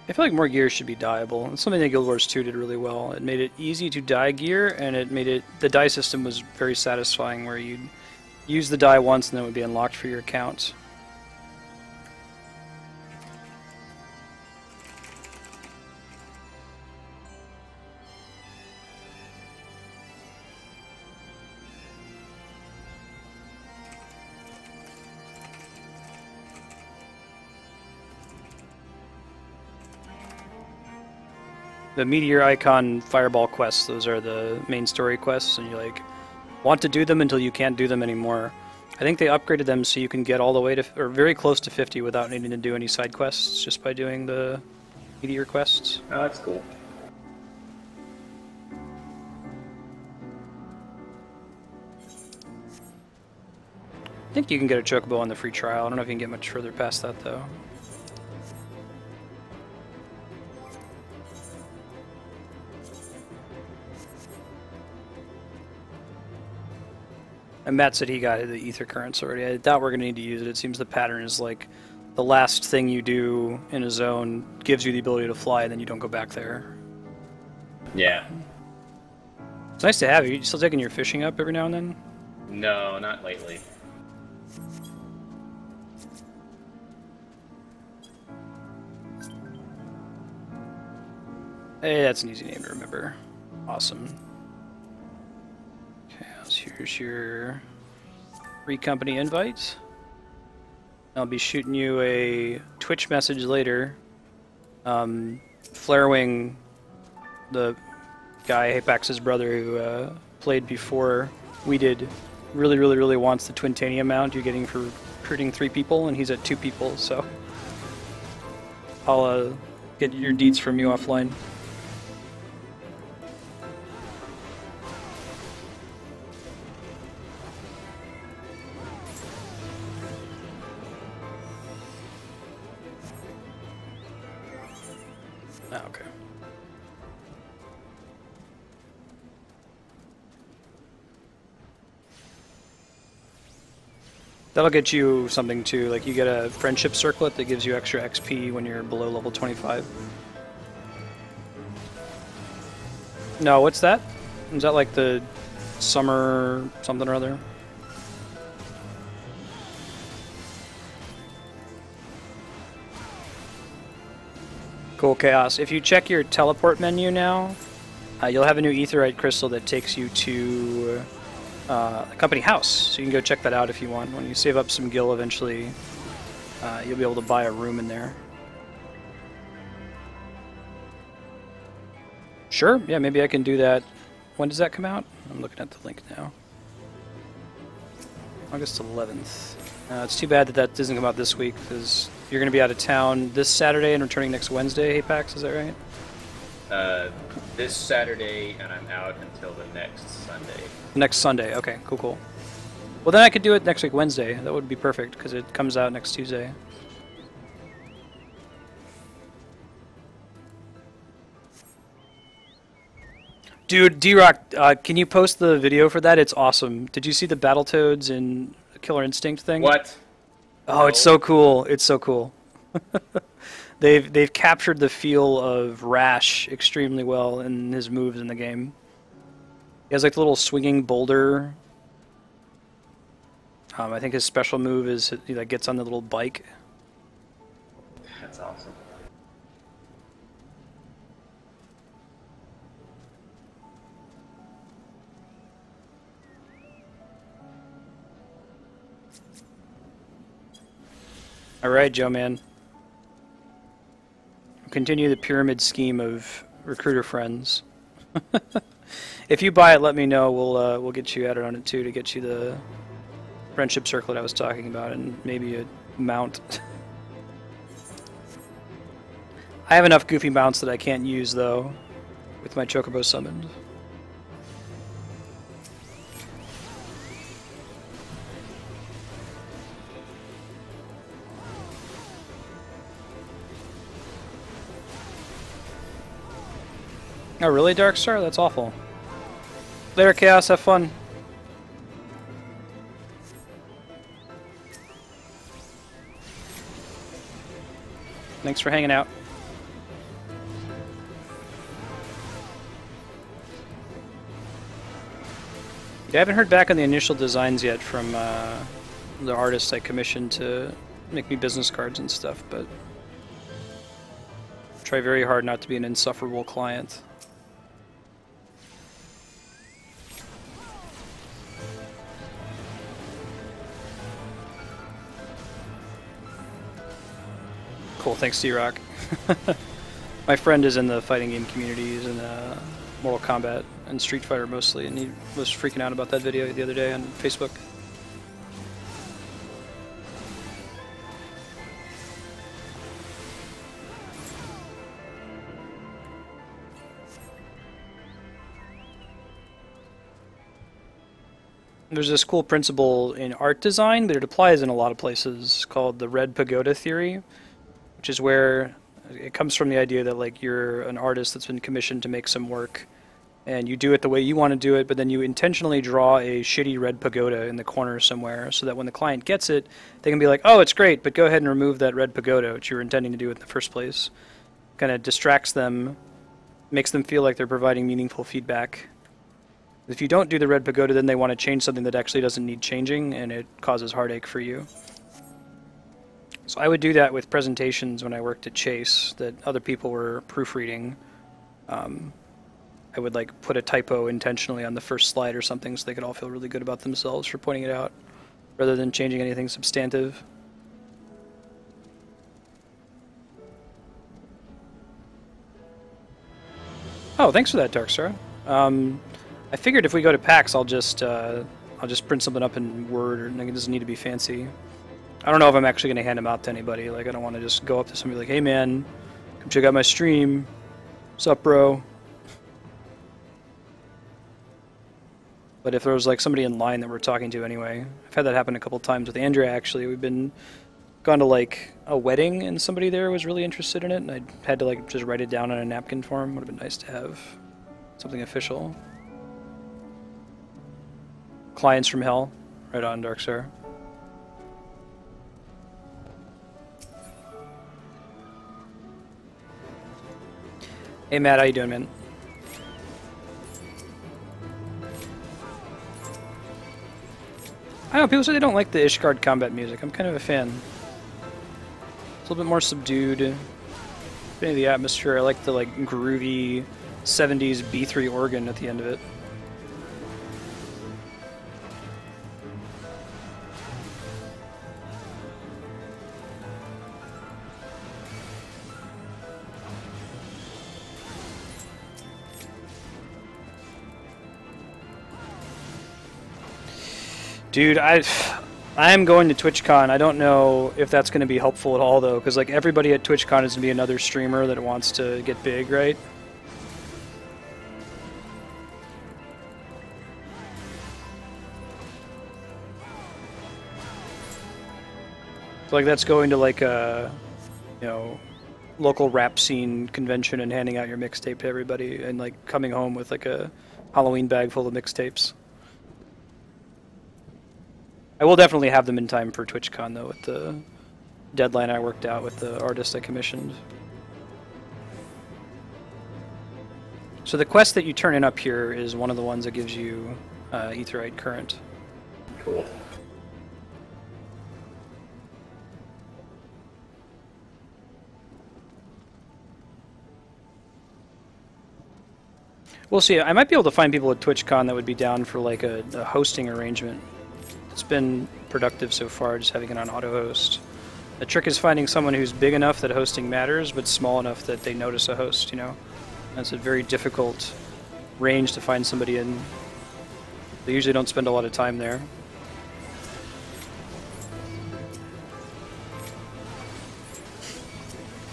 I feel like more gear should be dyeable. It's something that Guild Wars 2 did really well. It made it easy to dye gear, and it made it the dye system was very satisfying, where you'd use the dye once and then it would be unlocked for your account. The Meteor Icon Fireball quests, those are the main story quests, and you like want to do them until you can't do them anymore. I think they upgraded them so you can get all the way to, or very close to 50 without needing to do any side quests, just by doing the Meteor quests. Oh, that's cool. I think you can get a Chocobo on the free trial. I don't know if you can get much further past that, though. And Matt said he got the ether currents already. I doubt we're going to need to use it. It seems the pattern is like the last thing you do in a zone gives you the ability to fly, and then you don't go back there. Yeah. It's nice to have you. You still taking your fishing up every now and then? No, not lately. Hey, that's an easy name to remember. Awesome. Here's your free company invite. I'll be shooting you a Twitch message later. Flarewing, the guy, Apax's brother, who played before we did, really wants the Twintanium mount you're getting for recruiting 3 people, and he's at 2 people, so I'll get your deets from you offline. Okay. That'll get you something too, like you get a friendship circlet that gives you extra XP when you're below level 25. No, what's that? Is that like the summer something or other? Cool, Chaos. If you check your teleport menu now, you'll have a new aetheryte crystal that takes you to the company house. So you can go check that out if you want. When you save up some gil eventually, you'll be able to buy a room in there. Sure, yeah, maybe I can do that. When does that come out? I'm looking at the link now. August 11th. It's too bad that that doesn't come out this week, because you're going to be out of town this Saturday and returning next Wednesday, Apex, is that right? This Saturday, and I'm out until the next Sunday. Next Sunday, okay, cool. Well, then I could do it next week Wednesday. That would be perfect, because it comes out next Tuesday. Dude, D-Rock, can you post the video for that? It's awesome. Did you see the Battletoads in Killer Instinct thing? What? Oh, no. It's so cool. It's so cool. They've captured the feel of Rash extremely well in his moves in the game. He has like the little swinging boulder. I think his special move is he like gets on the little bike. That's awesome. Alright, Joe man. Continue the pyramid scheme of recruiter friends. If you buy it, let me know. We'll get you added on it too to get you the friendship circlet I was talking about and maybe a mount. I have enough goofy mounts that I can't use, though, with my Chocobo summoned. Oh, really, Darkstar? That's awful. Later, Chaos. Have fun. Thanks for hanging out. Yeah, I haven't heard back on the initial designs yet from the artists I commissioned to make me business cards and stuff, but try very hard not to be an insufferable client. Cool, thanks, D-Rock. My friend is in the fighting game community. He's in Mortal Kombat and Street Fighter mostly, and he was freaking out about that video the other day on Facebook. There's this cool principle in art design, but it applies in a lot of places, called the Red Pagoda Theory, which is where it comes from the idea that like you're an artist that's been commissioned to make some work, and you do it the way you want to do it, but then you intentionally draw a shitty red pagoda in the corner somewhere so that when the client gets it, they can be like, oh, it's great, but go ahead and remove that red pagoda, which you were intending to do in the first place. Kind of distracts them, makes them feel like they're providing meaningful feedback. If you don't do the red pagoda, then they want to change something that actually doesn't need changing, and it causes heartache for you. So I would do that with presentations when I worked at Chase that other people were proofreading. I would like put a typo intentionally on the first slide or something so they could all feel really good about themselves for pointing it out, rather than changing anything substantive. Oh, thanks for that, Darkstar. I figured if we go to PAX, I'll just print something up in Word, or it doesn't need to be fancy. I don't know if I'm actually going to hand them out to anybody. Like, I don't want to just go up to somebody like, hey man, come check out my stream. What's up, bro? But if there was like somebody in line that we're talking to anyway, I've had that happen a couple times with Andrea actually. We've gone to like a wedding and somebody there was really interested in it, and I had to like just write it down on a napkin for him. Would have been nice to have something official. Clients from Hell, right on, Darkstar. Hey Matt, how you doing, man? I don't know, people say they don't like the Ishgard combat music. I'm kind of a fan. It's a little bit more subdued. Bit of the atmosphere. I like the like groovy 70s B3 organ at the end of it. Dude, I'm going to TwitchCon. I don't know if that's going to be helpful at all, though, because like everybody at TwitchCon is going to be another streamer that wants to get big, right? So, like that's going to like a, local rap scene convention and handing out your mixtape to everybody, and like coming home with like a Halloween bag full of mixtapes. I will definitely have them in time for TwitchCon, though, with the deadline I worked out with the artist I commissioned. So the quest that you turn in up here is one of the ones that gives you Aetheryte Current. Cool. We'll see. I might be able to find people at TwitchCon that would be down for like a hosting arrangement. It's been productive so far, just having it on auto-host. The trick is finding someone who's big enough that hosting matters, but small enough that they notice a host, That's a very difficult range to find somebody in. They usually don't spend a lot of time there.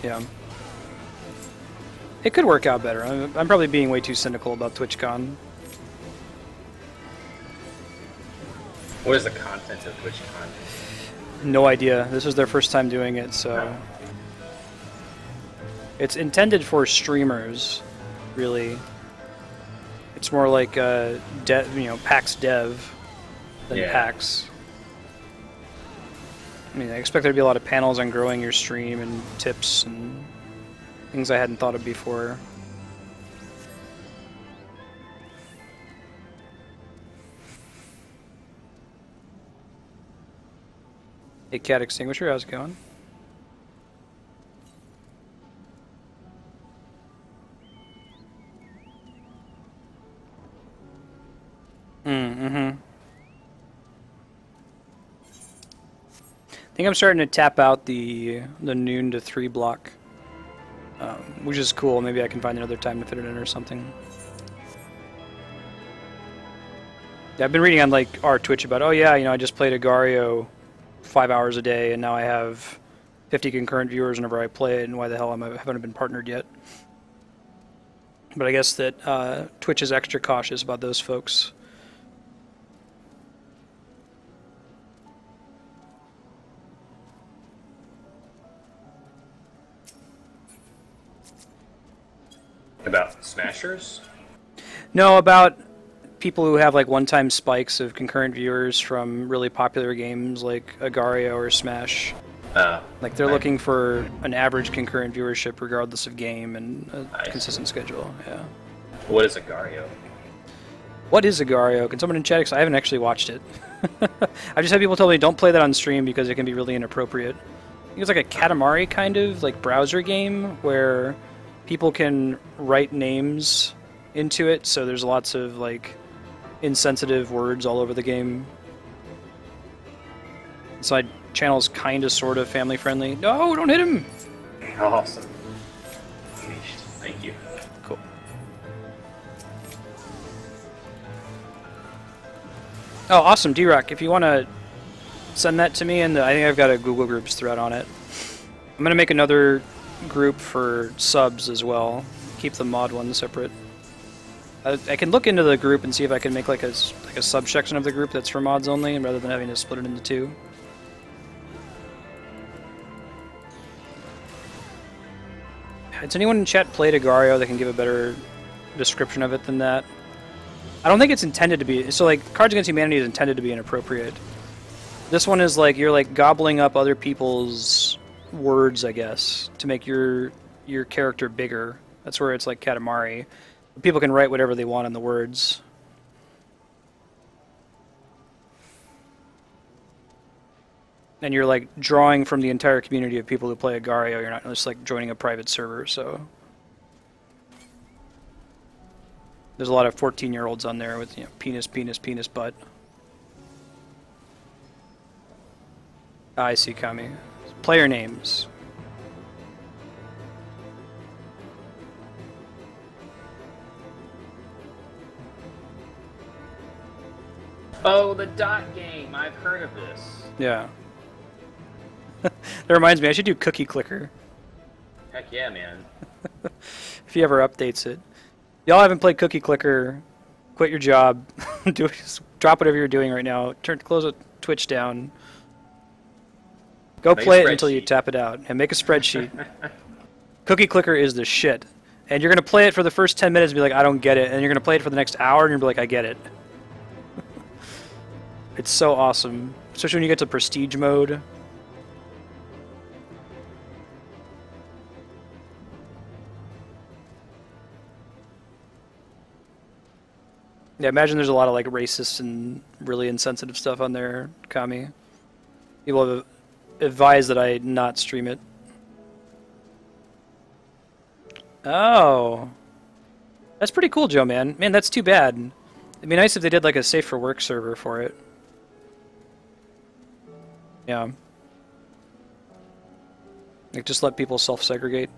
Yeah. It could work out better. I'm probably being way too cynical about TwitchCon. What is the content of TwitchCon? No idea. This is their first time doing it, so... It's intended for streamers, really. It's more like PAX Dev than PAX. I mean, I expect there to be a lot of panels on growing your stream and tips and things I hadn't thought of before. Hey, Cat Extinguisher, how's it going? I think I'm starting to tap out the noon to 3 block, which is cool. Maybe I can find another time to fit it in or something. Yeah, I've been reading on like our Twitch about, oh yeah, you know, I just played Agario 5 hours a day, and now I have 50 concurrent viewers whenever I play it, and why the hell haven't been partnered yet? But I guess that Twitch is extra cautious about those folks. About smashers? No, about people who have like one-time spikes of concurrent viewers from really popular games like Agario or Smash. Like they're looking for an average concurrent viewership regardless of game and a consistent schedule. Yeah. What is Agario? What is Agario? Can someone in chat? 'Cause I haven't actually watched it. I've just had people tell me don't play that on stream because it can be really inappropriate. I think it's like a Katamari kind of like browser game where people can write names into it, so there's lots of like insensitive words all over the game. Inside channel's kind of sort of family friendly. No, don't hit him. Awesome. Thank you. Cool. Oh, awesome, D-Rock. If you want to send that to me, and I think I've got a Google Groups thread on it. I'm gonna make another group for subs as well. Keep the mod one separate. I can look into the group and see if I can make like a subsection of the group that's for mods only, rather than having to split it into two. Has anyone in chat played Agario that can give a better description of it than that? I don't think it's intended to be. So like Cards Against Humanity is intended to be inappropriate. This one is like you're like gobbling up other people's words, I guess, to make your character bigger. That's where it's like Katamari. People can write whatever they want in the words. And you're like drawing from the entire community of people who play Agario. You're not just like joining a private server, so there's a lot of 14-year-olds on there with, you know, penis, penis, penis, butt. I see, Kami. Player names. Oh, the dot game. I've heard of this. Yeah. That reminds me, I should do Cookie Clicker. Heck yeah, man. If he ever updates it. Y'all haven't played Cookie Clicker, quit your job. Just drop whatever you're doing right now. Close a Twitch down. Go play it until you tap it out, and make a spreadsheet. Cookie Clicker is the shit. And you're going to play it for the first 10 minutes and be like, I don't get it. And you're going to play it for the next hour and you're going to be like, I get it. It's so awesome. Especially when you get to prestige mode. Yeah, imagine there's a lot of like racist and really insensitive stuff on there, Kami. People have advised that I not stream it. Oh. That's pretty cool, Joe, man. Man, that's too bad. It'd be nice if they did like a safe for work server for it. Yeah. Like just let people self-segregate.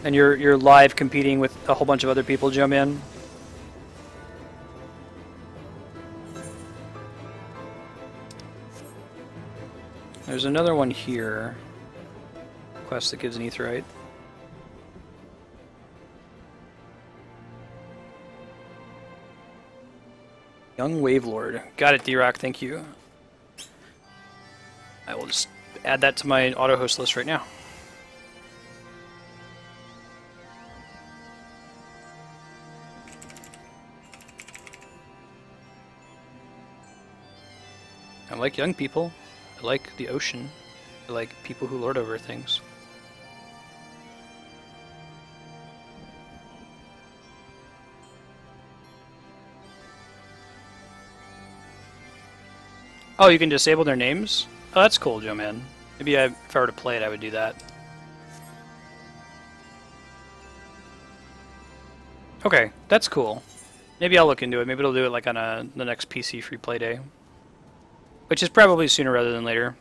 And you're live competing with a whole bunch of other people, Joe Man. There's another one here. Quest that gives an aetheryte. Young Wavelord. Got it, D-Rock, thank you. I will just add that to my auto-host list right now. I like young people. I like the ocean. I like people who lord over things. Oh, you can disable their names? Oh, that's cool, Joe Man. Maybe if I were to play it, I would do that. Okay, that's cool. Maybe I'll look into it. Maybe it'll do it like on the next PC free play day. Which is probably sooner rather than later.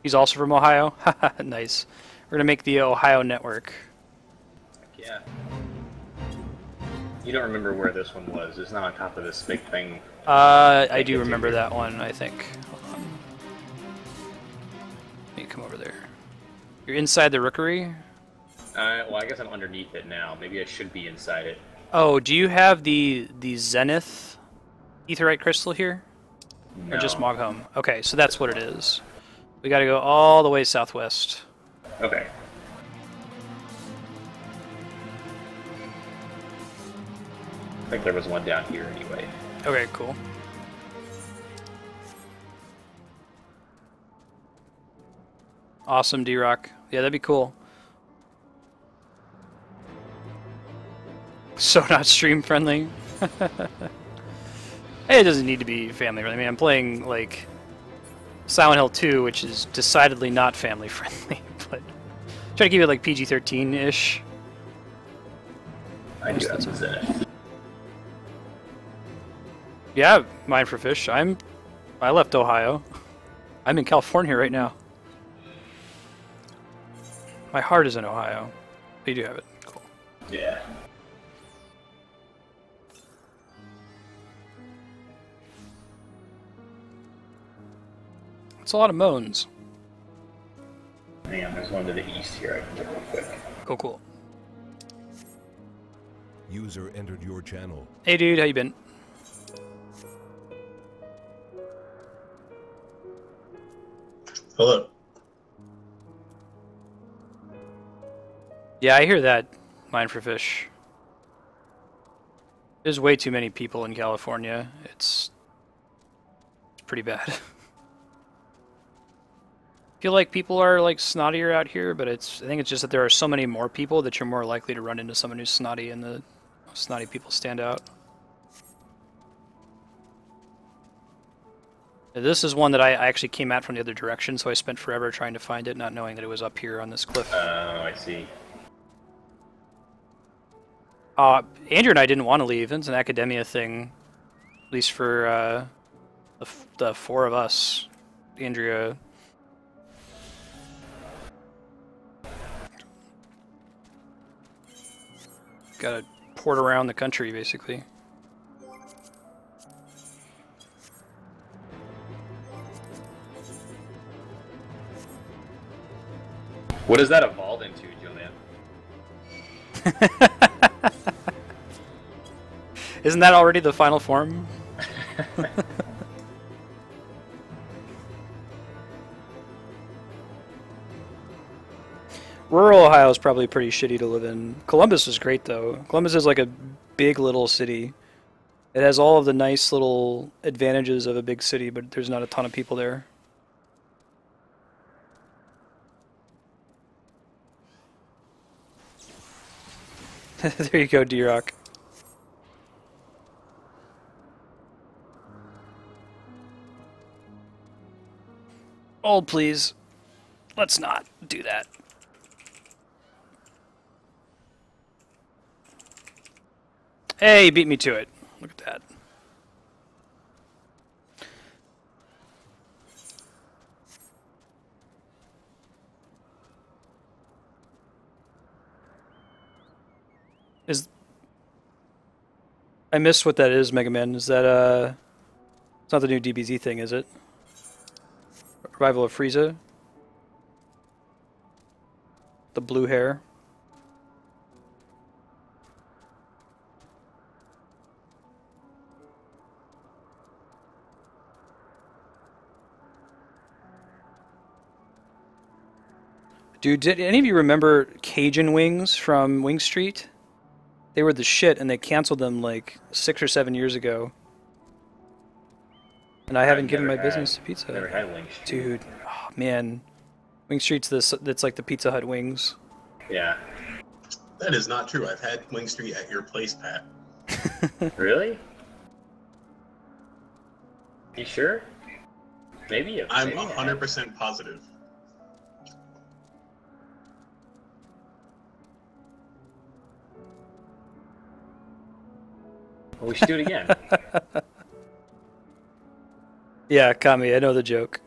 He's also from Ohio? Haha, nice. We're gonna make the Ohio network. Yeah. You don't remember where this one was. It's not on top of this big thing. I do remember that one, I think. Hold on. Let me come over there. You're inside the rookery? Well, I guess I'm underneath it now. Maybe I should be inside it. Oh, do you have the Zenith aetheryte crystal here? No. Or just Moghome? Okay, so that's what it is. We gotta go all the way southwest. Okay. I think there was one down here anyway. Okay, cool. Awesome, D-Rock. Yeah, that'd be cool. So not stream friendly. Hey, it doesn't need to be family friendly. I mean, I'm playing like Silent Hill 2, which is decidedly not family friendly, but try to keep it like PG-13-ish. I do have some Zenith. Yeah, mine for fish. I left Ohio. I'm in California right now. My heart is in Ohio. But you do have it. Cool. Yeah. It's a lot of moans. Hang on, there's one to the east here I can look real quick. Cool, cool. User entered your channel. Hey dude, how you been? Hello. Yeah, I hear that. Mine for fish. There's way too many people in California. It's pretty bad. I feel like people are like snottier out here, but I think it's just that there are so many more people that you're more likely to run into someone who's snotty, and the snotty people stand out. This is one that I actually came at from the other direction, so I spent forever trying to find it, not knowing that it was up here on this cliff. Oh, I see. Andrew and I didn't want to leave. It's an academia thing, at least for the four of us. Andrea. Got to port around the country, basically. What does that evolve into, Julian? Isn't that already the final form? Rural Ohio is probably pretty shitty to live in. Columbus is great, though. Columbus is like a big little city. It has all of the nice little advantages of a big city, but there's not a ton of people there. There you go, D-Rock. Hold, please. Let's not do that. Hey, you beat me to it. Look at that. I missed what that is, Mega Man. Is that, it's not the new DBZ thing, is it? Revival of Frieza. The blue hair. Dude, did any of you remember Cajun wings from Wing Street? They were the shit, and they canceled them like 6 or 7 years ago. And I haven't given my business to Pizza Hut. Never had Wing Street. Dude, oh, man. Wing Street's that's like the Pizza Hut wings. Yeah. That is not true. I've had Wing Street at your place, Pat. Really? You sure? Maybe. I'm maybe 100% positive. Well, we should do it again. Yeah, Kami, I know the joke.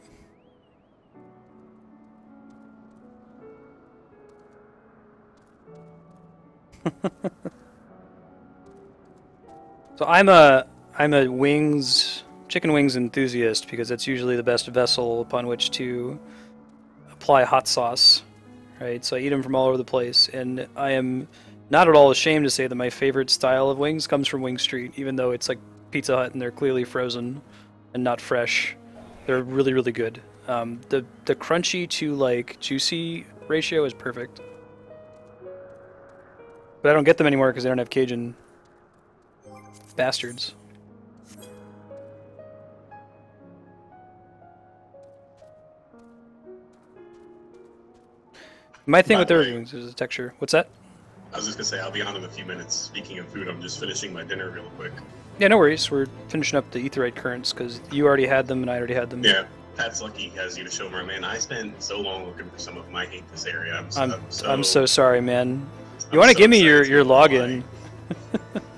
So I'm a chicken wings enthusiast because it's usually the best vessel upon which to apply hot sauce, right? So I eat them from all over the place, and I am not at all ashamed to say that my favorite style of wings comes from Wing Street, even though it's like Pizza Hut and they're clearly frozen and not fresh. They're really, really good. The crunchy to like juicy ratio is perfect. But I don't get them anymore because they don't have Cajun. Bastards. My thing with their wings is the texture. What's that? I was just gonna say I'll be on in a few minutes. Speaking of food, I'm just finishing my dinner real quick. Yeah, no worries. We're finishing up the Aetheryte currents because you already had them and I already had them. Yeah, Pat's lucky he has you to show him. Man, I spent so long looking for some of them. I hate this area. I'm so sorry, man. You want to give me your login?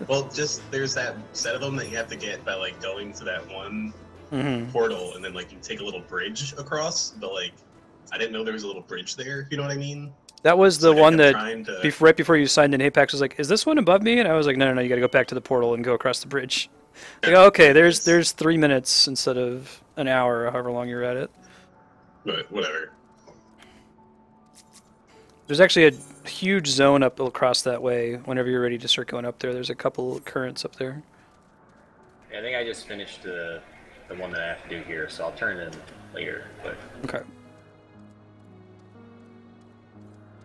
Well, just there's that set of them that you have to get by like going to that one Mm-hmm. portal, and then like you take a little bridge across. But like, I didn't know there was a little bridge there. You know what I mean? That was So, the like, I one kept that trying to- right before you signed in, Apex was like, "Is this one above me?" And I was like, "No, you got to go back to the portal and go across the bridge." Like, oh, okay, there's 3 minutes instead of an hour, or however long you're at it. But whatever. There's actually a huge zone up across that way. Whenever you're ready to start going up there, there's a couple currents up there. Yeah, I think I just finished the one that I have to do here, so I'll turn it in later. But Okay.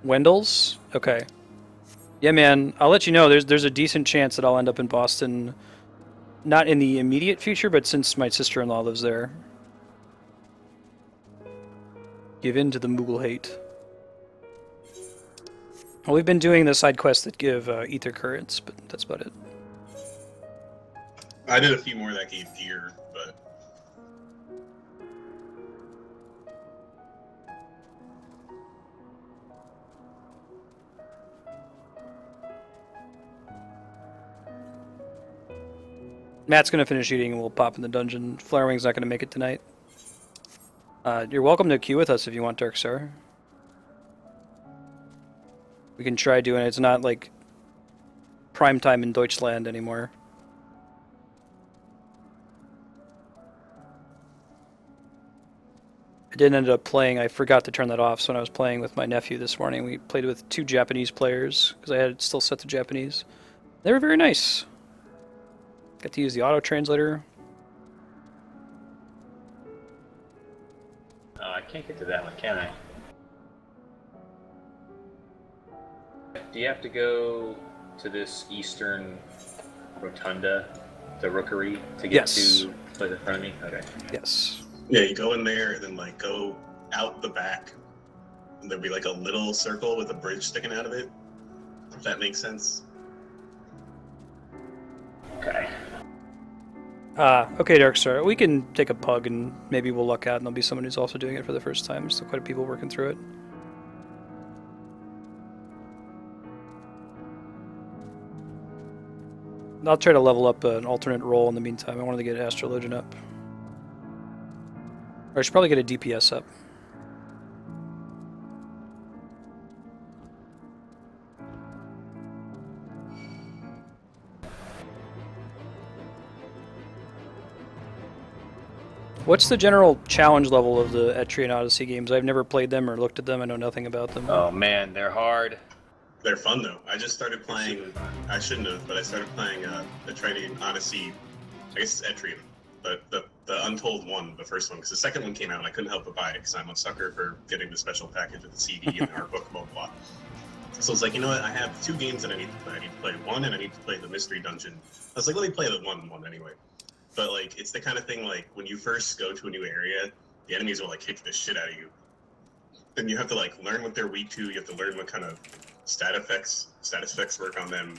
Wendell's? Okay. Yeah, man. I'll let you know. There's a decent chance that I'll end up in Boston. Not in the immediate future, but since my sister-in-law lives there. Give in to the Moogle hate. Well, we've been doing the side quests that give ether currents, but that's about it. I did a few more that gave gear, but Matt's gonna finish eating and we'll pop in the dungeon. Flarewing's not gonna make it tonight. You're welcome to queue with us if you want, Darkstar. We can try doing it. It's not like prime time in Deutschland anymore. I didn't end up playing. I forgot to turn that off. So when I was playing with my nephew this morning, we played with 2 Japanese players because I had it still set to Japanese. They were very nice. Got to use the auto translator. oh, I can't get to that one, can I? Do you have to go to this eastern rotunda, the rookery, to get Yes. to the place in front of me? Okay. Yes. yeah, you go in there and then like go out the back, and there'll be like a little circle with a bridge sticking out of it. If that makes sense. Okay. Okay, Darkstar. We can take a pug and maybe we'll luck out and there'll be someone who's also doing it for the first time. Still quite a people working through it. I'll try to level up an alternate role in the meantime. I wanted to get Astrologian up. Or I should probably get a DPS up. What's the general challenge level of the Etrian Odyssey games? I've never played them or looked at them. I know nothing about them. Oh man, they're hard. They're fun though. I just started playing. I shouldn't have, but I started playing Etrian Odyssey. I guess it's Etrian, but the Untold one, the first one, because the second one came out and I couldn't help but buy it because I'm a sucker for getting the special package with the CD and the art book, blah blah. So it's like, you know what? I have 2 games that I need to play. I need to play 1 and I need to play the Mystery Dungeon. I was like, let me play the one anyway. But like, it's the kind of thing like when you first go to a new area, the enemies will like kick the shit out of you. Then you have to like learn what they're weak to. You have to learn what kind of stat effects work on them.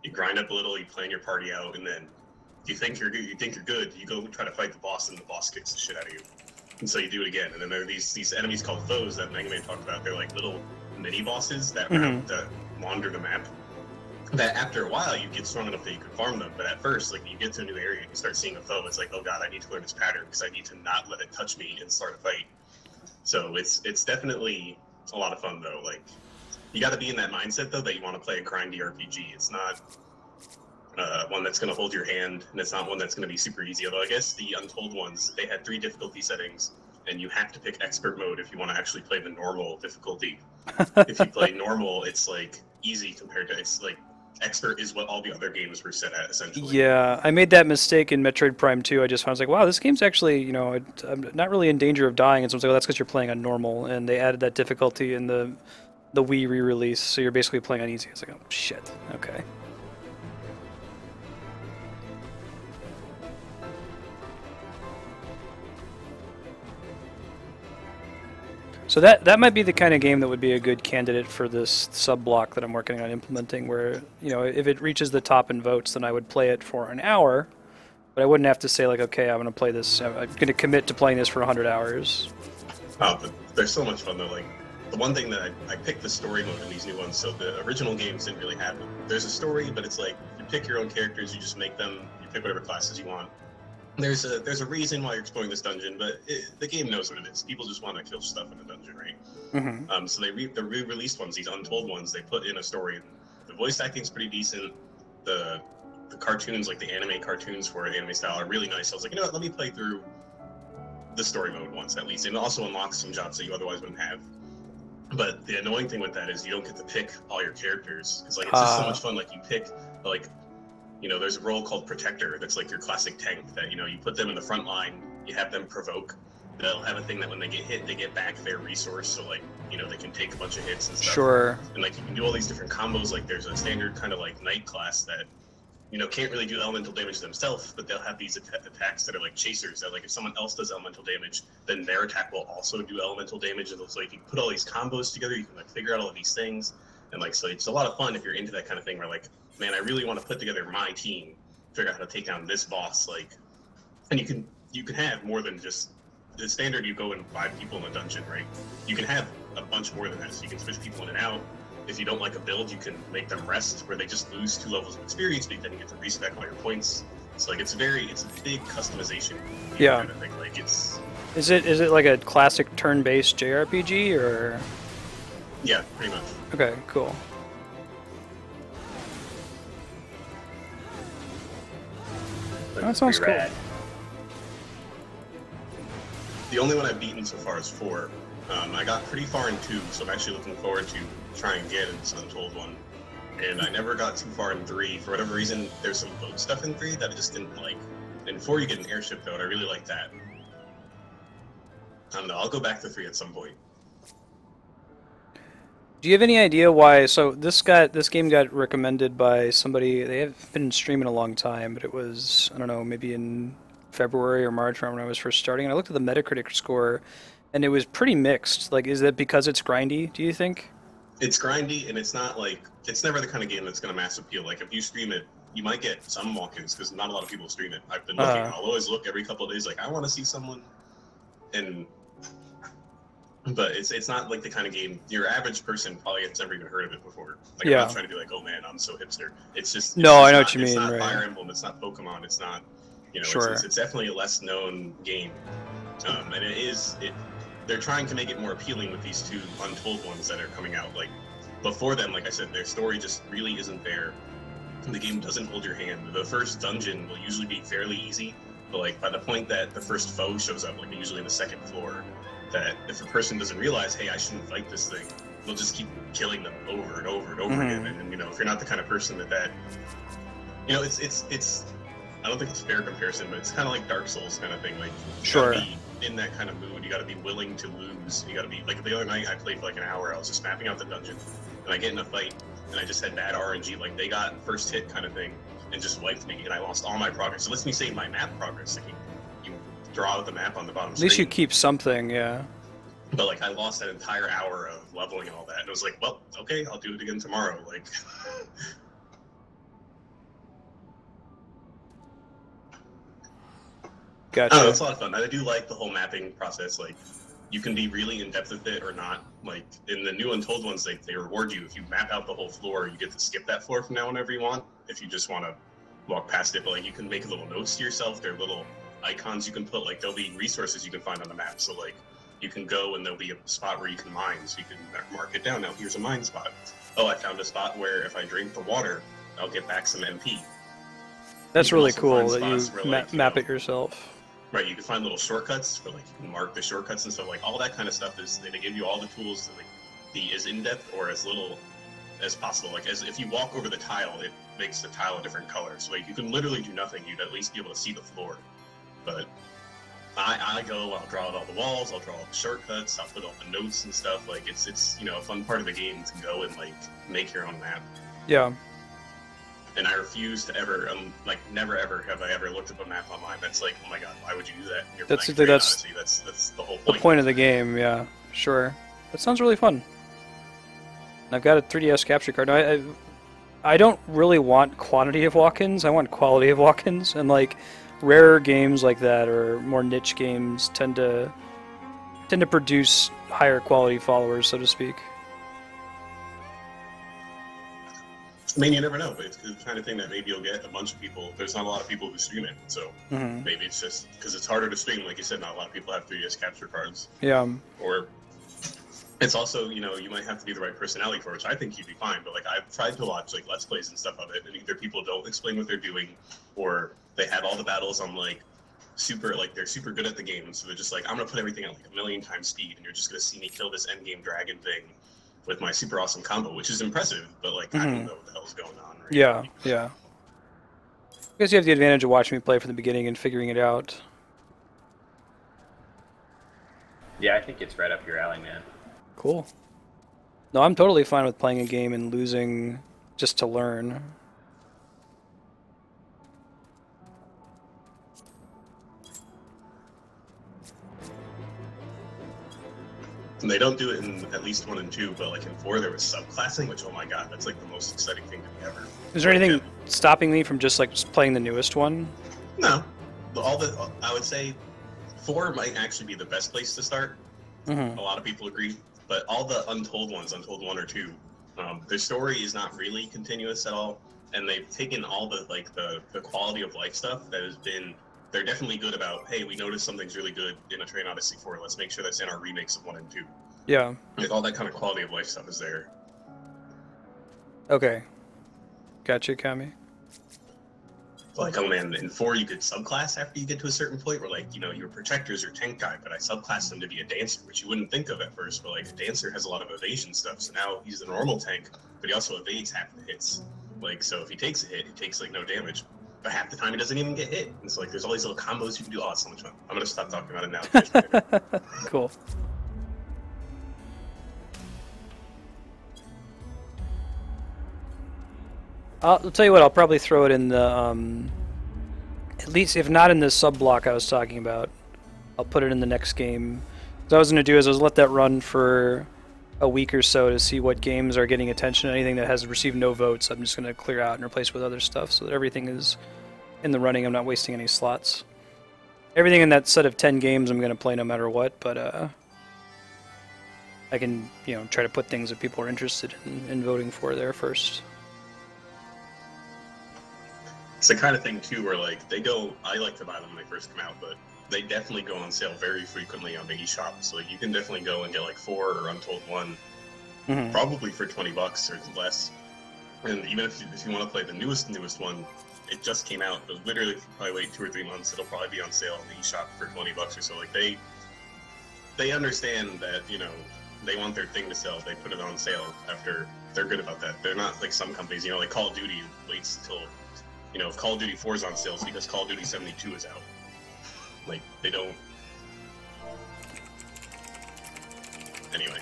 You grind up a little. You plan your party out, and then you think you're good. You go try to fight the boss, and the boss kicks the shit out of you. And so you do it again. And then there are these enemies called foes that Mega Man talked about. They're like little mini bosses that that wander the map. That after a while you get strong enough that you can farm them, but at first, like you get to a new area and you start seeing a foe, it's like, oh god, I need to learn this pattern because I need to not let it touch me and start a fight. So it's definitely a lot of fun though. Like you got to be in that mindset though that you want to play a grindy RPG. It's not one that's going to hold your hand, and it's not one that's going to be super easy. Although I guess the Untold ones, they had 3 difficulty settings, and you have to pick expert mode if you want to actually play the normal difficulty. If you play normal, it's like easy compared to it's like expert is what all the other games were set at essentially. Yeah, I made that mistake in Metroid Prime 2. I just found, I was like, wow, this game's actually, you know, I'm not really in danger of dying. And so I was like, oh, that's because you're playing on normal, and they added that difficulty in the Wii re-release, so you're basically playing on easy. I was like, oh shit, okay. So that might be the kind of game that would be a good candidate for this sub-block that I'm working on implementing, where, you know, if it reaches the top in votes, then I would play it for an hour, but I wouldn't have to say, like, okay, I'm going to play this, I'm going to commit to playing this for 100 hours. Oh, but they're so much fun though. Like, the one thing that I picked the story mode in these new ones, so the original games didn't really have them. There's a story, but it's like, you pick your own characters, you just make them, you pick whatever classes you want. There's a reason why you're exploring this dungeon, but the game knows what it is. People just want to kill stuff in the dungeon, right? So the re-released ones, these Untold ones, they put in a story. The voice acting's pretty decent. The cartoons, like the anime cartoons for anime style, are really nice. So I was like, you know what, let me play through the story mode once at least. And it also unlocks some jobs that you otherwise wouldn't have. But the annoying thing with that is you don't get to pick all your characters. Because like, it's just so much fun. Like you pick, like, you know, there's a role called Protector that's like your classic tank that, you know, you put them in the front line, you have them provoke. They'll have a thing that when they get hit, they get back their resource, so like, you know, they can take a bunch of hits and stuff. Sure. And like, you can do all these different combos. Like there's a standard kind of like Knight class that, you know, can't really do elemental damage themselves, but they'll have these attacks that are like chasers, that like if someone else does elemental damage, then their attack will also do elemental damage. And so like, you can put all these combos together, you can like figure out all of these things. And like, so it's a lot of fun if you're into that kind of thing where like, man, I really want to put together my team, figure out how to take down this boss, like, and you can have more than just the standard. You go and 5 people in a dungeon, right? You can have a bunch more than that, so you can switch people in and out. If you don't like a build, you can make them rest, where they just lose 2 levels of experience, but then you get to respec all your points. It's like it's a big customization. Yeah. Kind of thing. Like it's. Is it like a classic turn-based JRPG or? Yeah, pretty much. Okay, cool. That sounds cool. Rad. The only one I've beaten so far is 4. I got pretty far in 2, so I'm actually looking forward to trying again in this Untold one. And I never got too far in 3. For whatever reason, there's some boat stuff in 3 that I just didn't like. In 4, you get an airship though, and I really like that. I don't know, I'll go back to 3 at some point. Do you have any idea why? So this game got recommended by somebody. They have been streaming a long time, but it was, I don't know, maybe in February or March when I was first starting. And I looked at the Metacritic score, and it was pretty mixed. Like, is that because it's grindy, do you think? It's grindy, and it's not like, it's never the kind of game that's going to mass appeal. Like, if you stream it, you might get some walk-ins, because not a lot of people stream it. I've been looking. I'll always look every couple of days, like, I want to see someone. But it's not like the kind of game your average person probably has never even heard of it before. Like, yeah. I'm not trying to be like, oh man, I'm so hipster. It's just no, I know not, what you mean. It's not right. Fire Emblem. It's not Pokemon. It's not, you know, Sure. it's definitely a less known game. And they're trying to make it more appealing with these 2 Untold ones that are coming out. Like before them, like I said, their story just really isn't there. The game doesn't hold your hand. The first dungeon will usually be fairly easy, But like by the point that the first foe shows up, like usually in the second floor, that if a person doesn't realize, hey, I shouldn't fight this thing, they'll just keep killing them over and over and over again. And you know, if you're not the kind of person that you know, it's I don't think it's a fair comparison, but it's kind of like Dark Souls kind of thing. Like, you gotta be in that kind of mood. You got to be willing to lose. You got to be like the other night. I played for like an hour. I was just mapping out the dungeon, and I get in a fight, and I just had bad RNG. Like they got first hit kind of thing, and just wiped me, and I lost all my progress. It lets me save my map progress. Like you draw out the map on the bottom. At least you keep something, yeah. But like I lost that entire hour of leveling and all that, and it was like, well, okay, I'll do it again tomorrow. Like. Gotcha. Oh, it's a lot of fun. I do like the whole mapping process. Like, you can be really in depth with it or not. Like in the new Untold ones, they reward you if you map out the whole floor. You get to skip that floor from now whenever you want. If you just want to walk past it, but like you can make little notes to yourself. There are little icons you can put. Like there'll be resources you can find on the map. So like you can go and there'll be a spot where you can mine. So you can mark it down. Now here's a mine spot. Oh, I found a spot where if I drink the water, I'll get back some MP. That's really cool that you where, like, map it yourself. Right, you can find little shortcuts for like you can mark the shortcuts and stuff. Like all that kind of stuff is they give you all the tools to like be as in depth or as little as possible. Like as if you walk over the tile, it makes the tile a different color. So like you can literally do nothing. You'd at least be able to see the floor. But I go, I'll draw out all the walls, I'll draw all the shortcuts, I'll put all the notes and stuff. Like it's you know a fun part of the game to go and like make your own map. Yeah. And I refuse to ever, like, never ever have I ever looked up a map online. That's like, oh my god, why would you do that? You're That's the whole point. The point of the game, yeah, sure. That sounds really fun. I've got a 3DS capture card. I don't really want quantity of walk-ins. I want quality of walk-ins, and like rarer games like that or more niche games tend to produce higher quality followers, so to speak. I mean, you never know. It's the kind of thing that maybe you'll get a bunch of people. There's not a lot of people who stream it, so maybe it's just because it's harder to stream. Like you said, not a lot of people have 3DS capture cards. Yeah. Or it's also, you know, you might have to be the right personality for it, which I think you'd be fine. But like I've tried to watch like Let's Plays and stuff of it, and either people don't explain what they're doing, or they have all the battles on like they're super good at the game, so they're just like, I'm gonna put everything at like 1,000,000 times speed, and you're just gonna see me kill this endgame dragon thing with my super awesome combo, which is impressive, but like I don't know what the hell's going on. Right? Yeah, yeah. I guess you have the advantage of watching me play from the beginning and figuring it out. Yeah, I think it's right up your alley, man. Cool. No, I'm totally fine with playing a game and losing just to learn. And they don't do it in at least 1 and 2, but like in 4 there was subclassing, which, oh my god, that's like the most exciting thing to me ever. Is there anything stopping me from just playing the newest one? No. I would say 4 might actually be the best place to start. A lot of people agree. But all the Untold ones, Untold 1 or 2, their story is not really continuous at all. And they've taken all the the quality of life stuff that has been. They're definitely good about, hey, we noticed something's really good in A Train Odyssey 4. Let's make sure that's in our remakes of 1 and 2. Yeah. Like all that kind of quality of life stuff is there. Okay. Gotcha, Kami. Like, oh man, in 4 you could subclass after you get to a certain point where, like, you know, your protector's your tank guy, but I subclassed him to be a dancer, which you wouldn't think of at first, but like a dancer has a lot of evasion stuff, so now he's a normal tank, but he also evades half the hits. Like, so if he takes a hit, he takes like no damage. But half the time he doesn't even get hit. And so like there's all these little combos you can do. Oh, it's so much fun. I'm gonna stop talking about it now. Cool. I'll tell you what, I'll probably throw it in the, at least if not in the sub-block I was talking about, I'll put it in the next game. What I was going to do is let that run for a week or so to see what games are getting attention. Anything that has received no votes, I'm just going to clear out and replace with other stuff so that everything is in the running. I'm not wasting any slots. Everything in that set of 10 games I'm going to play no matter what, but I can, you know, try to put things that people are interested in voting for there first. It's the kind of thing too where like I like to buy them when they first come out, but they definitely go on sale very frequently on the eShop. So you can definitely go and get like 4 or Untold 1, probably for $20 or less. And even if you want to play the newest one, it just came out, but literally if you probably wait 2 or 3 months, it'll probably be on sale in the eShop for $20 or so. Like they understand that, you know, they want their thing to sell. They put it on sale after. They're good about that. They're not like some companies, you know, like Call of Duty waits until, you know, if Call of Duty 4 is on sale, it's because Call of Duty 72 is out. Like, they don't. Anyway.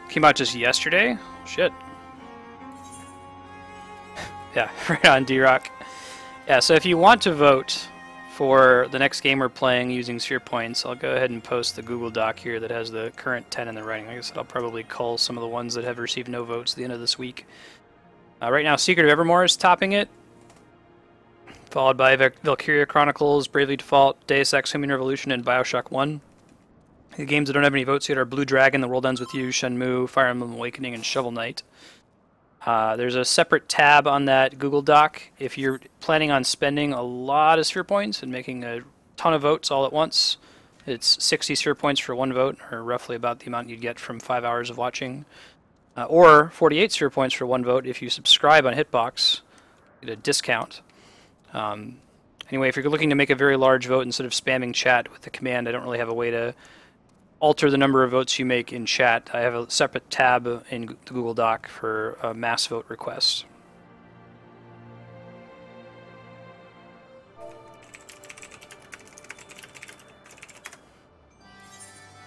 Came out just yesterday? Shit. Yeah, right on, D-Rock. Yeah, so if you want to vote for the next game we're playing using sphere points, I'll go ahead and post the Google Doc here that has the current 10 in the writing. Like I said, I'll probably cull some of the ones that have received no votes at the end of this week. Right now, Secret of Evermore is topping it, followed by Valkyria Chronicles, Bravely Default, Deus Ex Human Revolution, and Bioshock 1. The games that don't have any votes yet are Blue Dragon, The World Ends With You, Shenmue, Fire Emblem Awakening, and Shovel Knight. There's a separate tab on that Google Doc if you're planning on spending a lot of sphere points and making a ton of votes all at once. It's 60 sphere points for 1 vote, or roughly about the amount you'd get from 5 hours of watching. Or 48 sphere points for 1 vote if you subscribe on Hitbox. You get a discount. Anyway, if you're looking to make a very large vote instead of spamming chat with the command, I don't really have a way to alter the number of votes you make in chat. I have a separate tab in the Google Doc for a mass vote request.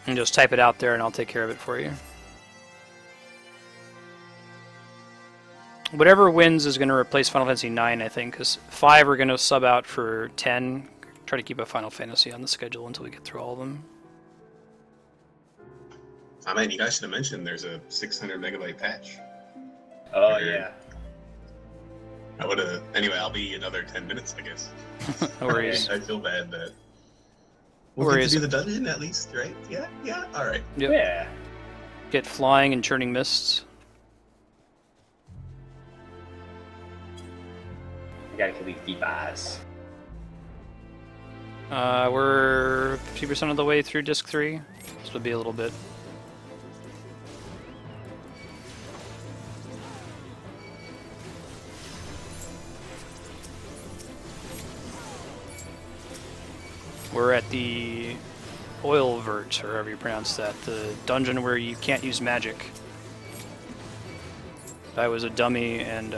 And just type it out there and I'll take care of it for you. Whatever wins is going to replace Final Fantasy 9, I think, because 5 are going to sub out for 10. Try to keep a Final Fantasy on the schedule until we get through all of them. I mean, you guys should have mentioned there's a 600 megabyte patch. Oh, yeah. I would have. Anyway, I'll be another 10 minutes, I guess. No worries. I feel bad that. Where We'll get is to do it? the dungeon at least, right? Yeah, yeah. All right. Yep. Yeah. Get flying and churning mists. You gotta kill these deep eyes. We're 50% of the way through Disc 3. This will be a little bit. We're at the oil vert, or however you pronounce that, the dungeon where you can't use magic. I was a dummy and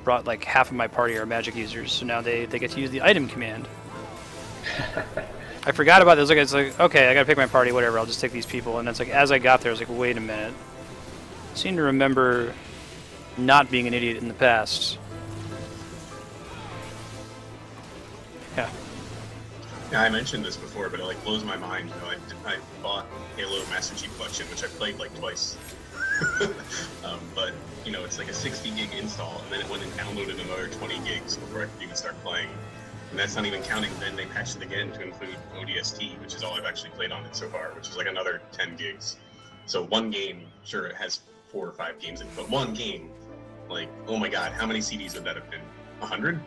brought like half of my party are magic users, so now they get to use the item command. I forgot about this. Like, it's like, okay, I gotta pick my party, whatever, I'll just take these people. And it's like, as I got there, I was like, wait a minute. I seem to remember not being an idiot in the past. Yeah. Yeah, I mentioned this before, but it like blows my mind. You know, I bought Halo Master Chief Collection, which I played like twice. But you know, it's like a 60 gig install, and then it went and downloaded another 20 gigs before I could even start playing. And that's not even counting. Then they patched it again to include ODST, which is all I've actually played on it so far, which is like another 10 gigs. So one game, sure, it has 4 or 5 games in it, but one game, like, oh my god, how many CDs would that have been? 100?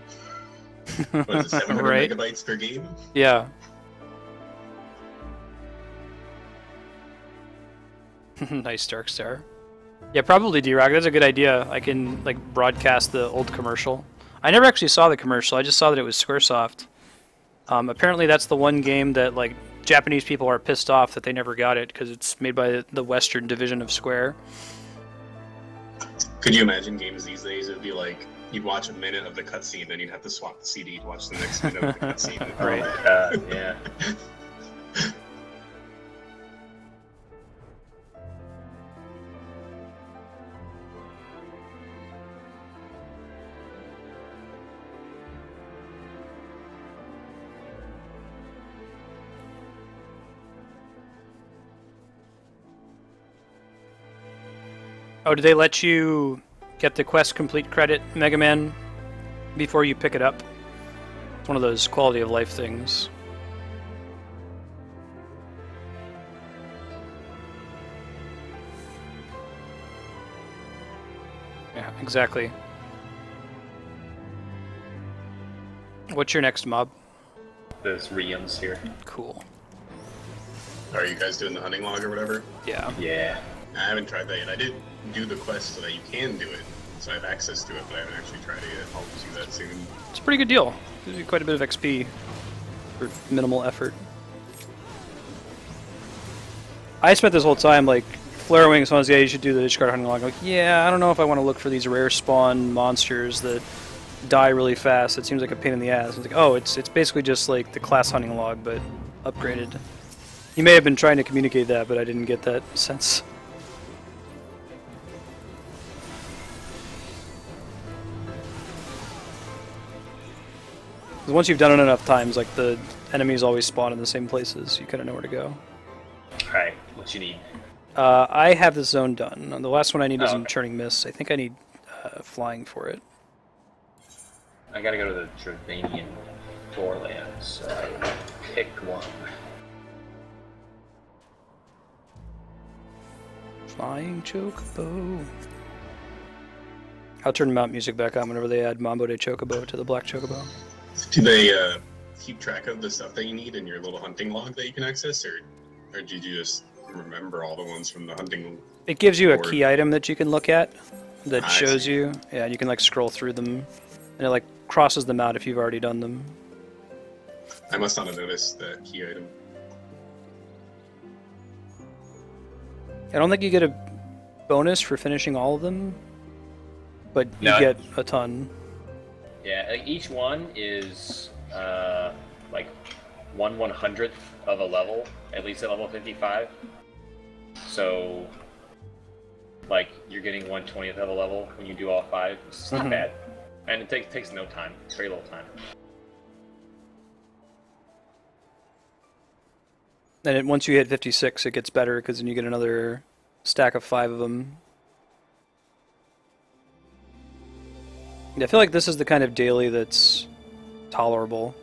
What is it, 700 Right. megabytes per game? Yeah. Nice, Darkstar. Yeah, probably D-Rock. That's a good idea. I can like broadcast the old commercial. I never actually saw the commercial. I just saw that it was Squaresoft. Apparently, that's the one game that like Japanese people are pissed off that they never got it because it's made by the Western division of Square. Could you imagine games these days? It'd be like you'd watch a minute of the cutscene, then you'd have to swap the CD to watch the next minute of the cutscene. Right. Yeah. Oh, did they let you get the quest complete credit, Mega Man, before you pick it up? It's one of those quality of life things. Yeah, exactly. What's your next mob? Those Riums here. Cool. Are you guys doing the hunting log or whatever? Yeah. Yeah. I haven't tried that yet. I did do the quest so that you can do it, so I have access to it, but I haven't actually tried it yet. I'll do that soon. It's a pretty good deal. Gives you quite a bit of XP for minimal effort. I spent this whole time like Flare Wing, someone's yeah, you should do the Ishgard hunting log. I'm like, yeah, I don't know if I want to look for these rare spawn monsters that die really fast. It seems like a pain in the ass. It's like, oh, it's basically just like the class hunting log, but upgraded. You may have been trying to communicate that, but I didn't get that sense. Once you've done it enough times, like the enemies always spawn in the same places. You kind of know where to go. Alright, what you need? I have the zone done. The last one I need is okay. in Churning Mist. I think I need flying for it. I gotta go to the Dravanian Doorlands, so I will pick one. Flying Chocobo. I'll turn mount music back on whenever they add Mambo de Chocobo to the Black Chocobo. Do they keep track of the stuff that you need in your little hunting log that you can access, or did you just remember all the ones from the hunting? It gives you a board? key item that you can look at that I shows see. you. Yeah, you can like scroll through them, and it like crosses them out if you've already done them. I must not have noticed that key item. I don't think you get a bonus for finishing all of them, but you No. get a ton. Yeah, like each one is like 1/100th of a level, at least at level 55. So, like, you're getting 1/20th of a level when you do all 5. It's not bad. And it takes no time, very little time. And once you hit 56, it gets better because then you get another stack of 5 of them. Yeah, I feel like this is the kind of daily that's tolerable.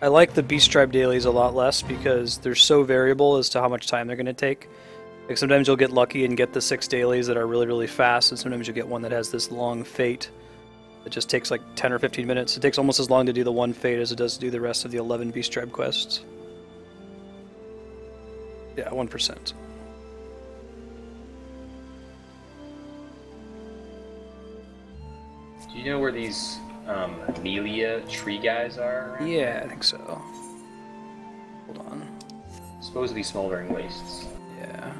I like the Beast Tribe dailies a lot less because they're so variable as to how much time they're going to take. Like sometimes you'll get lucky and get the 6 dailies that are really, really fast, and sometimes you'll get one that has this long fate that just takes like 10 or 15 minutes. It takes almost as long to do the one fate as it does to do the rest of the 11 Beast Tribe quests. Yeah, 1%. Do you know where these Amelia tree guys are? around? Yeah, I think so. Hold on. Supposedly smoldering wastes. Yeah.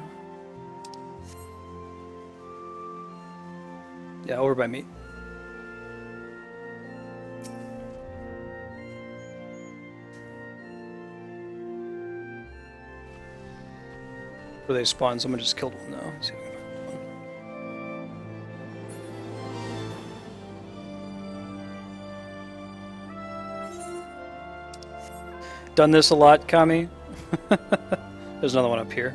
Yeah, over by me. Where they spawn, someone just killed one though. Let's see if we can find one. Done this a lot, Kami. There's another one up here.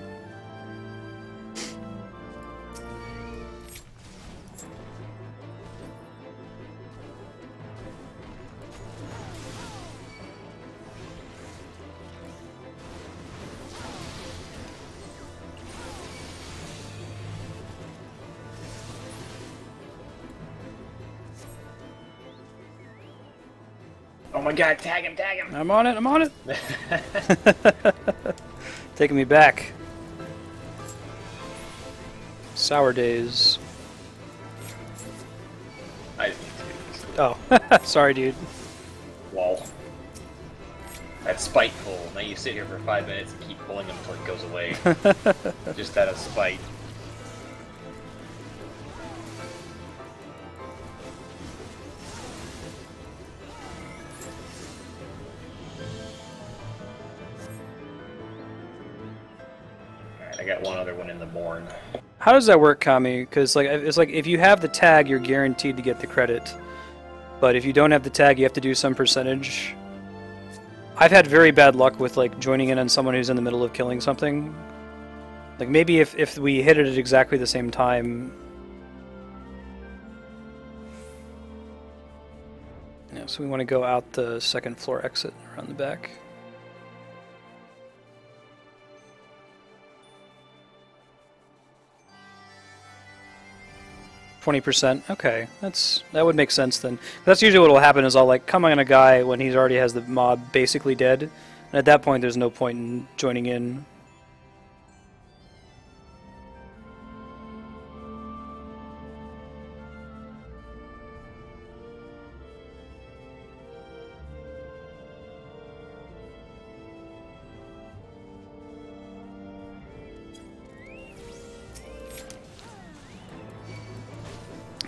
Oh my god, tag him, tag him! I'm on it, I'm on it! Taking me back. Sour days. I didn't mean to. Oh, sorry, dude. Lol. That's spiteful. Now you sit here for 5 minutes and keep pulling him until it goes away. Just out of spite. Alright, I got one other one in the morn. How does that work, Kami? Because like it's like if you have the tag, you're guaranteed to get the credit. But if you don't have the tag, you have to do some percentage. I've had very bad luck with like joining in on someone who's in the middle of killing something. Like maybe if we hit it at exactly the same time. Yeah, so we want to go out the second floor exit around the back. 20%. Okay, that would make sense then. That's usually what will happen is I'll like come on a guy when he already has the mob basically dead, and And at that point, there's no point in joining in.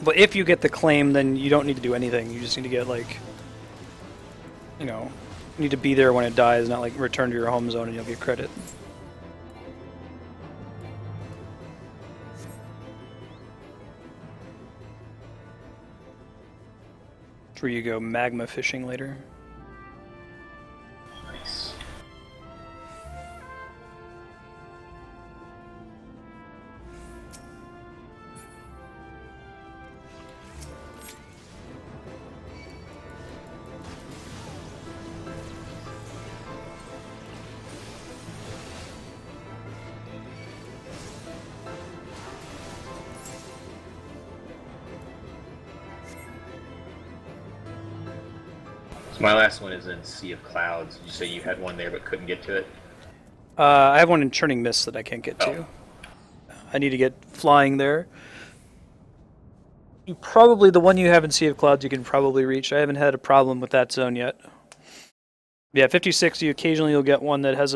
But if you get the claim, then you don't need to do anything. You just need to get, like, you know, you need to be there when it dies, not like return to your home zone and you'll get credit. That's where you go magma fishing later. Nice. So my last one is in Sea of Clouds. Did you say you had one there but couldn't get to it? I have one in Churning Mist that I can't get to. I need to get flying there. Probably the one you have in Sea of Clouds you can probably reach. I haven't had a problem with that zone yet. Yeah, 50-60, occasionally you'll get one that has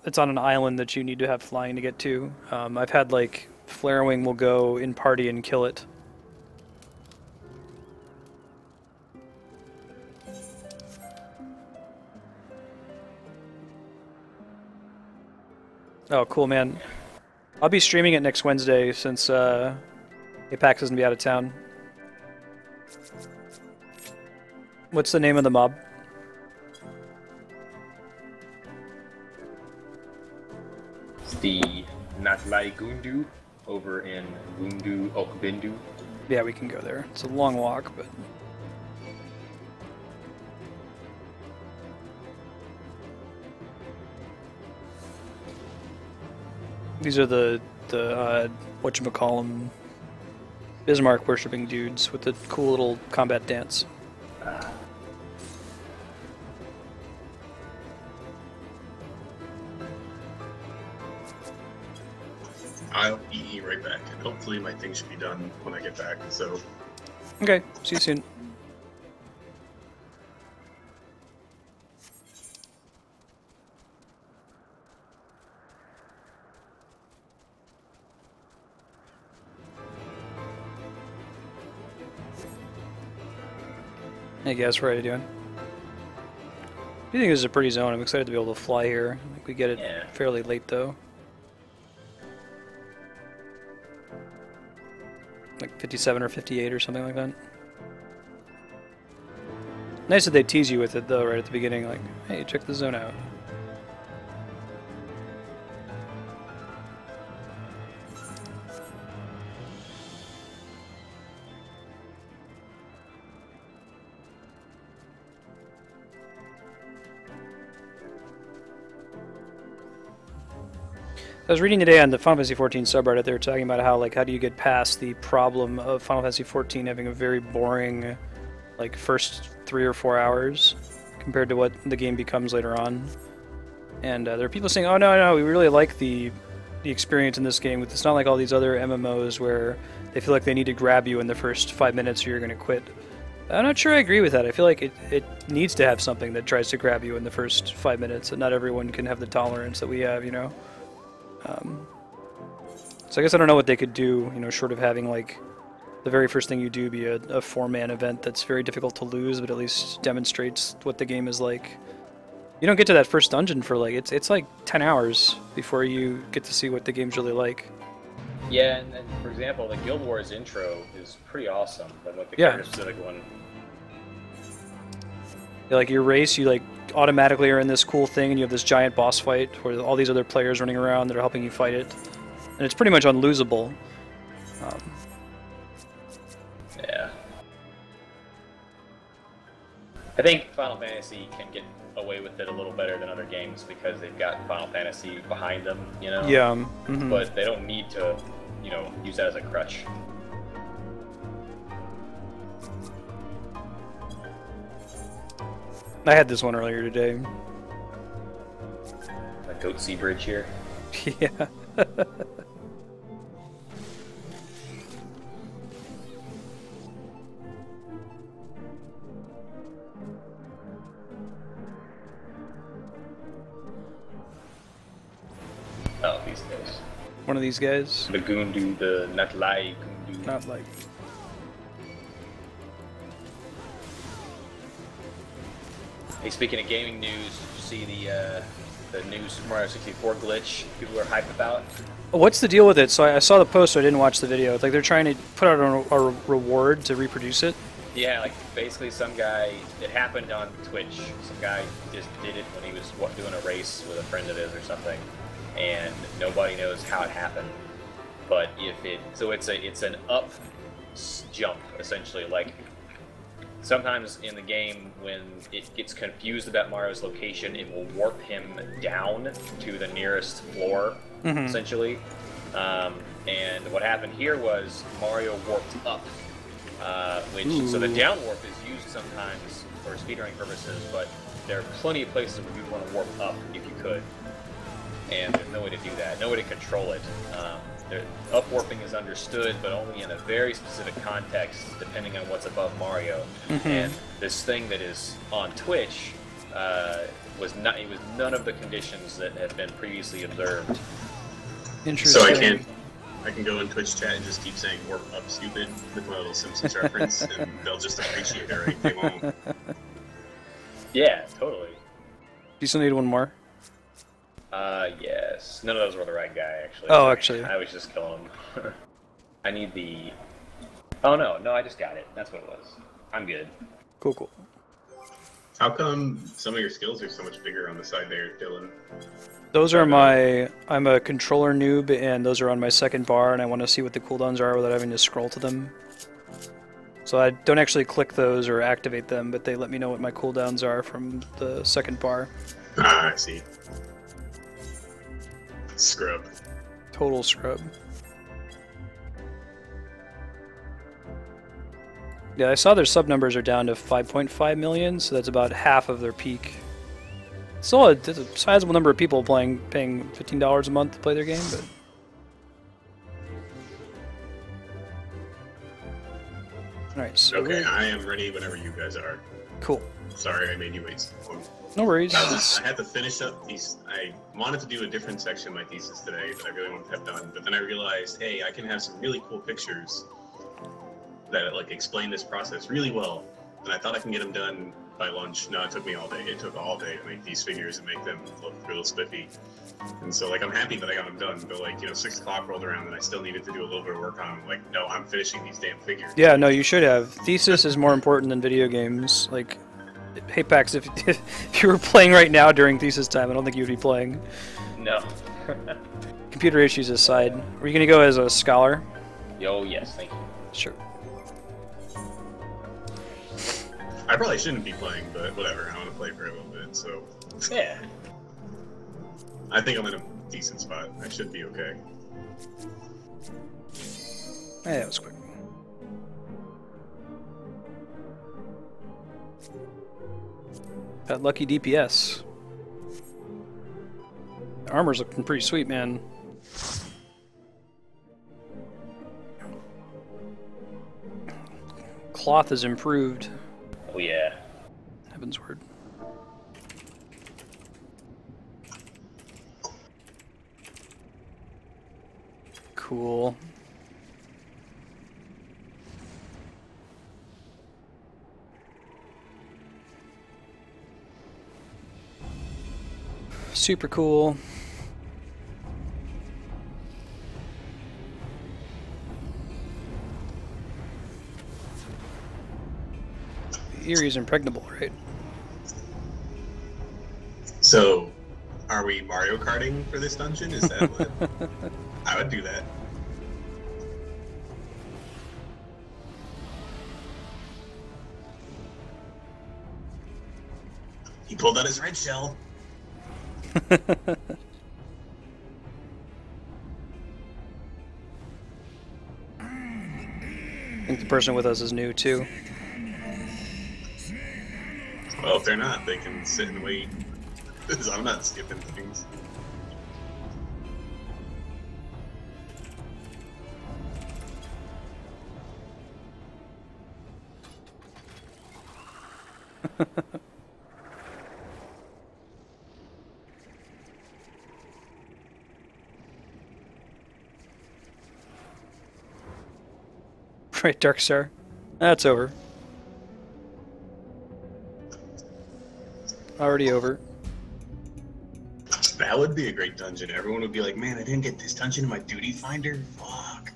it's on an island that you need to have flying to get to. I've had, like, Flarewing will go in party and kill it. Oh, cool, man. I'll be streaming it next Wednesday since Apex is going to be out of town. What's the name of the mob? It's the Natlai Gundu over in Gundu Okbindu. Yeah, we can go there. It's a long walk, but... These are the whatchamacallem, Bismarck worshipping dudes with the cool little combat dance. I'll be right back. Hopefully my thing should be done when I get back, so... Okay, see you soon. Hey guys, what are you doing? I think this is a pretty zone. I'm excited to be able to fly here. I think we get it fairly late though. Like 57 or 58 or something like that. Nice that they tease you with it though right at the beginning, like, hey, check the zone out. I was reading today on the Final Fantasy XIV subreddit, they were talking about how, like, how do you get past the problem of Final Fantasy XIV having a very boring, like, first 3 or 4 hours compared to what the game becomes later on. And there are people saying, oh no, we really like the experience in this game. It's not like all these other MMOs where they feel like they need to grab you in the first 5 minutes or you're going to quit. I'm not sure I agree with that. I feel like it needs to have something that tries to grab you in the first 5 minutes, and not everyone can have the tolerance that we have, you know? So I guess I don't know what they could do, you know, short of having, like, the very first thing you do be a 4-man event that's very difficult to lose, but at least demonstrates what the game is like. You don't get to that first dungeon for, like, it's like 10 hours before you get to see what the game's really like. Yeah, and for example, the Guild Wars intro is pretty awesome, but like the Yeah. character-specific one. Yeah, like, your race, you, like, automatically are in this cool thing, and you have this giant boss fight where all these other players running around that are helping you fight it. And it's pretty much unlosable. Yeah. I think Final Fantasy can get away with it a little better than other games because they've got Final Fantasy behind them, you know? Yeah. Mm-hmm. But they don't need to, you know, use that as a crutch. I had this one earlier today. Goat Sea Bridge here. Yeah. Oh, these guys. One of these guys. The Goondu, the Natlai Goondu. Not like. Hey, speaking of gaming news, did you see the new Super Mario 64 glitch people are hyped about? What's the deal with it? So I saw the post, so I didn't watch the video. It's like they're trying to put out a reward to reproduce it. Yeah, like basically some guy, it happened on Twitch. Some guy just did it when he was doing a race with a friend of his or something, and nobody knows how it happened. But if it, so it's an up jump essentially. Like sometimes in the game when it gets confused about Mario's location, it will warp him down to the nearest floor, essentially. And what happened here was Mario warped up. So the down warp is used sometimes for speedrunning purposes, but there are plenty of places where you want to warp up if you could, and there's no way to do that, no way to control it. Up warping is understood, but only in a very specific context, depending on what's above Mario. And this thing that is on Twitch was none of the conditions that had been previously observed. Interesting. So I can go in Twitch chat and just keep saying "warp up, stupid" with my little Simpsons reference, and they'll just appreciate it, right? They won't. Yeah, totally. You still need one more? Yes. None of those were the right guy, actually. Oh, actually. I was just killing him. I need the... Oh, no, I just got it. That's what it was. I'm good. Cool, cool. How come some of your skills are so much bigger on the side there, Dylan? Those are my... I'm a controller noob, and those are on my second bar, and I want to see what the cooldowns are without having to scroll to them. So I don't actually click those or activate them, but they let me know what my cooldowns are from the second bar. Ah, I see. Scrub. Total scrub. Yeah, I saw their sub numbers are down to 5.5 million, so that's about half of their peak. Still a sizable number of people paying $15 a month to play their game, but... Alright, so... Okay, I am ready whenever you guys are. Cool. Sorry I made you wait so long. No worries. I had to finish up these. I wanted to do a different section of my thesis today that I really wanted to have done, but then I realized, hey, I can have some really cool pictures that like explain this process really well, and I thought I can get them done by lunch. No, it took me all day. It took all day to make these figures and make them look real spiffy. And so, like, I'm happy that I got them done, but like, 6 o'clock rolled around and I still needed to do a little bit of work on them. Like, no, I'm finishing these damn figures. Yeah, no, you should have. Thesis is more important than video games. Like, hey Pax, if you were playing right now during thesis time, I don't think you would be playing. No. Computer issues aside, were you going to go as a scholar? Yo, yes, thank you. Sure. I probably shouldn't be playing, but whatever. I want to play for a little bit, so... Yeah. I think I'm in a decent spot. I should be okay. Hey, that was quick. That lucky DPS. The armor's looking pretty sweet, man. Cloth is improved. Oh yeah. Heaven's word. Cool. Super cool. Erie's impregnable, right? So, are we Mario Karting for this dungeon? Is that what? I would do that. He pulled out his red shell. I think the person with us is new too. Well, if they're not, they can sit and wait. I'm not skipping things. Right, Darkstar. That's over. Already over. That would be a great dungeon. Everyone would be like, man, I didn't get this dungeon in my duty finder? Fuck.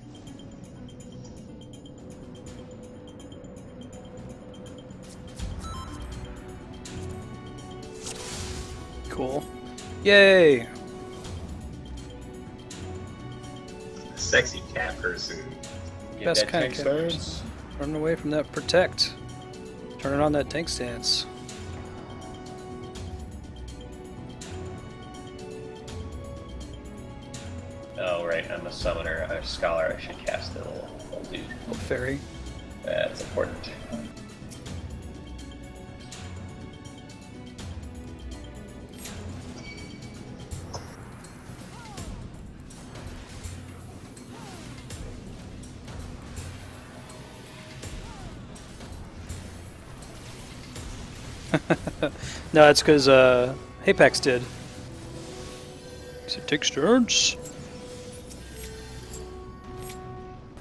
Cool. Yay! Sexy cat person. Get Best that kind of tank characters. stance. Running away from that protect. Turning on that tank stance. Oh, right, I'm a summoner, I'm a scholar, I should cast the little dude. Little fairy. That's important. No, it's because Apex did. So it takes turns.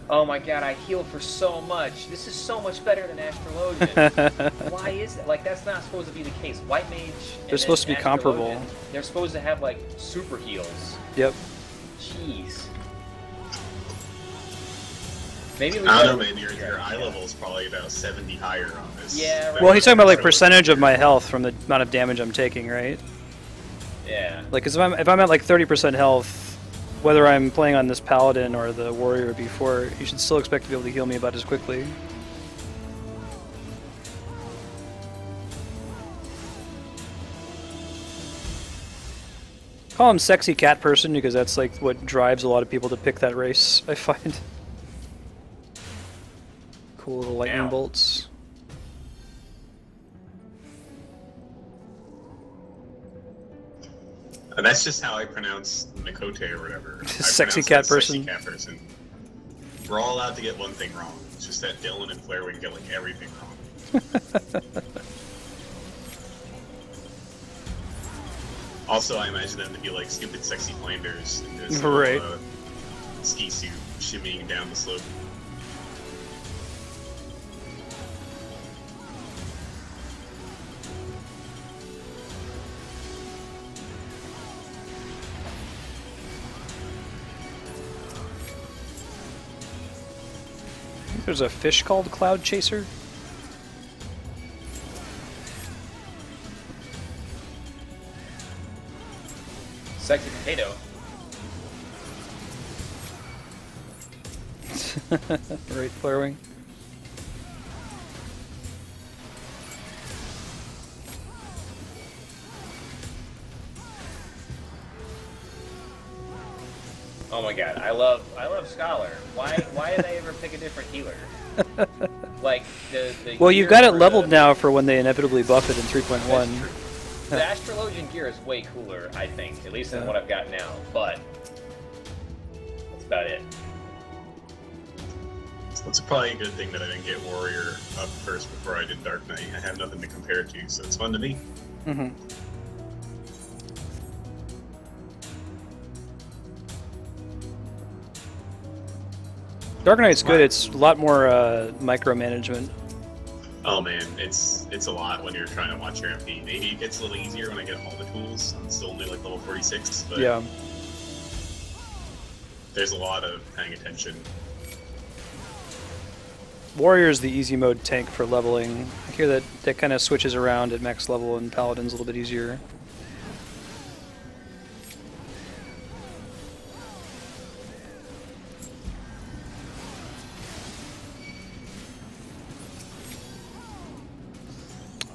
Oh my god, I heal for so much. This is so much better than Astrologian. Why is that? Like, that's not supposed to be the case. White Mage. They're supposed to be comparable. Astrologian, they're supposed to have, like, super heals. Yep. Jeez. Maybe we I don't know, gotta- man. Your eye level is probably about 70 higher on this. Yeah, right. Well, he's talking about like percentage of my health from the amount of damage I'm taking, right? Yeah. Like, 'cause if I'm at like 30% health, whether I'm playing on this paladin or the warrior before, you should still expect to be able to heal me about as quickly. Call him sexy cat person because that's like what drives a lot of people to pick that race, I find. Cool little lightning Ow. bolts. And that's just how I pronounce Mikote or whatever. I Sexy pronounce cat that person. Sexy cat person. We're all allowed to get one thing wrong. It's just that Dylan and Flair would get like everything wrong. Also, I imagine them to be like stupid sexy Flanders in this Right. ski suit shimmying down the slope. I think there's a fish called Cloud Chaser. Sexy potato. Right, Flarewing. Oh my god, I love Scholar. Why did they ever pick a different healer? Like the Well, you've gear got it for leveled the- now for when they inevitably buff it in That's 3.1. true. The Astrologian gear is way cooler, I think, at least than Yeah. what I've got now. But that's about it. So it's probably a good thing that I didn't get Warrior up first before I did Dark Knight. I have nothing to compare it to, so it's fun to me. Mm-hmm. Dark Knight's good. It's a lot more micromanagement. Oh man, it's a lot when you're trying to watch your MP. Maybe it gets a little easier when I get all the tools. I'm still only like level 46, but Yeah. there's a lot of paying attention. Warrior's the easy mode tank for leveling. I hear that that kind of switches around at max level, and Paladin's a little bit easier.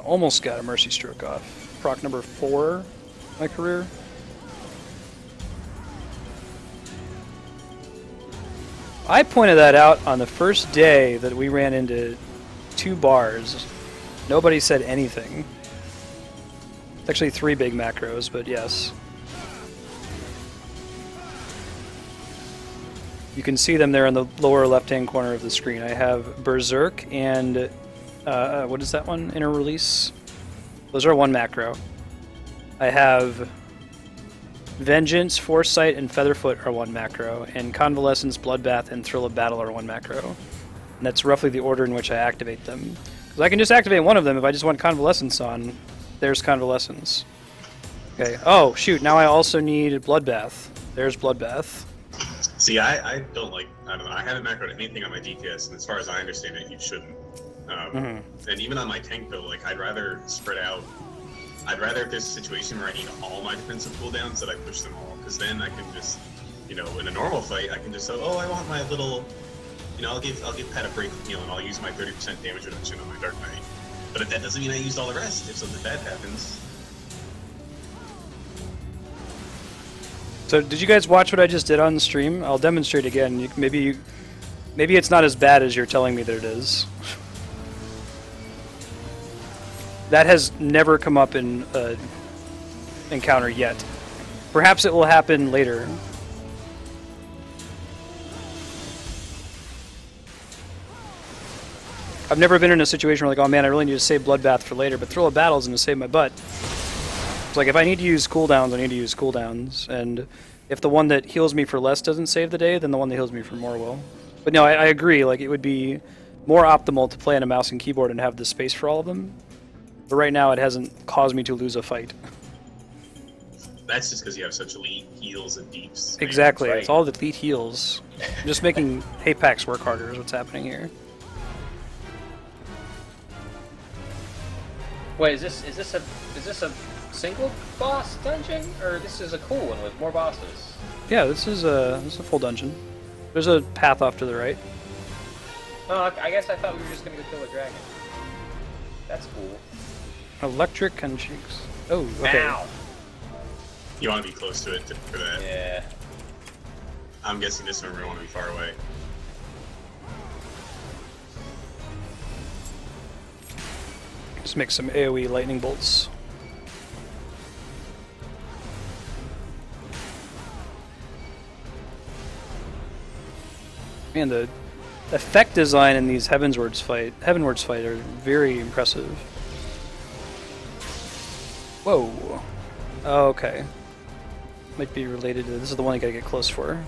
Almost got a Mercy Stroke off. Proc number 4 my career. I pointed that out on the first day that we ran into 2 bars. Nobody said anything. It's actually 3 big macros, but yes. You can see them there in the lower left-hand corner of the screen. I have Berserk and what is that one? Inner Release? Those are one macro. I have Vengeance, Foresight, and Featherfoot are one macro, and Convalescence, Bloodbath, and Thrill of Battle are one macro. And that's roughly the order in which I activate them. Because I can just activate one of them if I just want Convalescence on. There's Convalescence. Okay. Oh, shoot, now I also need Bloodbath. There's Bloodbath. See, I don't like, I don't know, I haven't macroed anything on my DPS, and as far as I understand it, you shouldn't. And even on my tank build, like, I'd rather spread out. I'd rather if there's a situation where I need all my defensive cooldowns that I push them all, because then I can just, you know, in a normal fight, I can just say, oh, I want my little, you know, I'll give Pat a break from heal, and I'll use my 30% damage reduction on my Dark Knight. But if that doesn't mean I used all the rest, if something bad happens. So did you guys watch what I just did on the stream? I'll demonstrate again. Maybe it's not as bad as you're telling me that it is. That has never come up in an encounter yet. Perhaps it will happen later. I've never been in a situation where like, oh man, I really need to save Bloodbath for later, but Thrill of Battle is going to save my butt. It's like, if I need to use cooldowns, I need to use cooldowns, and if the one that heals me for less doesn't save the day, then the one that heals me for more will. But no, I agree, like, it would be more optimal to play on a mouse and keyboard and have the space for all of them. But right now, it hasn't caused me to lose a fight. That's just because you have such elite heals and deeps. Exactly, right. It's all the elite heals. I'm just making Hapax work harder is what's happening here. Wait, is this a single boss dungeon, or this is a cool one with more bosses? Yeah, this is a full dungeon. There's a path off to the right. Oh, I guess I thought we were just gonna go kill a dragon. That's cool. Electric Concheeks. Oh, okay. Ow! You want to be close to it for that. Yeah. I'm guessing this one we want to be far away. Just make some AoE lightning bolts. Man, the effect design in these Heavenwards fight are very impressive. Whoa. Oh, okay. Might be related to this is the one I gotta get close for.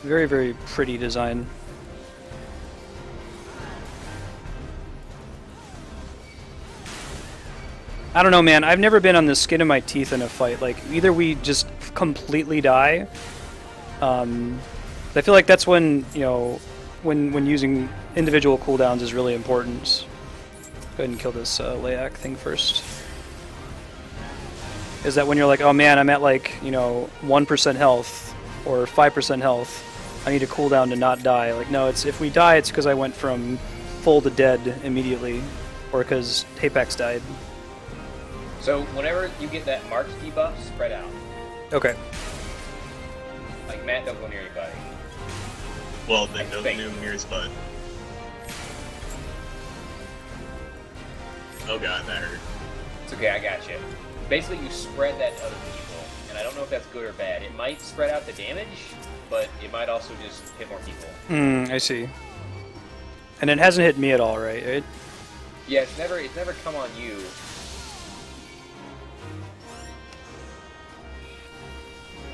Very, very pretty design. I don't know, man. I've never been on the skin of my teeth in a fight. Like, either we just completely die. I feel like that's when, you know, when using individual cooldowns is really important. Go ahead and kill this Layak thing first. Is that when you're like, oh man, I'm at like, you know, 1% health or 5% health. I need a cooldown to not die. Like, no, it's if we die, it's because I went from full to dead immediately, or because Hapax died. So whenever you get that March debuff, spread out. Okay. Like, Matt, don't go near anybody. Well, then no near his butt. Oh god, that hurt. It's okay, I got you. Basically, you spread that to other people, and I don't know if that's good or bad. It might spread out the damage, but it might also just hit more people. I see. And it hasn't hit me at all, right? Yeah, it's never come on you.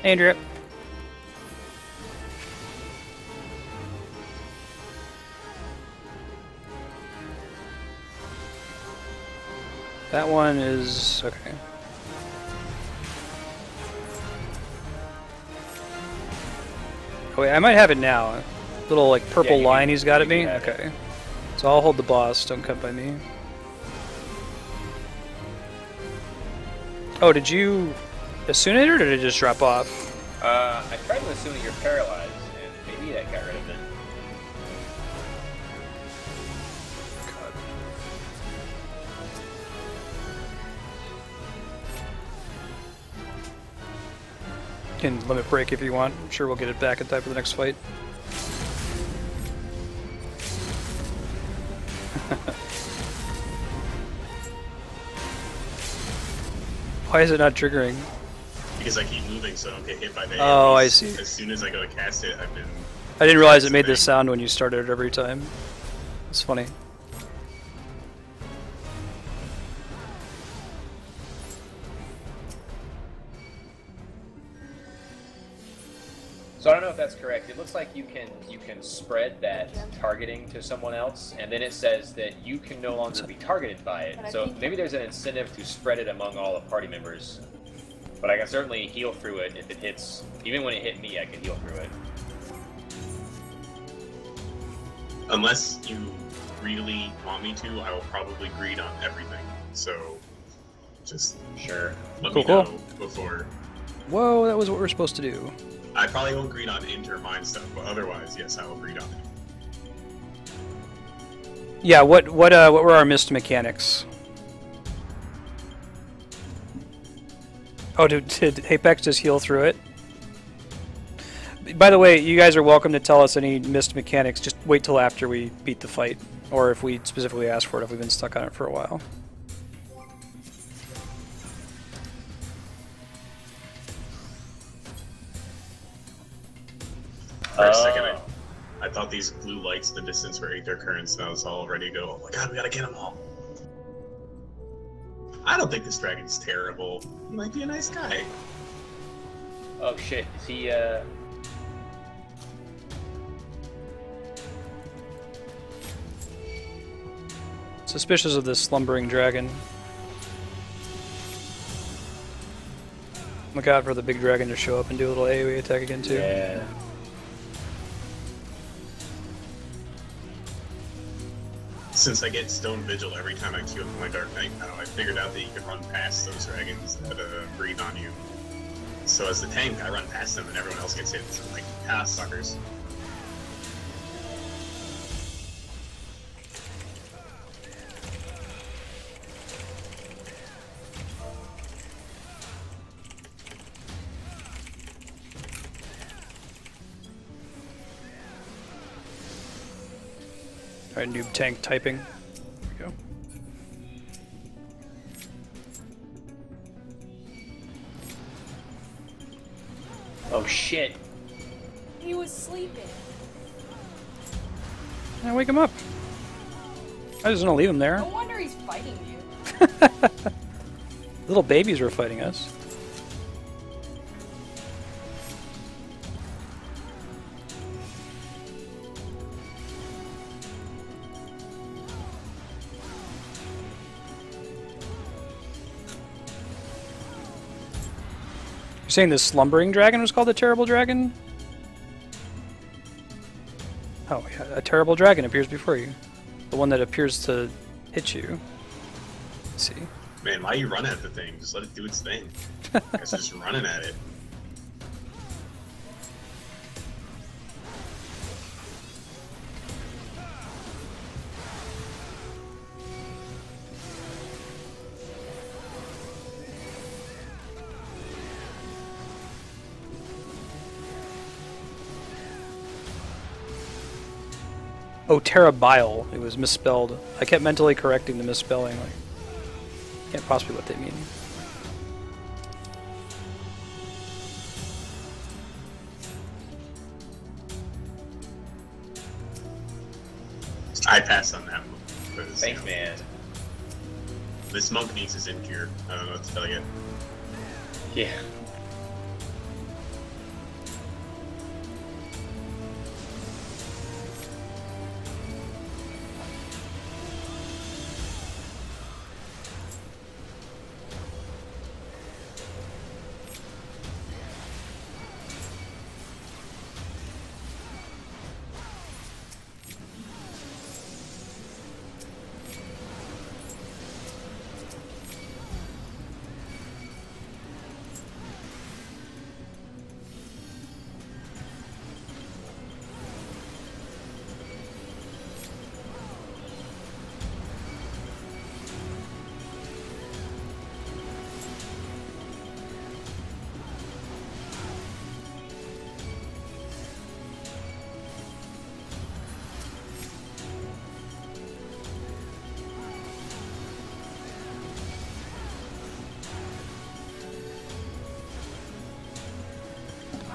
Andrew. That one is okay. Oh wait, I might have it now. Little like purple line he's got at me. Okay. So I'll hold the boss. Don't come by me. Oh, did you assume it or did it just drop off? I tried to assume that you're paralyzed, and maybe that got rid of it. Can limit break if you want. I'm sure we'll get it back in time for the next fight. Why is it not triggering? Because I keep moving, so I don't get hit by the Oh, I enemies. see. As soon as I go to cast it, I've been... I didn't realize it made this sound when you started it every time. It's funny. So I don't know if that's correct. It looks like you can spread that targeting to someone else, and then it says that you can no longer be targeted by it. So maybe there's an incentive to spread it among all the party members. But I can certainly heal through it if it hits. Even when it hit me, I can heal through it. Unless you really want me to, I will probably greed on everything. So, just Sure. let Cool, me know cool. before. Whoa, that was what we're supposed to do. I probably won't greed on int mine stuff, but otherwise, yes, I will greed on it. Yeah, what were our missed mechanics? Oh, did Apex just heal through it? By the way, you guys are welcome to tell us any missed mechanics. Just wait till after we beat the fight, or if we specifically ask for it, if we've been stuck on it for a while. For a second, I thought these blue lights in the distance were Aether Currents, and I was all ready to go, oh my god, we gotta get them all. I don't think this dragon's terrible. He might be a nice guy. Oh shit, is he, Suspicious of this slumbering dragon. Look out for the big dragon to show up and do a little AoE attack again too. Yeah. Since I get Stone Vigil every time I queue up my Dark Knight now, I figured out that you can run past those dragons that breathe on you. So as the tank, I run past them and everyone else gets hit. So I'm like, ah, suckers. Alright, noob tank typing. There we go. Oh shit. He was sleeping. Yeah, wake him up. I just want to leave him there. No wonder he's fighting you. Little babies were fighting us. You're saying this slumbering dragon was called the terrible dragon? Oh, yeah, a terrible dragon appears before you. The one that appears to hit you. Let's see. Man, why you run at the thing? Just let it do its thing. It's just running at it. Oh, Terabile. It was misspelled. I kept mentally correcting the misspelling. Like, can't possibly what they mean. I passed on that one. Because, Thanks, man. This monk needs his incure. I don't know what to tell you. Yeah.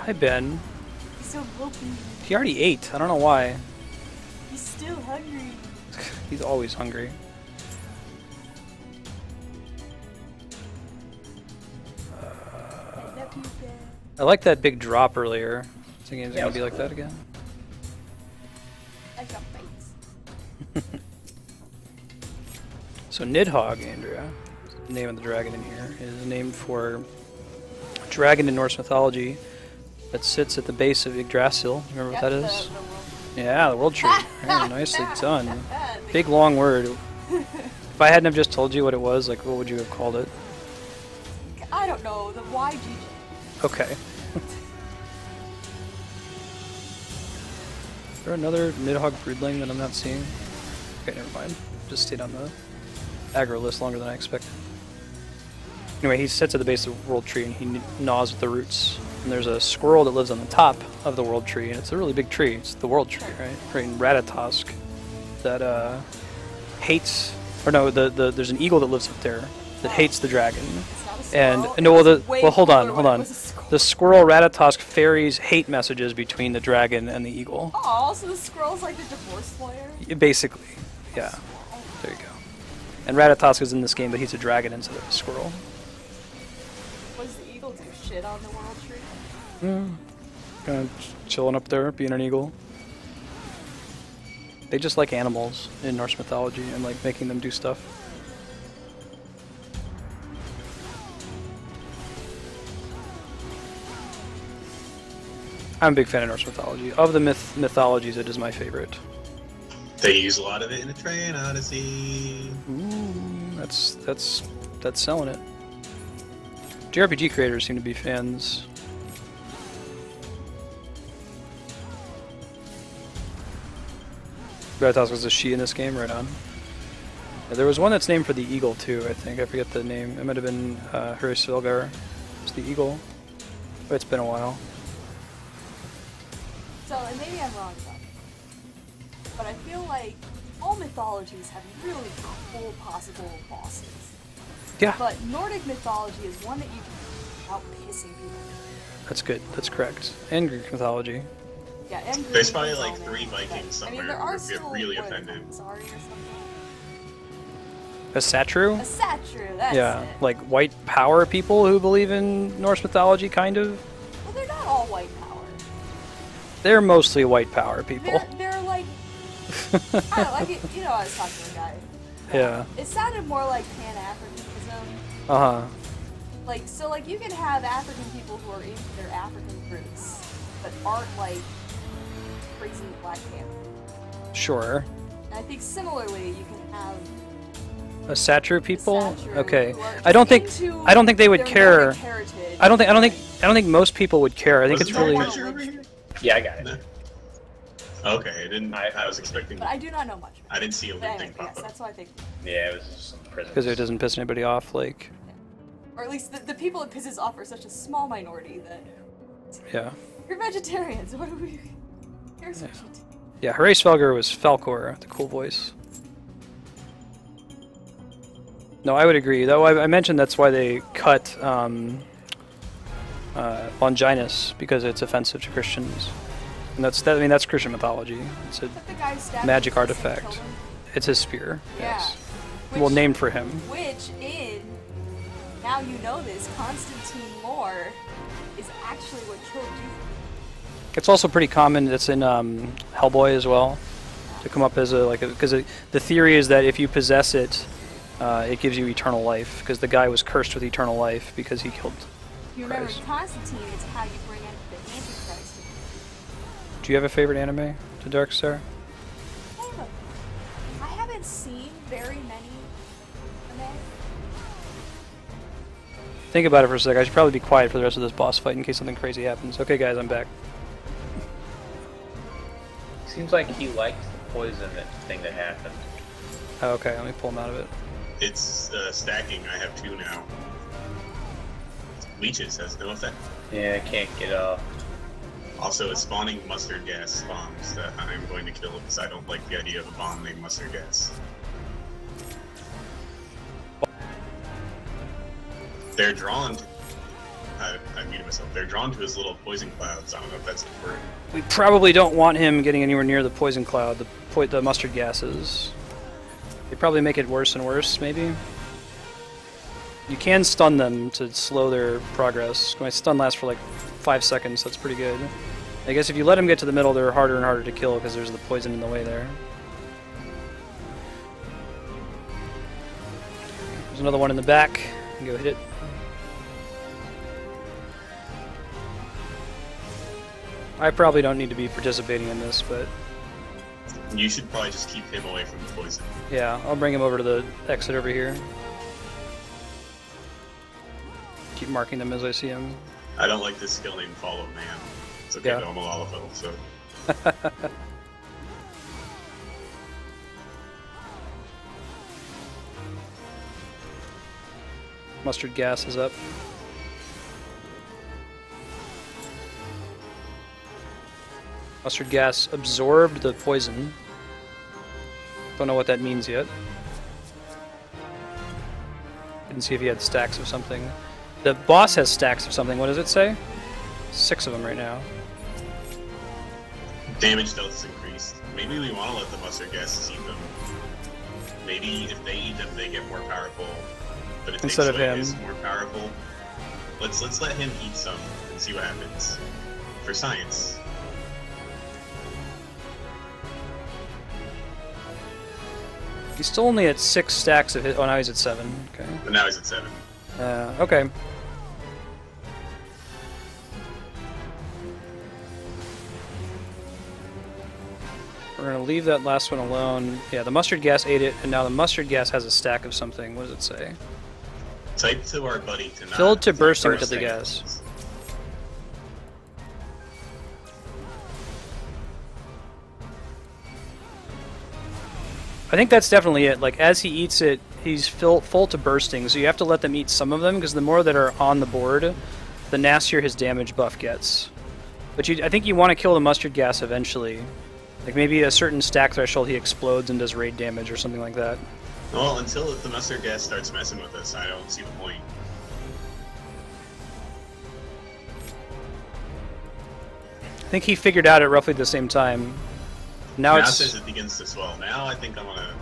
Hi, Ben. He's so hungry. He already ate. I don't know why. He's still hungry. He's always hungry. I like that big drop earlier. Thinking it's gonna be like that again. I got bites. So Nidhogg, Andrea, the name of the dragon in here, is named for a dragon in Norse mythology that sits at the base of Yggdrasil. Remember what that is? Yeah, the world tree. Very nicely done. Big long word. If I hadn't have just told you what it was, like what would you have called it? I don't know, the YGJ. Okay. Is there another Nidhogg broodling that I'm not seeing? Okay, never mind. Just stayed on the aggro list longer than I expected. Anyway, he sits at the base of the world tree and he gnaws at the roots. And there's a squirrel that lives on the top of the world tree, and it's a really big tree. It's the world tree, right? Right in Ratatosk that hates, or no, there's an eagle that lives up there that hates the dragon. And no, well, hold on. The squirrel Ratatosk ferries hate messages between the dragon and the eagle. Oh, so the squirrel's like the divorce lawyer? Basically, yeah. There you go. And Ratatosk is in this game, but he's a dragon instead of a squirrel. What does the eagle do? Shit on the world tree? Kind of chilling up there, being an eagle. They just like animals in Norse mythology and like making them do stuff. I'm a big fan of Norse mythology. Of the mythologies, it is my favorite. They use a lot of it in the Train Odyssey. Ooh, that's selling it. JRPG creators seem to be fans. Ratatosk was a she in this game, right on. Yeah, there was one that's named for the eagle too, I think. I forget the name. It might have been Hraesvelgr. It's the eagle. But it's been a while. So, and maybe I'm wrong about it, but I feel like all mythologies have really cool possible bosses. Yeah. But Nordic mythology is one that you can without pissing people. That's good. That's correct. And Greek mythology. Yeah, and There's Greek probably like mythology. 3 Vikings I somewhere mean, there who are would get still really what, offended. Sorry or something. A Satru? A Satru, that's Yeah, it. like white power people who believe in Norse mythology, kind of. Well, they're not all white power. They're mostly white power people. They're like, I don't know, like, you know, I was talking to a guy. Yeah. It sounded more like Pan-Africanism. Uh-huh. Like, so, like, you can have African people who are into their African roots, but aren't, like, crazy Black Panther. Sure. And I think similarly, you can have A Satru people? Satru Okay. who are I don't just think into they would their care. Nordic heritage. I don't think most people would care. I think Was it's it really Picture over here? Yeah, I got it. No. Okay, I didn't. I was expecting. But I do not know much. I didn't see a But weird anyway, thing pop yes, up. that's why I think. Yeah, it was just some prisons. because it doesn't piss anybody off. Like, Or at least the people it pisses off are such a small minority that yeah, you're vegetarians. What do we? Here's what you do. yeah. Hraesvelgr was Falkor, the cool voice. No, I would agree. Though I mentioned that's why they cut Longinus, because it's offensive to Christians, and I mean that's Christian mythology. It's a But the guy stabbed magic Jesus and artifact. killed him. It's his spear. Yeah. Yes. Which, Well, named for him. Which in now you know this Constantine lore is actually what killed Jesus. It's also pretty common. It's in Hellboy as well, to come up as because the theory is that if you possess it, it gives you eternal life, because the guy was cursed with eternal life because he killed. You remember Christ. Constantine is how you bring in the Antichrist. Do you have a favorite anime to Dark Star? I haven't seen very many anime. Think about it for a sec. I should probably be quiet for the rest of this boss fight in case something crazy happens. Okay, guys, I'm back. Seems like he liked the poison thing that happened. Oh, okay, let me pull him out of it. It's stacking. I have 2 now. Leeches has no effect. Yeah, I can't get off. Also, it's spawning mustard gas bombs that I'm going to kill because I don't like the idea of a bomb named mustard gas. They're drawn to... I muted myself. They're drawn to his little poison clouds. I don't know if that's important. We probably don't want him getting anywhere near the poison cloud, the mustard gases. They probably make it worse and worse, maybe. You can stun them to slow their progress. My stun lasts for like 5 seconds, that's pretty good. I guess if you let them get to the middle, they're harder and harder to kill because there's the poison in the way there. There's another one in the back. Go hit it. I probably don't need to be participating in this, but... You should probably just keep him away from the poison. Yeah, I'll bring him over to the exit over here. Keep marking them as I see them. I don't like this skill named Follow Man. It's okay, Yeah. though, I'm a Lalafell, so... Mustard gas is up. Mustard gas absorbed the poison. Don't know what that means yet. Didn't see if he had stacks of something. The boss has stacks of something. What does it say? 6 of them right now. Damage dealt is increased. Maybe we want to let the mustard gases eat them. Maybe if they eat them, they get more powerful. But if Instead of him. is more powerful, let's let him eat some and see what happens. For science. He's still only at 6 stacks of his. Oh, now he's at 7. Okay. But now he's at 7. Okay. We're gonna leave that last one alone. Yeah, the mustard gas ate it, and now the mustard gas has a stack of something. What does it say? Type to our buddy to not... Filled to bursting with the bursting. gas. I think that's definitely it. Like, as he eats it, he's full to bursting, so you have to let them eat some of them, because the more that are on the board, the nastier his damage buff gets. But I think you want to kill the mustard gas eventually. Like, maybe a certain stack threshold he explodes and does raid damage or something like that. Well, until the mustard gas starts messing with us, I don't see the point. I think he figured out at roughly the same time. Now it's... says it begins to swell. Now I think I'm gonna...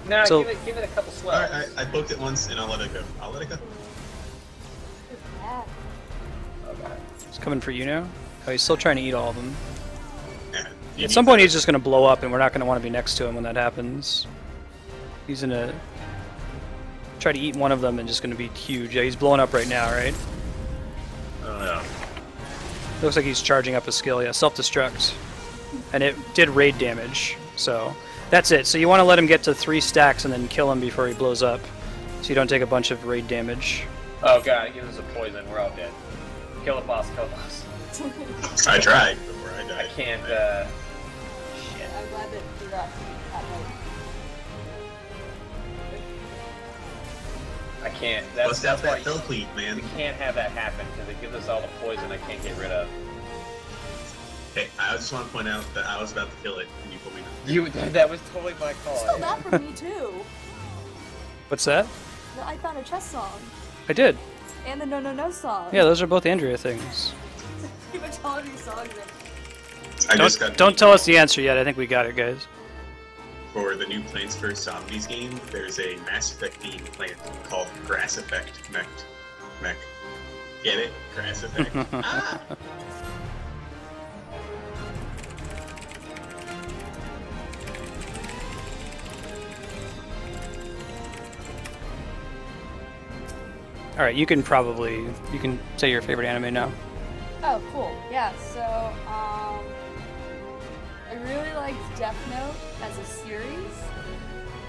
No, So- give it a couple swells. Alright, I poked it once and I'll let it go. I'll let it go. Yeah. Okay. It's coming for you now. Oh, he's still trying to eat all of them. Yeah, you At need some point to- he's just going to blow up and we're not going to want to be next to him when that happens. He's going to try to eat one of them and just going to be huge. Yeah, he's blowing up right now, right? Oh no. Looks like he's charging up a skill. Yeah, self-destruct. And it did raid damage, so that's it. So you want to let him get to 3 stacks and then kill him before he blows up, so you don't take a bunch of raid damage. Oh god, it gives us a poison. We're all dead. Kill the boss, kill the boss. I tried before I I died. can't, shit. I'm glad that you got that right. I can't. Bust out That's why that fell cleat, man. we can't have that happen, because it gives us all the poison I can't get rid of. Hey, I just want to point out that I was about to kill it and you told me not to. That was totally my call. Stole that from me too. What's that? The I Found a Chess song. I did. And the No No No song. Yeah, those are both Andrea things. Pretty much all of these songs are... I just got Don't tell us the answer yet. I think we got it, guys. For the new Plants vs. Zombies game, there's a Mass Effect themed plant called Grass Effect Mech. Get it? Grass Effect. Ah! All right, you can say your favorite anime now. Oh, cool. Yeah, so, I really liked Death Note as a series,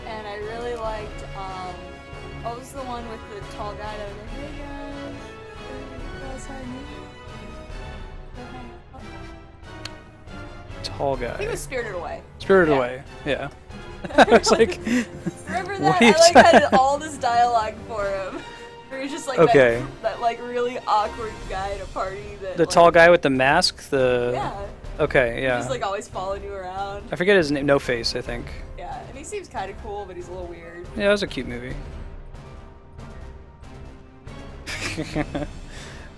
and I really liked, what was the one with the tall guy that was like, hey guys, you guys had me? Tall guy. He was Spirited Away. Spirited Yeah. Away. Yeah. I was like, Remember What that? are you I had talking- all this dialogue for him. Where he's just like Okay. that like really awkward guy at a party that the like, tall guy with the mask. Yeah. Okay, yeah. He's like always following you around. I forget his name. No Face, I think. Yeah, and he seems kind of cool, but he's a little weird. Yeah, it was a cute movie.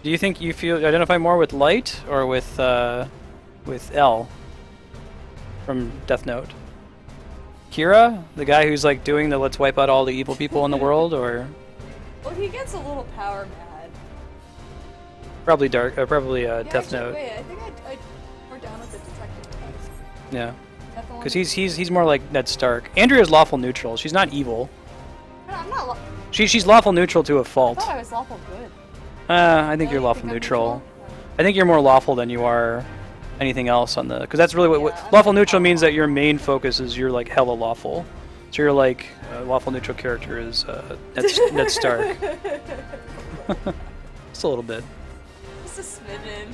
Do you think you identify more with Light or with L from Death Note? Kira, the guy who's like doing the let's wipe out all the evil people in the world, or Well, he gets a little power mad. probably Death Actually, Note. wait, I think we're down with the detective guys. Yeah, Definitely. because he's more like Ned Stark. Andrea's lawful neutral. She's not evil. I'm not. She's lawful neutral to a fault. I thought I was lawful good. I think you're Really? lawful Think I'm neutral. I think you're more lawful than you are anything else on the, because that's really what lawful neutral means, that your main focus is you're like hella lawful. So you're like lawful neutral character is Ned Stark. Just a little bit. Just a smidgen.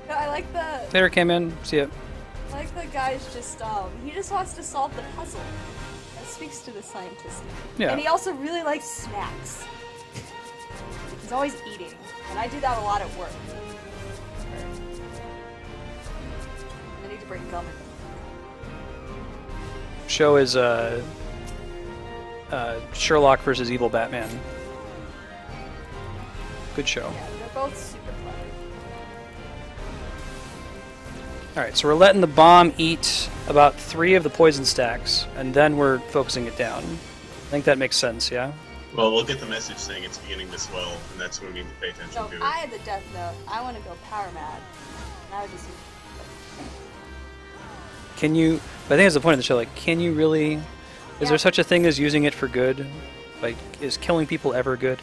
No, I like the. Taylor came in. See it. I like the guy's just he just wants to solve the puzzle. That speaks to the scientist. Yeah. And he also really likes snacks. He's always eating, and I do that a lot at work. I need to bring gum in. Show is Sherlock versus Evil Batman. Good show. Yeah, they're both super clever. Alright, so we're letting the bomb eat about 3 of the poison stacks, and then we're focusing it down. I think that makes sense, yeah? Well, we'll get the message saying it's beginning to swell, and that's when we need to pay attention So to it. I had the death note. I want to go power mad. And I would just. Can you, but I think that's the point of the show, like, can you really, is Yeah. there such a thing as using it for good? Like, is killing people ever good?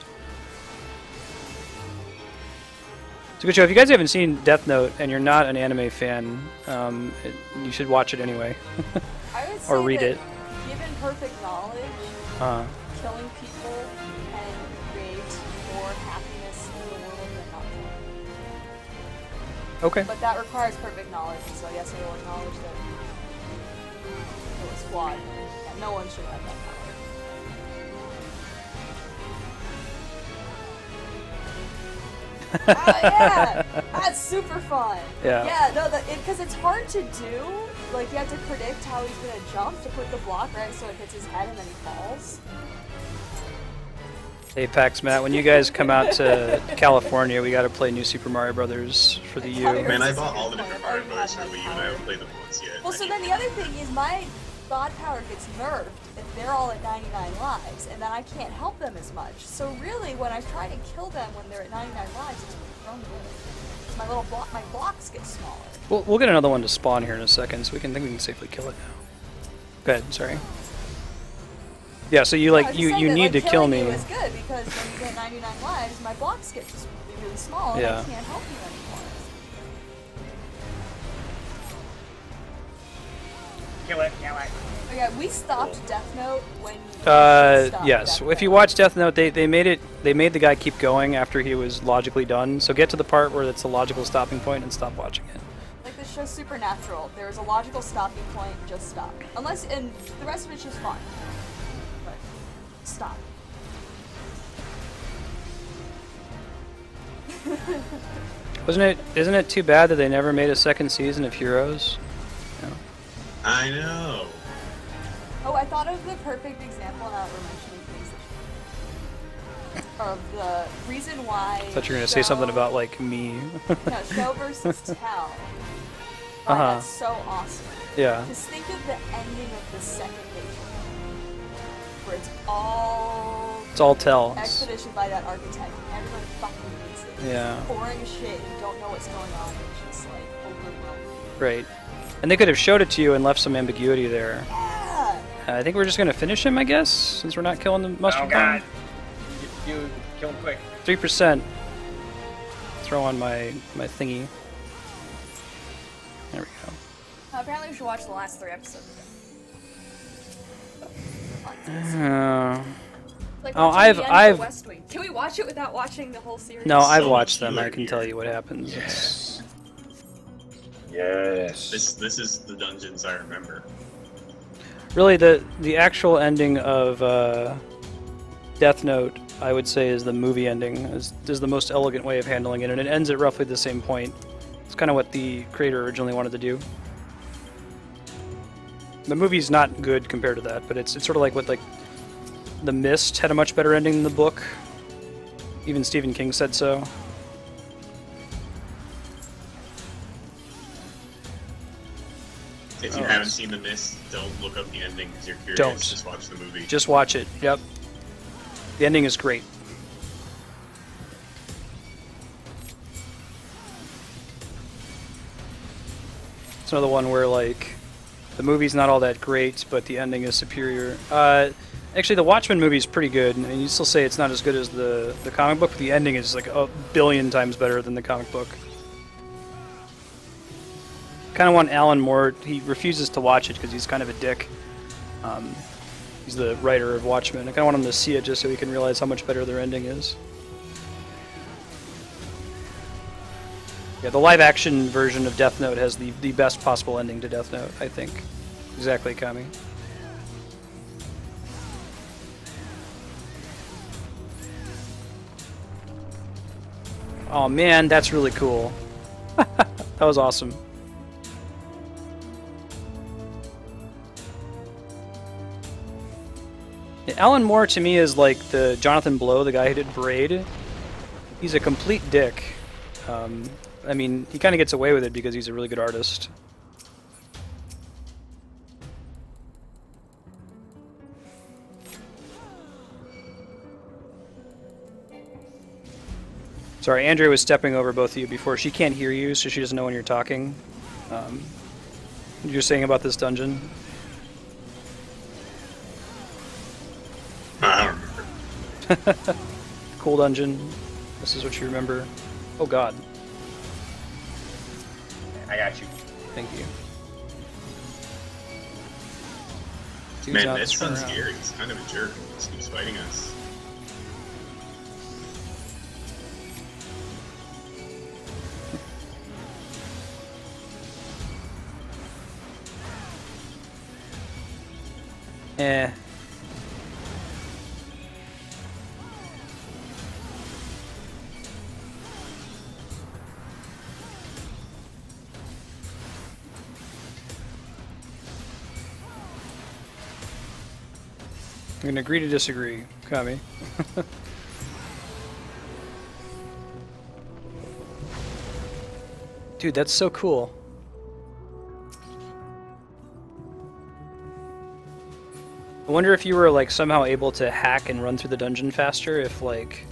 It's a good show. If you guys haven't seen Death Note and you're not an anime fan, you should watch it anyway. I would say Or read that it. Given perfect knowledge, killing people can create more happiness in the world than not killing. Okay. But that requires perfect knowledge, and so yes, I will acknowledge that it was flawed. Yeah, no one should have that power. Oh yeah, that's super fun. Yeah. Yeah, no, because it's hard to do. Like you have to predict how he's gonna jump to put the block right so it hits his head and then he falls. Apex, Matt, when you guys come out to California, we gotta play New Super Mario Brothers for the U. Man, I bought all the different Mario Brothers for Wii U, and I haven't played them once yet. Well, so then the other thing is my god power gets nerfed if they're all at 99 lives, and then I can't help them as much. So really, when I try to kill them when they're at 99 lives, it's thrown away. My little my blocks get smaller. We'll get another one to spawn here in a second, so we can safely kill it now. Go ahead, sorry. Yeah, so you like you need to kill me. Killing you is good because when you get 99 lives, my blocks get just really small, and Yeah. I can't help you anymore. Kill it, kill it. Oh, yeah, we stopped Death Note when you stopped Yes. Death If you Note. watch Death Note, they made the guy keep going after he was logically done. So get to the part where it's a logical stopping point and stop watching it. Like this show's supernatural. There is a logical stopping point. Just stop. And the rest of it's just fun. But stop. Isn't it too bad that they never made a second season of Heroes? I know. Oh, I thought of the perfect example now that we're mentioning things of the reason why. I thought you were gonna say something about like me. No, show versus tell. That's so awesome. Yeah. Just think of the ending of the second Nation, where it's all tell. expedition by that architect. Everyone fucking hates it. Yeah. It's boring as shit. You don't know what's going on. It's just like overwhelming. Right. And they could have showed it to you and left some ambiguity there. Yeah. I think we're just gonna finish him, I guess, since we're not killing the mustard Oh god. bomb. You kill him quick. 3%. Throw on my thingy. There we go. Apparently, we should watch the last 3 episodes Like Oh, watching the end of I've- The West Wing. Can we watch it without watching the whole series? No, I've So watched much them. I good can here. tell you what happens. Yes. Yes. This is the dungeons I remember. Really, the actual ending of Death Note, I would say, is the movie ending. Is the most elegant way of handling it, and it ends at roughly the same point. It's kind of what the creator originally wanted to do. The movie's not good compared to that, but it's sort of like what The Mist had a much better ending than the book. Even Stephen King said so. If you haven't seen The Mist, don't look up the ending because you're curious. Don't. Just watch the movie. Just watch it. Yep. The ending is great. It's another one where, like, the movie's not all that great, but the ending is superior. Actually, the Watchmen movie is pretty good, and you still say it's not as good as the comic book, but the ending is like a billion times better than the comic book. Kind of want Alan Moore. He refuses to watch it because he's kind of a dick. He's the writer of Watchmen. I kind of want him to see it just so he can realize how much better their ending is. Yeah, the live-action version of Death Note has the best possible ending to Death Note, I think. Exactly, Kami. Oh man, that's really cool. That was awesome. Yeah, Alan Moore to me is like the Jonathan Blow, the guy who did Braid. He's a complete dick. I mean, he kind of gets away with it because he's a really good artist. Sorry, Andrea was stepping over both of you before. She can't hear you, so she doesn't know when you're talking. You're saying about this dungeon? I don't remember. Cool dungeon. This is what you remember. Oh god. I got you. Thank you. Dude's Man, not this turn one's around. scary. He's kind of a jerk. He just keeps fighting us. Eh. I'm gonna agree to disagree, Kami. Dude, that's so cool. I wonder if you were like somehow able to hack and run through the dungeon faster if like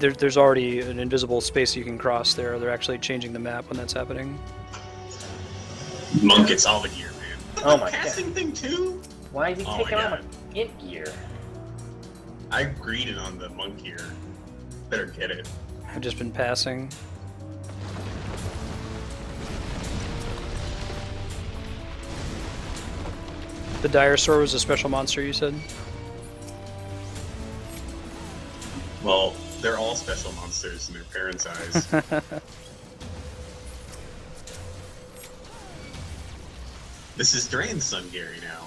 there's already an invisible space you can cross there. They're actually changing the map when that's happening. Monk gets all the gear, man. Oh The my casting god. thing too? Why is he Oh taking my on God. my int gear? I greeted on the monk gear. Better get it. I've just been passing. The Dire Sword was a special monster, you said? Well, they're all special monsters in their parents' eyes. This is Drain's son, Gary, now.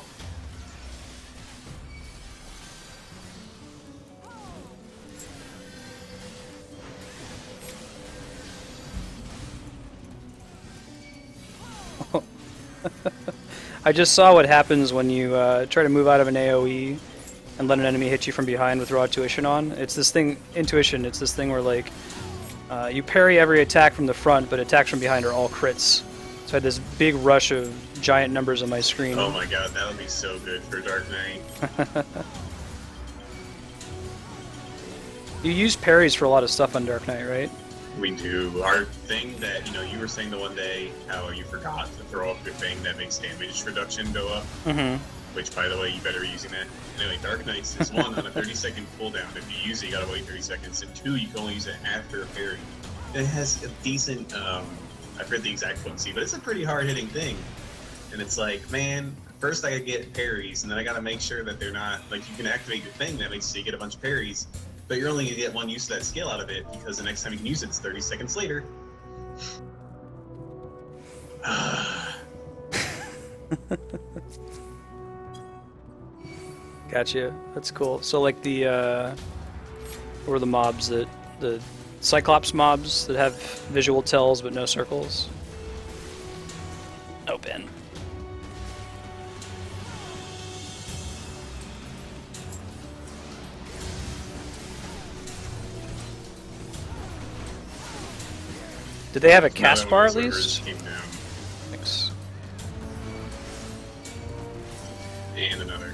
I just saw what happens when you try to move out of an AoE and let an enemy hit you from behind with raw intuition on. It's this thing, intuition, it's this thing where like you parry every attack from the front, but attacks from behind are all crits. So I had this big rush of giant numbers on my screen. Oh my god, that would be so good for Dark Knight. You use parries for a lot of stuff on Dark Knight, right? We do. Our thing that, you were saying the one day how you forgot to throw up your thing that makes damage reduction go up. Mm-hmm. Which, by the way, you better be using that. Anyway, Dark Knights is one on a 30-second cooldown. If you use it, you gotta wait 30 seconds. And two, you can only use it after a parry. It has a decent, I forget the exact potency, but it's a pretty hard-hitting thing. And it's like, man, first I gotta get parries, and then I gotta make sure that they're not, like, you can activate your thing that makes so you get a bunch of parries, but you're only gonna get one use of that skill out of it, because the next time you can use it, it's 30 seconds later. Gotcha. That's cool. So like the or the mobs that the Cyclops mobs that have visual tells but no circles. Open. Did they have a cast bar at least? Came down. Thanks. And another.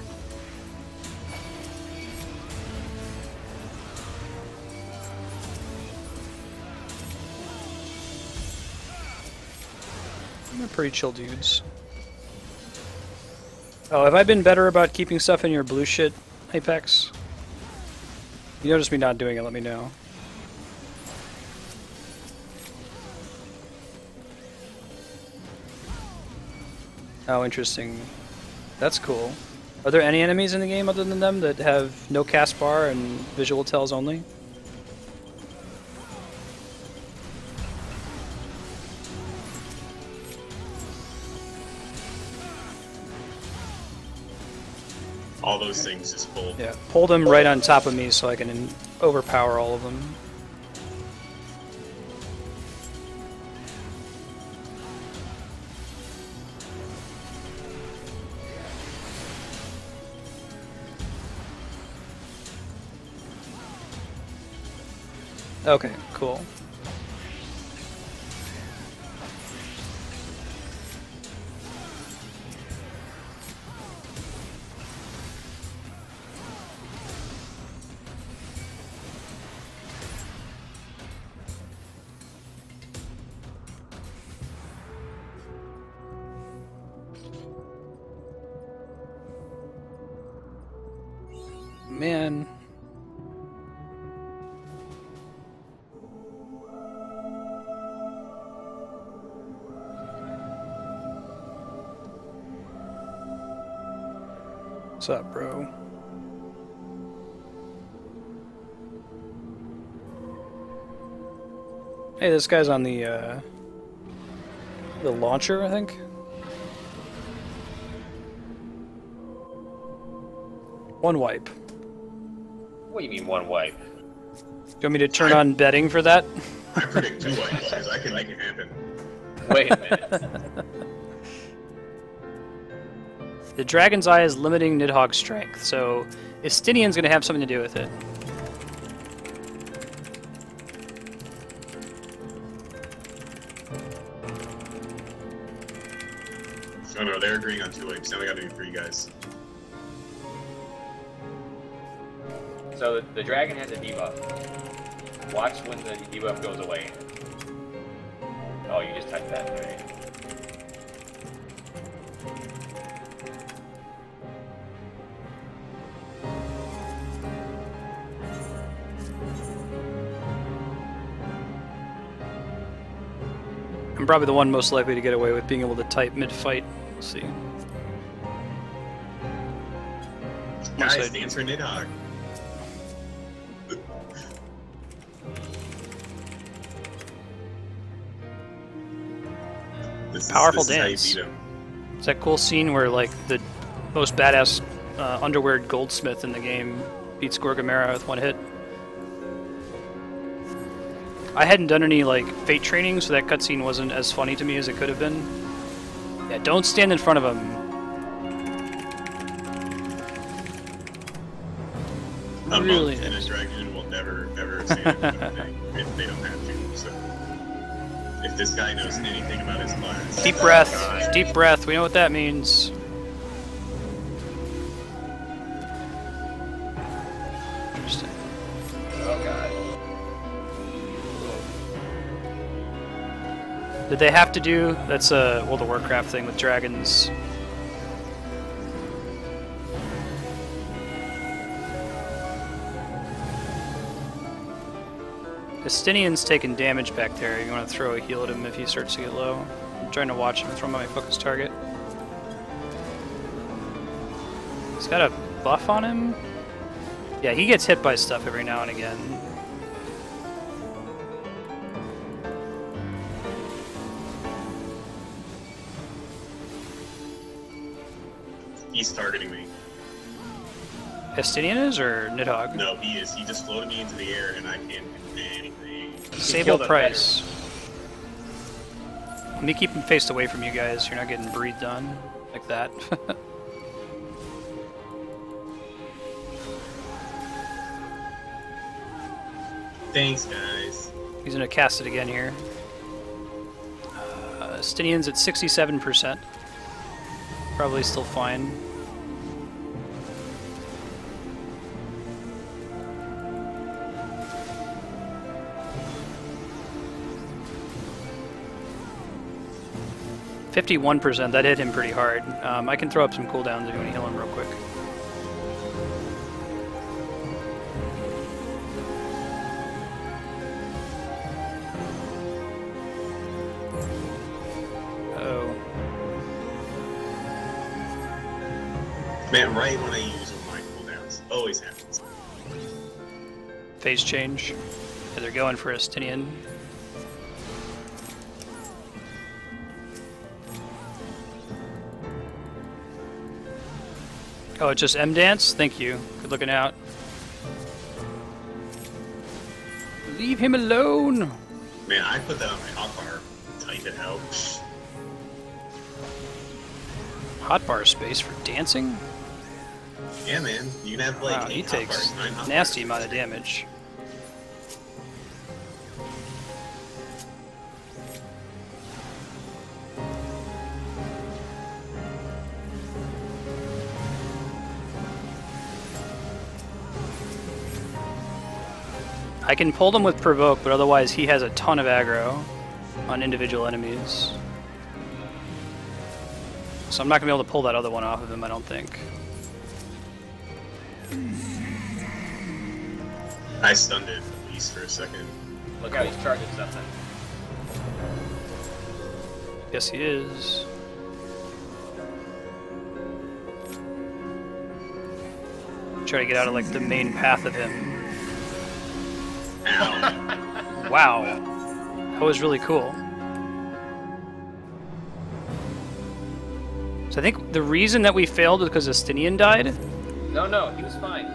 They're pretty chill dudes. Oh, have I been better about keeping stuff in your blue shit, Apex? You notice me not doing it, let me know. Oh, interesting. That's cool. Are there any enemies in the game other than them that have no cast bar and visual tells only? All those things just pull. Yeah, pull them right on top of me so I can overpower all of them. Okay, cool. Man. What's up, bro? Hey, this guy's on the launcher, I think. One wipe. What do you mean one wipe? Do you want me to turn on betting for that? I predict 2 wipes, because I can make it happen. Wait a minute. The Dragon's Eye is limiting Nidhogg's strength, so Estinian's going to have something to do with it. Oh no, they're agreeing on 2 wipes. Now we gotta do 3 guys. So the dragon has a debuff. Watch when the debuff goes away. Oh, you just typed that, right? I'm probably the one most likely to get away with being able to type mid-fight. We'll see. Guys, dance for Nidhogg. Powerful this dance. Is how you beat him. It's that cool scene where, like, the most badass underwear goldsmith in the game beats Gorgamera with 1 hit. I hadn't done any, like, fate training, so that cutscene wasn't as funny to me as it could have been. Yeah, don't stand in front of him. A Really? monk and a dragon will never, ever stand in front of me if they don't have to. So, if this guy knows anything about his class, Deep breath. Deep breath. We know what that means. Interesting. Oh god. Did they have to do... That's a World of Warcraft thing with dragons. Estinian's taking damage back there. You want to throw a heal at him if he starts to get low. I'm trying to watch him, throw him on my focus target. He's got a buff on him? Yeah, he gets hit by stuff every now and again. he's targeting me. Estinian is, or Nidhogg? No, he is. He just floated me into the air, and I can't do anything. Sable Price. Let me keep him faced away from you guys. You're not getting breathed on like that. Thanks, guys. He's gonna cast it again here. Estinian's at 67%. Probably still fine. 51%, that hit him pretty hard. I can throw up some cooldowns if you want to heal him real quick. Uh-oh. Man, right when I use one of my cooldowns. Always happens. Phase change. Yeah, they're going for Estinian. Oh, it's just M dance? Thank you. Good looking out. Leave him alone! Man, I put that on my hotbar. Type it out. Hotbar space for dancing? Yeah, man. You can have like Wow, he 8 takes hotbars, 9 hotbars. nasty amount of damage. I can pull them with Provoke, but otherwise he has a ton of aggro on individual enemies. So I'm not going to be able to pull that other one off of him, I don't think. I stunned it at least for a second. Look how he's charging something. Yes, he is. Try to get out of like the main path of him. Ow. Wow. That was really cool. So I think the reason that we failed was because Estinian died? No, he was fine.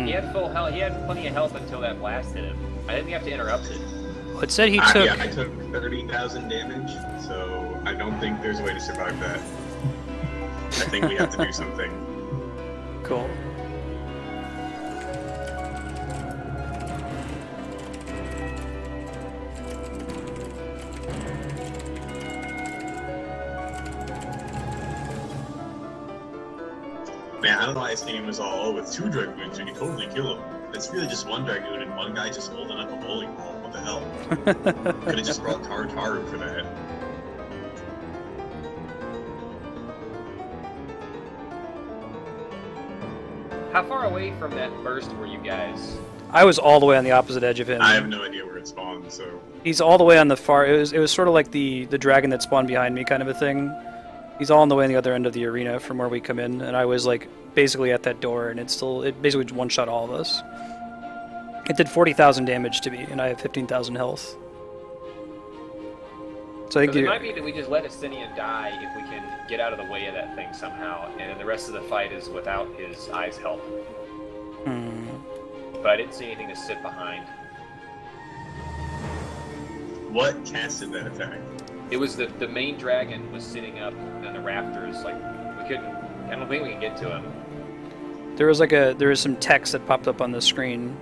He had full health. He had plenty of health until that blast hit him. I didn't have to interrupt it. Well, it said he took... Yeah, I took 30,000 damage, so I don't think there's a way to survive that. I think we have to do something. Cool. Man, I don't know why Estinian was all, oh, with 2 Dragoons, you can totally kill him. It's really just 1 Dragoon and 1 guy just holding up a bowling ball. What the hell? Could have just brought Taru for that. How far away from that burst were you guys? I was all the way on the opposite edge of him. I have no idea where it spawned, so... He's all the way on the far... It was sort of like the dragon that spawned behind me kind of a thing. He's all on the way on the other end of the arena from where we come in, and I was like basically at that door, and it basically one-shot all of us. It did 40,000 damage to me, and I have 15,000 health. So I think it might be that we just let Estinian die if we can get out of the way of that thing somehow, and the rest of the fight is without his eyes' help. But I didn't see anything to sit behind. What casted that attack? It was the main dragon was sitting up on the rafters. Like I don't think we can get to him. There was some text that popped up on the screen.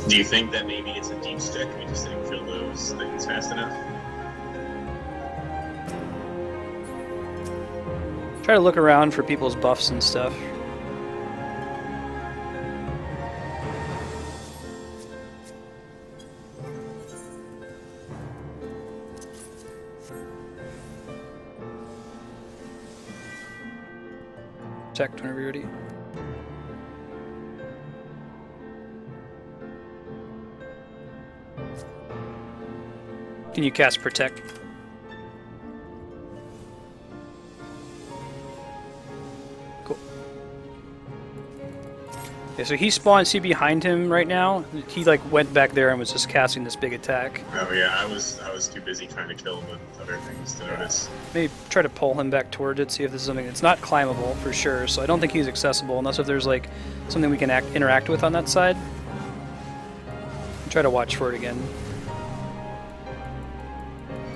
Do you think that maybe it's a deep stick? We just didn't kill those things fast enough? Try to look around for people's buffs and stuff. Checked whenever you're ready. Can you cast Protect? Cool. Yeah, so he spawned, see behind him right now? He like went back there and was just casting this big attack. Oh yeah, I was too busy trying to kill him with other things to notice. Maybe try to pull him back towards it, see if this is something that's not climbable for sure, so I don't think he's accessible unless if there's like something we can interact with on that side. Try to watch for it again.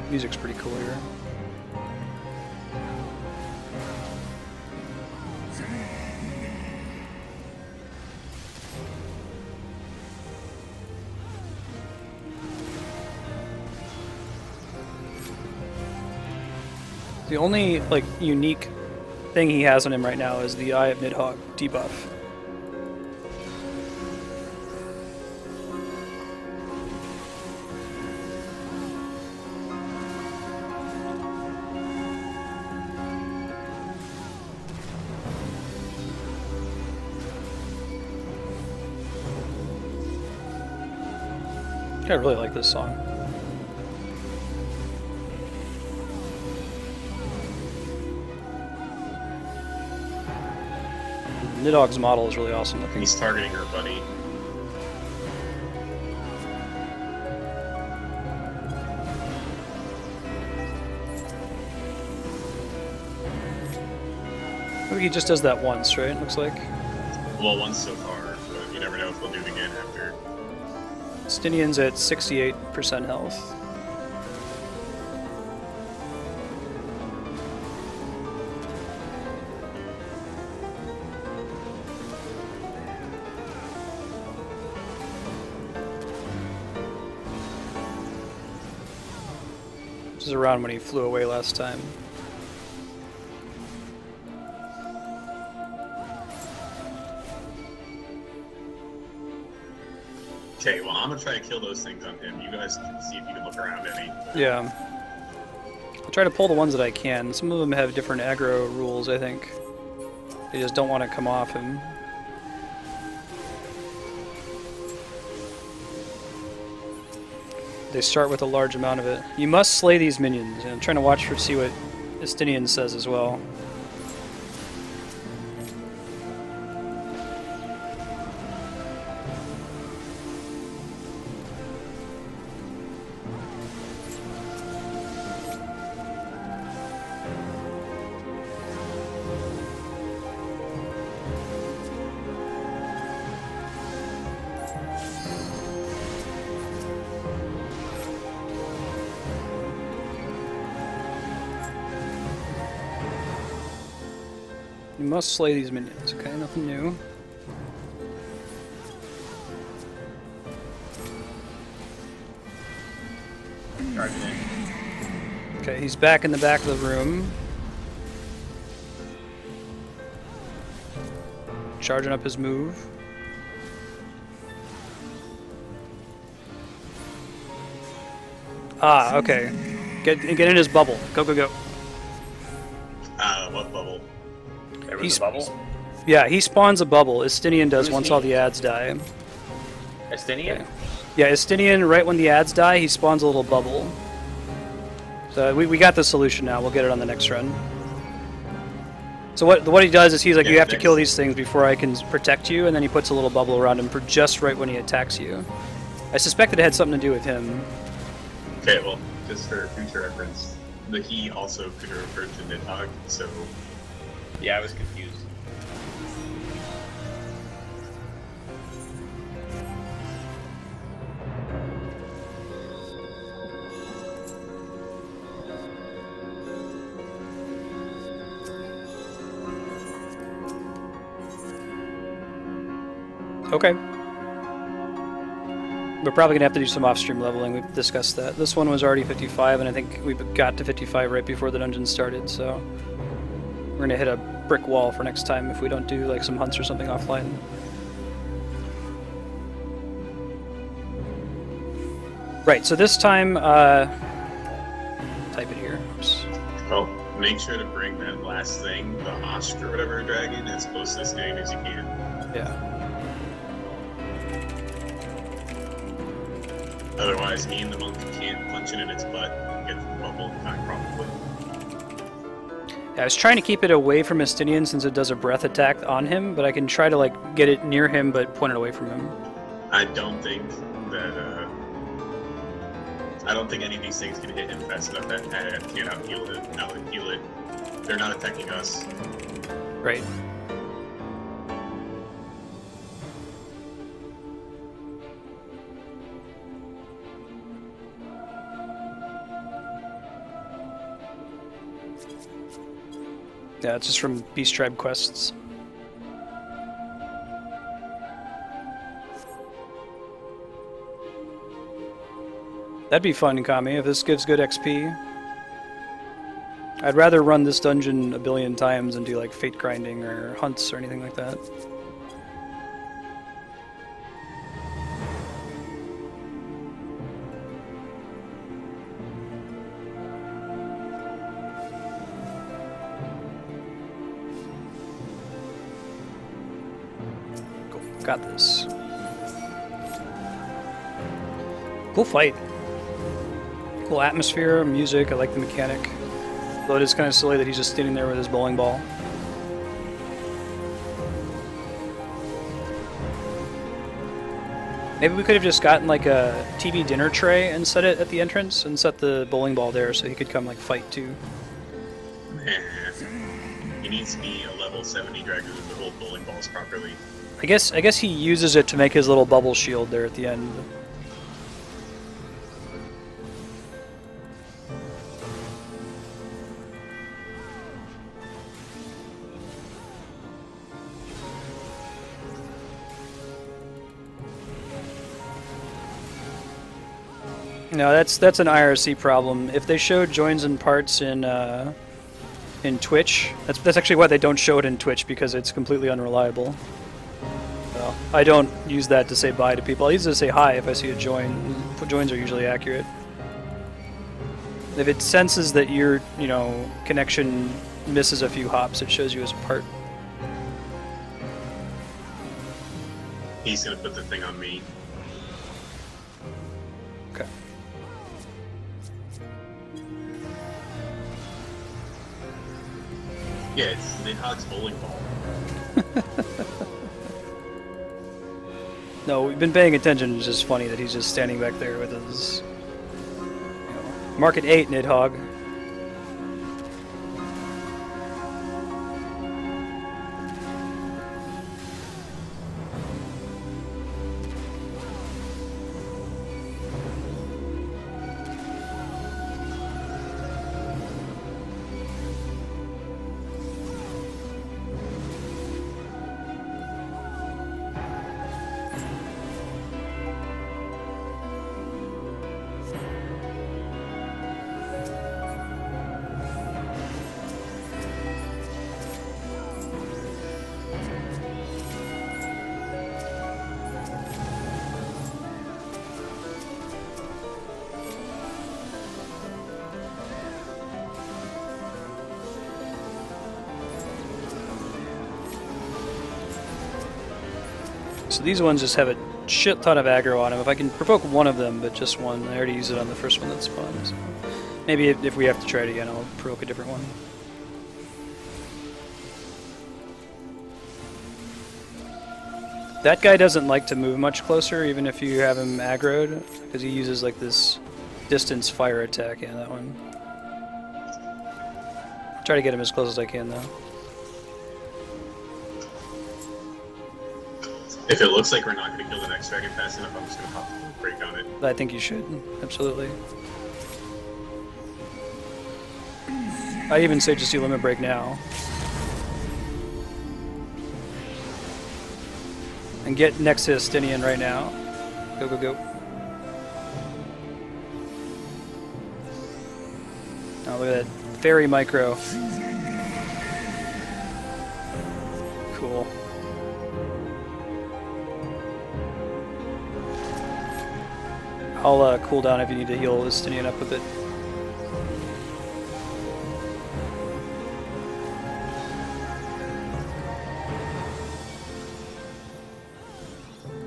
Music's pretty cool here. The only like unique thing he has on him right now is the Eye of Nidhogg debuff. I really like this song. Nidhogg's model is really awesome looking. He's targeting her buddy. I think he just does that once, right? It looks like. Well, once so far, but you never know if he'll do it again after. Stinian's at 68% health. Which is around when he flew away last time. Okay, well, I'm gonna try to kill those things on him. You guys can see if you can look around any. Yeah. I'll try to pull the ones that I can. Some of them have different aggro rules, I think. They just don't want to come off him. They start with a large amount of it. You must slay these minions. And I'm trying to watch for see what Estinian says as well. You must slay these minions. Okay, nothing new. Charging in. Okay, he's back in the back of the room. Charging up his move. Ah, okay. Get in his bubble. Go, go, go. What bubble? There was He's- a bubble. Yeah, he spawns a bubble. Estinian does Who's once he? all the ads die. Estinian? Okay. Yeah, Estinian, right when the ads die, he spawns a little bubble. So we got the solution now. We'll get it on the next run. So what he does is he's like, Yeah, you have to next. kill these things before I can protect you, and then he puts a little bubble around him for just right when he attacks you. I suspected it had something to do with him. Okay, well, just for future reference, the he also could refer to Nidhogg, so Yeah, I was confused. Okay. We're probably going to have to do some off-stream leveling. We've discussed that. This one was already 55, and I think we got to 55 right before the dungeon started, so we're going to hit a brick wall for next time if we don't do like some hunts or something offline. Right, so this time, type it here. Oops. well, make sure to bring that last thing, the Oshk or whatever dragon, as close to this game as you can. Yeah. Otherwise, me and the monk can't punch it in its butt and get the bubble back probably. Yeah, I was trying to keep it away from Estinian since it does a breath attack on him, but I can try to like get it near him but point it away from him. I don't think that, I don't think any of these things can hit him fast enough that can't out-heal it. They're not attacking us. Right. Yeah, it's just from Beast Tribe quests. That'd be fun, Kami, if this gives good XP. I'd rather run this dungeon a billion times and do like fate grinding or hunts or anything like that. Cool, got this. Cool fight. Cool atmosphere, music, I like the mechanic. Though it is kind of silly that he's just standing there with his bowling ball. Maybe we could have just gotten like a TV dinner tray and set it at the entrance and set the bowling ball there so he could come like fight too. He needs to be a level 70 dragon to hold bowling balls properly. I guess he uses it to make his little bubble shield there at the end. No, that's an IRC problem. If they showed joins and parts in Twitch, that's actually why they don't show it in Twitch, because it's completely unreliable. So I don't use that to say bye to people. I use it to say hi if I see a join. Joins are usually accurate. If it senses that your connection misses a few hops, it shows you as a part. He's gonna put the thing on me. Okay. Yeah, it's Nidhogg's bowling ball. No, we've been paying attention. It's just funny that he's just standing back there with his Market 8 Nidhogg. So these ones just have a shit ton of aggro on them. If I can provoke one of them, but just one, I already used it on the first one that spawned. So maybe if we have to try it again, I'll provoke a different one. That guy doesn't like to move much closer, even if you have him aggroed, because he uses like this distance fire attack. Yeah, that one. I'll try to get him as close as I can, though. If it looks like we're not going to kill the next dragon fast enough, I'm just going to pop a break on it. I think you should, absolutely. I even say just do limit break now. And get next to Estinian right now. Go, go, go. Oh, look at that. Very micro. Cool. I'll cool down if you need to heal Estinian up a bit.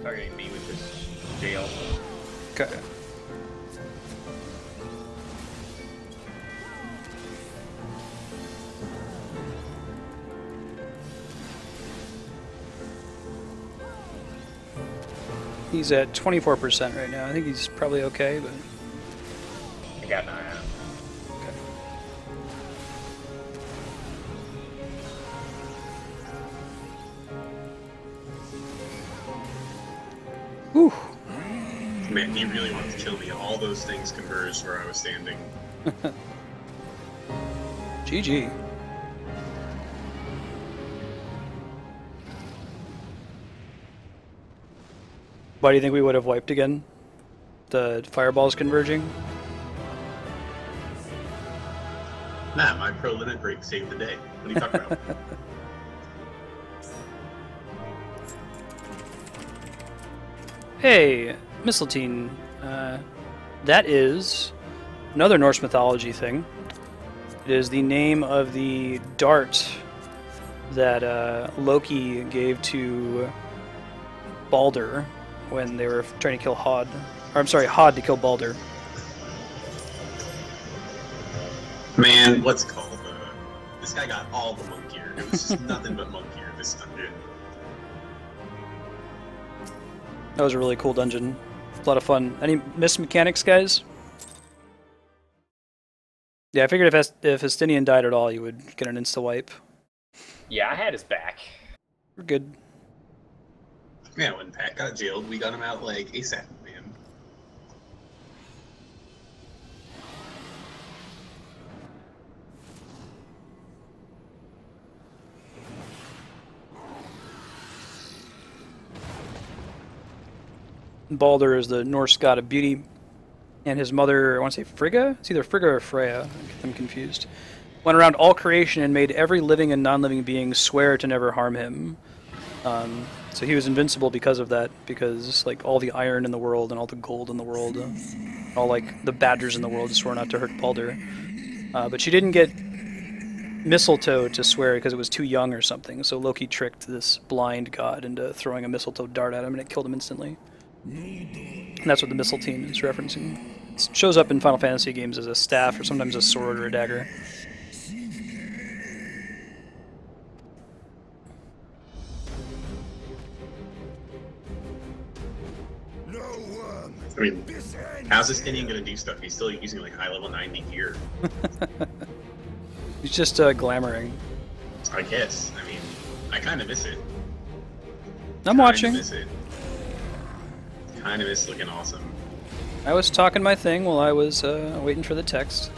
Targeting me with this jail. Okay. He's at 24% right now. I think he's probably okay, but... I got an eye on him. Okay. Whew. Man, he really wanted to kill me. All those things converged where I was standing. GG. Why do you think we would have wiped again? The fireballs converging? Nah, my pro limit break saved the day. What are you talking about? Hey, Mistletoe. That is another Norse mythology thing. It is the name of the dart that Loki gave to Balder when they were trying to kill Hod. Or I'm sorry, Hod to kill Baldur. Man, what's it called? This guy got all the monk gear. It was just nothing but monk gear this dungeon. That was a really cool dungeon. A lot of fun. Any missed mechanics, guys? Yeah, I figured if Estinian died at all, you would get an insta-wipe. Yeah, I had his back. We're good. Yeah, when Pat got jailed, we got him out like ASAP, man. Baldur is the Norse god of beauty, and his mother, I want to say Frigga? It's either Frigga or Freya. I get them confused. Went around all creation and made every living and non-living being swear to never harm him. So he was invincible because of that, because like all the iron in the world and all the gold in the world, all like the badgers in the world swore not to hurt Baldur. But she didn't get mistletoe to swear because it was too young or something, so Loki tricked this blind god into throwing a mistletoe dart at him and it killed him instantly. And that's what the Mistletoe is referencing. It shows up in Final Fantasy games as a staff or sometimes a sword or a dagger. I mean, how's this Indian gonna do stuff? He's still using like high level 90 gear. He's just glamoring. I guess. I mean, I kind of miss it. I'm watching. Miss it. Kind of miss looking awesome. I was talking my thing while I was waiting for the text.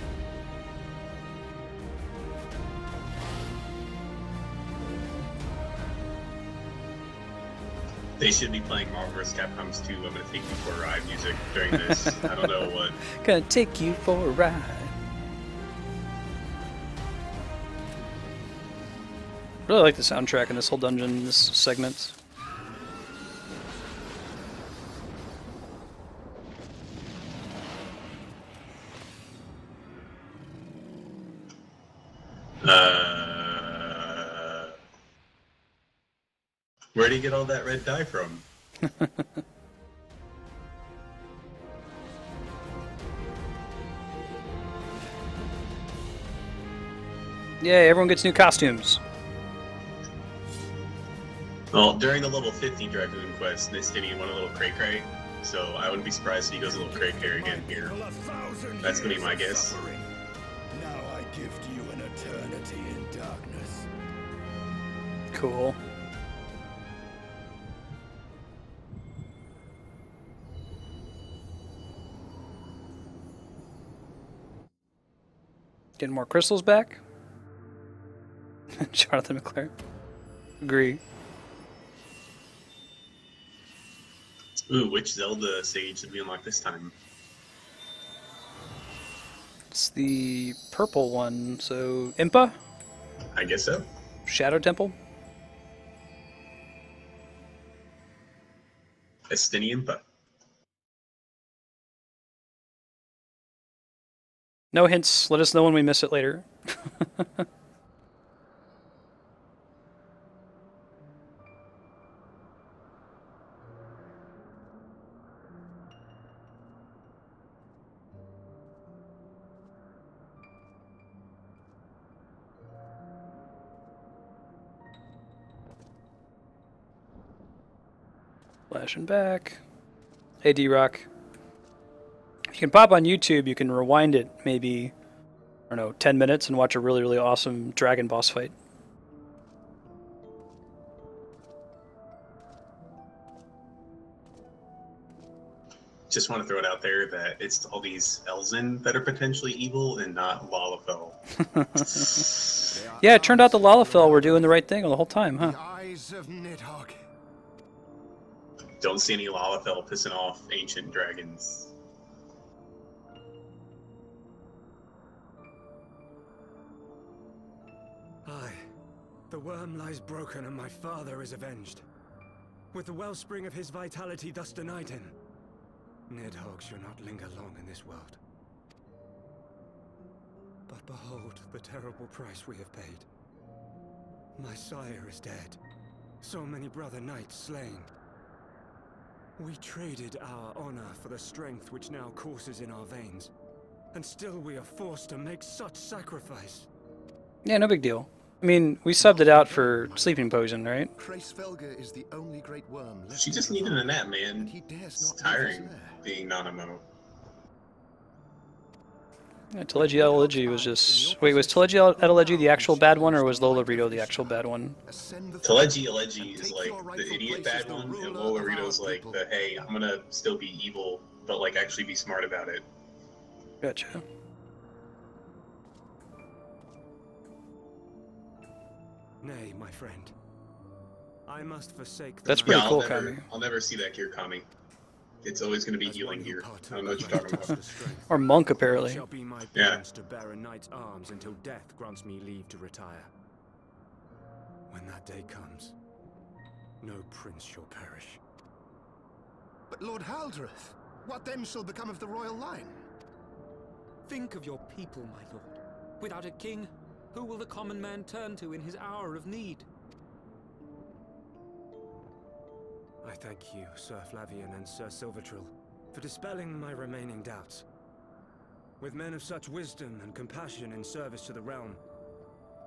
They should be playing Marvel vs. Capcom's 2, I'm gonna take you for a ride music during this. I don't know what. Gonna take you for a ride. Really like the soundtrack in this whole dungeon, this segment. Where do you get all that red dye from? Yay, everyone gets new costumes. Well, during the level 50 Dragoon quest, Nistini won a little cray cray, so I wouldn't be surprised if he goes a little cray cray again here. That's gonna be my guess. Now I gift you an eternity in darkness. Cool. Getting more crystals back? Jonathan McClare. Agree. Ooh, which Zelda stage did we unlock this time? It's the purple one, so Impa? I guess so. Shadow Temple? Estinian, but No hints. Let us know when we miss it later. Flashing back. Hey, D-Rock. You can pop on YouTube, you can rewind it maybe, I don't know, 10 minutes and watch a really, really awesome dragon boss fight. just want to throw it out there that it's all these Elzen that are potentially evil and not Lalafell. Yeah, it turned out the Lalafell were doing the right thing the whole time, huh? The eyes of Nidhogg. Don't see any Lalafell pissing off ancient dragons. Aye, the worm lies broken and my father is avenged. With the wellspring of his vitality thus denied him, Nidhogg shall not linger long in this world. But behold the terrible price we have paid. My sire is dead, so many brother knights slain. We traded our honor for the strength which now courses in our veins. And still we are forced to make such sacrifice. Yeah, no big deal. I mean, we subbed it out for sleeping potion, right? Is the only great worm left She just in the needed a vine, nap, and man. he dares It's not leave us tiring there. being Nanamo. Yeah, Teleji Eteleji was just... Wait, was Teleji Eteleji the actual bad one, or was Lola Rito the actual bad one? Ascend the Teleji throne, Eleji and is take like your the rightful idiot place as bad the one, and ruler Lola of Rito's our like people. the, hey, I'm gonna still be evil, but like actually be smart about it. Gotcha. Nay, my friend. I must forsake the That's land pretty Yeah, cool, Kami. I'll never see that gear, Kami. It's always gonna be as healing one who gear. I partook don't know what of you're talking thy about. master's strength. Or monk, It apparently. shall be my Yeah. penance to bear a knight's arms until death grants me leave to retire. When that day comes, no prince shall perish. But Lord Haldreth, what then shall become of the royal line? Think of your people, my lord. Without a king, who will the common man turn to in his hour of need? I thank you, Sir Flavian and Sir Silvertrill, for dispelling my remaining doubts. With men of such wisdom and compassion in service to the realm.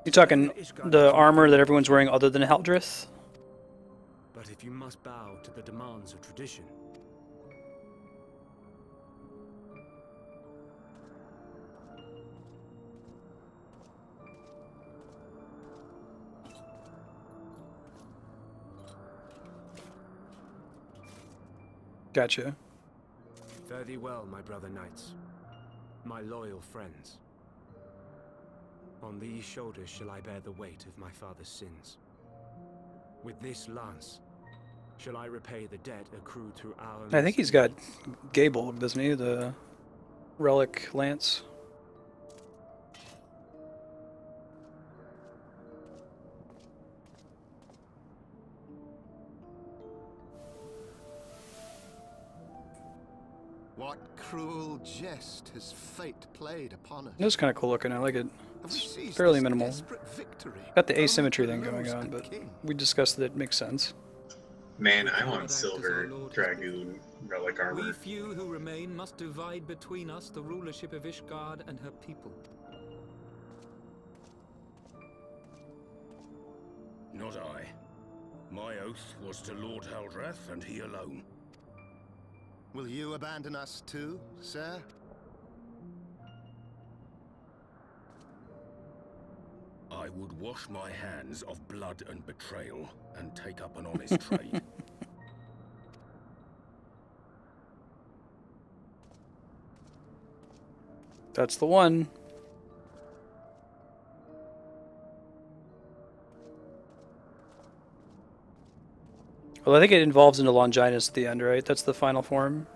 You talking the armor that everyone's wearing other than Haldrith? But if you must bow to the demands of tradition, Gotcha. fare thee well, my brother knights, my loyal friends. On these shoulders shall I bear the weight of my father's sins. With this lance shall I repay the debt accrued through our... I think he's got Gable, doesn't he? The relic lance. What cruel jest has fate played upon us? It was kind of cool looking. I like it. Have we It's seized fairly this minimal. desperate victory? Got the Only asymmetry to thing going lose on, a but king? we discussed that it makes sense. Man, I want silver dragoon relic We armor. few who remain must divide between us the rulership of Ishgard and her people. Not I. My oath was to Lord Haldreth and he alone. Will you abandon us too, sir? I would wash my hands of blood and betrayal and take up an honest trade. That's the one. Well, I think it evolves into Longinus at the end, right? That's the final form.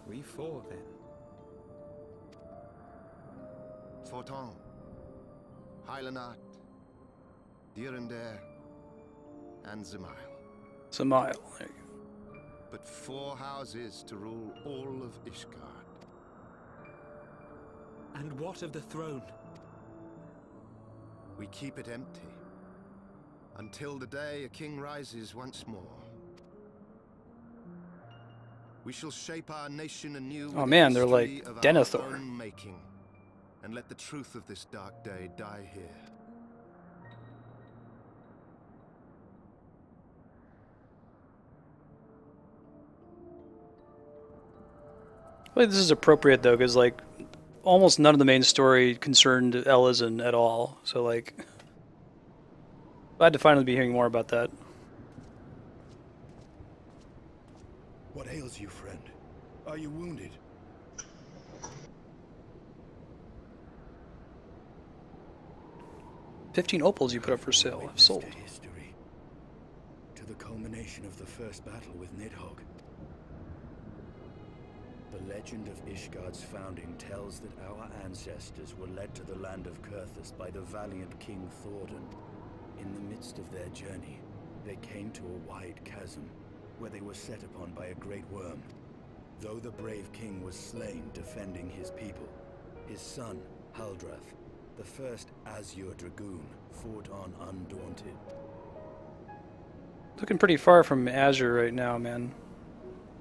We four, then. Forton, Hylanat, Durander, and Zemail. Samael. There you go. But 4 houses to rule all of Ishgard. And what of the throne? We keep it empty until the day a king rises once more. We shall shape our nation anew. Oh with man, the they're like history of our Denethor. own making, and let the truth of this dark day die here. I think this is appropriate though, because like almost none of the main story concerned Elizan at all. So like, glad to finally be hearing more about that. What ails you, friend? Are you wounded? $15 opals you put up for sale. I've sold. To history, to the culmination of the first battle with Nidhogg. The legend of Ishgard's founding tells that our ancestors were led to the land of Kurthus by the valiant King Thordan. In the midst of their journey, they came to a wide chasm, where they were set upon by a great worm. Though the brave king was slain defending his people, his son, Haldreth, The first Azure Dragoon fought on undaunted. Looking pretty far from Azure right now, man.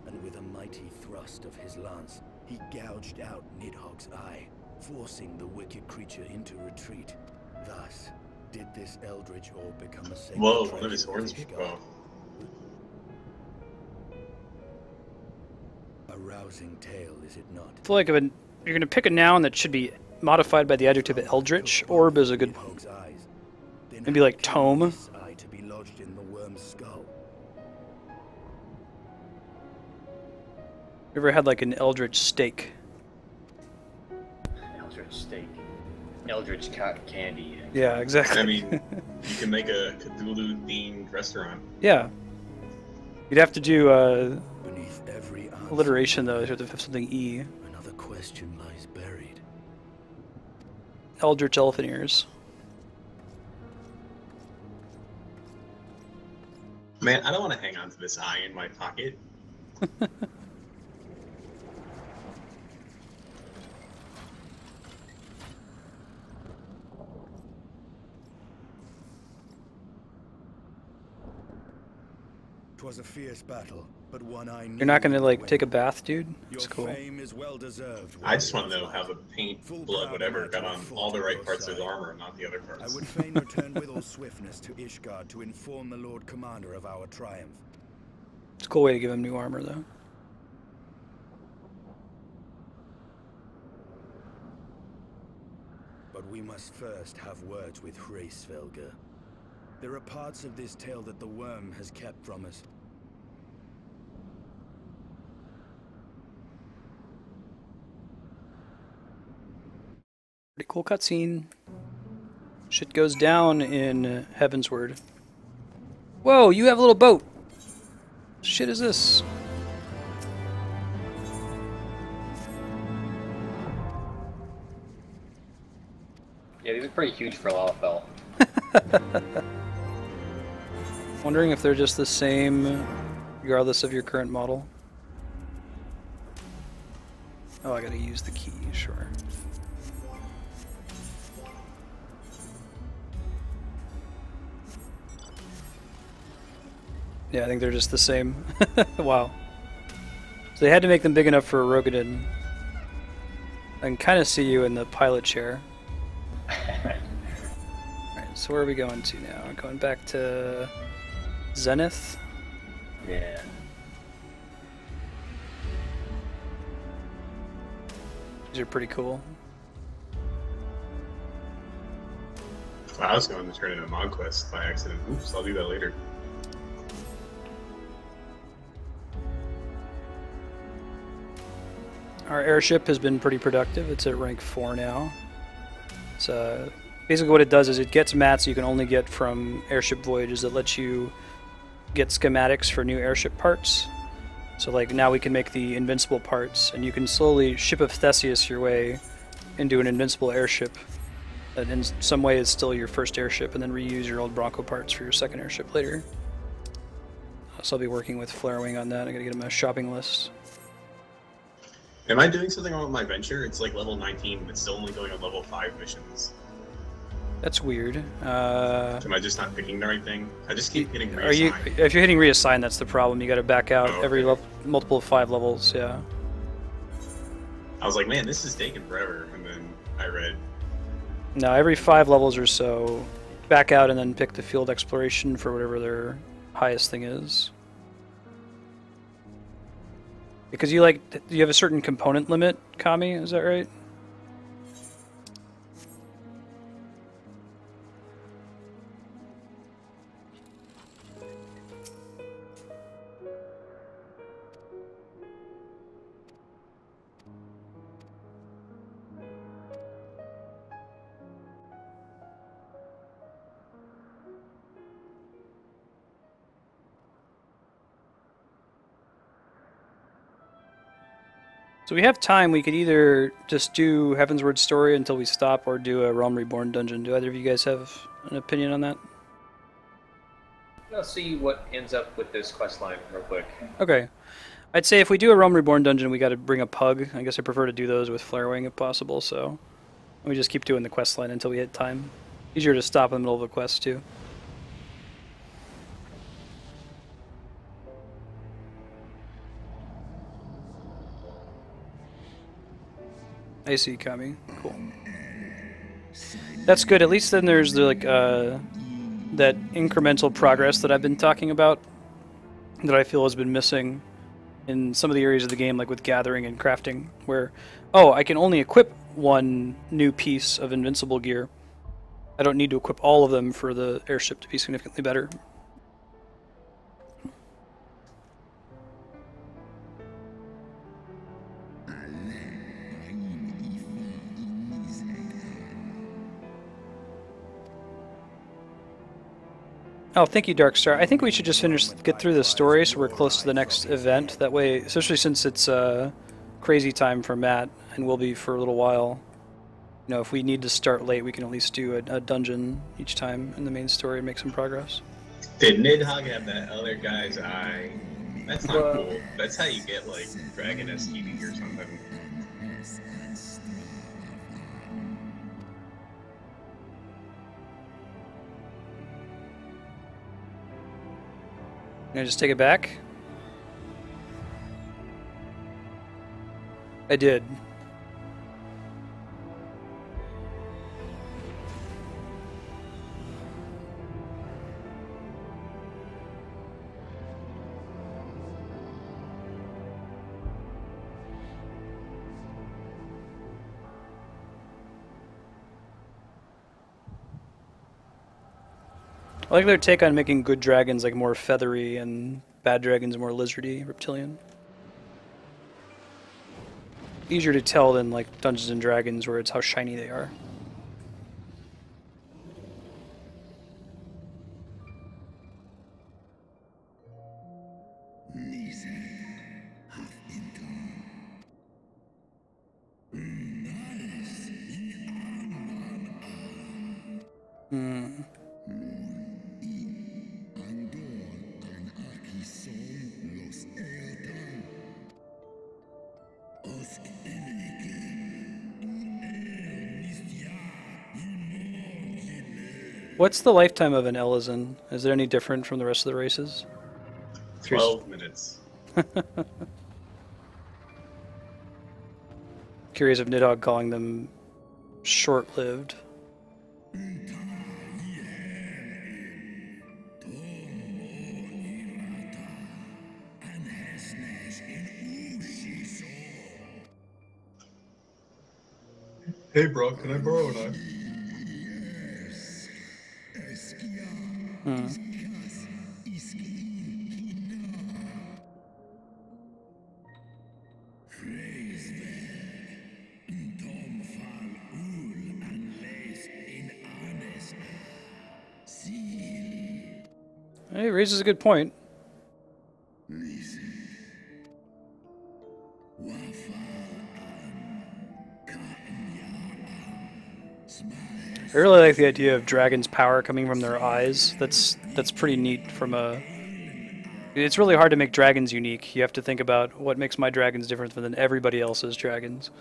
And with a mighty thrust of his lance, he gouged out Nidhogg's eye, forcing the wicked creature into retreat. Thus, did this eldritch orb become a sacred Whoa, treasure one of his horns. Ishgard. Whoa. A rousing tale, is it not? I feel like if you're going to pick a noun that should be modified by the adjective eldritch, orb is a good. Nidhogg's eyes. Then Maybe how like came tome. this eye to be lodged in the worm's skull? You ever had like an eldritch steak? Eldritch steak. Eldritch cotton candy. Yeah, exactly. I mean, you can make a Cthulhu-themed restaurant. Yeah. You'd have to do Beneath every answer, alliteration though. You have to have something E. another question lies buried. Eldritch elephant ears. Man, I don't want to hang on to this eye in my pocket. Twas a fierce battle, but one I knew. You're not gonna like take a bath, dude? Your It's cool. fame is well deserved. I just want to know how the paint, blood, whatever, got on all the right parts of his side. armor and not the other I parts. would fain return with all swiftness to Ishgard to inform the Lord Commander of our triumph. It's a cool way to give him new armor though. But we must first have words with Hraesvelgr. There are parts of this tale that the worm has kept from us. Pretty cool cutscene. Shit goes down in Heavensward. Whoa, you have a little boat. Shit is this? Yeah, these are pretty huge for Lalafell. Wondering if they're just the same, regardless of your current model. Oh, I gotta use the key, sure. Yeah, I think they're just the same. Wow. So they had to make them big enough for a Rogadin. I can kind of see you in the pilot chair. Alright, so where are we going to now? Going back to Zenith? Yeah. These are pretty cool. I was going to turn into MogQuest by accident. Oops, I'll do that later. Our airship has been pretty productive. It's at rank 4 now. It's basically what it does is it gets mats you can only get from airship voyages that let you get schematics for new airship parts. So like now we can make the invincible parts, and you can slowly ship of Theseus your way into an invincible airship that in some way is still your first airship, and then reuse your old Bronco parts for your second airship later. So I'll be working with Flarewing on that. I gotta get him a shopping list. Am I doing something wrong with my venture? It's like level 19, but it's still only going on level 5 missions. That's weird. Am I just not picking the right thing? I just keep hitting reassign. Are you? If you're hitting reassign, that's the problem. You got to back out Oh, every okay. multiple of 5 levels. Yeah. I was like, man, this is taking forever, and then I read. No, every 5 levels or so, back out and then pick the field exploration for whatever their highest thing is. Because you have a certain component limit, Kami. Is that right? So we have time. We could either just do Heavensward Story until we stop, or do a Realm Reborn dungeon. Do either of you guys have an opinion on that? Let's see what ends up with this quest line real quick. Okay. I'd say if we do a Realm Reborn dungeon, we got to bring a pug. I guess I prefer to do those with Flarewing if possible, so And we just keep doing the quest line until we hit time. Easier to stop in the middle of a quest, too. I see, Kami. Cool. That's good. At least then there's the, like that incremental progress that I've been talking about that I feel has been missing in some of the areas of the game, like with gathering and crafting, where, oh, I can only equip one new piece of invincible gear. I don't need to equip all of them for the airship to be significantly better. Oh, thank you, Darkstar. I think we should just get through the story so we're close to the next event. That way, especially since it's crazy time for Matt, and will be for a little while. You know, if we need to start late, we can at least do a dungeon each time in the main story and make some progress. Did Nidhogg have that other guy's eye? That's not cool. That's how you get, like, Dragon STD or something. Can I just take it back? I did. I like their take on making good dragons like more feathery and bad dragons more lizardy, reptilian. Easier to tell than like Dungeons and Dragons where it's how shiny they are. Hmm. What's the lifetime of an Elysian? Is it any different from the rest of the races? 12 minutes. Curious if Nidhogg calling them short-lived. Hey bro, can I borrow a knife? Hmm. He raises a good point. I really like the idea of dragons' power coming from their eyes. That's pretty neat from a... It's really hard to make dragons unique. You have to think about what makes my dragons different than everybody else's dragons.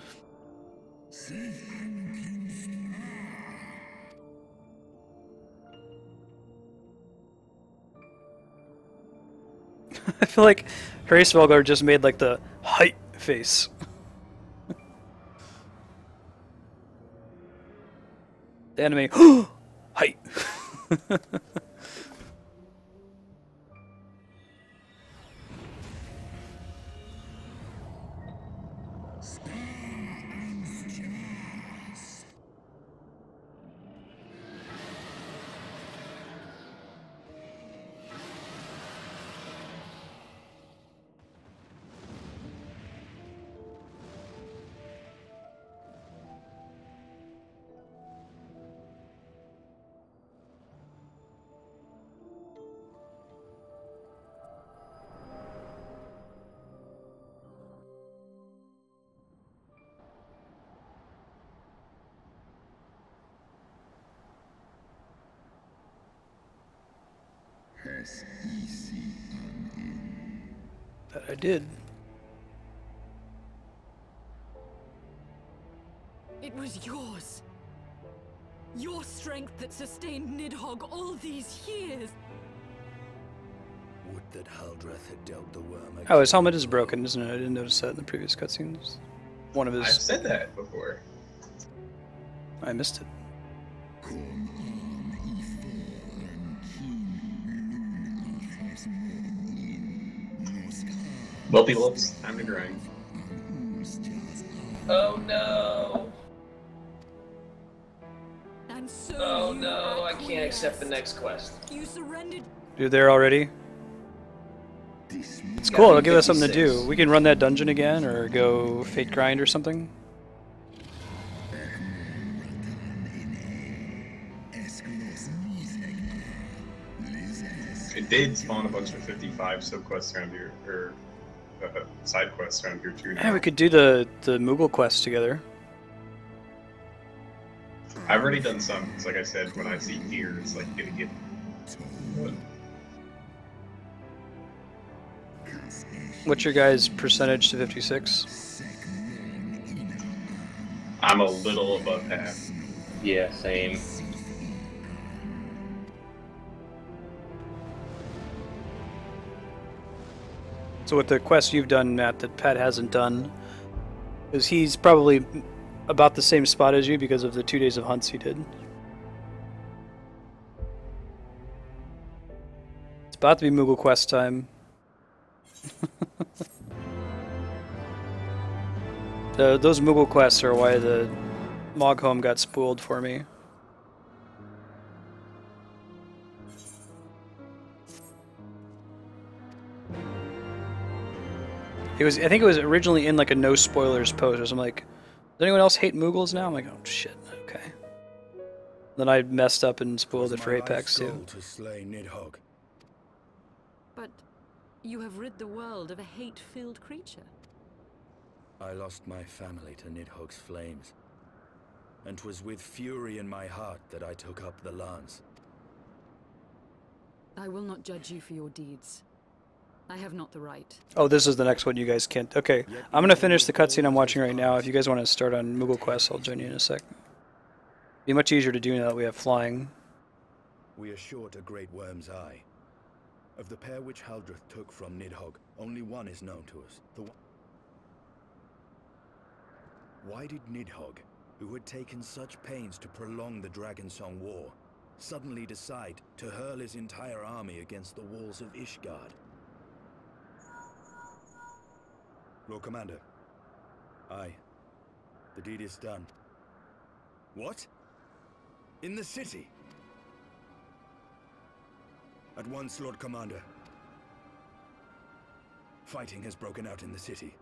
I feel like Hraesvelgar just made like the height face. The anime height. That I did. It was yours. Your strength that sustained Nidhogg all these years. Would that Haldreth had dealt the worm Oh, his helmet is broken, isn't it? I didn't notice that in the previous cutscenes. One of his. I've said that before. I missed it. Well, people, it's time to grind. Oh no! And so Oh no, I can't accept the next quest. You surrendered. You're there already? It's cool, it'll give us something to do. We can run that dungeon again, or go Fate Grind or something. It did spawn a bunch of 55 subquests around here, or side quests around here too. Yeah, we could do the Moogle quest together. I've already done some. It's like I said, when I see gear, it's like gonna get. What's your guys' percentage to 56? I'm a little above half. Yeah, same. So with the quest you've done, Matt, that Pat hasn't done, is he's probably about the same spot as you because of the 2 days of hunts he did. It's about to be Moogle quest time. Those Moogle quests are why the Mog Home got spooled for me. I think it was originally in like a no spoilers post or something like, does anyone else hate Moogles now? I'm like, oh shit, okay. Then I messed up and spoiled it for Apex too. To slay Nidhogg. But you have rid the world of a hate-filled creature. I lost my family to Nidhogg's flames, and 'twas with fury in my heart that I took up the lance. I will not judge you for your deeds. I have not the right. Oh, this is the next one you guys can't. Okay, I'm gonna finish the cutscene I'm watching right now. If you guys want to start on Moogle Quest, I'll join you in a sec. Be much easier to do now that we have flying. We are short a great worm's eye. Of the pair which Haldreth took from Nidhogg, only one is known to us. Why did Nidhogg, who had taken such pains to prolong the Dragonsong War, suddenly decide to hurl his entire army against the walls of Ishgard? Lord Commander. Aye. The deed is done. What? In the city? At once, Lord Commander. Fighting has broken out in the city.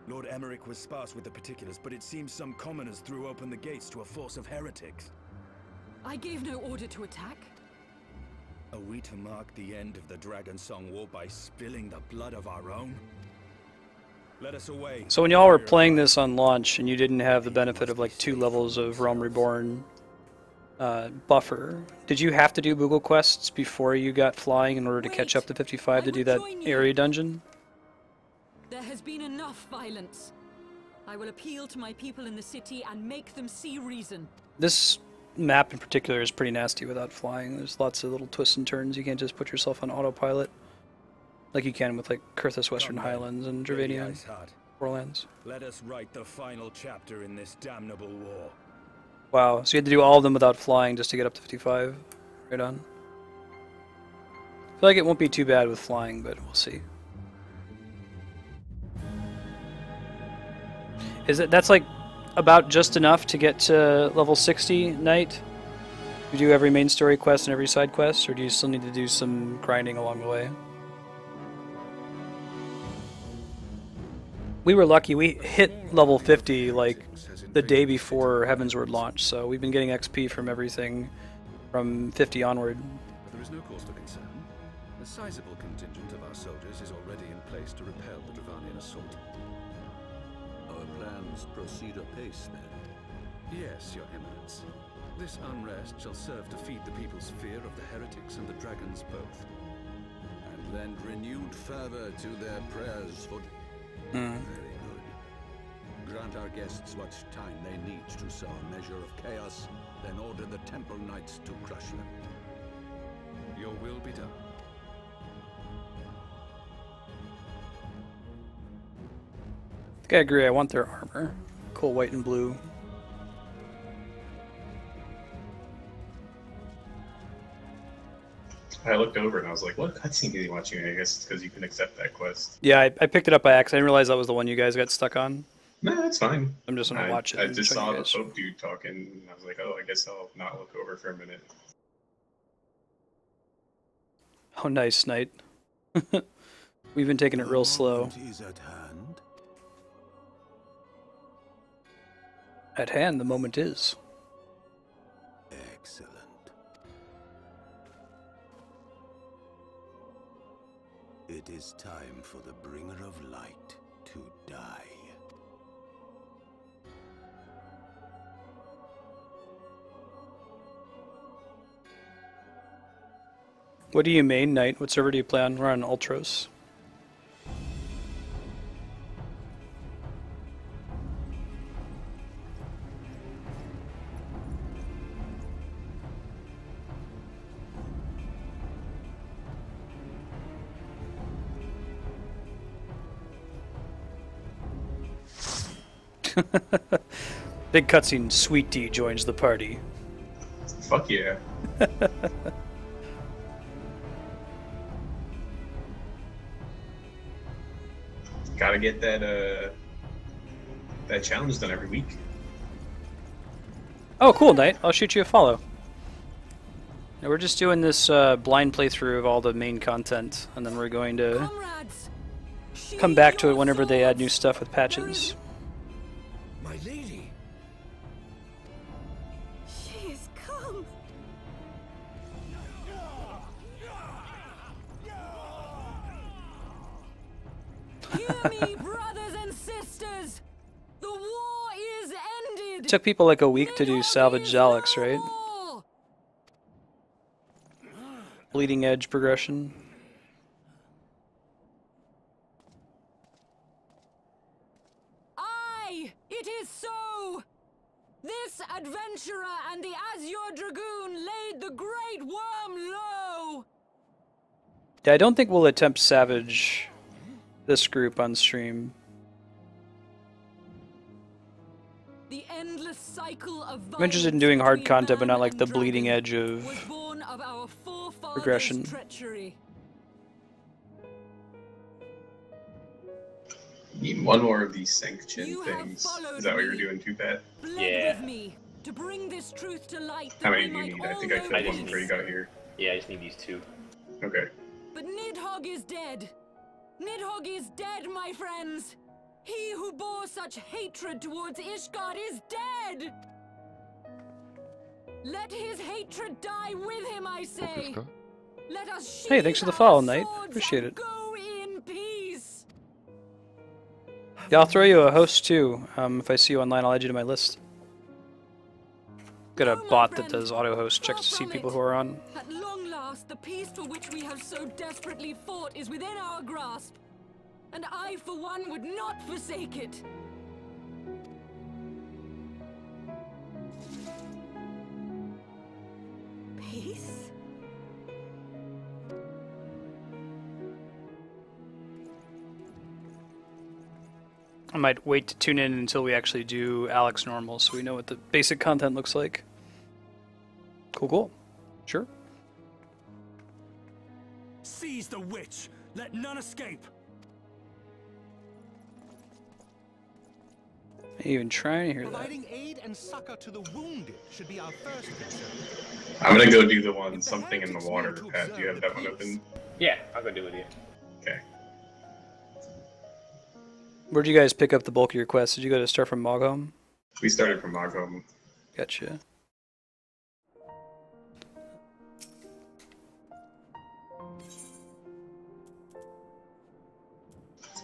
Lord Emmerich was sparse with the particulars, but it seems some commoners threw open the gates to a force of heretics. I gave no order to attack. Are we to mark the end of the Dragonsong War by spilling the blood of our own? Let us away. So when y'all were playing this on launch and you didn't have the benefit of like 2 levels of Realm Reborn buffer, did you have to do Moogle quests before you got flying in order to catch up to 55 to do that area dungeon? There has been enough violence. I will appeal to my people in the city and make them see reason. This map in particular is pretty nasty without flying. There's lots of little twists and turns. You can't just put yourself on autopilot like you can with like Kurthus Western Highlands and Dravania Warlands. Let us write the final chapter in this damnable war. Wow, so you had to do all of them without flying just to get up to 55. Right on. I feel like it won't be too bad with flying, but we'll see. That's like about just enough to get to level 60, Knight? You do every main story quest and every side quest, or do you still need to do some grinding along the way? We were lucky, we hit level 50 like the day before Heavensward launched, so we've been getting XP from everything from 50 onward. But there is no cause for concern. A sizable contingent of our soldiers is already in place to repel the Dravanian assault. Our plans proceed apace, then? Yes, Your Eminence. This unrest shall serve to feed the people's fear of the heretics and the dragons both. And lend renewed fervor to their prayers for... Very good. Grant our guests what time they need to sow a measure of chaos then order the Temple Knights to crush them. Your will be done. I think I agree. I want their armor. Cool white and blue. I looked over and I was like, what cutscene is he watching? I guess it's because you can accept that quest. Yeah, I picked it up by accident. I didn't realize that was the one you guys got stuck on. No, that's fine. I'm just gonna watch it. I just saw the Pope dude talking, and I was like, oh, I guess I'll not look over for a minute. Oh, nice, Knight. We've been taking it real slow. Is at hand. At hand, the moment is. Excellent. It is time for the Bringer of Light to die. What do you main, Knight? What server do you play on? We're on Ultros. Big cutscene, Sweet D joins the party. Fuck yeah. Gotta get that that challenge done every week. Oh, cool, Knight. I'll shoot you a follow. Now, we're just doing this blind playthrough of all the main content, and then we're going to come back to it whenever they add new stuff with patches. My lady. She has come. Hear me, brothers and sisters. The war is ended. It took people like a week to do Salvage Alex, right? Bleeding edge progression. Aye, it is so. This adventurer and the Azure Dragoon laid the great worm low. Yeah, I don't think we'll attempt Savage this group on stream. The endless cycle of I'm interested in doing hard content, but not like the bleeding edge of progression. Treachery. Need one more of these sanction things. Is that what you're doing too, Pat? Yeah. To bring this truth to light. How many do you need? I think I killed one before you got here. Yeah, I just need these two. Okay. But Nidhogg is dead. Nidhogg is dead, my friends. He who bore such hatred towards Ishgard is dead. Let his hatred die with him, I say. Let us Hey, thanks for the follow, Knight. Appreciate it. go in peace. Yeah, I'll throw you a host too. If I see you online, I'll add you to my list. Got a bot that does auto host checks to see people who are on. At long last, the peace for which we have so desperately fought is within our grasp. And I, for one, would not forsake it. Peace? I might wait to tune in until we actually do Alex normal so we know what the basic content looks like. Cool, cool. Sure. Seize the witch. Let none escape. Ain't even trying to hear that. Providing aid and succor to the wounded should be our first concern. I'm gonna go do the one, something in the water. Pat, do you have that one open? Yeah, I'll go do it with you. Okay. Where'd you guys pick up the bulk of your quests? Did you go to start from Mogholm? We started from Mogholm. Gotcha.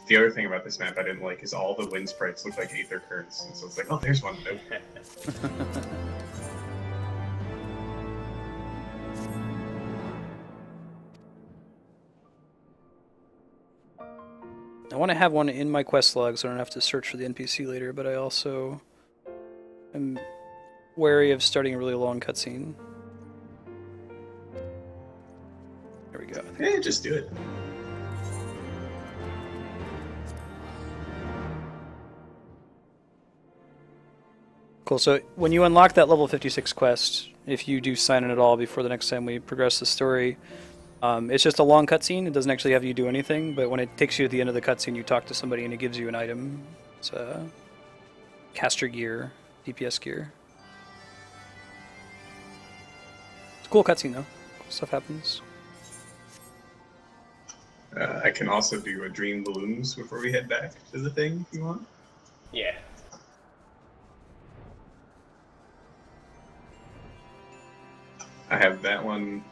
The other thing about this map I didn't like is all the wind sprites look like Aether Currents, and so it's like, oh, there's one. Nope. I want to have one in my quest log so I don't have to search for the NPC later, but I also am wary of starting a really long cutscene. There we go. Yeah, just do it. Cool, so when you unlock that level 56 quest, if you do sign in at all before the next time we progress the story, it's just a long cutscene. It doesn't actually have you do anything, but when it takes you to the end of the cutscene, you talk to somebody and it gives you an item. It's caster gear, DPS gear. It's a cool cutscene though. Cool stuff happens. I can also do a dream balloons before we head back to the thing if you want. Yeah. I have that one.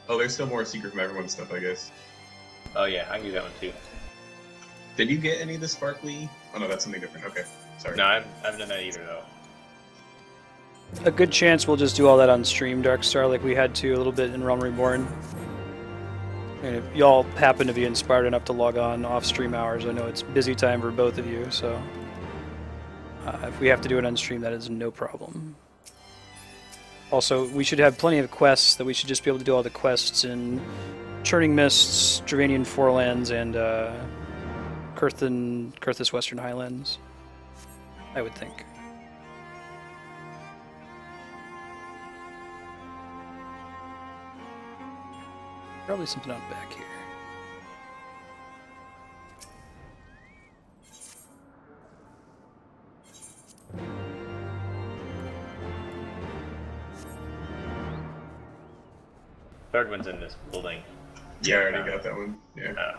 Oh, there's still more Secret from Everyone stuff, I guess. Oh yeah, I can do that one too. Did you get any of the sparkly? Oh no, that's something different. Okay, sorry. No, I haven't done that either though. A good chance we'll just do all that on stream, Darkstar, like we had to a little bit in Realm Reborn. And if y'all happen to be inspired enough to log on off stream hours, I know it's busy time for both of you, so if we have to do it on stream, that is no problem. Also, we should have plenty of quests that we should just be able to do all the quests in Churning Mists, Dravanian Forelands, and Kurthus Western Highlands, I would think. Probably something out back here. Third one's in this building. Yeah, I already got that one. Yeah.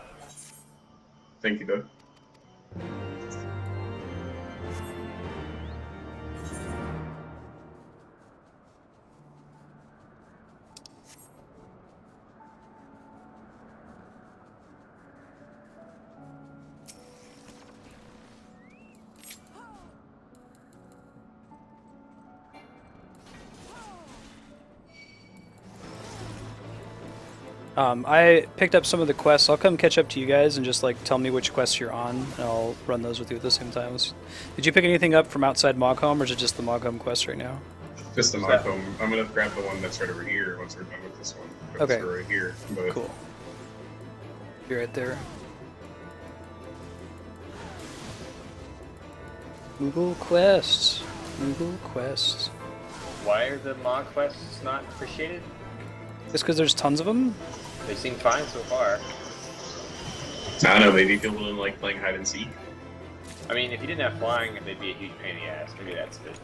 Thank you, Doug. I picked up some of the quests. I'll come catch up to you guys and just like tell me which quests you're on, and I'll run those with you at the same time. Did you pick anything up from outside Moghome, or is it just the Moghome quest right now? Just the Moghome. I'm gonna grab the one that's right over here once we're done with this one. Okay. Right here. But... Cool. You're right there. Google quests. Google quests. Why are the mod quests not appreciated? Just because there's tons of them? They seem fine so far. I don't know, maybe people don't like playing hide and seek. I mean, if you didn't have flying, they'd be a huge pain in the ass. Maybe that's good.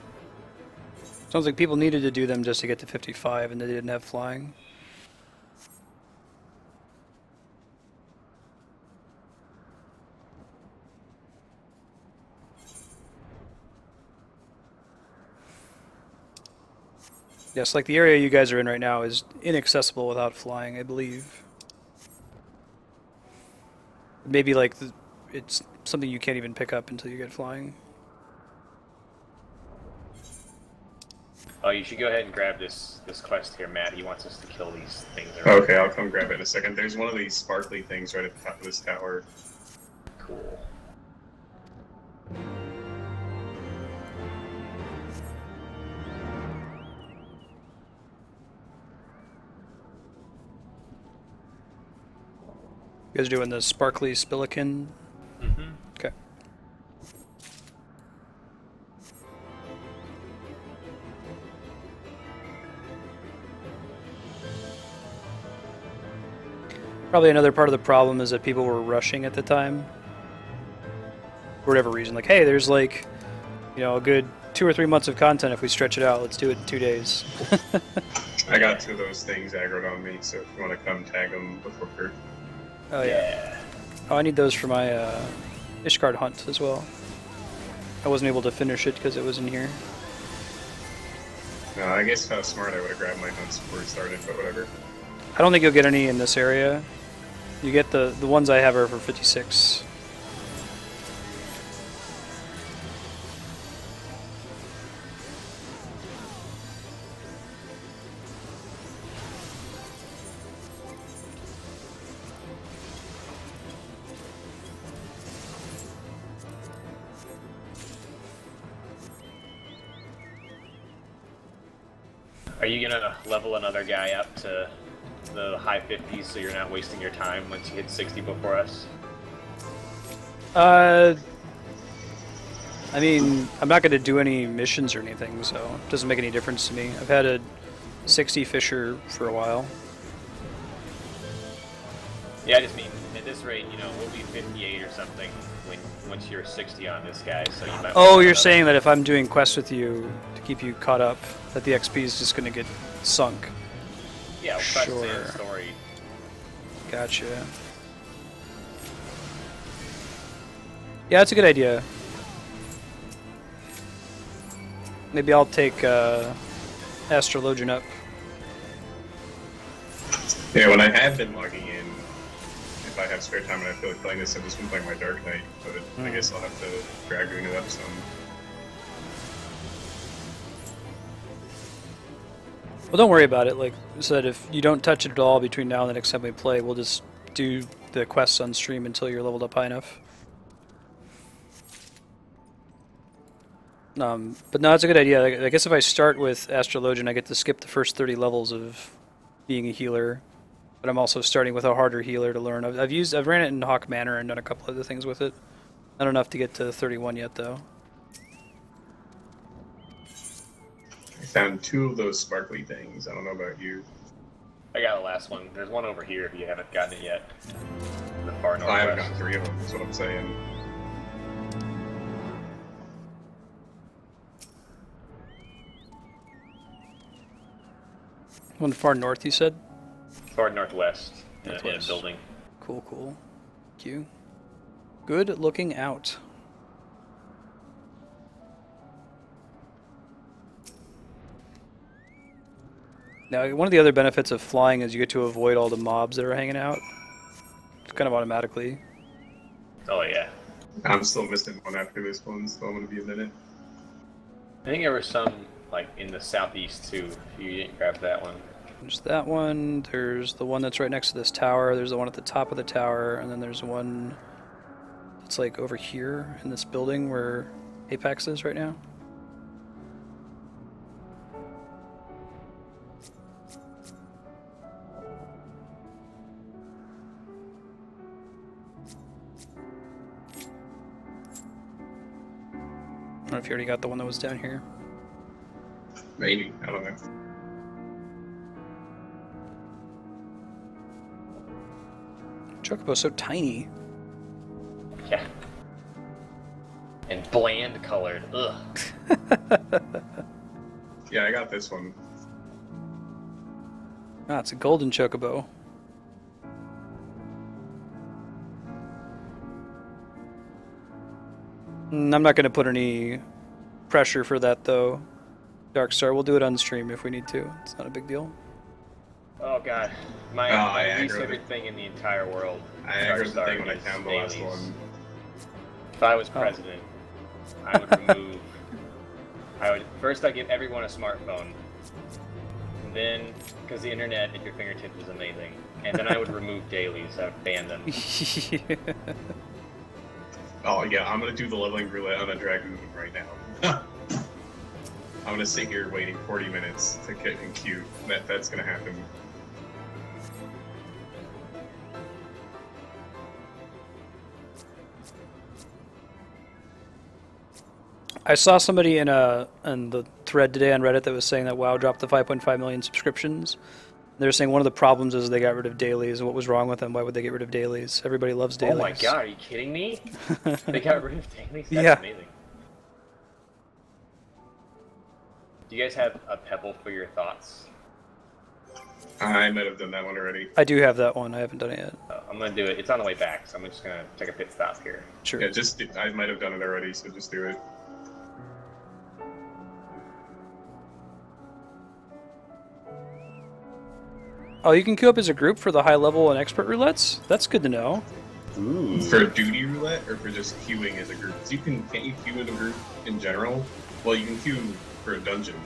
Sounds like people needed to do them just to get to 55 and they didn't have flying. Yes, like the area you guys are in right now is inaccessible without flying, I believe. Maybe like it's something you can't even pick up until you get flying. Oh, you should go ahead and grab this quest here, Matt. He wants us to kill these things. Okay, I'll come grab it in a second. There's one of these sparkly things right at the top of this tower. Cool. You guys doing the sparkly spilikin? Mm-hmm. Okay. Probably another part of the problem is that people were rushing at the time. For whatever reason. Like, hey, there's like, you know, a good 2 or 3 months of content if we stretch it out. Let's do it in 2 days. I got 2 of those things aggroed on me, so if you want to come tag them before Kurt. Oh yeah. Oh, I need those for my Ishgard hunt as well. I wasn't able to finish it because it was in here. No, I guess how smart I would have grabbed my hunts before it started, but whatever. I don't think you'll get any in this area. You get the ones I have are for 56. Are you gonna level another guy up to the high 50s so you're not wasting your time once you hit 60 before us? I mean, I'm not going to do any missions or anything, so it doesn't make any difference to me. I've had a 60 Fisher for a while. Yeah, I just mean, at this rate, you know, we'll be 58 or something once you're 60 on this guy, so you might... Oh, you're saying that if I'm doing quests with you to keep you caught up, that the XP is just going to get sunk? Yeah, sure. And story. Gotcha. Yeah, that's a good idea. Maybe I'll take Astrologian up. Yeah, when I have been logging in, if I have spare time and I feel like playing this, I've just been playing my Dark Knight, but I guess I'll have to Dragoon it up some. Well, don't worry about it. Like I said, if you don't touch it at all between now and the next time we play, we'll just do the quests on stream until you're leveled up high enough. But no, it's a good idea. I guess if I start with Astrologian, I get to skip the first 30 levels of being a healer. But I'm also starting with a harder healer to learn. I've ran it in Hawk Manor and done a couple other things with it. Not enough to get to 31 yet, though. I found 2 of those sparkly things. I don't know about you. I got the last one. There's one over here if you haven't gotten it yet. The far northwest. I haven't gotten 3 of them, that's what I'm saying. One far north, you said? Far northwest. In a building. Cool, cool. Thank you. Good looking out. Now, one of the other benefits of flying is you get to avoid all the mobs that are hanging out. It's kind of automatically. Oh, yeah. I'm still missing one after this one, so I'm going to be a minute. I think there was some, like, in the southeast, too, if you didn't grab that one. There's that one, there's the one that's right next to this tower, there's the one at the top of the tower, and then there's one that's, like, over here in this building where Apex is right now. I don't know if you already got the one that was down here. Maybe, I don't know. Chocobo's so tiny. Yeah. And bland colored. Ugh. Yeah, I got this one. Ah, it's a golden Chocobo. I'm not going to put any pressure for that, though. Darkstar, we'll do it on stream if we need to. It's not a big deal. Oh god. My least favorite thing in the entire world. I aggroed the thing when I found the last one. If I was president, I would remove... First I'd give everyone a smartphone. And then, because the internet at your fingertips is amazing. And then I would remove dailies. I would ban them. Oh yeah, I'm gonna do the leveling roulette on a Dragoon right now. I'm gonna sit here waiting 40 minutes to get in queue. That's gonna happen. I saw somebody in the thread today on Reddit that was saying that WoW dropped the 5.5 million subscriptions. They were saying one of the problems is they got rid of dailies, and what was wrong with them? Why would they get rid of dailies? Everybody loves dailies. Oh my god, are you kidding me? They got rid of dailies? That's amazing. Do you guys have a pebble for your thoughts? I might have done that one already. I do have that one. I haven't done it yet. I'm gonna do it. It's on the way back, so I'm just gonna take a pit stop here. Sure. Yeah, I might have done it already, so just do it. Oh, you can queue up as a group for the high level and expert roulettes? That's good to know. Ooh. For duty roulette, or for just queuing as a group? Because can't you queue in a group in general? Well, you can queue for a dungeon,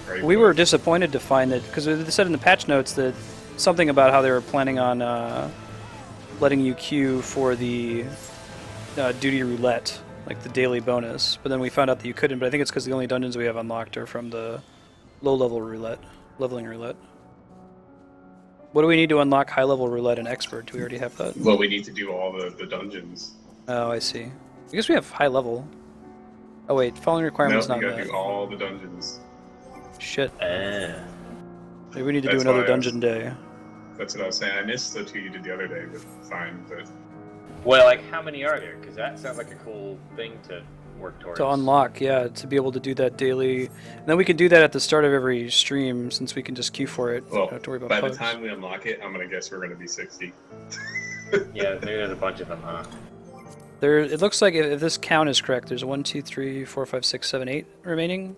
right? We were disappointed to find that, because they said in the patch notes that something about how they were planning on letting you queue for the duty roulette, like the daily bonus, but then we found out that you couldn't, but I think it's because the only dungeons we have unlocked are from the low-level roulette. Leveling roulette. What do we need to unlock high-level roulette and expert? Do we already have that? Well, we need to do all the dungeons. Oh, I see. I guess we have high level. Oh wait, following requirements No, not we gotta met. do all the dungeons. Shit. Maybe we need to do That's another why dungeon day. That's what I was saying. I missed the 2 you did the other day, but fine. But Well, like, how many are there? Because that sounds like a cool thing to work towards. To unlock, yeah, to be able to do that daily. And then we can do that at the start of every stream, since we can just queue for it. well, Don't have to worry about by bugs. the time we unlock it, I'm gonna guess we're gonna be 60. Yeah, maybe there's a bunch of them, huh? There, it looks like if this count is correct, there's 1, 2, 3, 4, 5, 6, 7, 8 remaining.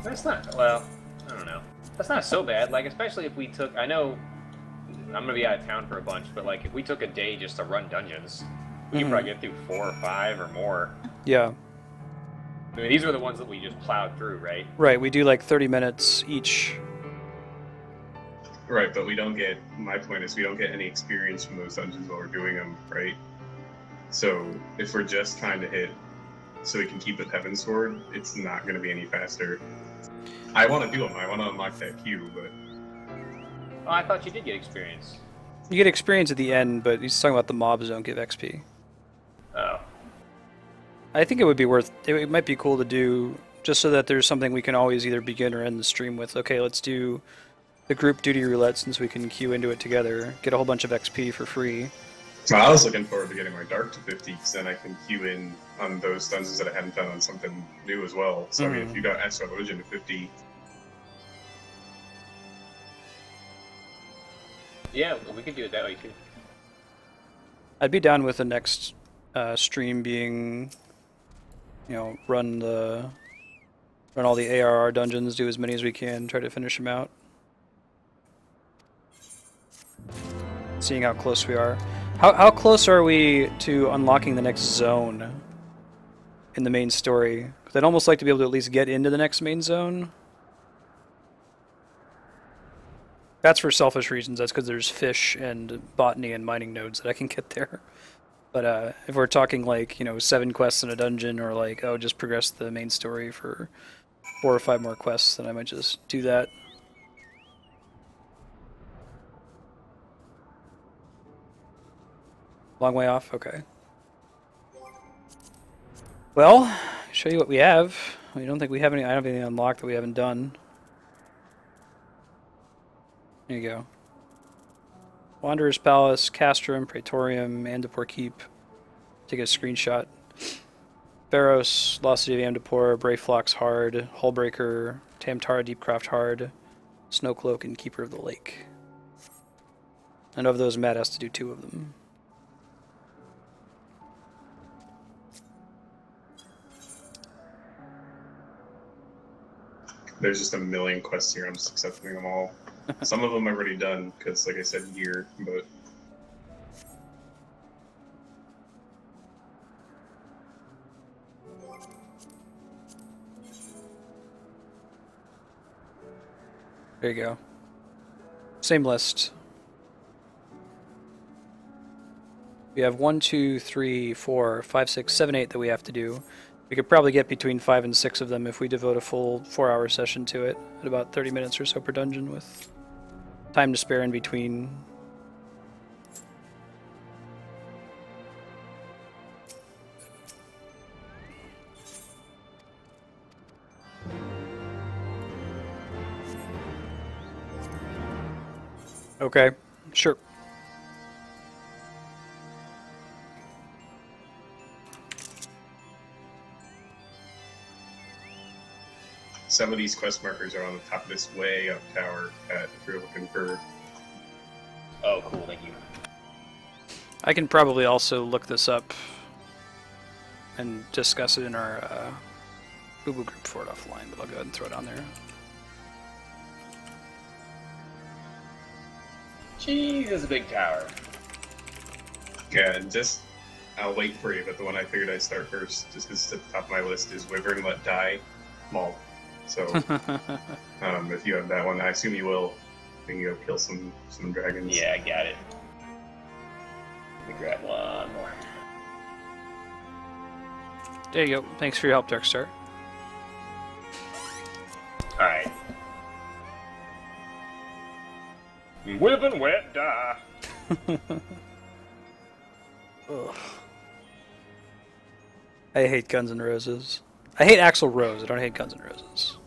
That's not, well, I don't know. That's not so bad, like, especially if we took, I know I'm gonna be out of town for a bunch, but like, if we took a day just to run dungeons, we could probably get through 4 or 5 or more. Yeah. I mean, these were the ones that we just plowed through, right? Right, we do like 30 minutes each. Right, but we don't get. My point is, we don't get any experience from those dungeons while we're doing them, right? So if we're just trying to hit, so we can keep with Heaven's Sword, it's not going to be any faster. I want to do them. I want to unlock that queue, but. Oh, I thought you did get experience. You get experience at the end, but he's talking about the mobs don't give XP. Oh. I think it would be worth. It might be cool to do just so that there's something we can always either begin or end the stream with. Okay, let's do the group duty roulette since we can queue into it together. Get a whole bunch of XP for free. So I was looking forward to getting my Dark to 50, because then I can queue in on those dungeons that I hadn't done on something new as well. So I mean, if you got Extra Religion to 50. Yeah, we could do it that way too. I'd be down with the next stream being, you know, run all the ARR dungeons, do as many as we can, try to finish them out. Seeing how close we are. How close are we to unlocking the next zone in the main story? Because I'd almost like to be able to at least get into the next main zone. That's for selfish reasons. That's because there's fish and botany and mining nodes that I can get there. But if we're talking like, you know, 7 quests in a dungeon, or like, oh, just progress the main story for 4 or 5 more quests, then I might just do that. Long way off? Okay. Well, show you what we have. I don't think we have any. I don't have anything unlocked that we haven't done. There you go. Wanderer's Palace, Castrum, Praetorium, Andapur Keep. Take a screenshot. Pharos, Lost City of Andapur, Brayflox Hard, Hullbreaker, Tamtara Deepcraft Hard, Snowcloak, and Keeper of the Lake. And of those, Matt has to do 2 of them. There's just a million quests here. I'm just accepting them all. Some of them I've already done, because, like I said, year, but. There you go. Same list. We have 1, 2, 3, 4, 5, 6, 7, 8 that we have to do. We could probably get between 5 and 6 of them if we devote a full 4-hour session to it, at about 30 minutes or so per dungeon, with time to spare in between. Okay, sure. Some of these quest markers are on the top of this way up tower if you're looking for. Oh, cool, thank you. I can probably also look this up and discuss it in our Google group for it offline, but I'll go ahead and throw it on there. Jeez, that's a big tower. Yeah, and just, I'll wait for you, but the one I figured I'd start first, just because it's at the top of my list, is Wyvern Let Die, Maul. So, if you have that one, I assume you will. We can go kill some dragons. Yeah, I got it. Let me grab one more. There you go. Thanks for your help, Darkstar. Alright. Whip and wet die. Ugh. I hate Guns N' Roses. I hate Axl Rose. I don't hate Guns N' Roses.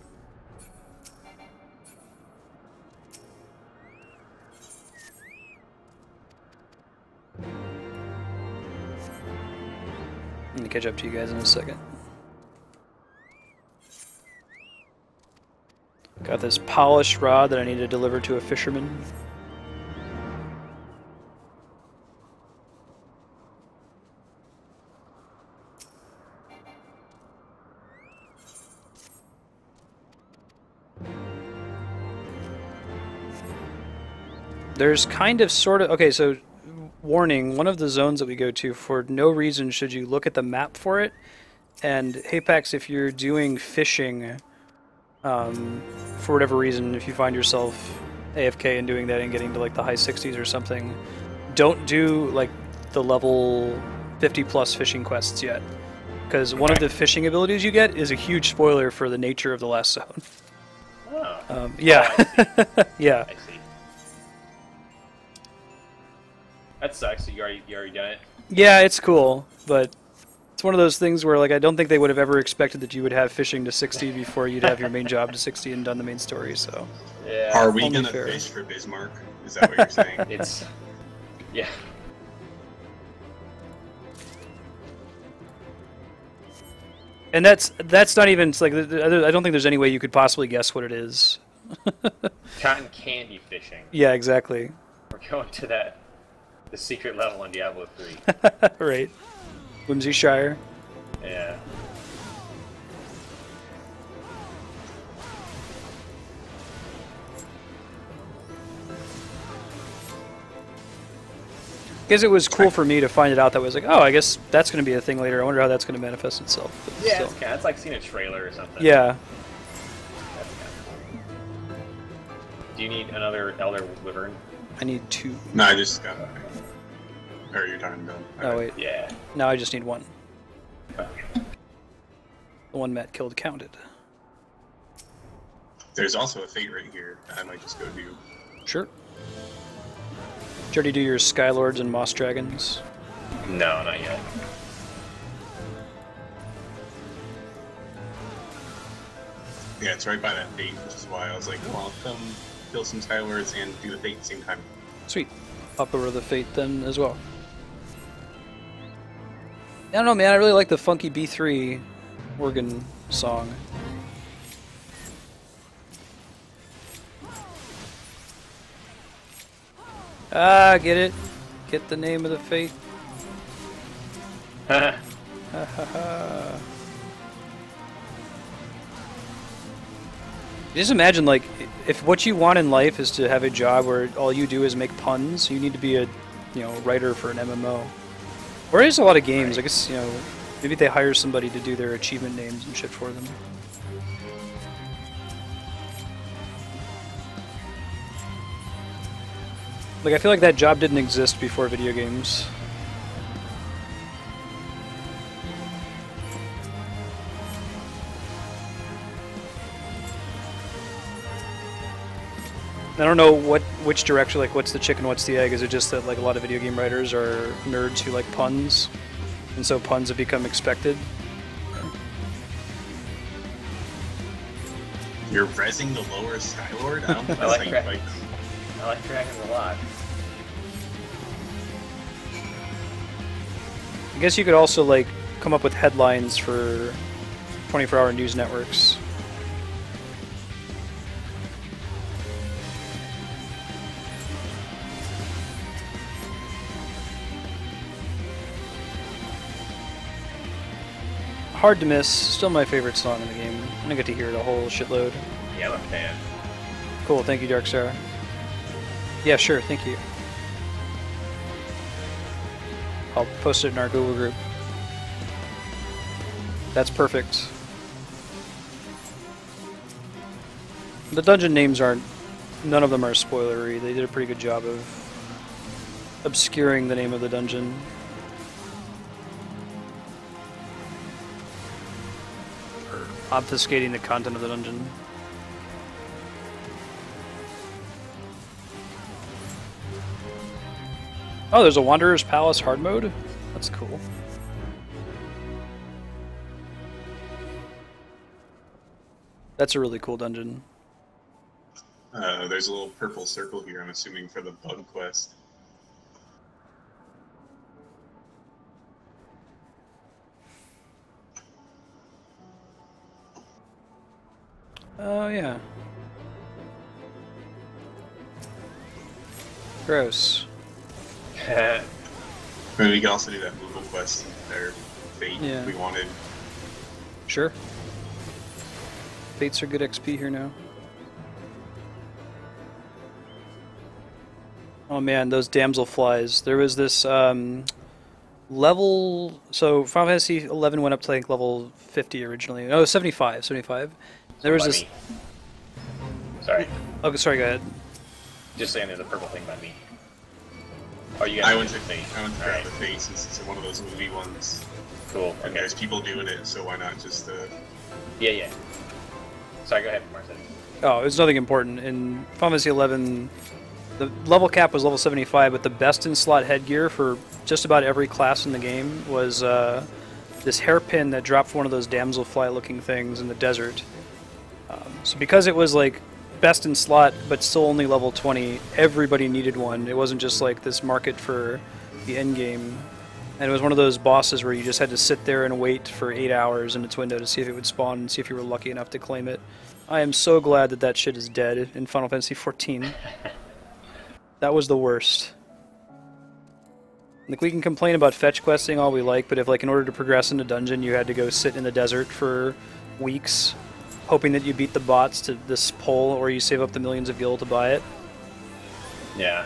I'm gonna catch up to you guys in a second. Got this polished rod that I need to deliver to a fisherman. There's kind of sort of... Okay, so warning, one of the zones that we go to, for no reason should you look at the map for it. And Hapax, if you're doing fishing, for whatever reason, if you find yourself AFK and doing that and getting to like the high 60s or something, don't do like the level 50 plus fishing quests yet. Because one of the fishing abilities you get is a huge spoiler for the nature of the last zone. Oh. Yeah. Oh, yeah. I see. That sucks. So you already done it? Yeah, it's cool, but it's one of those things where like I don't think they would have ever expected that you would have fishing to 60 before you'd have your main job to 60 and done the main story. So yeah. Are we gonna fish for Bismarck? Is that what you're saying? It's yeah. And that's not even, it's like, I don't think there's any way you could possibly guess what it is. Cotton candy fishing. Yeah, exactly. We're going to the secret level on Diablo 3. Right. Whimsy Shire. Yeah. I guess it was cool for me to find it out. That was like, oh, I guess that's going to be a thing later. I wonder how that's going to manifest itself. But Yeah, still. it's like seeing a trailer or something. Yeah. That's kind of cool. Do you need another Elder Wyvern? I need 2. No, I just got it. Or your time done. Oh, wait. Yeah. Now I just need 1. Okay. The one Matt killed counted. There's also a fate right here that I might just go do. Sure. Did you already do your Skylords and Moss Dragons? No, not yet. Yeah, it's right by that fate, which is why I was like, oh, I'll come kill some Skylords and do the fate at the same time. Sweet. Pop over the Fate then as well. I don't know, man. I really like the funky B3 organ song. Ah, get it? Get the name of the Fate. Ha ha ha. Just imagine, like, if what you want in life is to have a job where all you do is make puns, you need to be a, writer for an MMO. Or there's a lot of games. I guess, maybe they hire somebody to do their achievement names and shit for them. Like, I feel like that job didn't exist before video games. I don't know which direction, like, what's the chicken, what's the egg? Is it just that, like, a lot of video game writers are nerds who like puns, and so puns have become expected? You're rezzing the lower Skylord? I don't think I that's like how you dragons. fight them. I like dragons a lot. I guess you could also, like, come up with headlines for 24-hour news networks. Hard to Miss, still my favorite song in the game. I'm gonna get to hear it a whole shitload. Yeah, I'm a fan. Cool, thank you, Darkstar. Yeah, sure, thank you. I'll post it in our Google group. That's perfect. The dungeon names aren't... None of them are spoilery. They did a pretty good job of obscuring the name of the dungeon. Or obfuscating the content of the dungeon. Oh, there's a Wanderer's Palace hard mode? That's cool. That's a really cool dungeon. There's a little purple circle here, I'm assuming, for the bug quest. Oh, yeah. Gross. I mean, we could also do that Google quest there, Fate, Yeah. if we wanted. Sure. Fates are good XP here now. Oh man, those damselflies. There was this level... So Final Fantasy XI went up to like level 50 originally. No, 75. There was this... Sorry. Oh, sorry, go ahead. Just saying there's a purple thing by me. Oh, you I got went to Fate. I went to grab the Fate since it's one of those movie ones. Cool. And Okay. there's people doing it, so why not just Yeah. Sorry, go ahead, Marcel. Oh, it's nothing important. In Final Fantasy XI, the level cap was level 75, but the best in slot headgear for just about every class in the game was this hairpin that dropped from one of those damselfly looking things in the desert. So because it was like best in slot, but still only level 20, everybody needed one. It wasn't just like this market for the end game. And it was one of those bosses where you just had to sit there and wait for 8 hours in its window to see if it would spawn and see if you were lucky enough to claim it. I am so glad that that shit is dead in Final Fantasy XIV. That was the worst. Like, we can complain about fetch questing all we like, but if, like, in order to progress in a dungeon, you had to go sit in the desert for weeks, hoping that you beat the bots to this pole, or you save up the millions of gil to buy it. Yeah.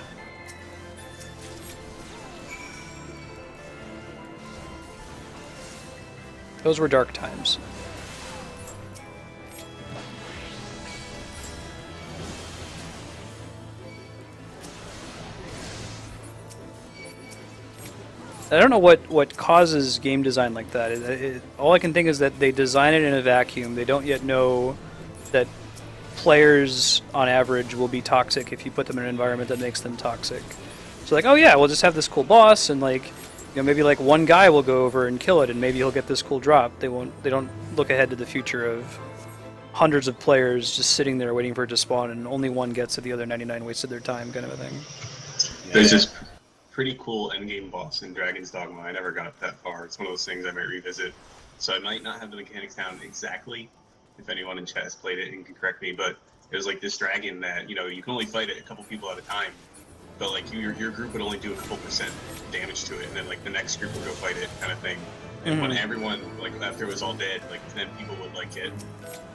Those were dark times. I don't know what causes game design like that. All I can think is that they design it in a vacuum. They don't yet know that players, on average, will be toxic if you put them in an environment that makes them toxic. So like, oh yeah, we'll just have this cool boss, and like, you know, maybe like one guy will go over and kill it, and maybe he'll get this cool drop. They don't look ahead to the future of hundreds of players just sitting there waiting for it to spawn, and only one gets it, the other 99 wasted their time, kind of a thing. There's this pretty cool endgame boss in Dragon's Dogma. I never got that far. It's one of those things I might revisit. So I might not have the mechanics down exactly. If anyone in chat has played it and can correct me, but it was like this dragon that, you know, you can only fight it a couple people at a time. But like your group would only do a couple % damage to it, and then like the next group would go fight it, kind of thing. And when everyone, like after it was all dead, like then people would like it.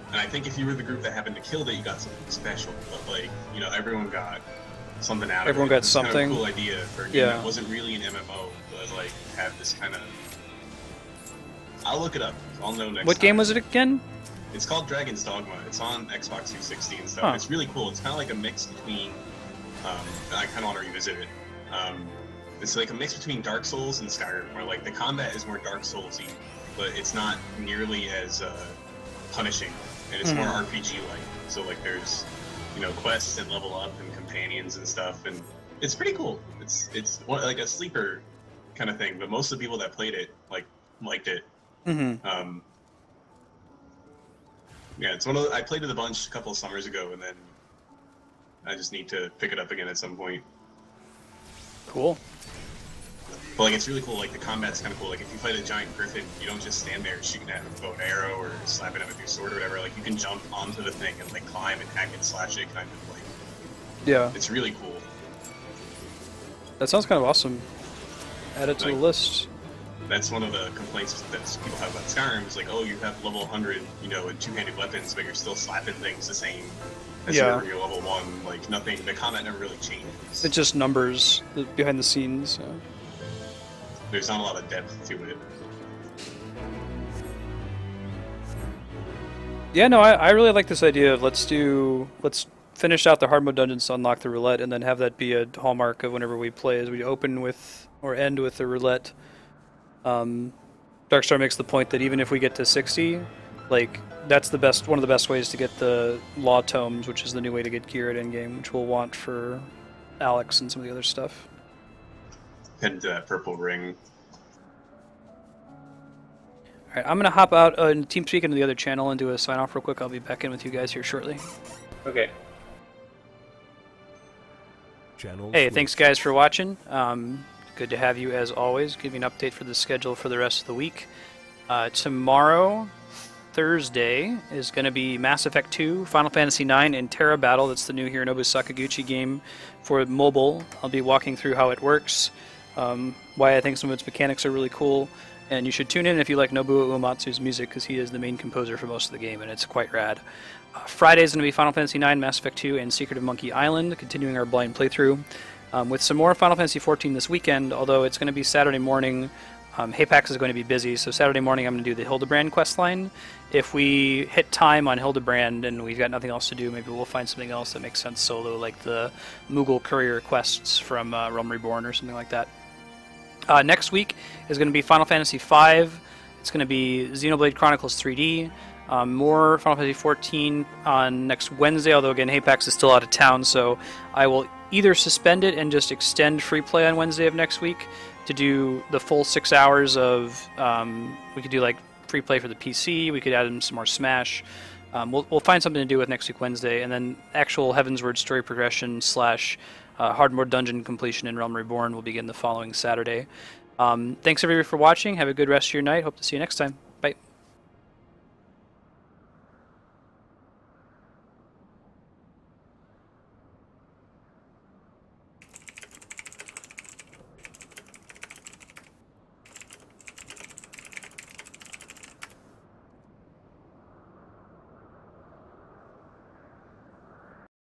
And I think if you were the group that happened to kill it, you got something special. But like, you know, everyone got something out of it. Everyone got It's something. Kind of a cool idea for a game Yeah. that wasn't really an MMO, but like had this kind of. I'll look it up. I'll know next. What time. game was it again? It's called Dragon's Dogma. It's on Xbox 360 and stuff. Huh. It's really cool. It's kind of like a mix between. I kind of want to revisit it. It's like a mix between Dark Souls and Skyrim, where like the combat is more Dark Soulsy, but it's not nearly as punishing, and it's more RPG-like. So like there's, you know, quests and level up and companions and stuff, and it's pretty cool. It's like a sleeper kind of thing, but most of the people that played it liked it. Yeah, it's one of I played it a bunch a couple of summers ago, and then I just need to pick it up again at some point. Cool. But like, it's really cool. Like the combat's kind of cool. Like if you fight a giant griffin, you don't just stand there shooting at it with a bow and arrow or slapping it with your sword or whatever. Like you can jump onto the thing and like climb and hack and slash it, kind of like. Yeah. It's really cool. That sounds kind of awesome. Add it to the list. That's one of the complaints that people have about Skyrim is like, oh, you have level 100, you know, and two-handed weapons, but you're still slapping things the same as Yeah. you're level 1. Like nothing, the combat never really changes. It's just numbers behind the scenes. Yeah. There's not a lot of depth to it. Yeah, no, I really like this idea of let's finish out the hard mode dungeons to unlock the roulette, and then have that be a hallmark of whenever we play, as we open with or end with the roulette. Darkstar makes the point that even if we get to 60, like that's one of the best ways to get the law tomes, which is the new way to get gear at endgame, which we'll want for Alex and some of the other stuff. heading to that purple ring. All right, I'm gonna hop out and TeamSpeak into the other channel and do a sign off real quick. I'll be back in with you guys here shortly. Okay. Hey, thanks guys for watching. Good to have you as always. Give you an update for the schedule for the rest of the week. Tomorrow, Thursday, is going to be Mass Effect 2, Final Fantasy IX, and Terra Battle. That's the new Hironobu Sakaguchi game for mobile. I'll be walking through how it works, why I think some of its mechanics are really cool, and you should tune in if you like Nobuo Uematsu's music, because he is the main composer for most of the game, and it's quite rad. Friday is going to be Final Fantasy IX, Mass Effect 2, and Secret of Monkey Island, continuing our blind playthrough. With some more Final Fantasy XIV this weekend, although it's going to be Saturday morning. Hapax is going to be busy, so Saturday morning I'm going to do the Hildebrand questline. If we hit time on Hildebrand and we've got nothing else to do, maybe we'll find something else that makes sense solo, like the Moogle Courier quests from Realm Reborn or something like that. Next week is going to be Final Fantasy V. It's going to be Xenoblade Chronicles 3D. More Final Fantasy XIV on next Wednesday, although again Hapax is still out of town, so I will either suspend it and just extend free play on Wednesday of next week to do the full 6 hours of, we could do like free play for the PC, we could add in some more Smash. We'll find something to do with next week Wednesday, and then actual Heavensward story progression / hardmode dungeon completion in Realm Reborn will begin the following Saturday. Thanks everybody for watching, have a good rest of your night, hope to see you next time.